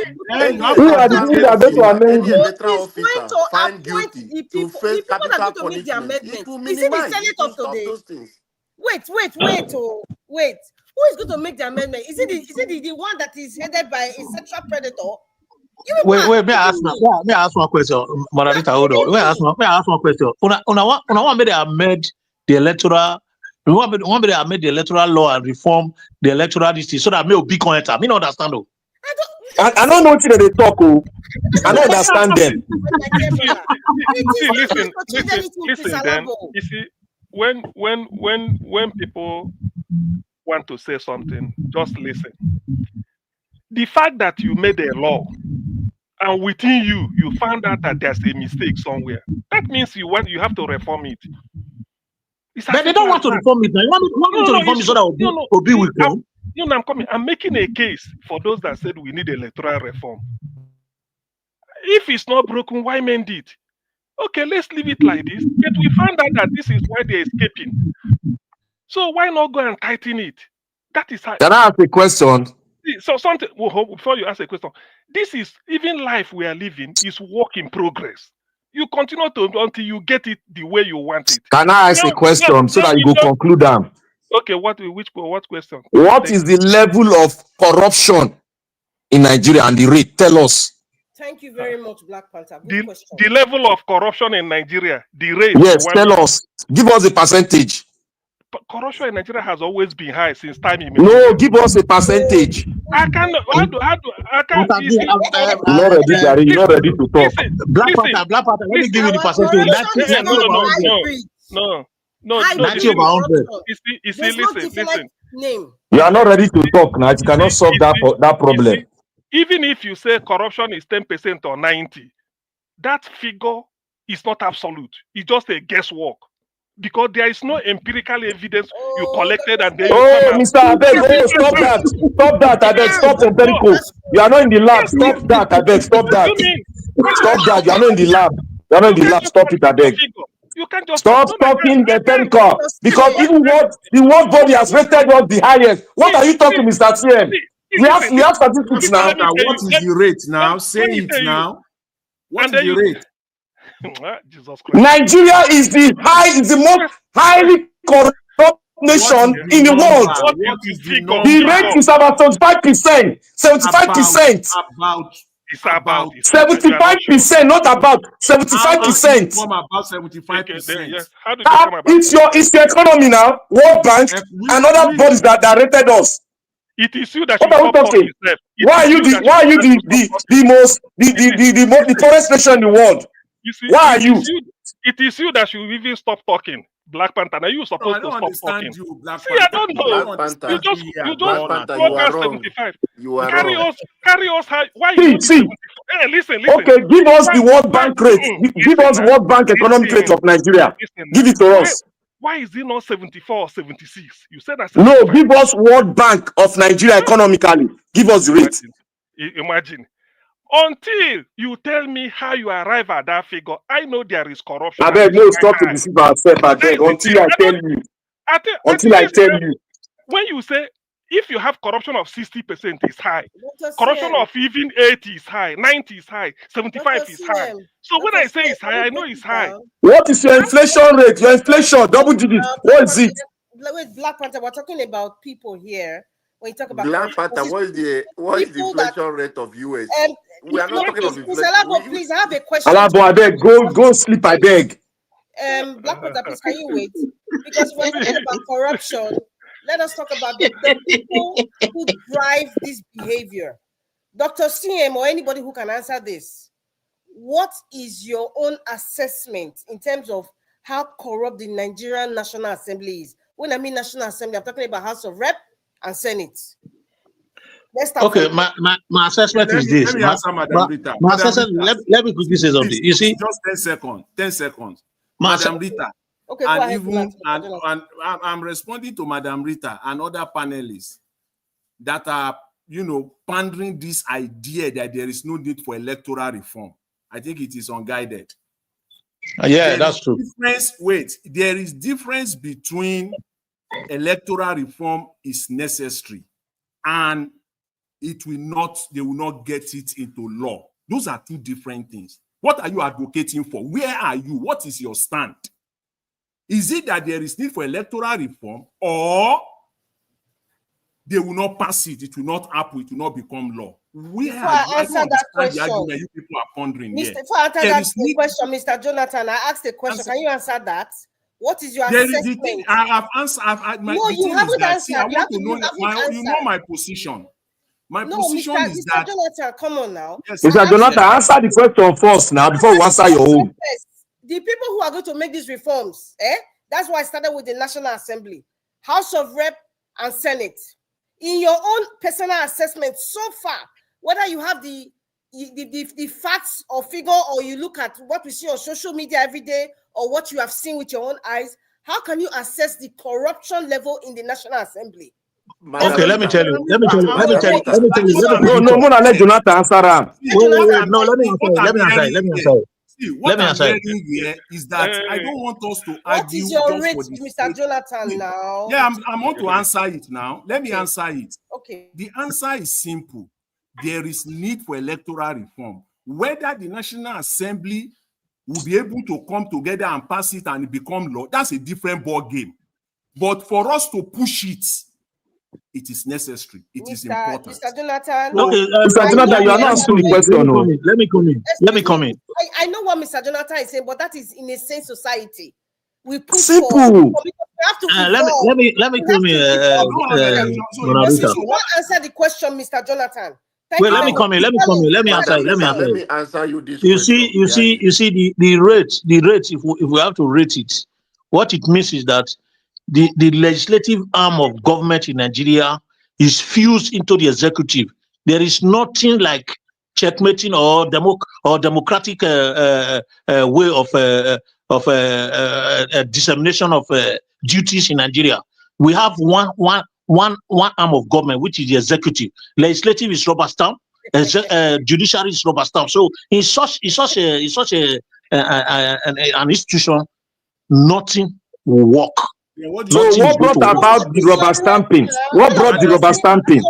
who are the people that are going to amend? Any electoral officer found guilty to face capital punishment. It will minimize. It will stop those things. Wait. Who is going to make the amendment? Is it the one that is headed by a sexual predator? Wait, may I ask one question, Margarita? Hold on. May I ask one question? Una want me to amend the electoral? We want me to amend the electoral law and reform the electoral district so that me will be enter. Me not understand though. I don't know what they talk. I don't understand them. Listen. Then you see, when people want to say something, just listen. The fact that you made a law and within you found out that there's a mistake somewhere, that means you have to reform it. But they don't want to reform it now. You want me to reform it so that Obi will come? I'm making a case for those that said we need electoral reform. If it's not broken, why mend it? Okay, let's leave it like this. But we found out that this is why they're escaping. So why not go and tighten it? That is how. Can I ask a question? So something before you ask a question, this is even life we are living is work in progress. You continue until you get it the way you want it. Can I ask a question so that you go conclude them? Okay, what question? What is the level of corruption in Nigeria and the rate? Tell us. Thank you very much, Black Panther. Good question. The level of corruption in Nigeria, the rate. Yes, tell us. Give us a percentage. Corruption in Nigeria has always been high since time immemorial. No, give us a percentage. I can't. You're not ready to talk. Black Panther. Let me give you the percentage. No. 90 over 100. You see, listen. You are not ready to talk now. You cannot solve that problem. See, even if you say corruption is 10% or 90%, that figure is not absolute. It's just a guesswork. because there is no empirical evidence you Oh, collected and then you Oh, come out. Mr. Abeg, oh, stop that. Stop that, Abeg. Yes, Stop no, empirical. You are not in the lab. yes, Stop that, Abeg. Stop what do that. you mean? What is Stop that. You are empirical? not in the lab. You are not You in the can't lab. just Stop it, fabricate a Abeg. figure. You can't just Stop no, my friend. talking empirical. Because What even what the world body has rated us the highest. What are you talking, Mr. CM? We have statistics listen, now. let me tell What you. is the rate now? Let Say me it tell you. now. What And is then the you rate? Jesus Christ. Nigeria is the most highly corrupt nation in the world. What is the The number? rate is about 75%. 75%. About 75%, not about how do you 75%. come about 75%? Yes. How do you come about It's your economy now. World Bank and other bodies that rated us. It is you that What should are we stop talking, talking? yourself. Why are you the poorest nation in the world? You see, Why are you? It is you that should even stop talking. Black Panther. Now you supposed to stop talking. You, Black See, I Panther. don't know. Black You just Panther, you are wrong. 75. You are Carry wrong. us high. Why you don't be 74? Hey, listen. Okay, give us the World Bank rate. Give us World Bank economic rate of Nigeria. Give it to us. Why is it not 74 or 76? You said that. No, give us World Bank of Nigeria economically. Give us the rate. Imagine. Until you tell me how you arrive at that figure, I know there is corruption. I beg, no, stop to deceive ourselves. I beg, until I tell you. Until I tell you. When you say, if you have corruption of 60% is high, corruption of even 80 is high, 90 is high, 75 is high. So when I say it's high, I know it's high. What is your inflation rate? Your inflation, double digit. What is it? Wait, Black Panther, we're talking about people here. When you talk about Black Panther, what is the inflation rate of US? We are not talking of inflation. Alabo, please, I have a question. Alabo, I beg, go sleep, I beg. Black Panther, please, can you wait? Because we're talking about corruption. Let us talk about the people who drive this behavior. Dr. CM or anybody who can answer this. What is your own assessment in terms of how corrupt the Nigerian National Assembly is? When I mean National Assembly, I'm talking about House of Rep and Senate. Let's start. Okay, my assessment is this. Let me answer Madam Rita. My assessment, let me quickly say something. You see, just 10 seconds. 10 seconds. Madam Rita. Okay, and even and I'm responding to Madam Rita and other panelists that are, pandering this idea that there is no need for electoral reform. I think it is unguided. Yeah, that's true. There is difference between electoral reform is necessary and they will not get it into law. Those are two different things. What are you advocating for? Where are you? What is your stand? Is it that there is need for electoral reform, or they will not pass it, it will not happen, it will not become law? Where are you? I don't understand the argument you people are pondering here. Before I answer that question, Mr. Jonathan, I asked a question. Can you answer that? What is your assessment? I have answered. No, you haven't answered. I want to know my position. My position is that. Mr. Jonathan, come on now. Yes, Mr. Jonathan, answer the question first now before we answer your own. The people who are going to make these reforms, that's why I started with the National Assembly, House of Rep and Senate. In your own personal assessment so far, whether you have the facts or figure, or you look at what we see on social media every day, or what you have seen with your own eyes, how can you assess the corruption level in the National Assembly? Okay, let me tell you. No, Mona, let Jonathan answer him. No, let me answer. See, what I'm hearing here is that I don't want us to argue. What is your rate, Mr. Jonathan, now? Yeah, I want to answer it now. Let me answer it. Okay. The answer is simple. There is need for electoral reform. Whether the National Assembly will be able to come together and pass it and become law, that's a different ball game. But for us to push it, it is necessary. It is important. Mr. Jonathan. Okay, Mr. Jonathan, you are not answering the question. Let me come in. I know what Mr. Jonathan is saying, but that is in a sane society. We push simple. We have to let me come in. You won't answer the question, Mr. Jonathan. Let me come in. Let me answer you this. You see the rate. If we have to rate it, what it means is that the legislative arm of government in Nigeria is fused into the executive. There is nothing like checkmating or democratic way dissemination of duties in Nigeria. We have one arm of government, which is the executive. Legislative is rubber stamp. Judiciary is rubber stamp. So in such an institution, nothing will work. Yeah, what brought about the rubber stamping? What brought the rubber stamping?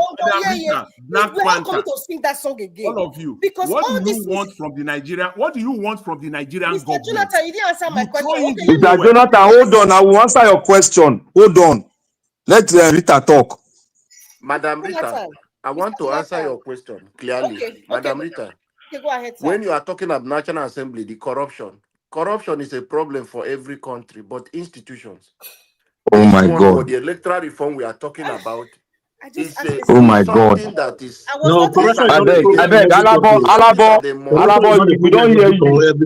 Black Panther. To sing that song again. All of you. Because what all do you want from the Nigerian? What do you want from the Nigerian Mr. government? Jonathan, you didn't answer my question. Okay, Mr. Jonathan, hold on. I will answer your question. Hold on. Let Rita talk. Madam Rita, I want to answer your question clearly. Okay, Madam Rita, okay, go ahead, sir. When you are talking about National Assembly, the corruption is a problem for every country, but institutions. Oh my God. For the electoral reform we are talking about, oh my God. That is no corruption. I beg, Alabo, we don't hear you.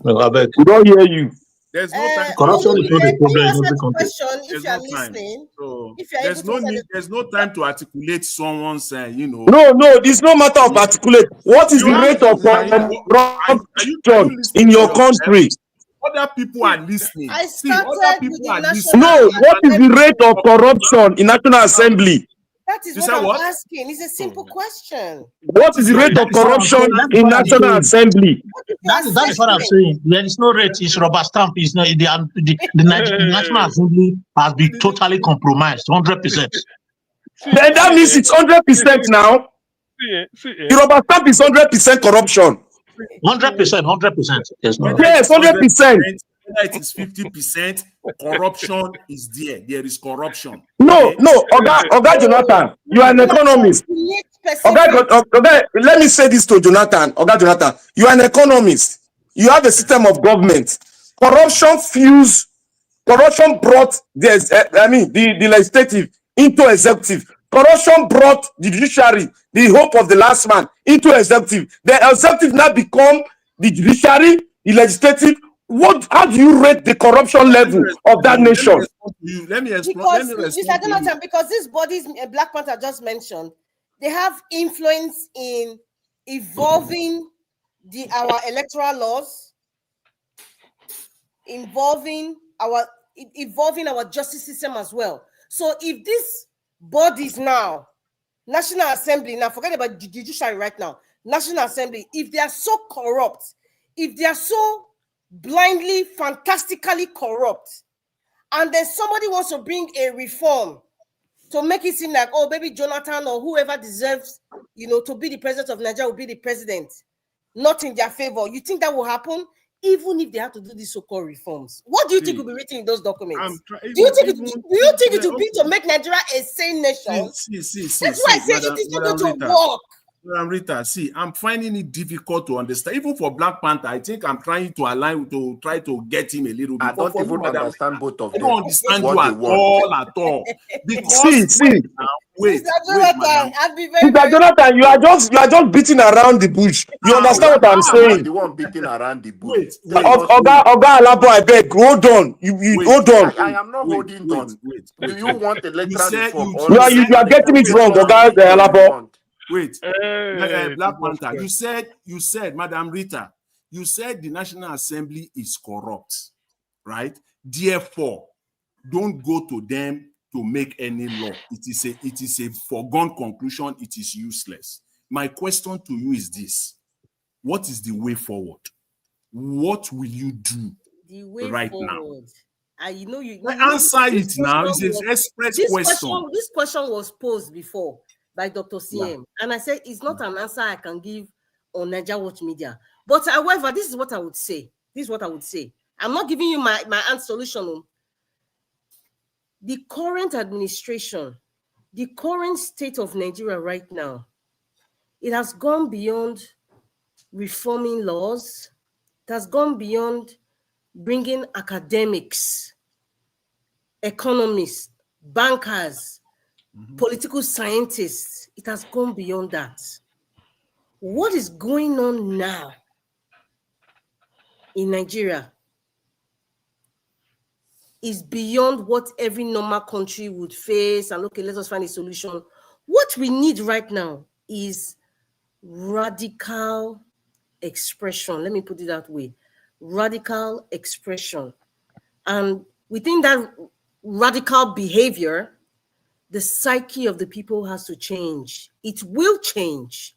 No, I beg. We don't hear you. There's no time. Corruption is not a problem in every country. If you are listening, so if you are there's no need. There's no time to articulate someone's, No, it's no matter of articulate. What is the rate of corruption in your country? Other people are listening. Other people are listening. No, what is the rate of corruption in National Assembly? That is what I'm asking. It's a simple question. What is the rate of corruption in National Assembly? That is what I'm saying. There is no rate. It's rubber stamp. It's not the National Assembly has been totally compromised, 100%. Then that means it's 100% now. The rubber stamp is 100% corruption. 100%. Yes, 100%. Whether it is 50%, corruption is there. There is corruption. No, Oga Jonathan, you are an economist. Oga, let me say this to Jonathan. Oga Jonathan, you are an economist. You have a system of government. Corruption brought the legislative into executive. Corruption brought the judiciary, the hope of the last man, into executive. The executive now become the judiciary, the legislative. How do you rate the corruption level of that nation? Let me explain. Because, Mr. Jonathan, because these bodies Black Panther just mentioned, they have influence in evolving our electoral laws, evolving our justice system as well. So if these bodies now, National Assembly, now forget about the judiciary right now, National Assembly, if they are so corrupt, if they are so blindly, fantastically corrupt, and then somebody wants to bring a reform to make it seem like, oh, maybe Jonathan or whoever deserves, to be the president of Nigeria will be the president, not in their favor. You think that will happen? Even if they have to do these so-called reforms, what do you think will be written in those documents? Do you think it will be to make Nigeria a sane nation? That's why I say it is not going to work. Rita, I'm finding it difficult to understand. Even for Black Panther, I think I'm trying to align to try to get him a little bit. I don't even understand both of them. I don't understand you at all. Because wait, Mr. Jonathan, you are just beating around the bush. You understand what I'm saying? The one beating around the bush. Oga Alabo, I beg, hold on. Hold on. I am not holding on. Do you want electoral reform? You are getting it wrong, Oga Alabo. Wait, Black Panther, you said, Madam Rita, you said the National Assembly is corrupt, right? Therefore, don't go to them to make any law. It is a foregone conclusion. It is useless. My question to you is this: what is the way forward? What will you do right now? Answer it now. It's an express question. This question was posed before by Dr. CM, and I said it's not an answer I can give on Niger Watch Media. But however, this is what I would say. I'm not giving you my answer solution. The current administration, the current state of Nigeria right now, it has gone beyond reforming laws. It has gone beyond bringing academics, economists, bankers, political scientists. It has gone beyond that. What is going on now in Nigeria is beyond what every normal country would face. And okay, let us find a solution. What we need right now is radical expression. Let me put it that way. radical expression. And within that radical behavior, the psyche of the people has to change. It will change.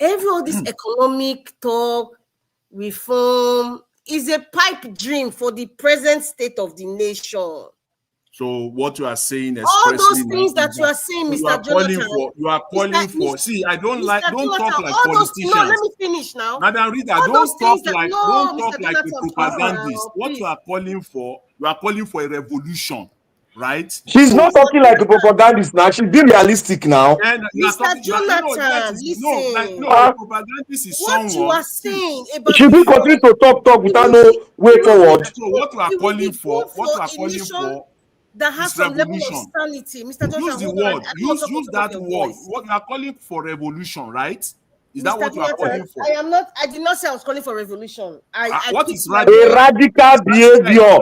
All this economic talk, reform, is a pipe dream for the present state of the nation. So what you are saying, all those things that you are saying, Mr. Jonathan, you are calling for. See, I don't like. Don't talk like all those, politicians. no, let me finish now. Madam Rita, don't talk like a propagandist. What you are calling for a revolution, right? She's not talking like a propagandist now. She's being realistic now. And Mr. Jonathan, listen. A propagandist is what you are saying about she will continue to talk without no way forward. So what you are calling for, that has some level of sanity, Mr. Jonathan. Use the word. Use that word. What you are calling for revolution, right? Is that what you are calling for? I did not say I was calling for revolution. What is a radical behavior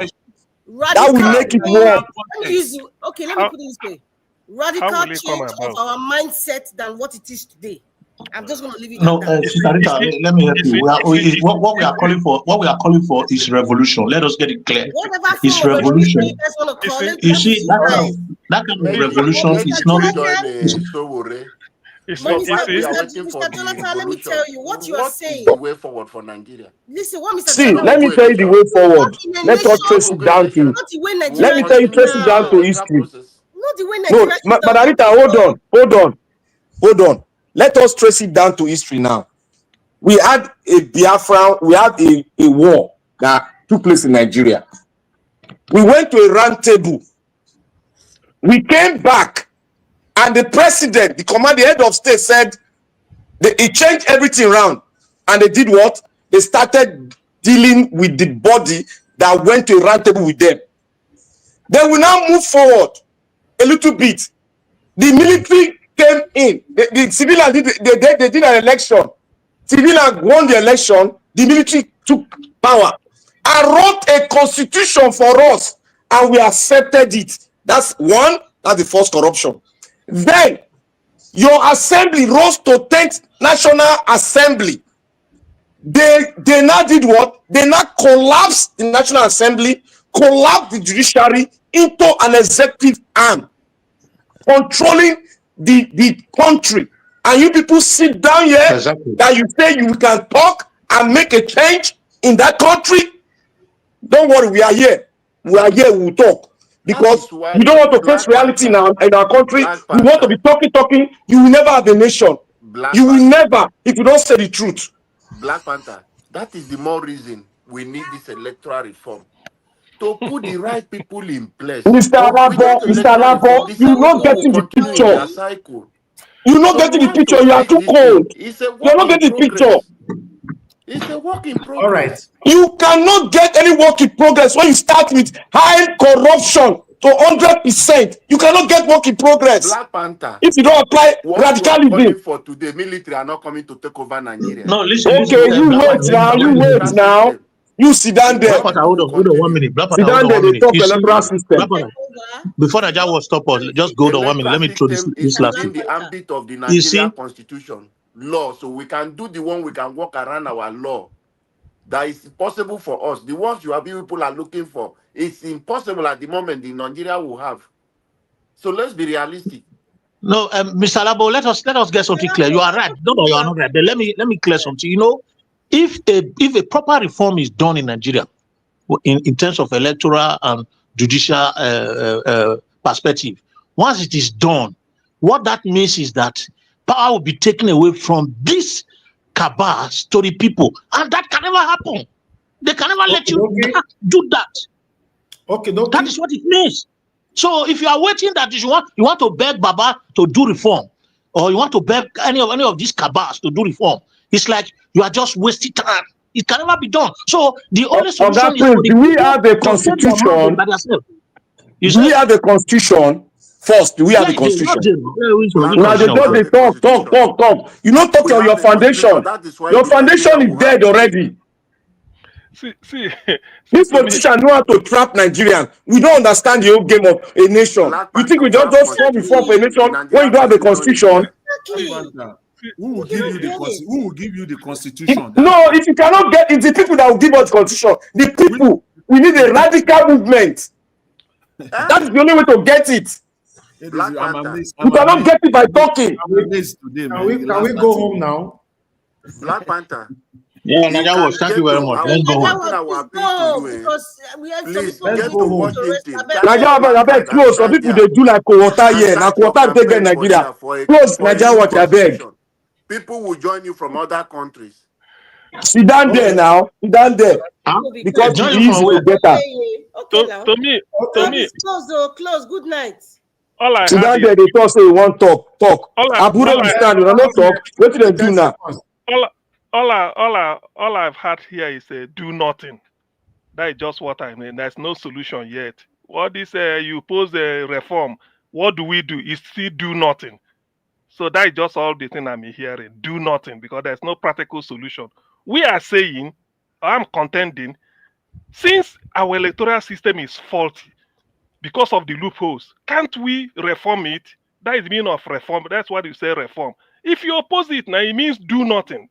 that will make it work? Okay, let me put it this way. Radical change of our mindset than what it is today. I'm just going to leave it at that. Sister Rita, let me help you. What we are calling for is revolution. Let us get it clear. It's revolution. You see, that kind of revolution is not. Mr. Jonathan, let me tell you what you are saying. The way forward for Nigeria. Listen, what Mr. See, let me tell you the way forward. Let us trace it down to. Let me tell you, trace it down to history. Not the way Nigeria. No, Margarita, hold on. Let us trace it down to history now. We had a Biafran, we had a war that took place in Nigeria. We went to a round table. We came back, and the president, the head of state said, he changed everything around. And they did what? They started dealing with the body that went to a round table with them. Then we now move forward a little bit. The military came in. The civilians they did an election. Civilians won the election. The military took power and wrote a constitution for us, and we accepted it. That's one. That's the first corruption. Then your assembly rose to 10th National Assembly. They now did what? They now collapsed the National Assembly, collapsed the judiciary into an executive arm, controlling the country. And you people sit down here that you say you can talk and make a change in that country. Don't worry, we are here. We are here, we will talk. Because we don't want to face reality in our country. We want to be talking. You will never have a nation. You will never, if you don't say the truth. Black Panther, that is the more reason we need this electoral reform. To put the right people in place. Mr. Labo, you're not getting the picture. You're not getting the picture. You are too cold. You're not getting the picture. It's a work in progress. All right. You cannot get any work in progress when you start with high corruption to 100%. You cannot get work in progress. Black Panther. If you don't apply radicalism. For today, military are not coming to take over Nigeria. No, listen. Okay, you wait now. You sit down there. Hold on 1 minute. Sit down there, they talk electoral system. Before Naja was stop us, just go on 1 minute. Let me throw this last in the ambit of the Nigerian constitution law, so we can do the one we can work around our law. That is possible for us. The ones people are looking for, it's impossible at the moment in Nigeria will have. So let's be realistic. No, Mr. Labo, let us get something clear. You are right. No, you are not right. But let me clear something. You know, if a proper reform is done in Nigeria, in terms of electoral and judicial perspective, once it is done, what that means is that power will be taken away from this cabals to the people, and that can never happen. They can never let you do that. Okay, that is what it means. So if you are waiting that you want to beg Baba to do reform, or you want to beg any of these cabals to do reform, it's like you are just wasting time. It can never be done. So the only solution is for the do we have a constitution? Do we have a constitution? First, do we have a constitution? Now they talk. You don't talk to your foundation. Your foundation is dead already. See, this politician know how to trap Nigerians. We don't understand the whole game of a nation. You think we just form for a nation when you don't have a constitution? Who will give you the constitution? No, if you cannot get it, the people that will give us constitution. The people. We need a radical movement. That is the only way to get it. Black Panther. You cannot get it by talking. Can we go home now? Black Panther. Yeah, Naija Watch, thank you very much. Let's go home. Because we are Please some get to Washington. Naija Watch, I beg close. Some people they do like water here. Now water take get Nigeria. Close Naija Watch, I beg. People will join you from other countries. Sit down there now. Sit down there. Because it's easy to get her. To me. Close. Good night. All I sit down there, they talk say you want talk. Abure understand, you don't talk. What do they do now? All I've had here is do nothing. That is just what I mean. There's no solution yet. What is you pose a reform? What do we do? Is still do nothing. So that is just all the thing I'm hearing. Do nothing because there's no practical solution. We are saying, I'm contending, since our electoral system is faulty because of the loopholes, can't we reform it? That is the meaning of reform. That's what you say reform. If you oppose it now, it means do nothing.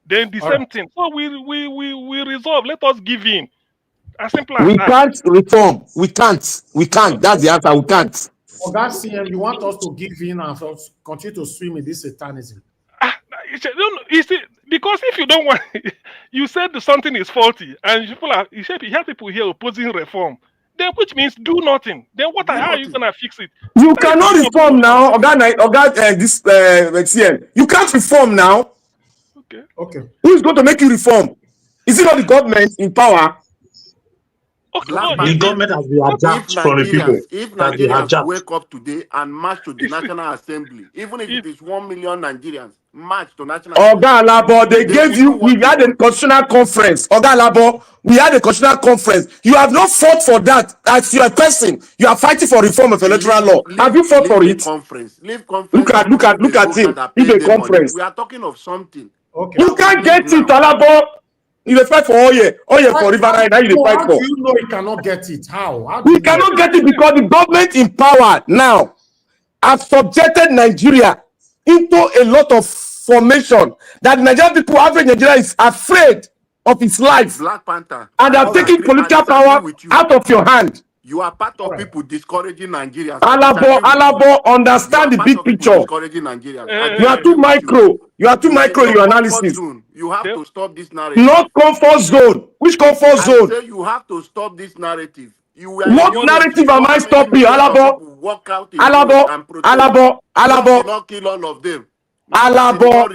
Then the same thing. So we resolve. Let us give in. As simple as we that. Can't reform. We can't. That's the answer. We can't. For that CM, you want us to give in and continue to swim in this satanism? You see, because if you don't want, you said something is faulty, and you have people here opposing reform. Then which means do nothing. Then how are you gonna fix it? You cannot reform now. This CM. You can't reform now. Okay. Who is going to make you reform? Is it not the government in power? The government has been adapted from the people. If Nigerians wake up today and march to the National Assembly, even if it is 1 million Nigerians, march to National Assembly. Oga Alabo, we had a constitutional conference. Oga Alabo, we had a constitutional conference. You have not fought for that as your person. You are fighting for reform of electoral law. Have you fought for it? Leave conference. Look at him. Leave a conference. We are talking of something. Okay. You can't get it, Alabo. You dey fight for Oye for Riverine. Now you dey fight for. How do you know you cannot get it? How we cannot get it because the government in power now has subjected Nigeria into a lot of formation that the Nigerian people, average Nigeria, is afraid of its life. Black Panther. And they are taking political power out of your hand. You are part of people discouraging Nigerians. Alabo, understand the big picture. You are too micro. You are too micro in your analysis. You have to stop this narrative. Not comfort zone. Which comfort zone? I say you have to stop this narrative. What narrative am I stopping, Alabo? Alabo. Not kill all of them. Alabo.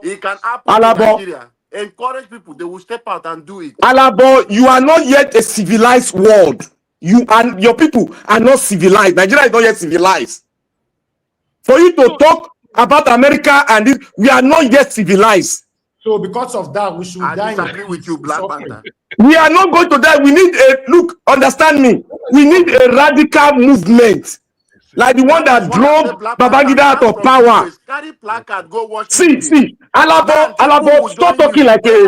It can happen in Nigeria. Encourage people, they will step out and do it. Alabo, you are not yet a civilized world. You and your people are not civilized. Nigeria is not yet civilized. For you to talk about America and this, we are not yet civilized. So because of that, we should die. I disagree with you, Black Panther. We are not going to die. We need understand me. We need a radical movement. Like the one that drove Babangida out of power. Carry placard, go watch. See, Alabo, stop talking like you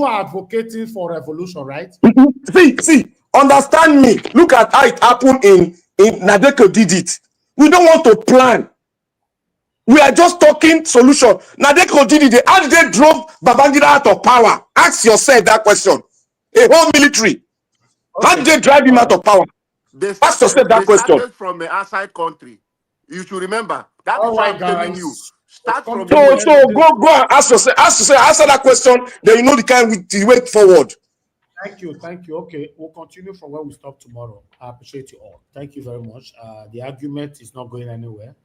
are advocating for revolution, right? See, understand me. Look at how it happened in Nadeko did it. We don't want to plan. We are just talking solution. Nadeko did it. How did they drove Babangida out of power? Ask yourself that question. A whole military. How did they drive him out of power? They started from an outside country. You should remember. That's why I'm telling you. Start from go and ask yourself. Answer that question. Then you know the way forward. Thank you. Okay, we'll continue from where we stop tomorrow. I appreciate you all. Thank you very much. The argument is not going anywhere,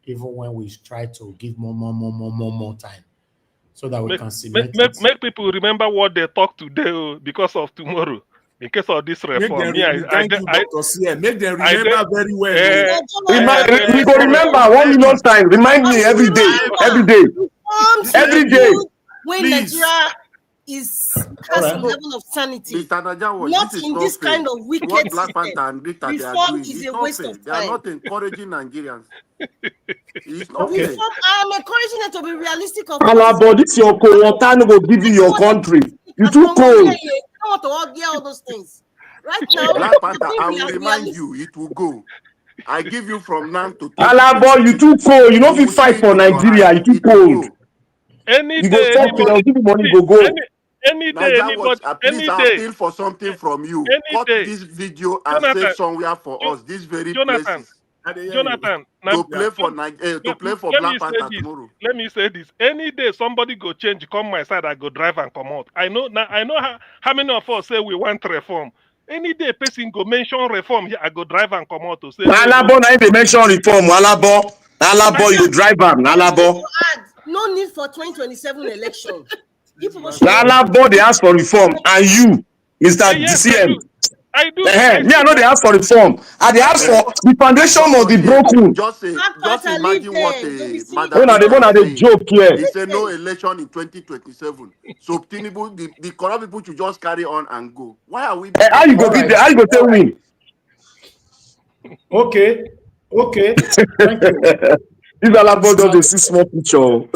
even when we try to give more time, so that we can cement it. Make people remember what they talk today because of tomorrow. In case of this reform, make them remember very well. We go remember 1 million times. Remind me every day. When Nigeria has a level of sanity, not in this kind of wicked system. Reform is a waste of time. They are not encouraging Nigerians. It's not reform. I am encouraging them to be realistic. Alabo, this your water no go give you your country. You too cold. I want to hear all those things. Right now, Black Panther, I will remind you, it will go. I give you from now to Alabo, you too cold. You know if you will see fight it for with your Nigeria, eyes. you too It will cold. go. Any You go day, talk, anybody, they'll give you money, see, go go. any day, Naija watch, anybody, please, any I day, appeal for something from you. any Cut day, this video and save Jonathan, somewhere for Jo- us. These very Jonathan, places I dey hear you. Jonathan, to Yeah. play for let Black me say Panther this. tomorrow. Let me say this. Any day somebody go change, come my side, I go drive and come out. I know now. I know how many of us say we want reform. Any day person go mention reform here, I go drive and come out to say no, no. Alabo, now they mention reform. Alabo, Alabo, you Madam, go drive am. anything Alabo, to add? No need for 2027 election. This People man should said, Alabo, they ask for reform, and you, Mr. Yes, I DCM. do. I do. I Me, do I know they now. ask for reform. And they ask I for do. the foundation must be broken. Black Just Panther, leave imagine what them. They'll be seeing Oh, their Madam now they Eva go, blood. now is they saying. joke here. He said no Listen, election in 2027. So Tinubu, the corrupt people should just carry on and go. Why are we How you talking go all this beat right, the, how you nonsense? go take win? okay, okay, thank you. This Alabo Now, does a see small picture. all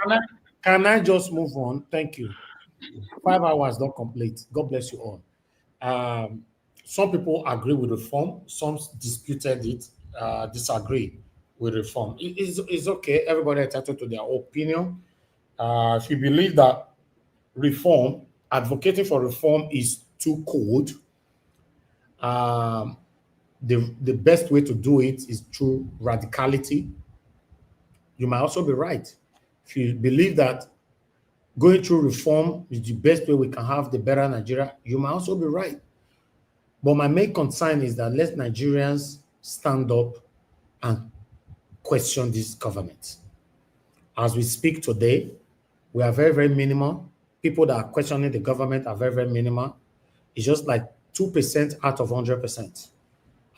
right, can I just move on? Thank you. 5 hours not complete. God bless you all. Some people agree with reform, some disputed it, disagree with reform. It's okay. Everybody entitled to their opinion. If you believe that reform, advocating for reform is too cold, the best way to do it is through radicality. You might also be right. If you believe that going through reform is the best way we can have the better Nigeria, you might also be right. But my main concern is that let Nigerians stand up and question this government. As we speak today, we are very, very minimal. People that are questioning the government are very, very minimal. It's just like 2% out of 100%.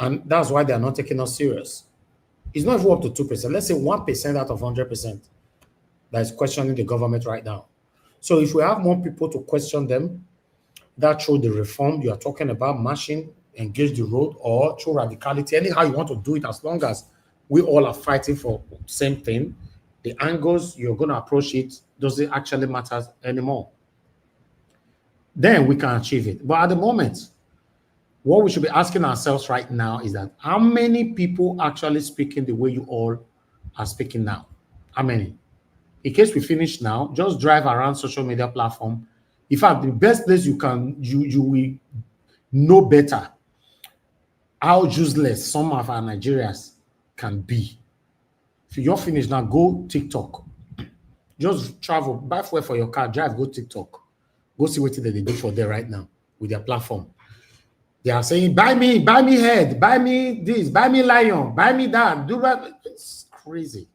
And that's why they are not taking us serious. It's not even up to 2%. Let's say 1% out of 100% that is questioning the government right now. So if we have more people to question them, that through the reform you are talking about, marching, engage the road, or through radicality, anyhow you want to do it, as long as we all are fighting for the same thing, the angles you're going to approach it doesn't actually matter anymore. Then we can achieve it. But at the moment, what we should be asking ourselves right now is that how many people actually speaking the way you all are speaking now? How many? In case we finish now, just drive around social media platform. In fact, the best place you will know better how useless some of our Nigerians can be. If you're finished now, go TikTok. Just travel, buy fuel for your car, drive, go TikTok. Go see what they do for there right now with their platform. They are saying, buy me head, buy me this, buy me lion, buy me that, do that. It's crazy.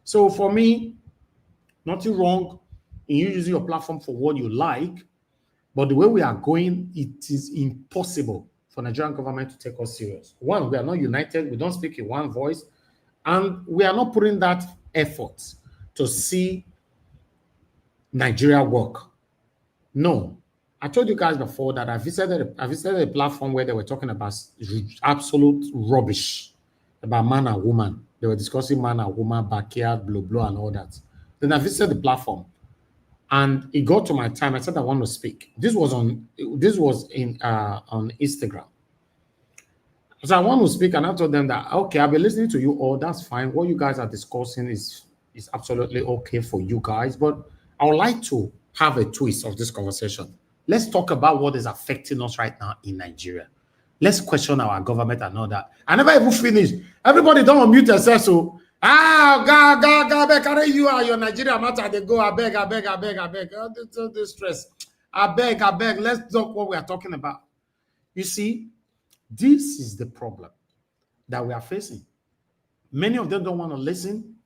So for me, nothing wrong in you using your platform for what you like, but the way we are going, it is impossible for Nigerian government to take us serious. One, we are not united, we don't speak in one voice, and we are not putting that effort to see Nigeria work. No. I told you guys before that I visited a platform where they were talking about absolute rubbish about man and woman. They were discussing man and woman, backyard, blah, and all that. Then I visited the platform, and it got to my time. I said I want to speak. This was on Instagram. So I want to speak, and I told them that okay, I'll be listening to you all. That's fine. What you guys are discussing is absolutely okay for you guys, but I would like to have a twist of this conversation. Let's talk about what is affecting us right now in Nigeria. Let's question our government and all that. I never even finished. Everybody don't unmute yourself. So, God, beg, carry you and your Nigeria matter. They go, I beg. Don't distress. I beg. Let's talk what we are talking about. You see, this is the problem that we are facing. Many of them don't want to listen.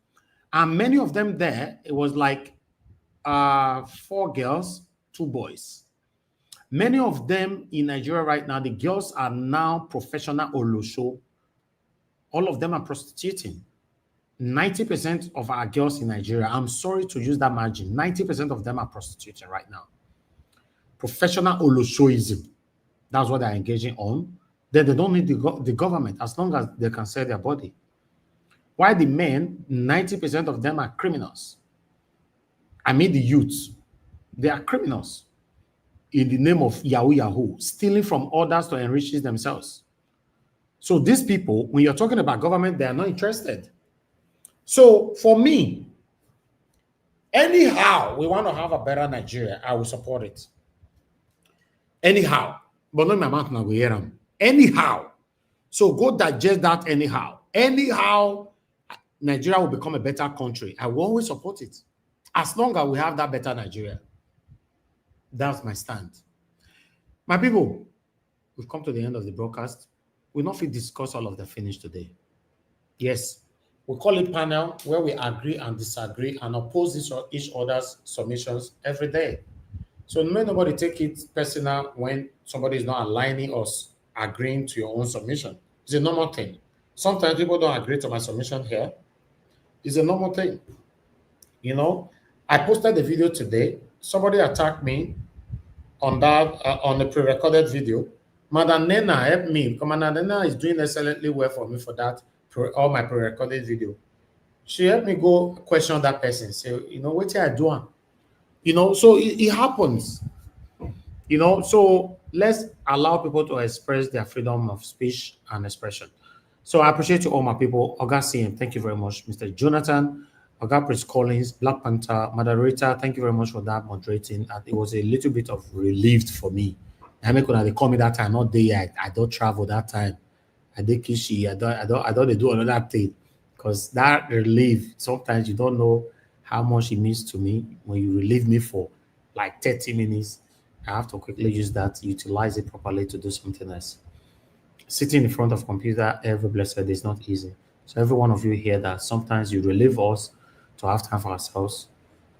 And many of them there, it was like 4 girls, 2 boys. Many of them in Nigeria right now, the girls are now professional olosho. All of them are prostituting. 90% of our girls in Nigeria, I'm sorry to use that margin, 90% of them are prostituting right now. Professional oloshoism. That's what they're engaging on. Then they don't need the government as long as they can sell their body. Why the men, 90% of them are criminals. I mean the youths, they are criminals in the name of Yahoo, stealing from others to enrich themselves. So these people, when you're talking about government, they are not interested. So for me, anyhow, we want to have a better Nigeria, I will support it. Anyhow, but not my mouth now, we hear them. Anyhow. So go digest that anyhow. Anyhow, Nigeria will become a better country. I will always support it. As long as we have that better Nigeria. That's my stand. My people, we've come to the end of the broadcast. We'll not discuss all of the finish today. Yes, we call it panel where we agree and disagree and oppose each other's submissions every day. So may nobody take it personal when somebody is not aligning us, agreeing to your own submission. It's a normal thing. Sometimes people don't agree to my submission here. It's a normal thing. You know, I posted a video today. Somebody attacked me on that, on the pre-recorded video. Madam Nena helped me because Madam Nena is doing excellently well for me for that, all my pre-recorded video. She helped me go question that person. Say, you know, what I do? You know, so it happens. You know, so let's allow people to express their freedom of speech and expression. So I appreciate you all, my people. Oga CM, thank you very much. Mr. Jonathan, Oga Prince Collins, Black Panther, moderator, thank you very much for that moderating. It was a little bit of relief for me. I mean, they call me that time, not day. I don't travel that time. I did Kishi. I don't they do another thing. Because that relief, sometimes you don't know how much it means to me when you relieve me for like 30 minutes. I have to quickly use that, utilize it properly to do something else. Sitting in front of computer every blessed day is not easy. So every one of you here that sometimes you relieve us to have time for ourselves,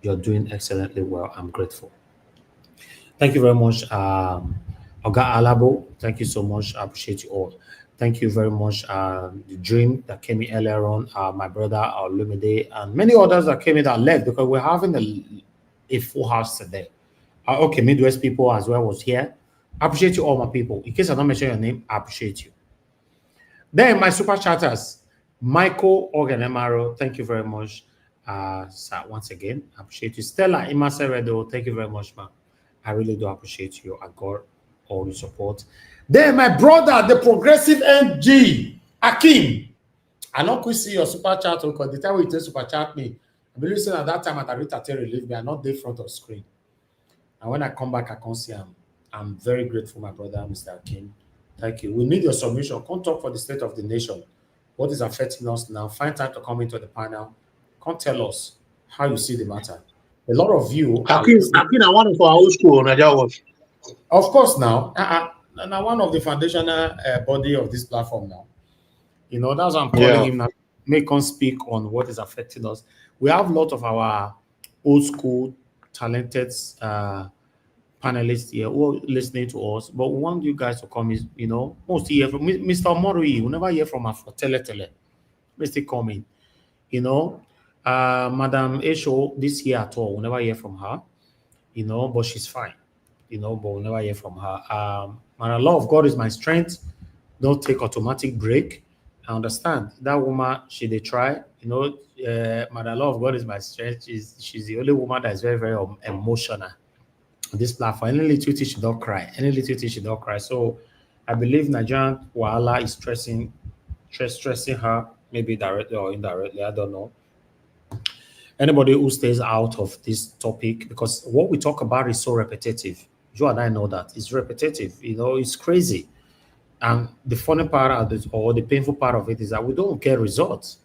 you're doing excellently well. I'm grateful. Thank you very much, Oga Alabo. Thank you so much. I appreciate you all. Thank you very much. The Dream that came in earlier on, my brother Lumide, and many others that came in that left because we're having a full house today. Okay, Midwest people as well was here. I appreciate you all, my people. In case I don't mention your name, I appreciate you. Then my super chatters, Michael Ogenemaro, thank you very much. Sir, once again, I appreciate you. Stella Imaseredo, thank you very much, man. I really do appreciate you. I got all the support. Then my brother, the progressive NG, Akim. I not quit see your super chat because the time we take super chat me, I believe saying at that time at Arita Terry leave me, I not there front of screen. And when I come back, I can't see him. I'm very grateful, my brother, Mr. Akim. Thank you. We need your submission. Come talk for the state of the nation. What is affecting us now? Find time to come into the panel. Come tell us how you see the matter. A lot of you Akim, I want to for our old school, Nigeria Watch. Of course, now, now one of the foundational body of this platform now. You know, that's why I'm calling him now. Make him speak on what is affecting us. We have a lot of our old school, talented panelists here who are listening to us, but we want you guys to come, you know, most hear from Mr. Morui. We never hear from her for tele. Mr. Coming, you know, Madam Esho this year at all. We never hear from her, you know, but she's fine, you know, but we never hear from her. And the law of God is my strength. Don't take automatic break. I understand that woman. She they try, you know. The law of God is my strength. She's the only woman that is very, very emotional. This platform, any little thing she don't cry. Any little thing she don't cry. So I believe Nigerian Wahala is stressing her, maybe directly or indirectly. I don't know. Anybody who stays out of this topic, because what we talk about is so repetitive. You and I know that it's repetitive. You know, it's crazy. And the funny part of it, or the painful part of it, is that we don't get results.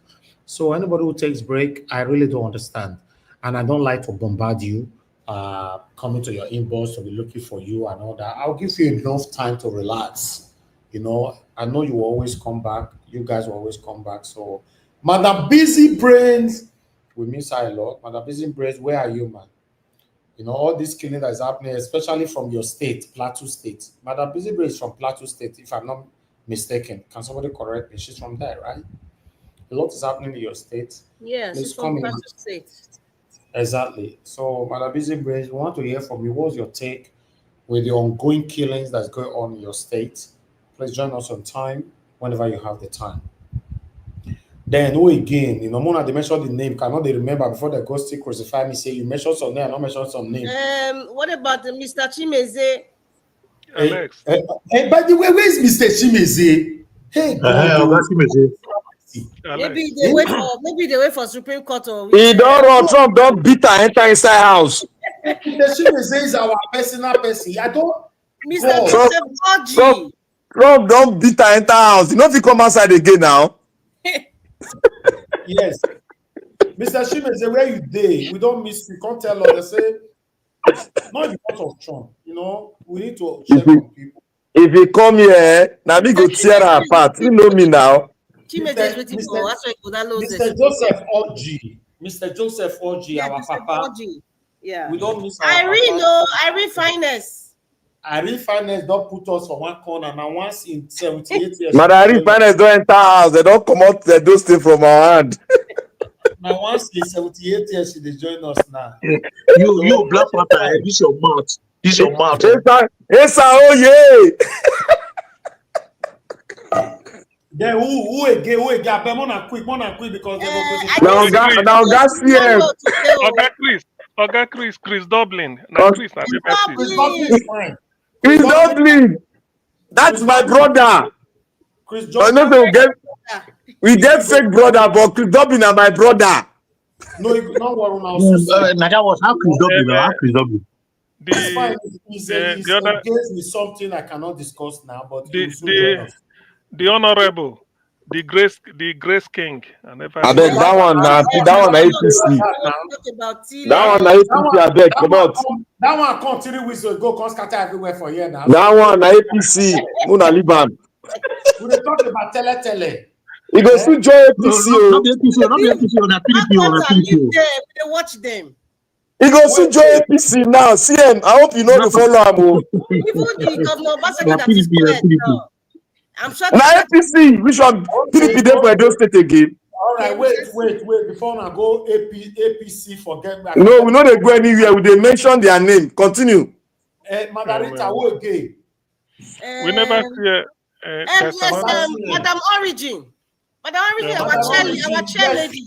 So anybody who takes break, I really don't understand. And I don't like to bombard you. Coming to your inbox to be looking for you and all that. I'll give you enough time to relax. You know, I know you will always come back. You guys will always come back. So, Madam Busy Brains, we miss her a lot. Madam Busy Brains, where are you, man? You know, all this killing that is happening, especially from your state, Plateau State. Madam Busy Brains is from Plateau State, if I'm not mistaken. Can somebody correct me? She's from there, right? A lot is happening in your state. Yes, she's from Plateau State. Exactly. So, Madam Busy Brains, we want to hear from you. What's your take with the ongoing killings that's going on in your state? Please join us on time whenever you have the time. Then, who again? You know, Mona, they mentioned the name. Cannot they remember before they go still crucify me? Say you mentioned some name, I not mention some name. What about Mr. Chimeze? By the way, where is Mr. Chimeze? Hey God, maybe they wait for Supreme Court or He don't run. Trump don't beat her enter inside house. the Shimeze is our personal person. I don't. Mr. Joseph Orji. Trump don't beat her enter house. You know if he come outside again now. Yes. Mr. Shimeze, where you dey? We don't miss you. Can't tell us. They say, not because of Trump. You know, we need to check on people. If he come here, now me go tear her apart. You know me now. Mr. Joseph Orji. Mr. Joseph Orji, our Mr. papa. Orji. Yeah. We don't miss our Irene, papa. Irene Finance. Irene Finance don't put us for one corner. Now once in 78 years. Madam Irene Finance don't enter house. They don't come out those things from our hand. Now once in 78 years, she join us now. You Black Panther, this your mouth. This your mouth. Yes, oh yeah. Then who again? But more quick because now CM. Chris Dublin. Now Chris is fine. Chris Dublin. That's my brother. Chris Dublin. We get fake brother, but Chris Dublin are my brother. No, you not worry now. That was how Chris Dublin. How Chris Dublin. It's fine. He's against me something I cannot discuss now, but the honorable, the Grace King. I beg that one now. That one APC. That one APC. I beg come out. That one continue with go cause scatter everywhere for here now. That one APC. Muna Liban. We dey talk about tele. You go still join APC. Not APC. On PDP. They watch them. He go still join APC now. CM, I hope you know the follow am. Even the governor Obaseki that is PDP. I'm sure. Now APC, which one? PDP dey for Edo State again. All right, wait. Before I go APC, forget me. No, we know they go anywhere. We dey mention their name. Continue. Margarita, who again? We never see. Madam Origin. Madam Origin, our chair lady.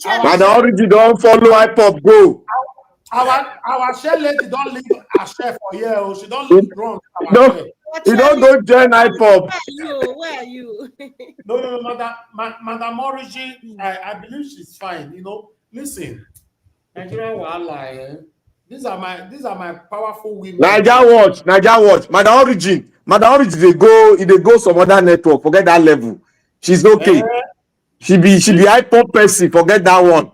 Madam Origin don't follow hip-hop go. Our chair lady don't leave her chair for here. She don't leave wrong. You don't go join hip-hop. Where are you? No, Madam Origin, I believe she's fine. You know, listen, Nigeria wahala. These are my powerful women. Naija watch. Madam Origin, they go some other network. Forget that level. She's okay. She be hip-hop person. Forget that one.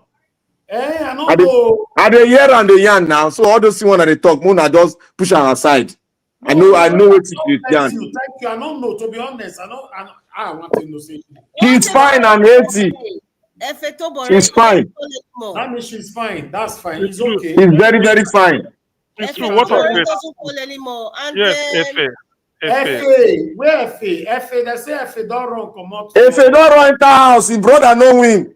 I don't know. I dey hear and dey yarn now. So all those things when they talk, Mona just push her aside. No, I know what she thank you. I don't know. To be honest, I want to know. She's fine and healthy. She's fine. That means she's fine. That's fine. It's okay. She's very, very fine. It's true. What of it? Yes, Efe. Where Efe? Efe, they say Efe don't run, come out. Efe don't run enter house. His brother no win.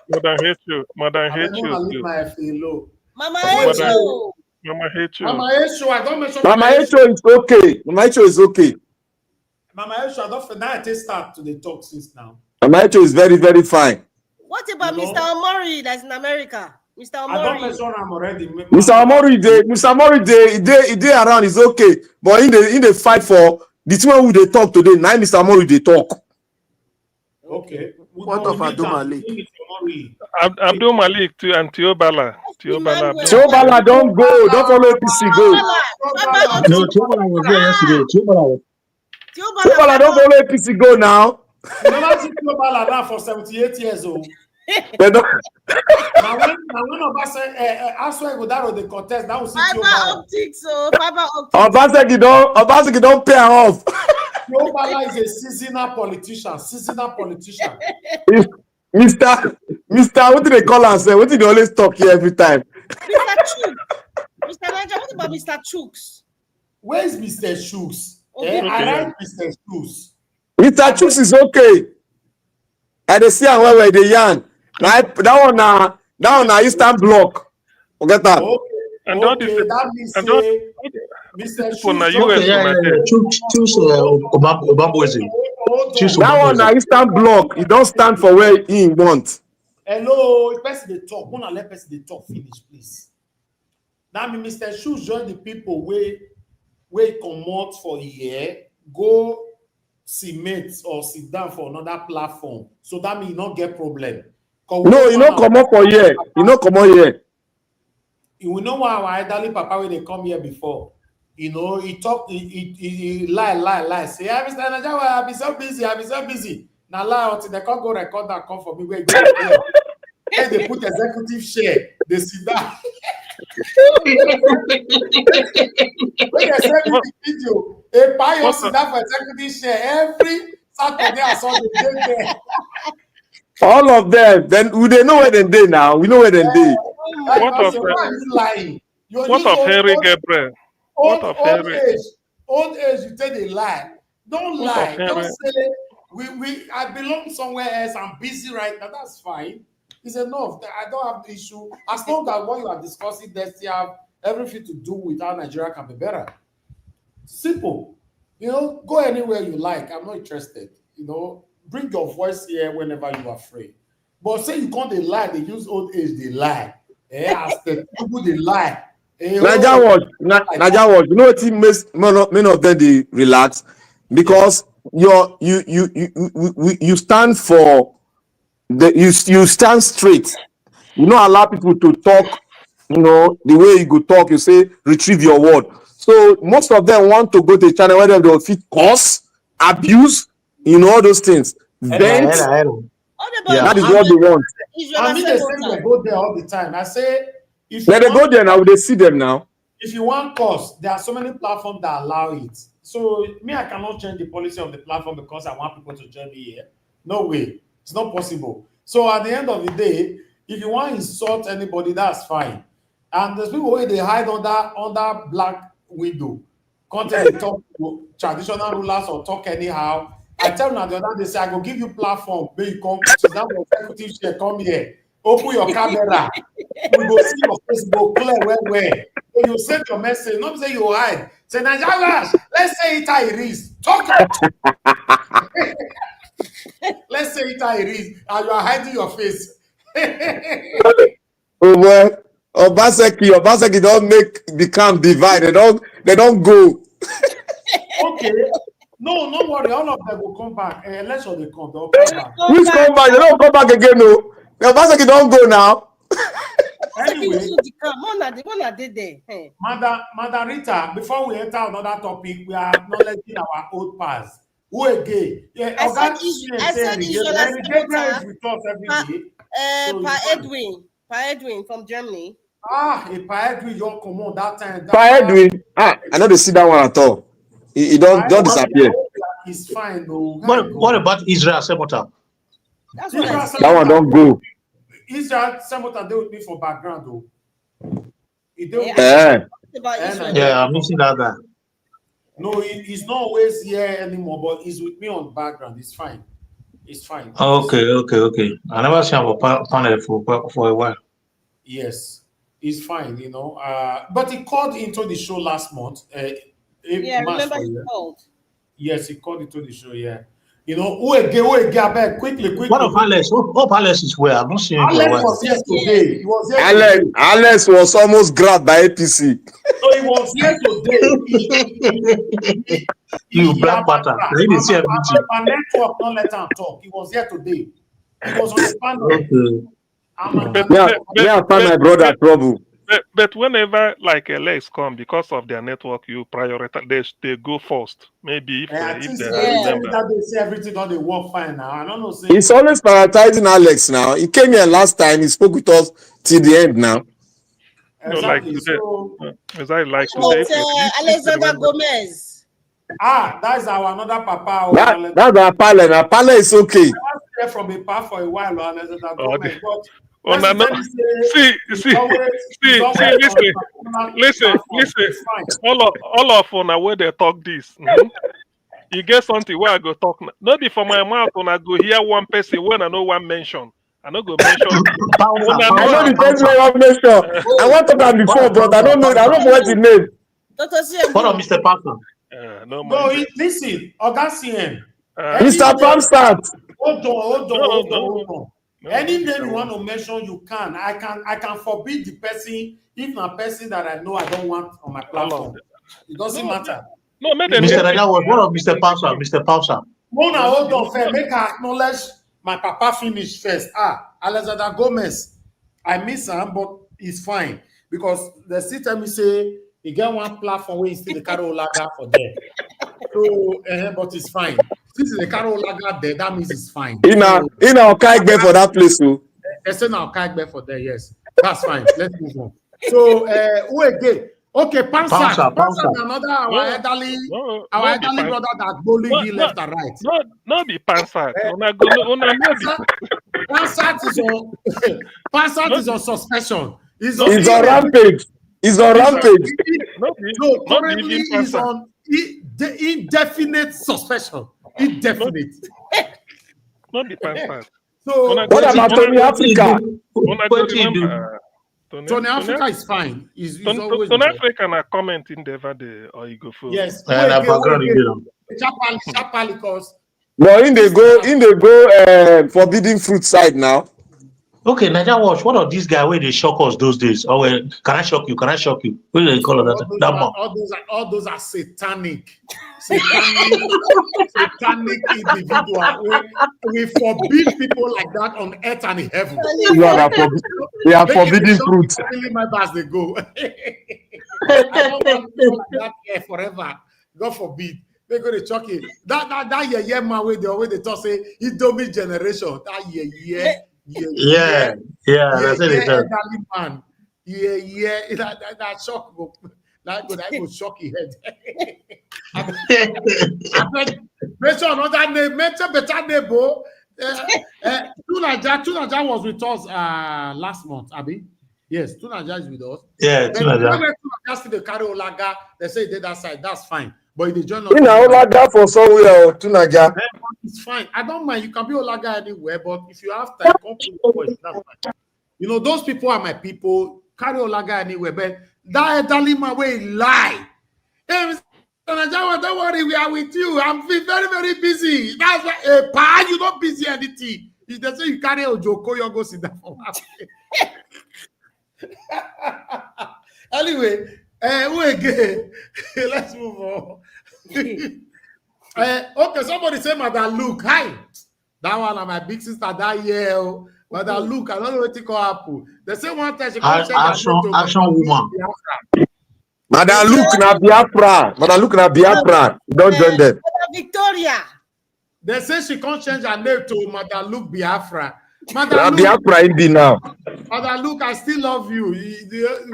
Madam hate you. Madam hate you. Mama hate you. Mama hate you. Mama hate you. I don't mention. Mama hate you is okay. Mama hate you is okay. Mama hate you. I don't. Now I start to the talk since now. Mama hate you is very, very fine. What about Mr. Omori that's in America? Mr. Omori. I don't mention him already. Mr. Omori, they around is okay, but in the fight for the two who they talk today, now Mr. Omori they talk. Okay. What of Abdul Malik? Abdul Malik to and Tiobala. Tiobala don't go. Don't follow APC go. No, Tiobala was there yesterday. Tiobala don't follow APC go now. You never see Tiobala now for 78 years old. They don't. Now when Obaseki Godaro the contest, that was fiber optics. Obaseki don't pay off. Tiobala is a seasonal politician. Mr. What do they call us? What do they always talk here every time? Mr. Chooks. Mr. Niger, what about Mr. Chooks? Where is Mr. Chooks? I like Mr. Chooks. Mr. Chooks is okay. I dey see where they yarn. That one na Eastern Bloc. Forget that. Okay, that means Mr. Chooks. That one na Eastern Bloc. He don't stand for where he want. Hello, person dey talk. Wanna let person dey talk finish, please. That means Mr. Chooks join the people wey comot for here, go cement or sit down for another platform. So that means you not get problem. No, you not come up for here. You not come on here. We know why our elderly papa when they come here before. You know, he talk, he lie. Say, Mr. Najawa, I've been so busy. Now lie until they can't go record that come for me where go there. When they put executive share, they sit down. When they send me the video, a pioneer sit down for executive share every Saturday and Sunday there. All of them. Then they know where they dey now. We know where they dey. What of lying? What of Henry Gabriel? What of Henry? Old age, you tell they lie. Don't lie. Don't say I belong somewhere else. I'm busy right now. That's fine. It's enough. I don't have the issue. As long as what you are discussing, there's have everything to do with how Nigeria can be better. Simple. You know, go anywhere you like. I'm not interested. You know, bring your voice here whenever you are free. But say you can't they lie, they use old age, they lie. As the people they lie. Naija watch. You know what makes many of them they relax? Because you stand for you stand straight. You don't allow people to talk, you know, the way you go talk, you say retrieve your word. So most of them want to go to a channel where they will fit curse, abuse, you know, all those things. Vent. Yeah. That is what they want. I mean, they say they go there all the time. I say, if they go there now, they see them now. If you want course, there are so many platforms that allow it. So me, I cannot change the policy of the platform because I want people to join me here. No way. It's not possible. So at the end of the day, if you want to insult anybody, that's fine. And there's people where they hide under black window. Content they talk to traditional rulers or talk anyhow. I tell them the other day, say, I go give you platform, where you come, sit down for executive chair, come here, open your camera, we go see your face, go clear where. So you send your message, not say you hide. Say, Nigerians, let's say it how it is. Talk up. Let's say it how it is, and you are hiding your face. Oh boy, Obaseki don't make the camp divide. They don't go. Okay. No worry. All of them will come back. Election they come. They'll come back. Which come back? They don't come back again, no. Obaseki don't go now. Anyway, there. Madam Rita, before we enter another topic, we are acknowledging our old past. Who again? Yeah, I said Pa Edwin from Germany. Pa Edwin, you come on that time. Pa Edwin, I know they see that one at all. He don't disappear. He's fine though. What about Israel Semota? That one don't go. Israel Semota, they with me for background though. Yeah, I'm missing that guy. No, he's not always here anymore, but he's with me on background. It's fine. It's fine. Okay. I never seen him on panel for a while. Yes, he's fine, you know. But he called into the show last month. Remember he called. Yes, he called into the show, yeah. You know, who again, quickly. What of Alex? Hope Alex is where? I'm not seeing him. Alex was here today. He was here today. Alex was almost grabbed by APC. So he was here today. You black pattern. He didn't see everything. My network not let him talk. He was here today. He was on the panel. Yeah, I found my brother trouble. But whenever like Alex come, because of their network, you prioritize. They go first. Maybe if they remember. They say everything on the work fine now. I don't know. He's always prioritizing Alex now. He came here last time. He spoke with us till the end now. Exactly. No, like today. So, as I like today. Alexander Gomez. That's our another papa. That's our pilot. Our pilot is okay. I was there from a papa for a while, Alexander Gomez. Listen. All of on where they talk this. You get something where I go talk. Not be for my mouth when I go hear one person when I know one mention. I don't go mention. I know the person I want mention. I want to talk before, but I don't know. I don't know what his name. What of Mr. Parker? No, listen, Augustine. Mr. Palmstad. Hold on. Any name you want to mention, you can. I can forbid the person if a person that I know I don't want on my platform. It doesn't matter. No, Mr. Raja was one of Mr. Pausa. Mona, hold on, fair. Make her acknowledge my papa finish first. Alexander Gomez. I miss him, but he's fine. Because they still tell me, say, he get one platform where he still the Carol Lager for there. So, but it's fine. Since the Carol Lager there, that means it's fine. In our Okaigbe for that place, too. They say now Okaigbe for there, yes. That's fine. Let's move on. So, who again? Okay, Pansat, another our elderly brother that bullying left and right. Not the Pansat. Pansat is on suspension. He's on rampage. He's on rampage. No, currently he's on indefinite suspension. Indefinite. Not the Pansat. So what about Tony Africa? Tony Africa is fine. He's always Tony Africa can comment in the day or you go for. Yes. No, in they go forbidden fruit side now. Okay, Niger Watch, what are these guys where they shock us those days? Oh, can I shock you? Can I shock you? What do they call that? All those are satanic individuals. We forbid people like that on earth and in heaven. They are forbidden fruit. My bars they go. I don't want people like that here forever. God forbid. They're going to chuck it. That man way they talk say it don't be generation. That that's it. Man. That shock go. That go shock your head. Mention another name. Mention better name, bro. Tunaja was with us last month, Abi. Yes, Tunaja is with us. Yeah, Tunaja. Tunaja see the carry Olaga. They say they that side. That's fine. But they join us. Olaga for somewhere, Tunaja. It's fine. I don't mind. You can be Olaga anywhere, but if you have time, come to the voice. That's fine. You know, those people are my people. Carry Olaga anywhere, but that Dalima way lie. Hey, Mr. Tunaja, don't worry, we are with you. I'm very, very busy. That's why, you're not busy anything. If they say you carry Ojoko, you go sit down for Anyway, who again? Let's move on. Okay, somebody say Madam Luke. Hi. That one of my big sister that year. Madam Luke, I don't know what to call Apple. They say one time she comes action woman. Madam Luke na Biafra. Madam Luke na Biafra. Don't join them. Victoria. They say she can't change her name to Madam Luke Biafra. Madam Luke, Biafra in now. Madam Luke, I still love you.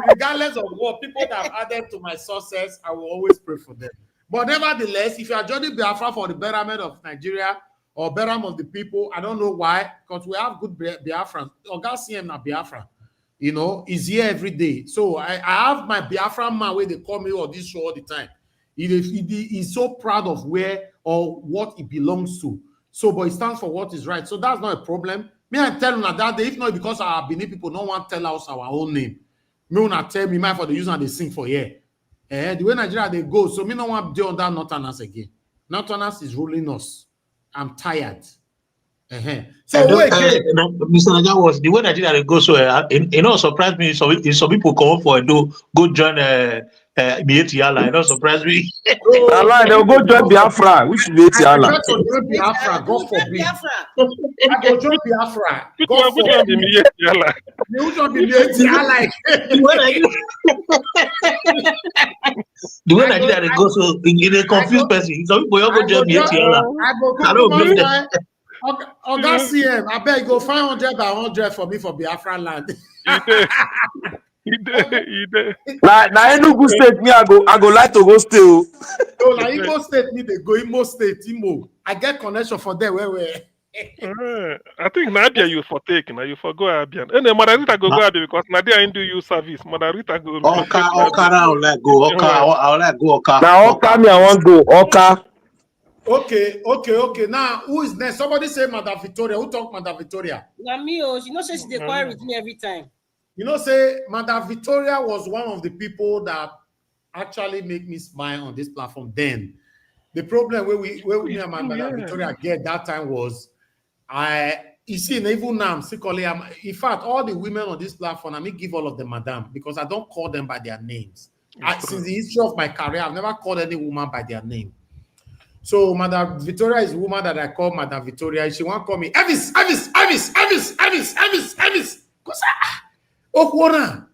Regardless of what people that have added to my success, I will always pray for them. But nevertheless, if you are joining Biafra for the betterment of Nigeria or betterment of the people, I don't know why, because we have good Biafrans. Oga CM na Biafra, you know, is here every day. So I have my Biafra man where they call me on this show all the time. He's so proud of where or what it belongs to. So, but it stands for what is right. So that's not a problem. Me, I tell you that day, if not because our Benin people don't want to tell us our own name. Me not tell me my for the use and they sing for here. The way Nigeria they go, so me no want to do on that Northerners again. Northerners is ruling us. I'm tired. So Mr. Naja was the way Nigeria they go, so surprised me. Some people come up for go join Biafra. It don't surprise me. They'll go join Biafra. Which Biafra? Biafra, God forbid. I go join Biafra. God forbid. The way Nigeria they go, so in a confused person. Some people go join Biafra. I don't blame them. Oga CM, I bet you go 500 by 100 for me for Biafra land. He did. Now Enugu State, me I go like to go stay. So now Imo State, me they go Imo State, Imo. I get connection for them where. I think Nadia you for taking, you for go Abian. And then Madarita go Abian because Nadia ain't do you service. Madarita go. Oka, I'll let go. I'll let go. Oka. Now Oka, me I want go. Oka. Okay. Now, who is next? Somebody say Madam Victoria. Who talk Madam Victoria? Namio, she knows she's the quiet with me every time. You know, say Madam Victoria was one of the people that actually make me smile on this platform. Then, the problem where me and my Madam Victoria get that time was, you see, even now, in fact, all the women on this platform, I mean, give all of them Madam because I don't call them by their names. Since the history of my career, I've never called any woman by their name. So Madam Victoria is the woman that I call Madam Victoria. She won't call me Evis. Okwana.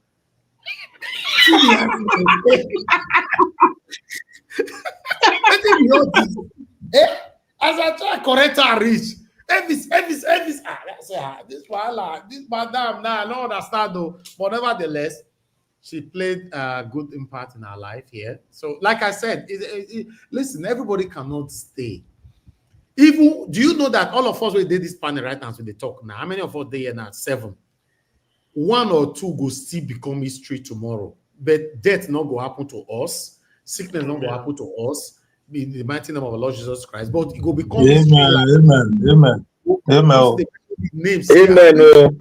As I try correct her reach. Evis. I say, this madam, now I don't understand though. But nevertheless, she played a good impact in our life here. So, like I said, listen, everybody cannot stay. Even, do you know that all of us will do this panel right now as we talk now? How many of us there here now? 7. 1 or 2 go still become history tomorrow. But death not go happen to us. Sickness not go happen to us. In the mighty name of our Lord Jesus Christ. But it will become history. Amen. Names. Amen.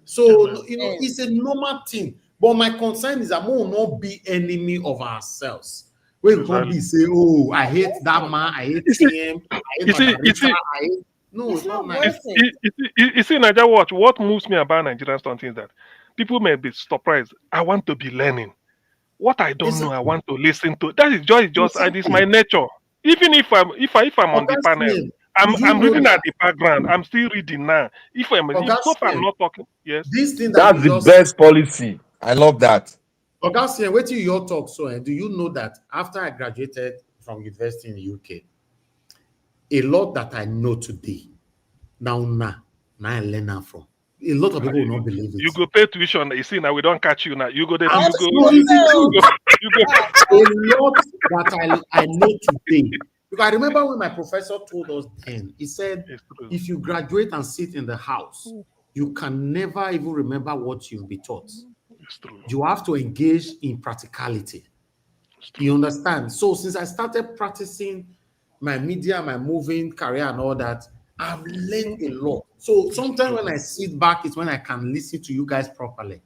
So, you know, it's a normal thing. But my concern is that we will not be enemy of ourselves. We can't be say, oh, I hate that man, I hate him, I hate Margarita, I hate. No, it's not nice. You see, Nigeria Watch, what moves me about Nigerian something is that people may be surprised. I want to be learning. What I don't know, I want to listen to. That is just it's my nature. Even if I'm on the panel, I'm reading at the background. I'm still reading now. If I'm not talking, yes. This thing that's the best policy. I love that. Augustine, wait till your talk. So, do you know that after I graduated from university in the UK, a lot that I know today, now I learn from. A lot of people will not believe it. You go pay tuition. You see, now we don't catch you now. You go there. A lot that I know today. Because I remember when my professor told us then, he said, if you graduate and sit in the house, you can never even remember what you've been taught. You have to engage in practicality. You understand? So since I started practicing my media, my moving career and all that, I've learned a lot. So sometimes when I sit back, it's when I can listen to you guys properly.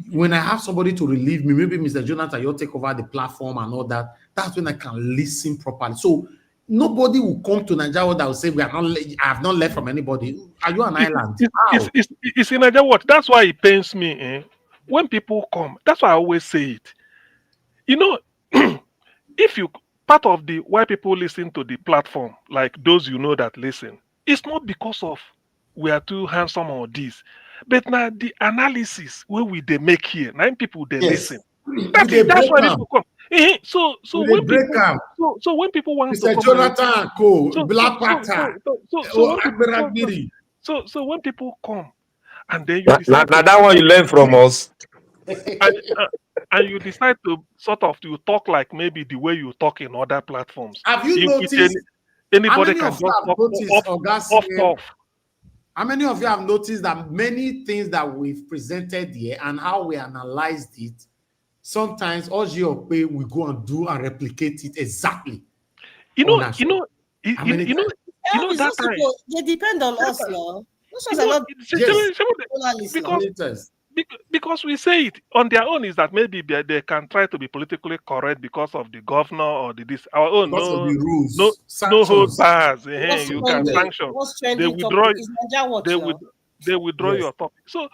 When I have somebody to relieve me, maybe Mr. Jonathan, you'll take over the platform and all that. That's when I can listen properly. So nobody will come to Nigeria that will say I have not learned from anybody. Are you an island? It's in Nigeria what? That's why it pains me. When people come, that's why I always say it. You know, if you part of the why people listen to the platform, like those you know that listen, it's not because of we are too handsome or this, but now the analysis where they make here, 9 people they listen. That's why people come. So when people want Mr. to come, Jonathan, Black Panther, so when people come, and then you decide that one you learn from us, and you decide to sort of to talk like maybe the way you talk in other platforms. Have you noticed? Anybody can just talk off. How many of you have noticed that many things that we've presented here and how we analyzed it, sometimes we go and do and replicate it exactly. You know that time. They depend on us now. Because we say it on their own is that maybe they can try to be politically correct because of the governor or this. Our own no hold bars. You can sanction. They withdraw your topic. So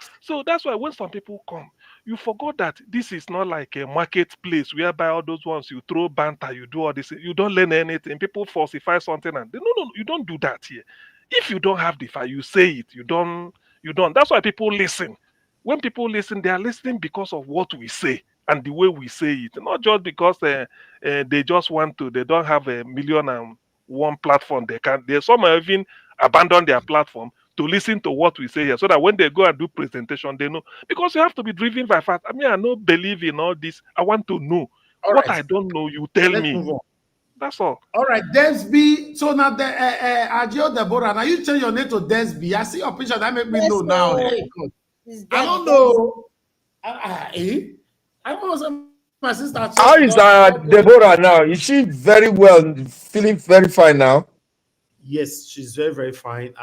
that's why when some people come, you forgot that this is not like a marketplace whereby all those ones you throw banter, you do all this, you don't learn anything. People falsify something and no, you don't do that here. If you don't have the file, you say it. You don't. That's why people listen. When people listen, they are listening because of what we say and the way we say it, not just because they just want to. They don't have 1,000,001 platform. Some have even abandoned their platform to listen to what we say here, so that when they go and do presentation, they know. Because you have to be driven by fact. I mean, I don't believe in all this. I want to know what I don't know. You tell me. That's all. All right, Desby. So now the Adjo Deborah. Now you change your name to Desby. I see your picture. That make me know now. I don't know. I know my sister. How is Deborah now? Is she very well? Feeling very fine now? Yes, she's very, very fine.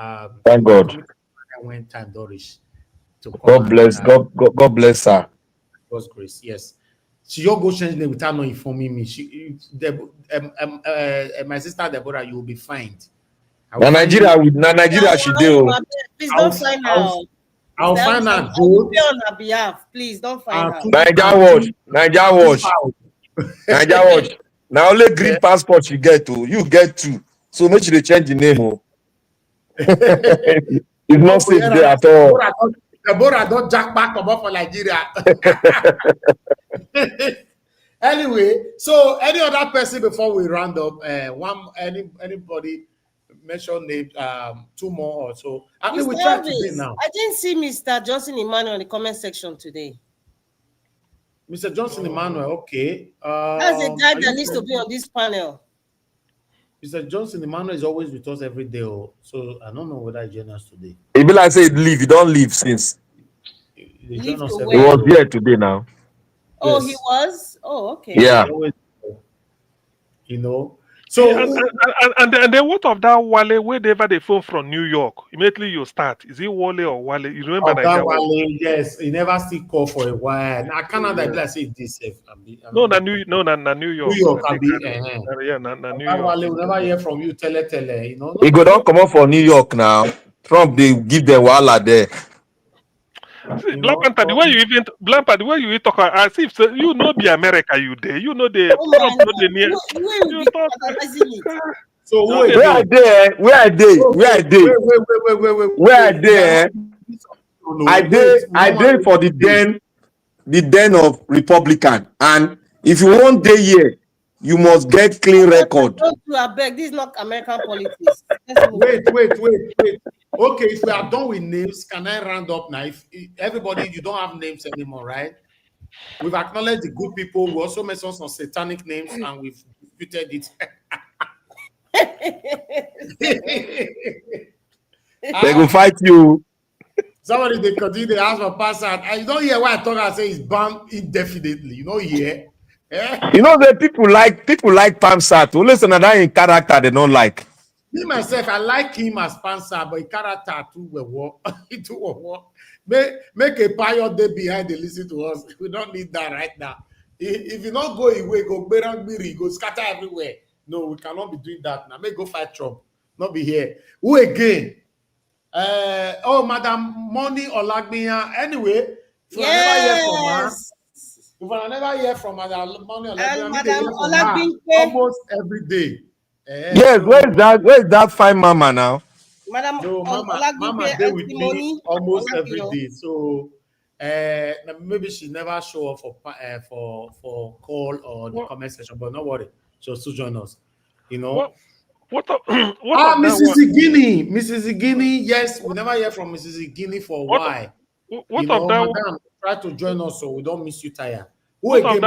Thank God. When time Dorish. God bless. God bless her. God's grace. Yes. She all go change name without not informing me. My sister Deborah, you will be fined. Nigeria she do. Please don't find out. I'll find out. On her behalf, please don't find out. Niger Watch. Now only green passport you get to. You get two. So make sure they change the name. Oh. It's not safe there at all. The Bora don't jack back come up for Nigeria. Anyway, so any other person before we round up? Anybody mention name? Two more or so. I mean, we try today now. I didn't see Mr. Johnson Emmanuel in the comment section today. Mr. Johnson Emmanuel, okay. That's the guy that needs to be on this panel. Mr. Johnson Emmanuel is always with us every day, so I don't know whether he joined us today. He be like say leave. He don't leave since. He was here today now. Oh, yes. He was? Oh, okay. Yeah. You know. So and then what of that Wale wherever they phone from New York? Immediately you start. Is it Wale or Wale? You remember that Wale? Yes, he never still call for a while. Now Canada, like say this safe. No, New York. New York can be. Yeah, New York. Wale will never hear from you. Tele. You know. He go don't come up for New York now. Trump they give them Wala there. See, Black Panther, the way you talk as if so, you know the America you there, you know the Trump know the near. So where are they? Where are they? Where are they? Where are they? I did for the den of Republican, and if you want day here, you must get clean record. This is not American politics. Wait. Okay, if we are done with names, can I round up now? If everybody, you don't have names anymore, right? We've acknowledged the good people. We also mentioned some satanic names, and we've disputed it. They will fight you. Somebody they continue to ask for password. I don't hear why I talk. I say it's banned indefinitely. You know, yeah. You know that people like Pamsat. Unless another in character they don't like. Me myself, I like him as Pansa, but character too will work. It will work. Make a pilot day behind the listen to us. We don't need that right now. If you not go away, go Berang, go scatter everywhere. No, we cannot be doing that now. Make go fight Trump. Not be here. Who again? Madam Money Olagbiya. Anyway, if I never hear from Madam Money Olagbiya, almost every day. Yes, where is that fine mama now? Mama day with me almost every day. So maybe she never show up for call or the comment section, but no worry, she'll still join us. You know. Mrs. Igini, yes, we never hear from Mrs. Igini for a while. Madam, try to join us so we don't miss you tired. What of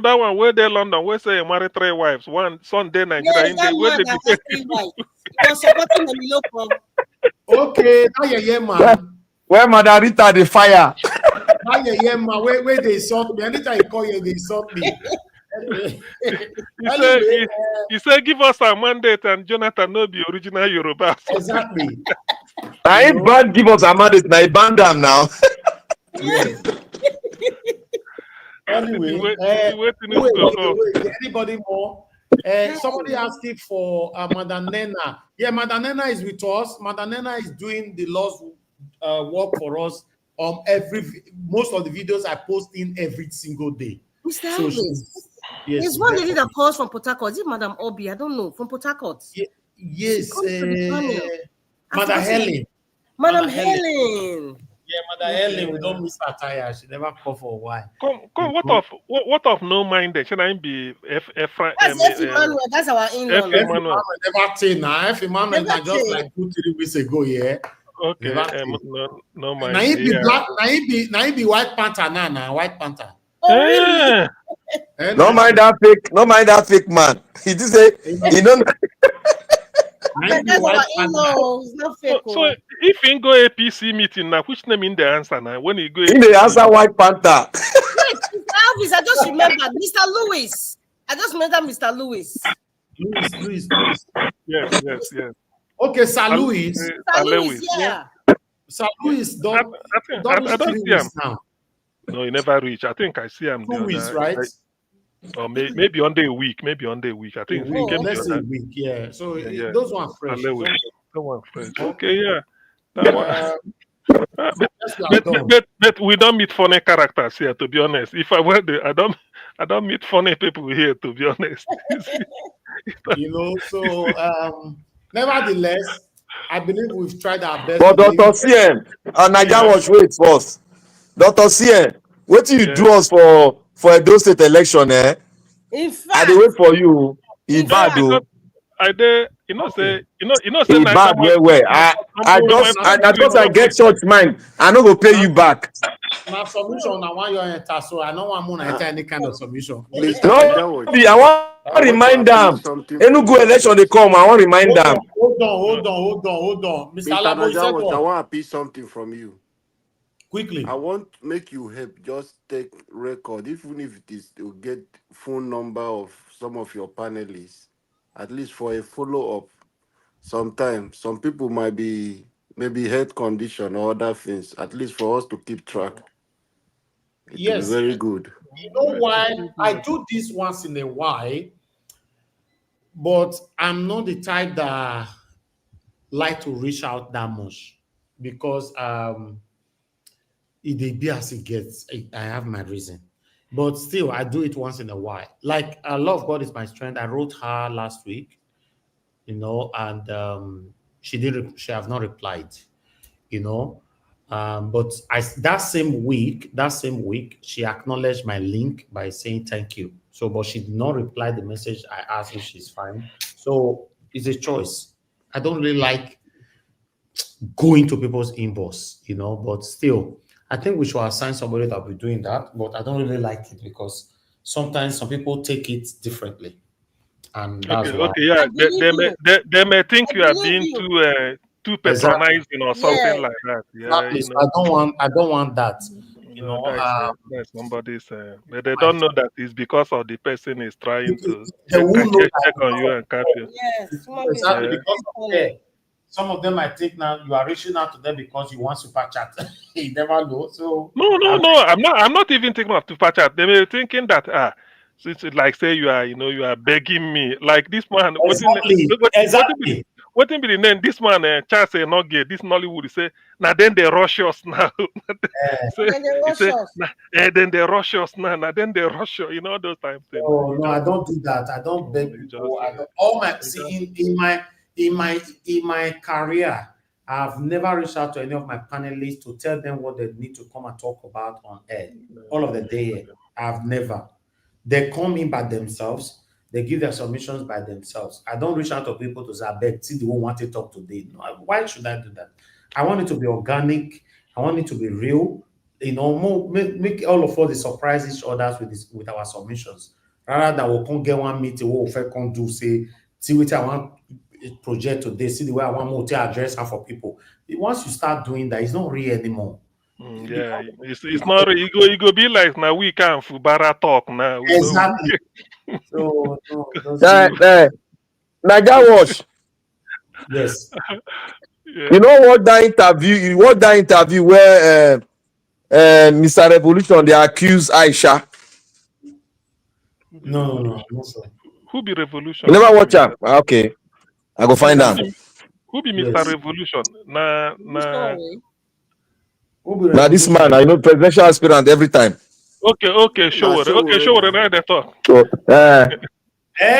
that one where they London where say marry 3 wives, one Sunday Nigeria in the where they 3 wives. You're supporting the local. Okay, now man. Where Madam Rita the fire. Now man, where they insult me. Anytime you call you, they insult me. He said give us a mandate and Jonathan no be original Yoruba. Exactly. I ain't bad give us a mandate, now ban them now. Yes. Anyway, anybody more? Somebody asking for Madam Nena. Yeah, Madam Nena is with us. Madam Nena is doing the Lord's work for us. Most of the videos I post in every single day. Mr. Elvis, there's one lady that calls from Port Harcourt. Is it Madam Obi? I don't know. From Port Harcourt. Yes. Madam Helen. Madam Helen. Yeah, Madam Helen, we don't miss her tire. She never called for a while. Come. What of no minded? Should I be That's F. Emmanuel. That's our in-law. F. Emmanuel never say now. F. Emmanuel just like 2-3 weeks ago, yeah. Okay. No mind. Now he be black. Now he be White Panther now. White Panther. Oh, really? No mind that fake man. He just say he don't. That's our in-law. It's not fake. So if you go APC meeting now, which name in the answer now? When you go, in the answer White Panther. Wait, Elvis, I just remembered Mr. Lewis. Mr. Lewis. Louis. Yes. Okay, Sir Louis. Yeah. Sir Louis, I don't see him now. No, he never reach. I think I see him. 2 weeks, right? Or maybe on day week. I think let's say a week. Yeah. So those ones fresh. Okay, yeah. But we don't meet funny characters here. To be honest, if I were there, I don't meet funny people here, to be honest. You know, so nevertheless, I believe we've tried our best But to Dr. leave. CM, Naija Yeah, Watch, wait first. Dr. CM, what you yeah. do us for Edo State election, eh? In I dey fact, wait for you. E in bad fact, Because o. I did, Okay. say E Niger bad was well well. I humble just himself I to just I something. get church mind. I no go pay you back. Now submission, I want your enter, so I don't want to enter any kind of submission. Mr. No Najawaj, be I I wan want to remind appeal am. something from Enugu your election dey case. come. I wan remind am. Hold on. Mr. Mr. Alabo, you said Najawaj, I what? want to appeal something from you. I Quickly. want to make you help just take record, even if it is to get phone number of some of your panelists, at least for a follow-up. Sometimes some people might be maybe health condition or other things, at least for us to keep track. It will be Yes. very good. You know why? I do this once in a while, but I'm not the type that like to reach out that much because it dey be as it gets. I have my reason. But still, I do it once in a while. Like, Love God is my strength. I wrote her last week, you know, and she have not replied, you know. But that same week, she acknowledged my link by saying thank you. So, but she did not reply the message I asked if she's fine. So it's a choice. I don't really like going to people's inbox, you know, but still, I think we should assign somebody that will be doing that. But I don't really like it because sometimes some people take it differently, and that's why. Yeah. I believe you. They may think I you are believe being you. too Exactly. patronizing or something Yes. like that. Yeah, Exactly. So I don't want that. You know, that's somebody's. But they people might don't know that it's because of the person is trying to they will know that check on because you of and catch you. Yes. Human beings are exactly Yeah. because of funny. care. Some of them I think now you are reaching out to them because you want super chat. You never know. So No. I'm not even thinking of super chat. They may be thinking that since it like say you are begging me like this man. exactly. What be the name? This man Charles say not gay. This Nollywood he say now then they rush us now. say And they he rush say us. then they rush us now. Now then they rush you. You know those times thing. Oh no, I don't do that. I don't beg You people. just I don't all my you see just in my career, I've never reached out to any of my panelists to tell them what they need to come and talk about on air. All of the day, I've never. They come in by themselves. They give their submissions by themselves. I don't reach out to people to say, I beg, see, they won't want to talk today. No, why should I do that? I want it to be organic. I want it to be real. You know, make all of us surprise each other with our submissions. Rather than we can't get one meeting, what we can do, say, see what I want project today, see the way I want more to address her for people. Once you start doing that, it's not real anymore. It yeah. becomes It's not. You go be like now we can Fubara talk now. We know. exactly. So no, it doesn't. Naija Watch. Yes. Yeah. You know what that interview? You watch that interview where Mr. Revolution they accuse Aisha. No, sure. Who be You revolution? never Who be watch Mr. am? Okay, I go find No, am. Who be Mr. yes. Revolution? Sorry. Who be Now this revolution? man, I know presidential aspirant every time. Okay, Now, show it. show Okay, already show it. now. Now they talk. So,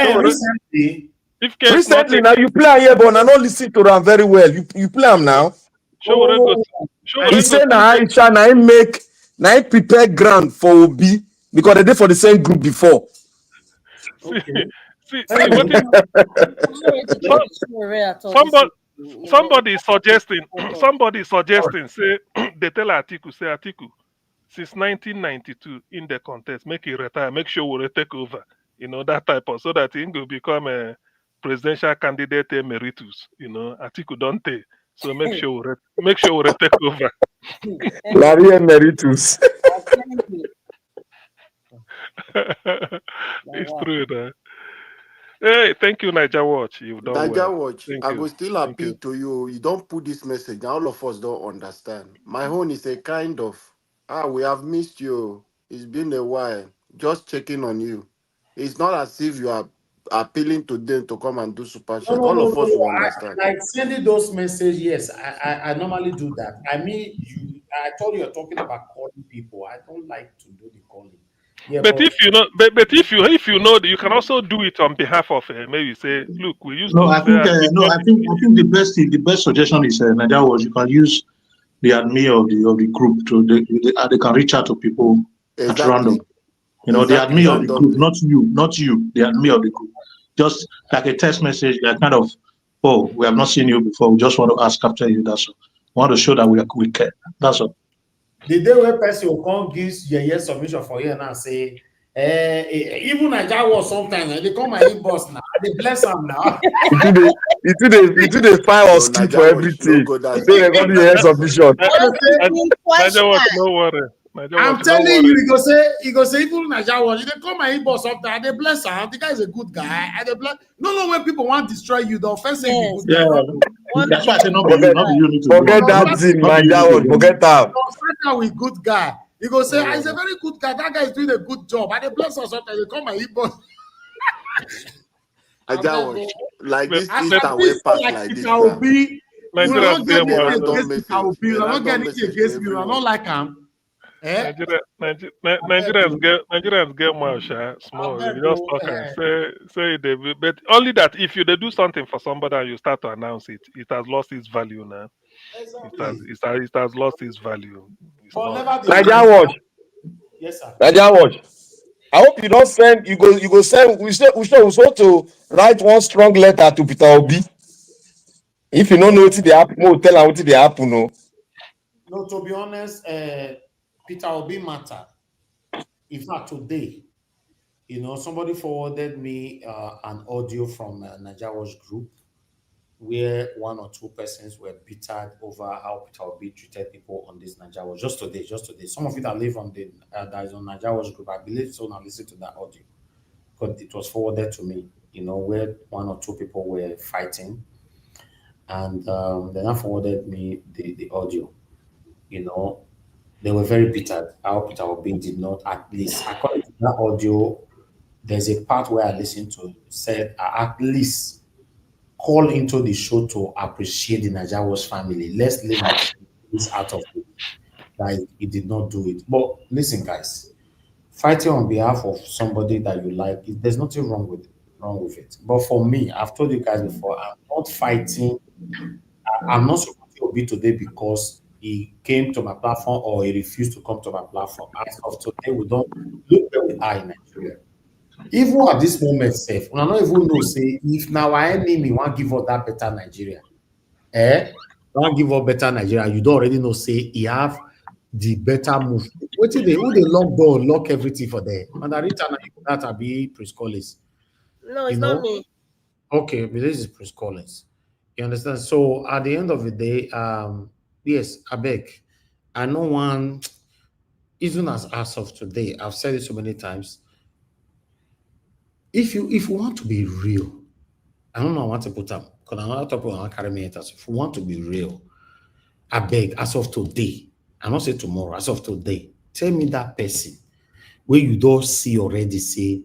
Show it. Recently. If case not recently take, now you play am here, but I no lis ten to am very well. You play am now. show it go. Show He it go. say na Aisha na him prepare ground for Obi because they dey for the same group before. See, Okay. see. What if Sorry to so, talk to Shure at all this somebody evening, you know. somebody is suggesting Photo. somebody is suggesting say they tell Atiku say Atiku since 1992 in the contest make he retire make sure we take over that type of so that he will become a presidential candidate emeritus Atiku don't take so make sure we take over. Larry Emeritus. Apparently. It's true that. Hey, thank you, Niger Watch. You've done well. Najawaj, Thank I you. go still Thank appeal you. to you. You don't put this message. Now all of us don't understand. My own is a kind of, we have missed you. It's been a while. Just checking on you. It's not as if you are appealing to them to come and do super No, chat. no, All no, of no, us will no. understand. Like sending those messages, yes, I normally do that. I mean, I told you you're talking about calling people. I don't like to do the calling. Yeah, but if you know, but if you know, you can also do it on behalf of maybe say, look, we used No, to I say think at the no, I think the best suggestion is Nigeria was you can use the admin of the group to they can reach out to people at random. Exactly. You know, the Exactly. admin of the group, Randomly. not you, the admin of the group. Just like a text message, like kind of, oh, we have not seen you before. We just want to ask after you. That's all. We want to show that we care. That's all. The day where person will come gives your submission for you and I say, even Nigeria was sometimes they come my inbox now. They bless them now. You do the file or No, script for Naija Watch, no everything. go that So they deep. got the submission. Nigeria Watch, no worry. Nigeria I'm Watch, no telling worry. you, he go say, even Nigeria Watch, they call my inbox up there, they bless her. The guy is a good guy. And they bless. No, when people want to destroy you, the offensive be good guy. Yeah, that's why I say not be you need to do Forget it. that thing, Not be you Naija need to Watch. do it. Forget that. Start with good guy. He go say, he's a very good guy. That guy is doing a good job. And they bless us sometimes. They call my inbox. Naija Watch, like But, this As Easter I way feel pass like like Peter this now. Obi, we Nigeria don't get still The wants anything random against Peter message. Obi. We The don't get random anything message to against me. We don't everyone. like him. Eh? Nigerians get more small. They just talk and say they will, but only that if you they do something for somebody and you start to announce it, it has lost its value now. It has lost its value. It's But not. Naija Watch. Yes, sir. Naija Watch. I hope you don't send. You go send. We supposed to write one strong letter to Peter Obi. If you don't know what they happen, we'll tell her what they happen. No. No, to be honest, Peter Obi matter. In fact, today, somebody forwarded me an audio from Nigeria Watch group where one or two persons were bittered over how Peter Obi treated people on this Nigeria Watch. Just today. Some of you that live on that is on Nigeria Watch group, I believe so. Now listen to that audio because it was forwarded to me. Where one or two people were fighting, and then I forwarded me the audio. They were very bitter. How Peter Obi did not, at least according to that audio, there's a part where I listened to said at least call into the show to appreciate the Nigeria Watch family. Let's leave this out of it. That he did not do it. But listen, guys, fighting on behalf of somebody that you like, there's nothing wrong with it. But for me, I've told you guys before, I'm not fighting. I'm not supporting Obi today because he came to my platform or he refused to come to my platform. As of today, we don't look where we are in Nigeria. Even at this moment, safe, we don't even know, say, if now our enemy want to give us that better Nigeria, want to give us better Nigeria, you don't already know, say, he have the better move. Who they lock door, lock everything for there? And I return that be Prince Collins. No, it's not me. Okay, but this is Prince Collins. You understand? So at the end of the day, yes, I beg. I know one, even as of today, I've said it so many times. If you want to be real, I don't know I want to put up because another topic I want to carry me into. If you want to be real, I beg, as of today, I not say tomorrow, as of today, tell me that person where you don't see already say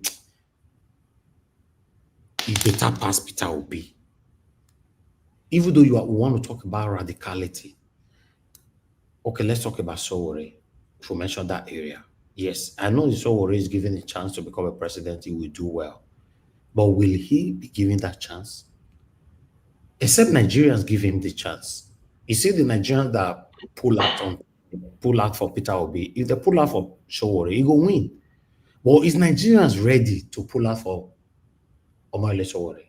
you better pass Peter Obi. Even though we want to talk about radicality. Okay, let's talk about Sowore. If we mention that area. Yes, I know Sowore is given a chance to become a president, he will do well. But will he be given that chance? Except Nigerians give him the chance. You see the Nigerians that pull out for Peter Obi. If they pull out for Sowore, he will win. But is Nigerians ready to pull out for Omale Sowore?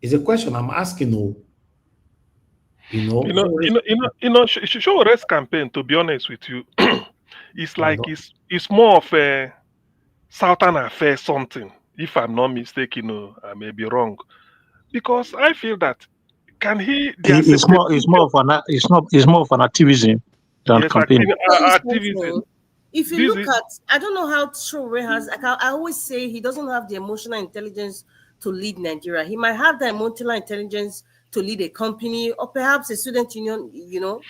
It's a question I'm asking. Showore's campaign, to be honest with you, it's like it's more of a Southern affair something. If I'm not mistaken, I may be wrong, because I feel that It's more of an activism than campaign. Activism. If you look at, I don't know how Sowore has. I always say he doesn't have the emotional intelligence to lead Nigeria. He might have the emotional intelligence to lead a company or perhaps a student union,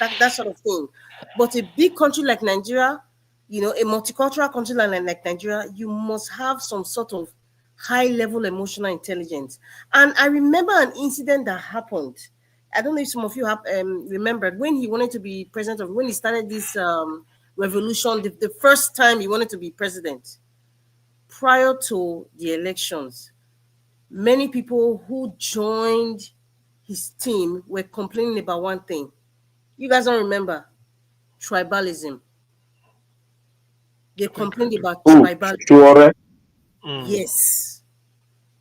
that sort of thing. But a big country like Nigeria, a multicultural country like Nigeria, you must have some sort of high-level emotional intelligence. And I remember an incident that happened. I don't know if some of you have remembered when he wanted to be president, when he started this revolution, the first time he wanted to be president. prior to the elections, many people who joined his team were complaining about one thing. You guys don't remember? Tribalism. They complained about tribalism. Sure. Yes.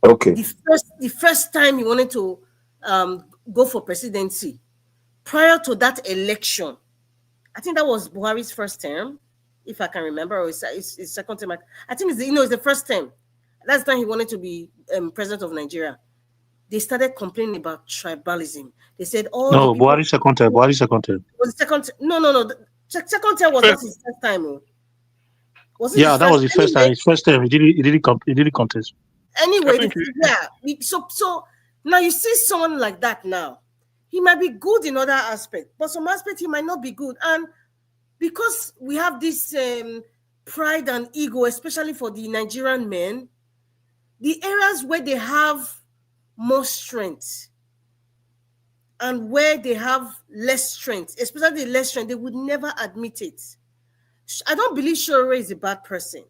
Okay. The first time he wanted to go for presidency, prior to that election, I think that was Buhari's first term, if I can remember, or his second term. I think it's the first term. That's the time he wanted to be president of Nigeria. They started complaining about tribalism. They said all the people. Buhari second term. Buhari second term. Was the second? No. The second term was not his first time. Was it? Yeah, that was his first time. His first term. He didn't contest. Anyway, So now you see someone like that now. He might be good in other aspects, but some aspects he might not be good. And because we have this pride and ego, especially for the Nigerian men, the areas where they have more strength and where they have less strength, especially less strength, they would never admit it. I don't believe Shore is a bad person.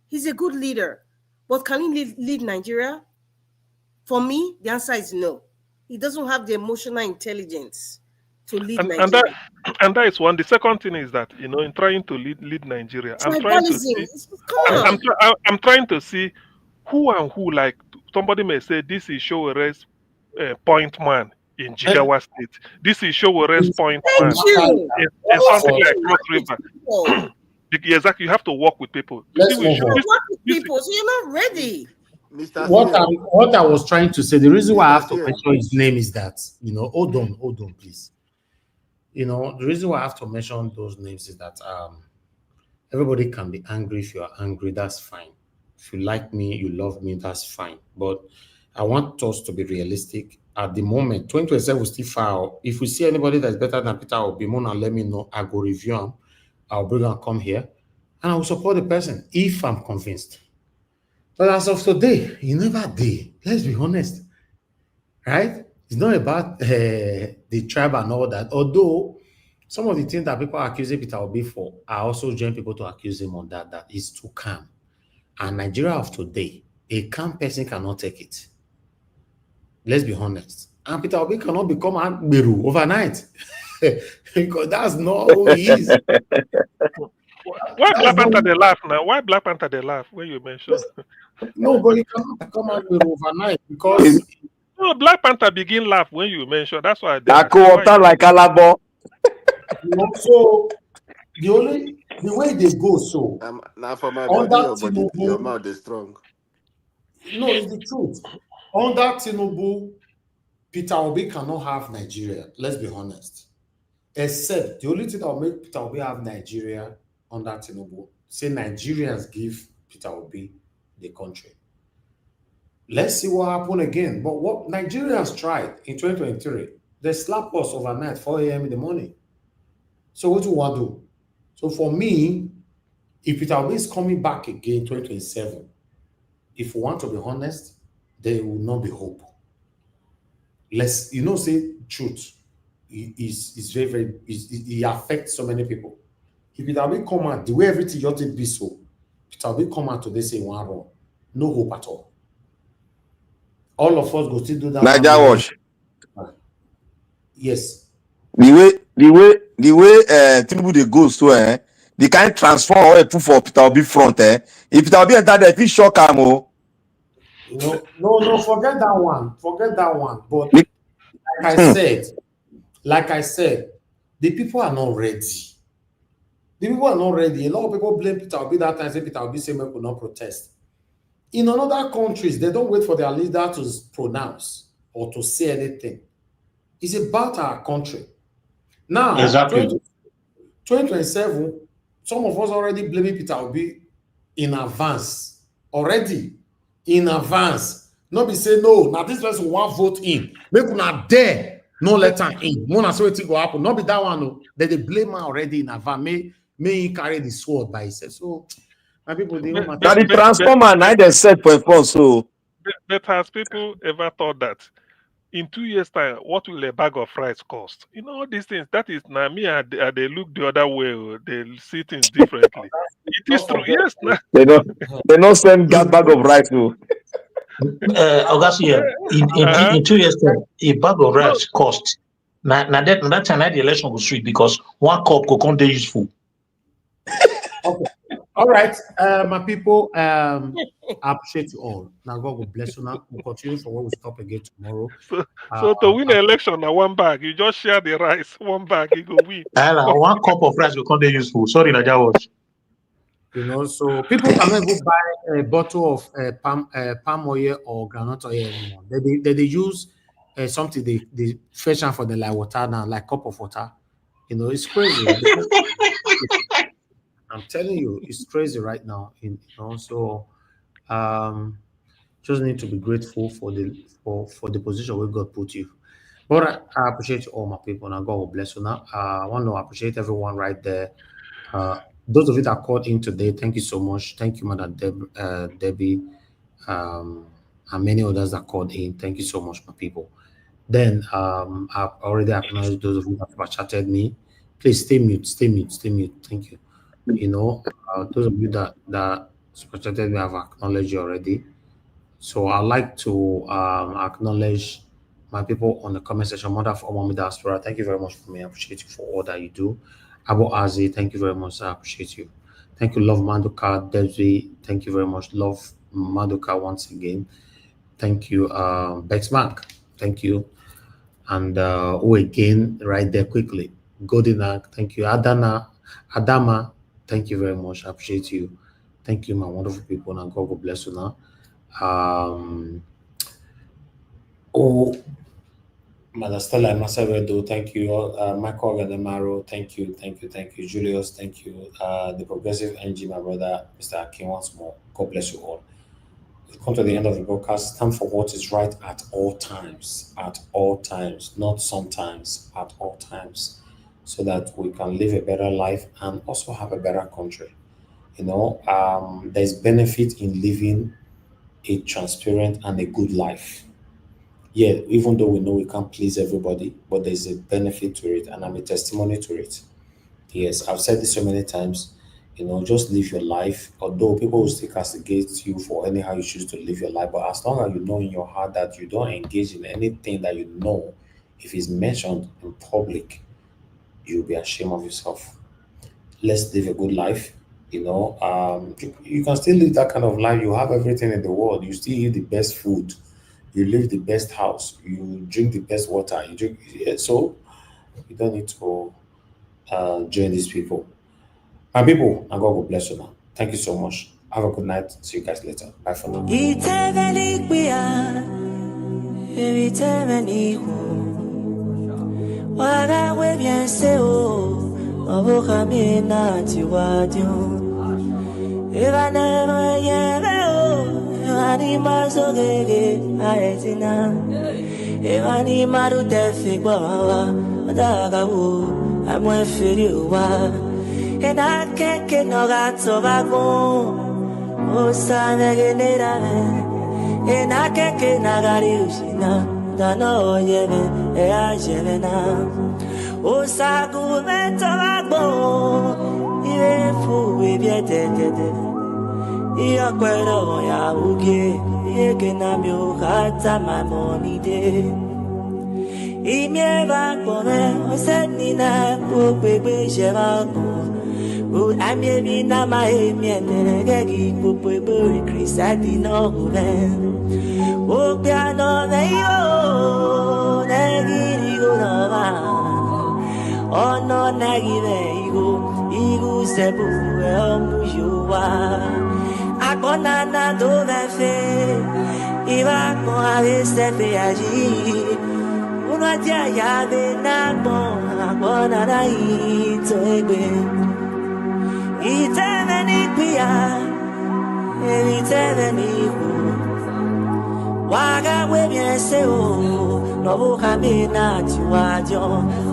He's a good leader. But can he lead Nigeria? For me, the answer is no. He doesn't have the emotional intelligence to lead Nigeria. And that is one. The second thing is that, in trying to lead Nigeria, I'm trying to see who and who, like somebody may say, this is Showere's point man in Jigawa State. This is Showere's point man in something like Cross River. Exactly, you have to work with people. Work with people, so you're not ready. What I was trying to say, the reason why I have to mention his name is that, hold on, please. The reason why I have to mention those names is that everybody can be angry. If you are angry, that's fine. If you like me, you love me, that's fine. But I want us to be realistic. At the moment, 2027 will still file. If we see anybody that's better than Peter Obi, let me know. I go review him. I'll bring him, come here, and I will support the person if I'm convinced. But as of today, he never did. Let's be honest, right? It's not about the tribe and all that. Although some of the things that people are accusing Peter Obi for, I also join people to accuse him on that. That is too calm. And Nigeria of today, a calm person cannot take it. Let's be honest. And Peter Obi cannot become a Beru overnight. Because that's not who he is. Why Black Panther they laugh now? Why Black Panther they laugh when you mention? No, but he cannot become a Beru overnight because Black Panther begin laugh when you mention. That's why I go like Alabo. So the way they go so now for my body, your mouth is strong. No, it's the truth. Under Tinubu, Peter Obi cannot have Nigeria. Let's be honest. Except the only thing that will make Peter Obi have Nigeria under Tinubu, say Nigerians give Peter Obi the country. Let's see what happens again. But what Nigerians tried in 2023, they slapped us overnight, 4 a.m. in the morning. So what do we want to do? So for me, if Peter Obi is coming back again in 2027, if we want to be honest, there will not be hope. Let's, say truth. Is very, very, it affects so many people. If Peter Obi come out, the way everything ought to be so, Peter Obi come out today say one wrong. No hope at all. All of us go still do that. Niger watch. Yes. The way Tinubu they go so they can't transform or put for Peter Obi front If Peter Obi enter there, if he shock him No, forget that one. But like I said, the people are not ready. A lot of people blame Peter Obi that time. Say Peter Obi say we could not protest. In other countries, they don't wait for their leader to pronounce or to say anything. It's about our country. Now, exactly. 2027, some of us already blaming Peter Obi in advance. Already in advance. Not be say no. Now this person won't vote in. Make una dare. No let her in. Mona say it go happen. Not be that one. No. They blame her already in advance. May he carry the sword by himself. So my people they now the transformer now they set for front. So but has people ever thought that in 2 years' time, what will a bag of rice cost? You know, all these things. That is now me. They look the other way. They see things differently. It is true. Yes. They don't send bag of rice. Augustia, in 2 years' time, a bag of rice cost. Now that time the election was sweet because 1 cup could come useful. Okay. All right, my people. I appreciate you all. Now God will bless you. Now we'll continue for what we stop again tomorrow. So to win the election, now 1 bag, you just share the rice. 1 bag, you go win. 1 cup of rice will come useful. Sorry, Naja was. You know, so people cannot even buy a bottle of palm oil or groundnut oil anymore. They use something they fetch out for the like water now, like cup of water. You know, it's crazy. I'm telling you, it's crazy right now. You know, so just need to be grateful for the position where God put you. But I appreciate all my people, and God will bless you now. I want to appreciate everyone right there. Those of you that called in today, thank you so much. Thank you, Madam Debbie, and many others that called in. Thank you so much, my people. Then I've already acknowledged those of you that have chatted me. Please stay mute. Thank you. You know, those of you that chatted me, I've acknowledged you already. So I'd like to acknowledge my people on the comment section. Mother for Mommy Diaspora, thank you very much for me. I appreciate you for all that you do. Abu Azi, thank you very much. I appreciate you. Thank you, Love Maduka. Desi, thank you very much. Love Maduka once again. Thank you, Bex Mark. Thank you. And again, right there quickly. Godinak, thank you. Adama, thank you very much. I appreciate you. Thank you, my wonderful people. And God will bless you now. Mother Stella Masavedo, thank you. Michael Gadamaro, thank you. Julius, thank you. The Progressive NG, my brother, Mr. Akin, once more. God bless you all. We've come to the end of the broadcast. Stand for what is right at all times, not sometimes, at all times, so that we can live a better life and also have a better country. You know, there's benefit in living a transparent and a good life. Yeah, even though we know we can't please everybody, but there's a benefit to it, and I'm a testimony to it. Yes, I've said this so many times. You know, just live your life. Although people will still castigate you for anyhow you choose to live your life, but as long as you know in your heart that you don't engage in anything that you know, if it's mentioned in public, you'll be ashamed of yourself. Let's live a good life. You know, you can still live that kind of life. You have everything in the world. You still eat the best food. You live the best house. You drink the best water. You drink. So you don't need to join these people. My people, and God will bless you now. Thank you so much. Have a good night. See you guys later. Bye for now. And I can't get no gato vagon. Oh, sana generame. And I can't get nagari ushina. Dano yeme, ea jemena. Oh, sagu meto vagon. Iwe fu wibiete. Ia kwero ya uge. Ie kenami ukata my money day. Imie vakone. Osenina kukwe shevako. I'm a na my gagi pupu Chris I did know then. Oh piano neyo nagi no oh no nagi igu sebu mujuwa akona na do fe iba con a fe agi uno dia ya de na bon akona na ito egbe. Itemeni pia, itemeni hu. Waga webye se o, no buka mina tiwajo.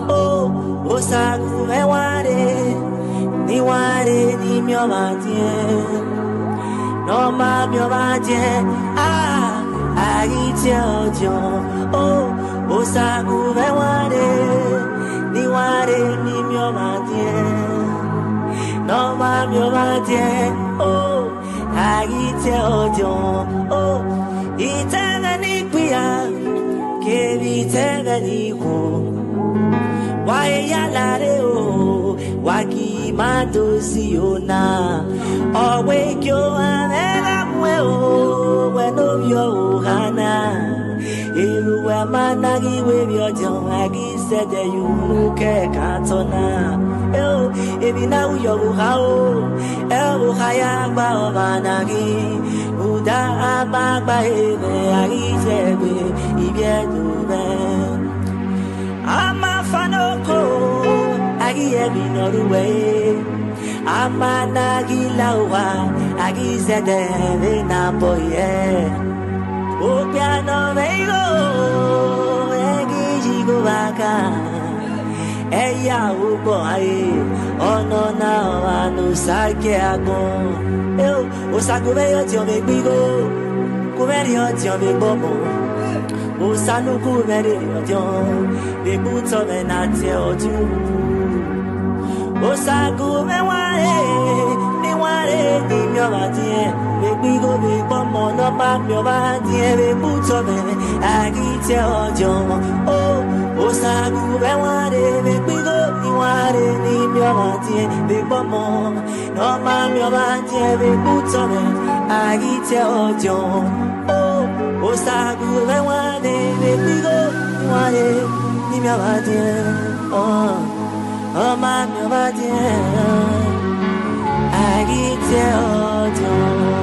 Oh, osagu me ware, ni mio matien. No ma mio matien, ah, agitio jo. Oh. Osagu beware, ni ware ni mio matien. No ma mio matien, oh, agite odio, oh, itanga ni kuya, ke vitanga ni ko. Wae yalare o, waki madosi ona, owe kyo amega mwe o, weno yo hana. Iluwa managi webyo jon agi sede yunu ke katona. Eo ebina uyo buhao, eo buhaya ba obanagi. Uda abagba ebe agi sebe ibiedume. Ama fanoko agi ebi noruwe. Ama nagi lawa agi sede be na boye. O piano meigo, egi jigo baka. Eya ubo aye, ono na anu sake agon. Eu, o sagu meio tio me bigo, kumeri o tio me bobo. O sanu kumeri o tio, me buto me na tio tu. O sagu me ware, ni mio matie. Me bigo me bomo no ma mio matie, me buto me agite o tio. Oh, o sagu me ware, me bigo ni ware ni mio matie, me bomo no ma mio matie, me buto me agite o tio. Oh, o sagu me ware, me bigo ni ware ni mio matie. Oh, ma mio matie, agite o tio.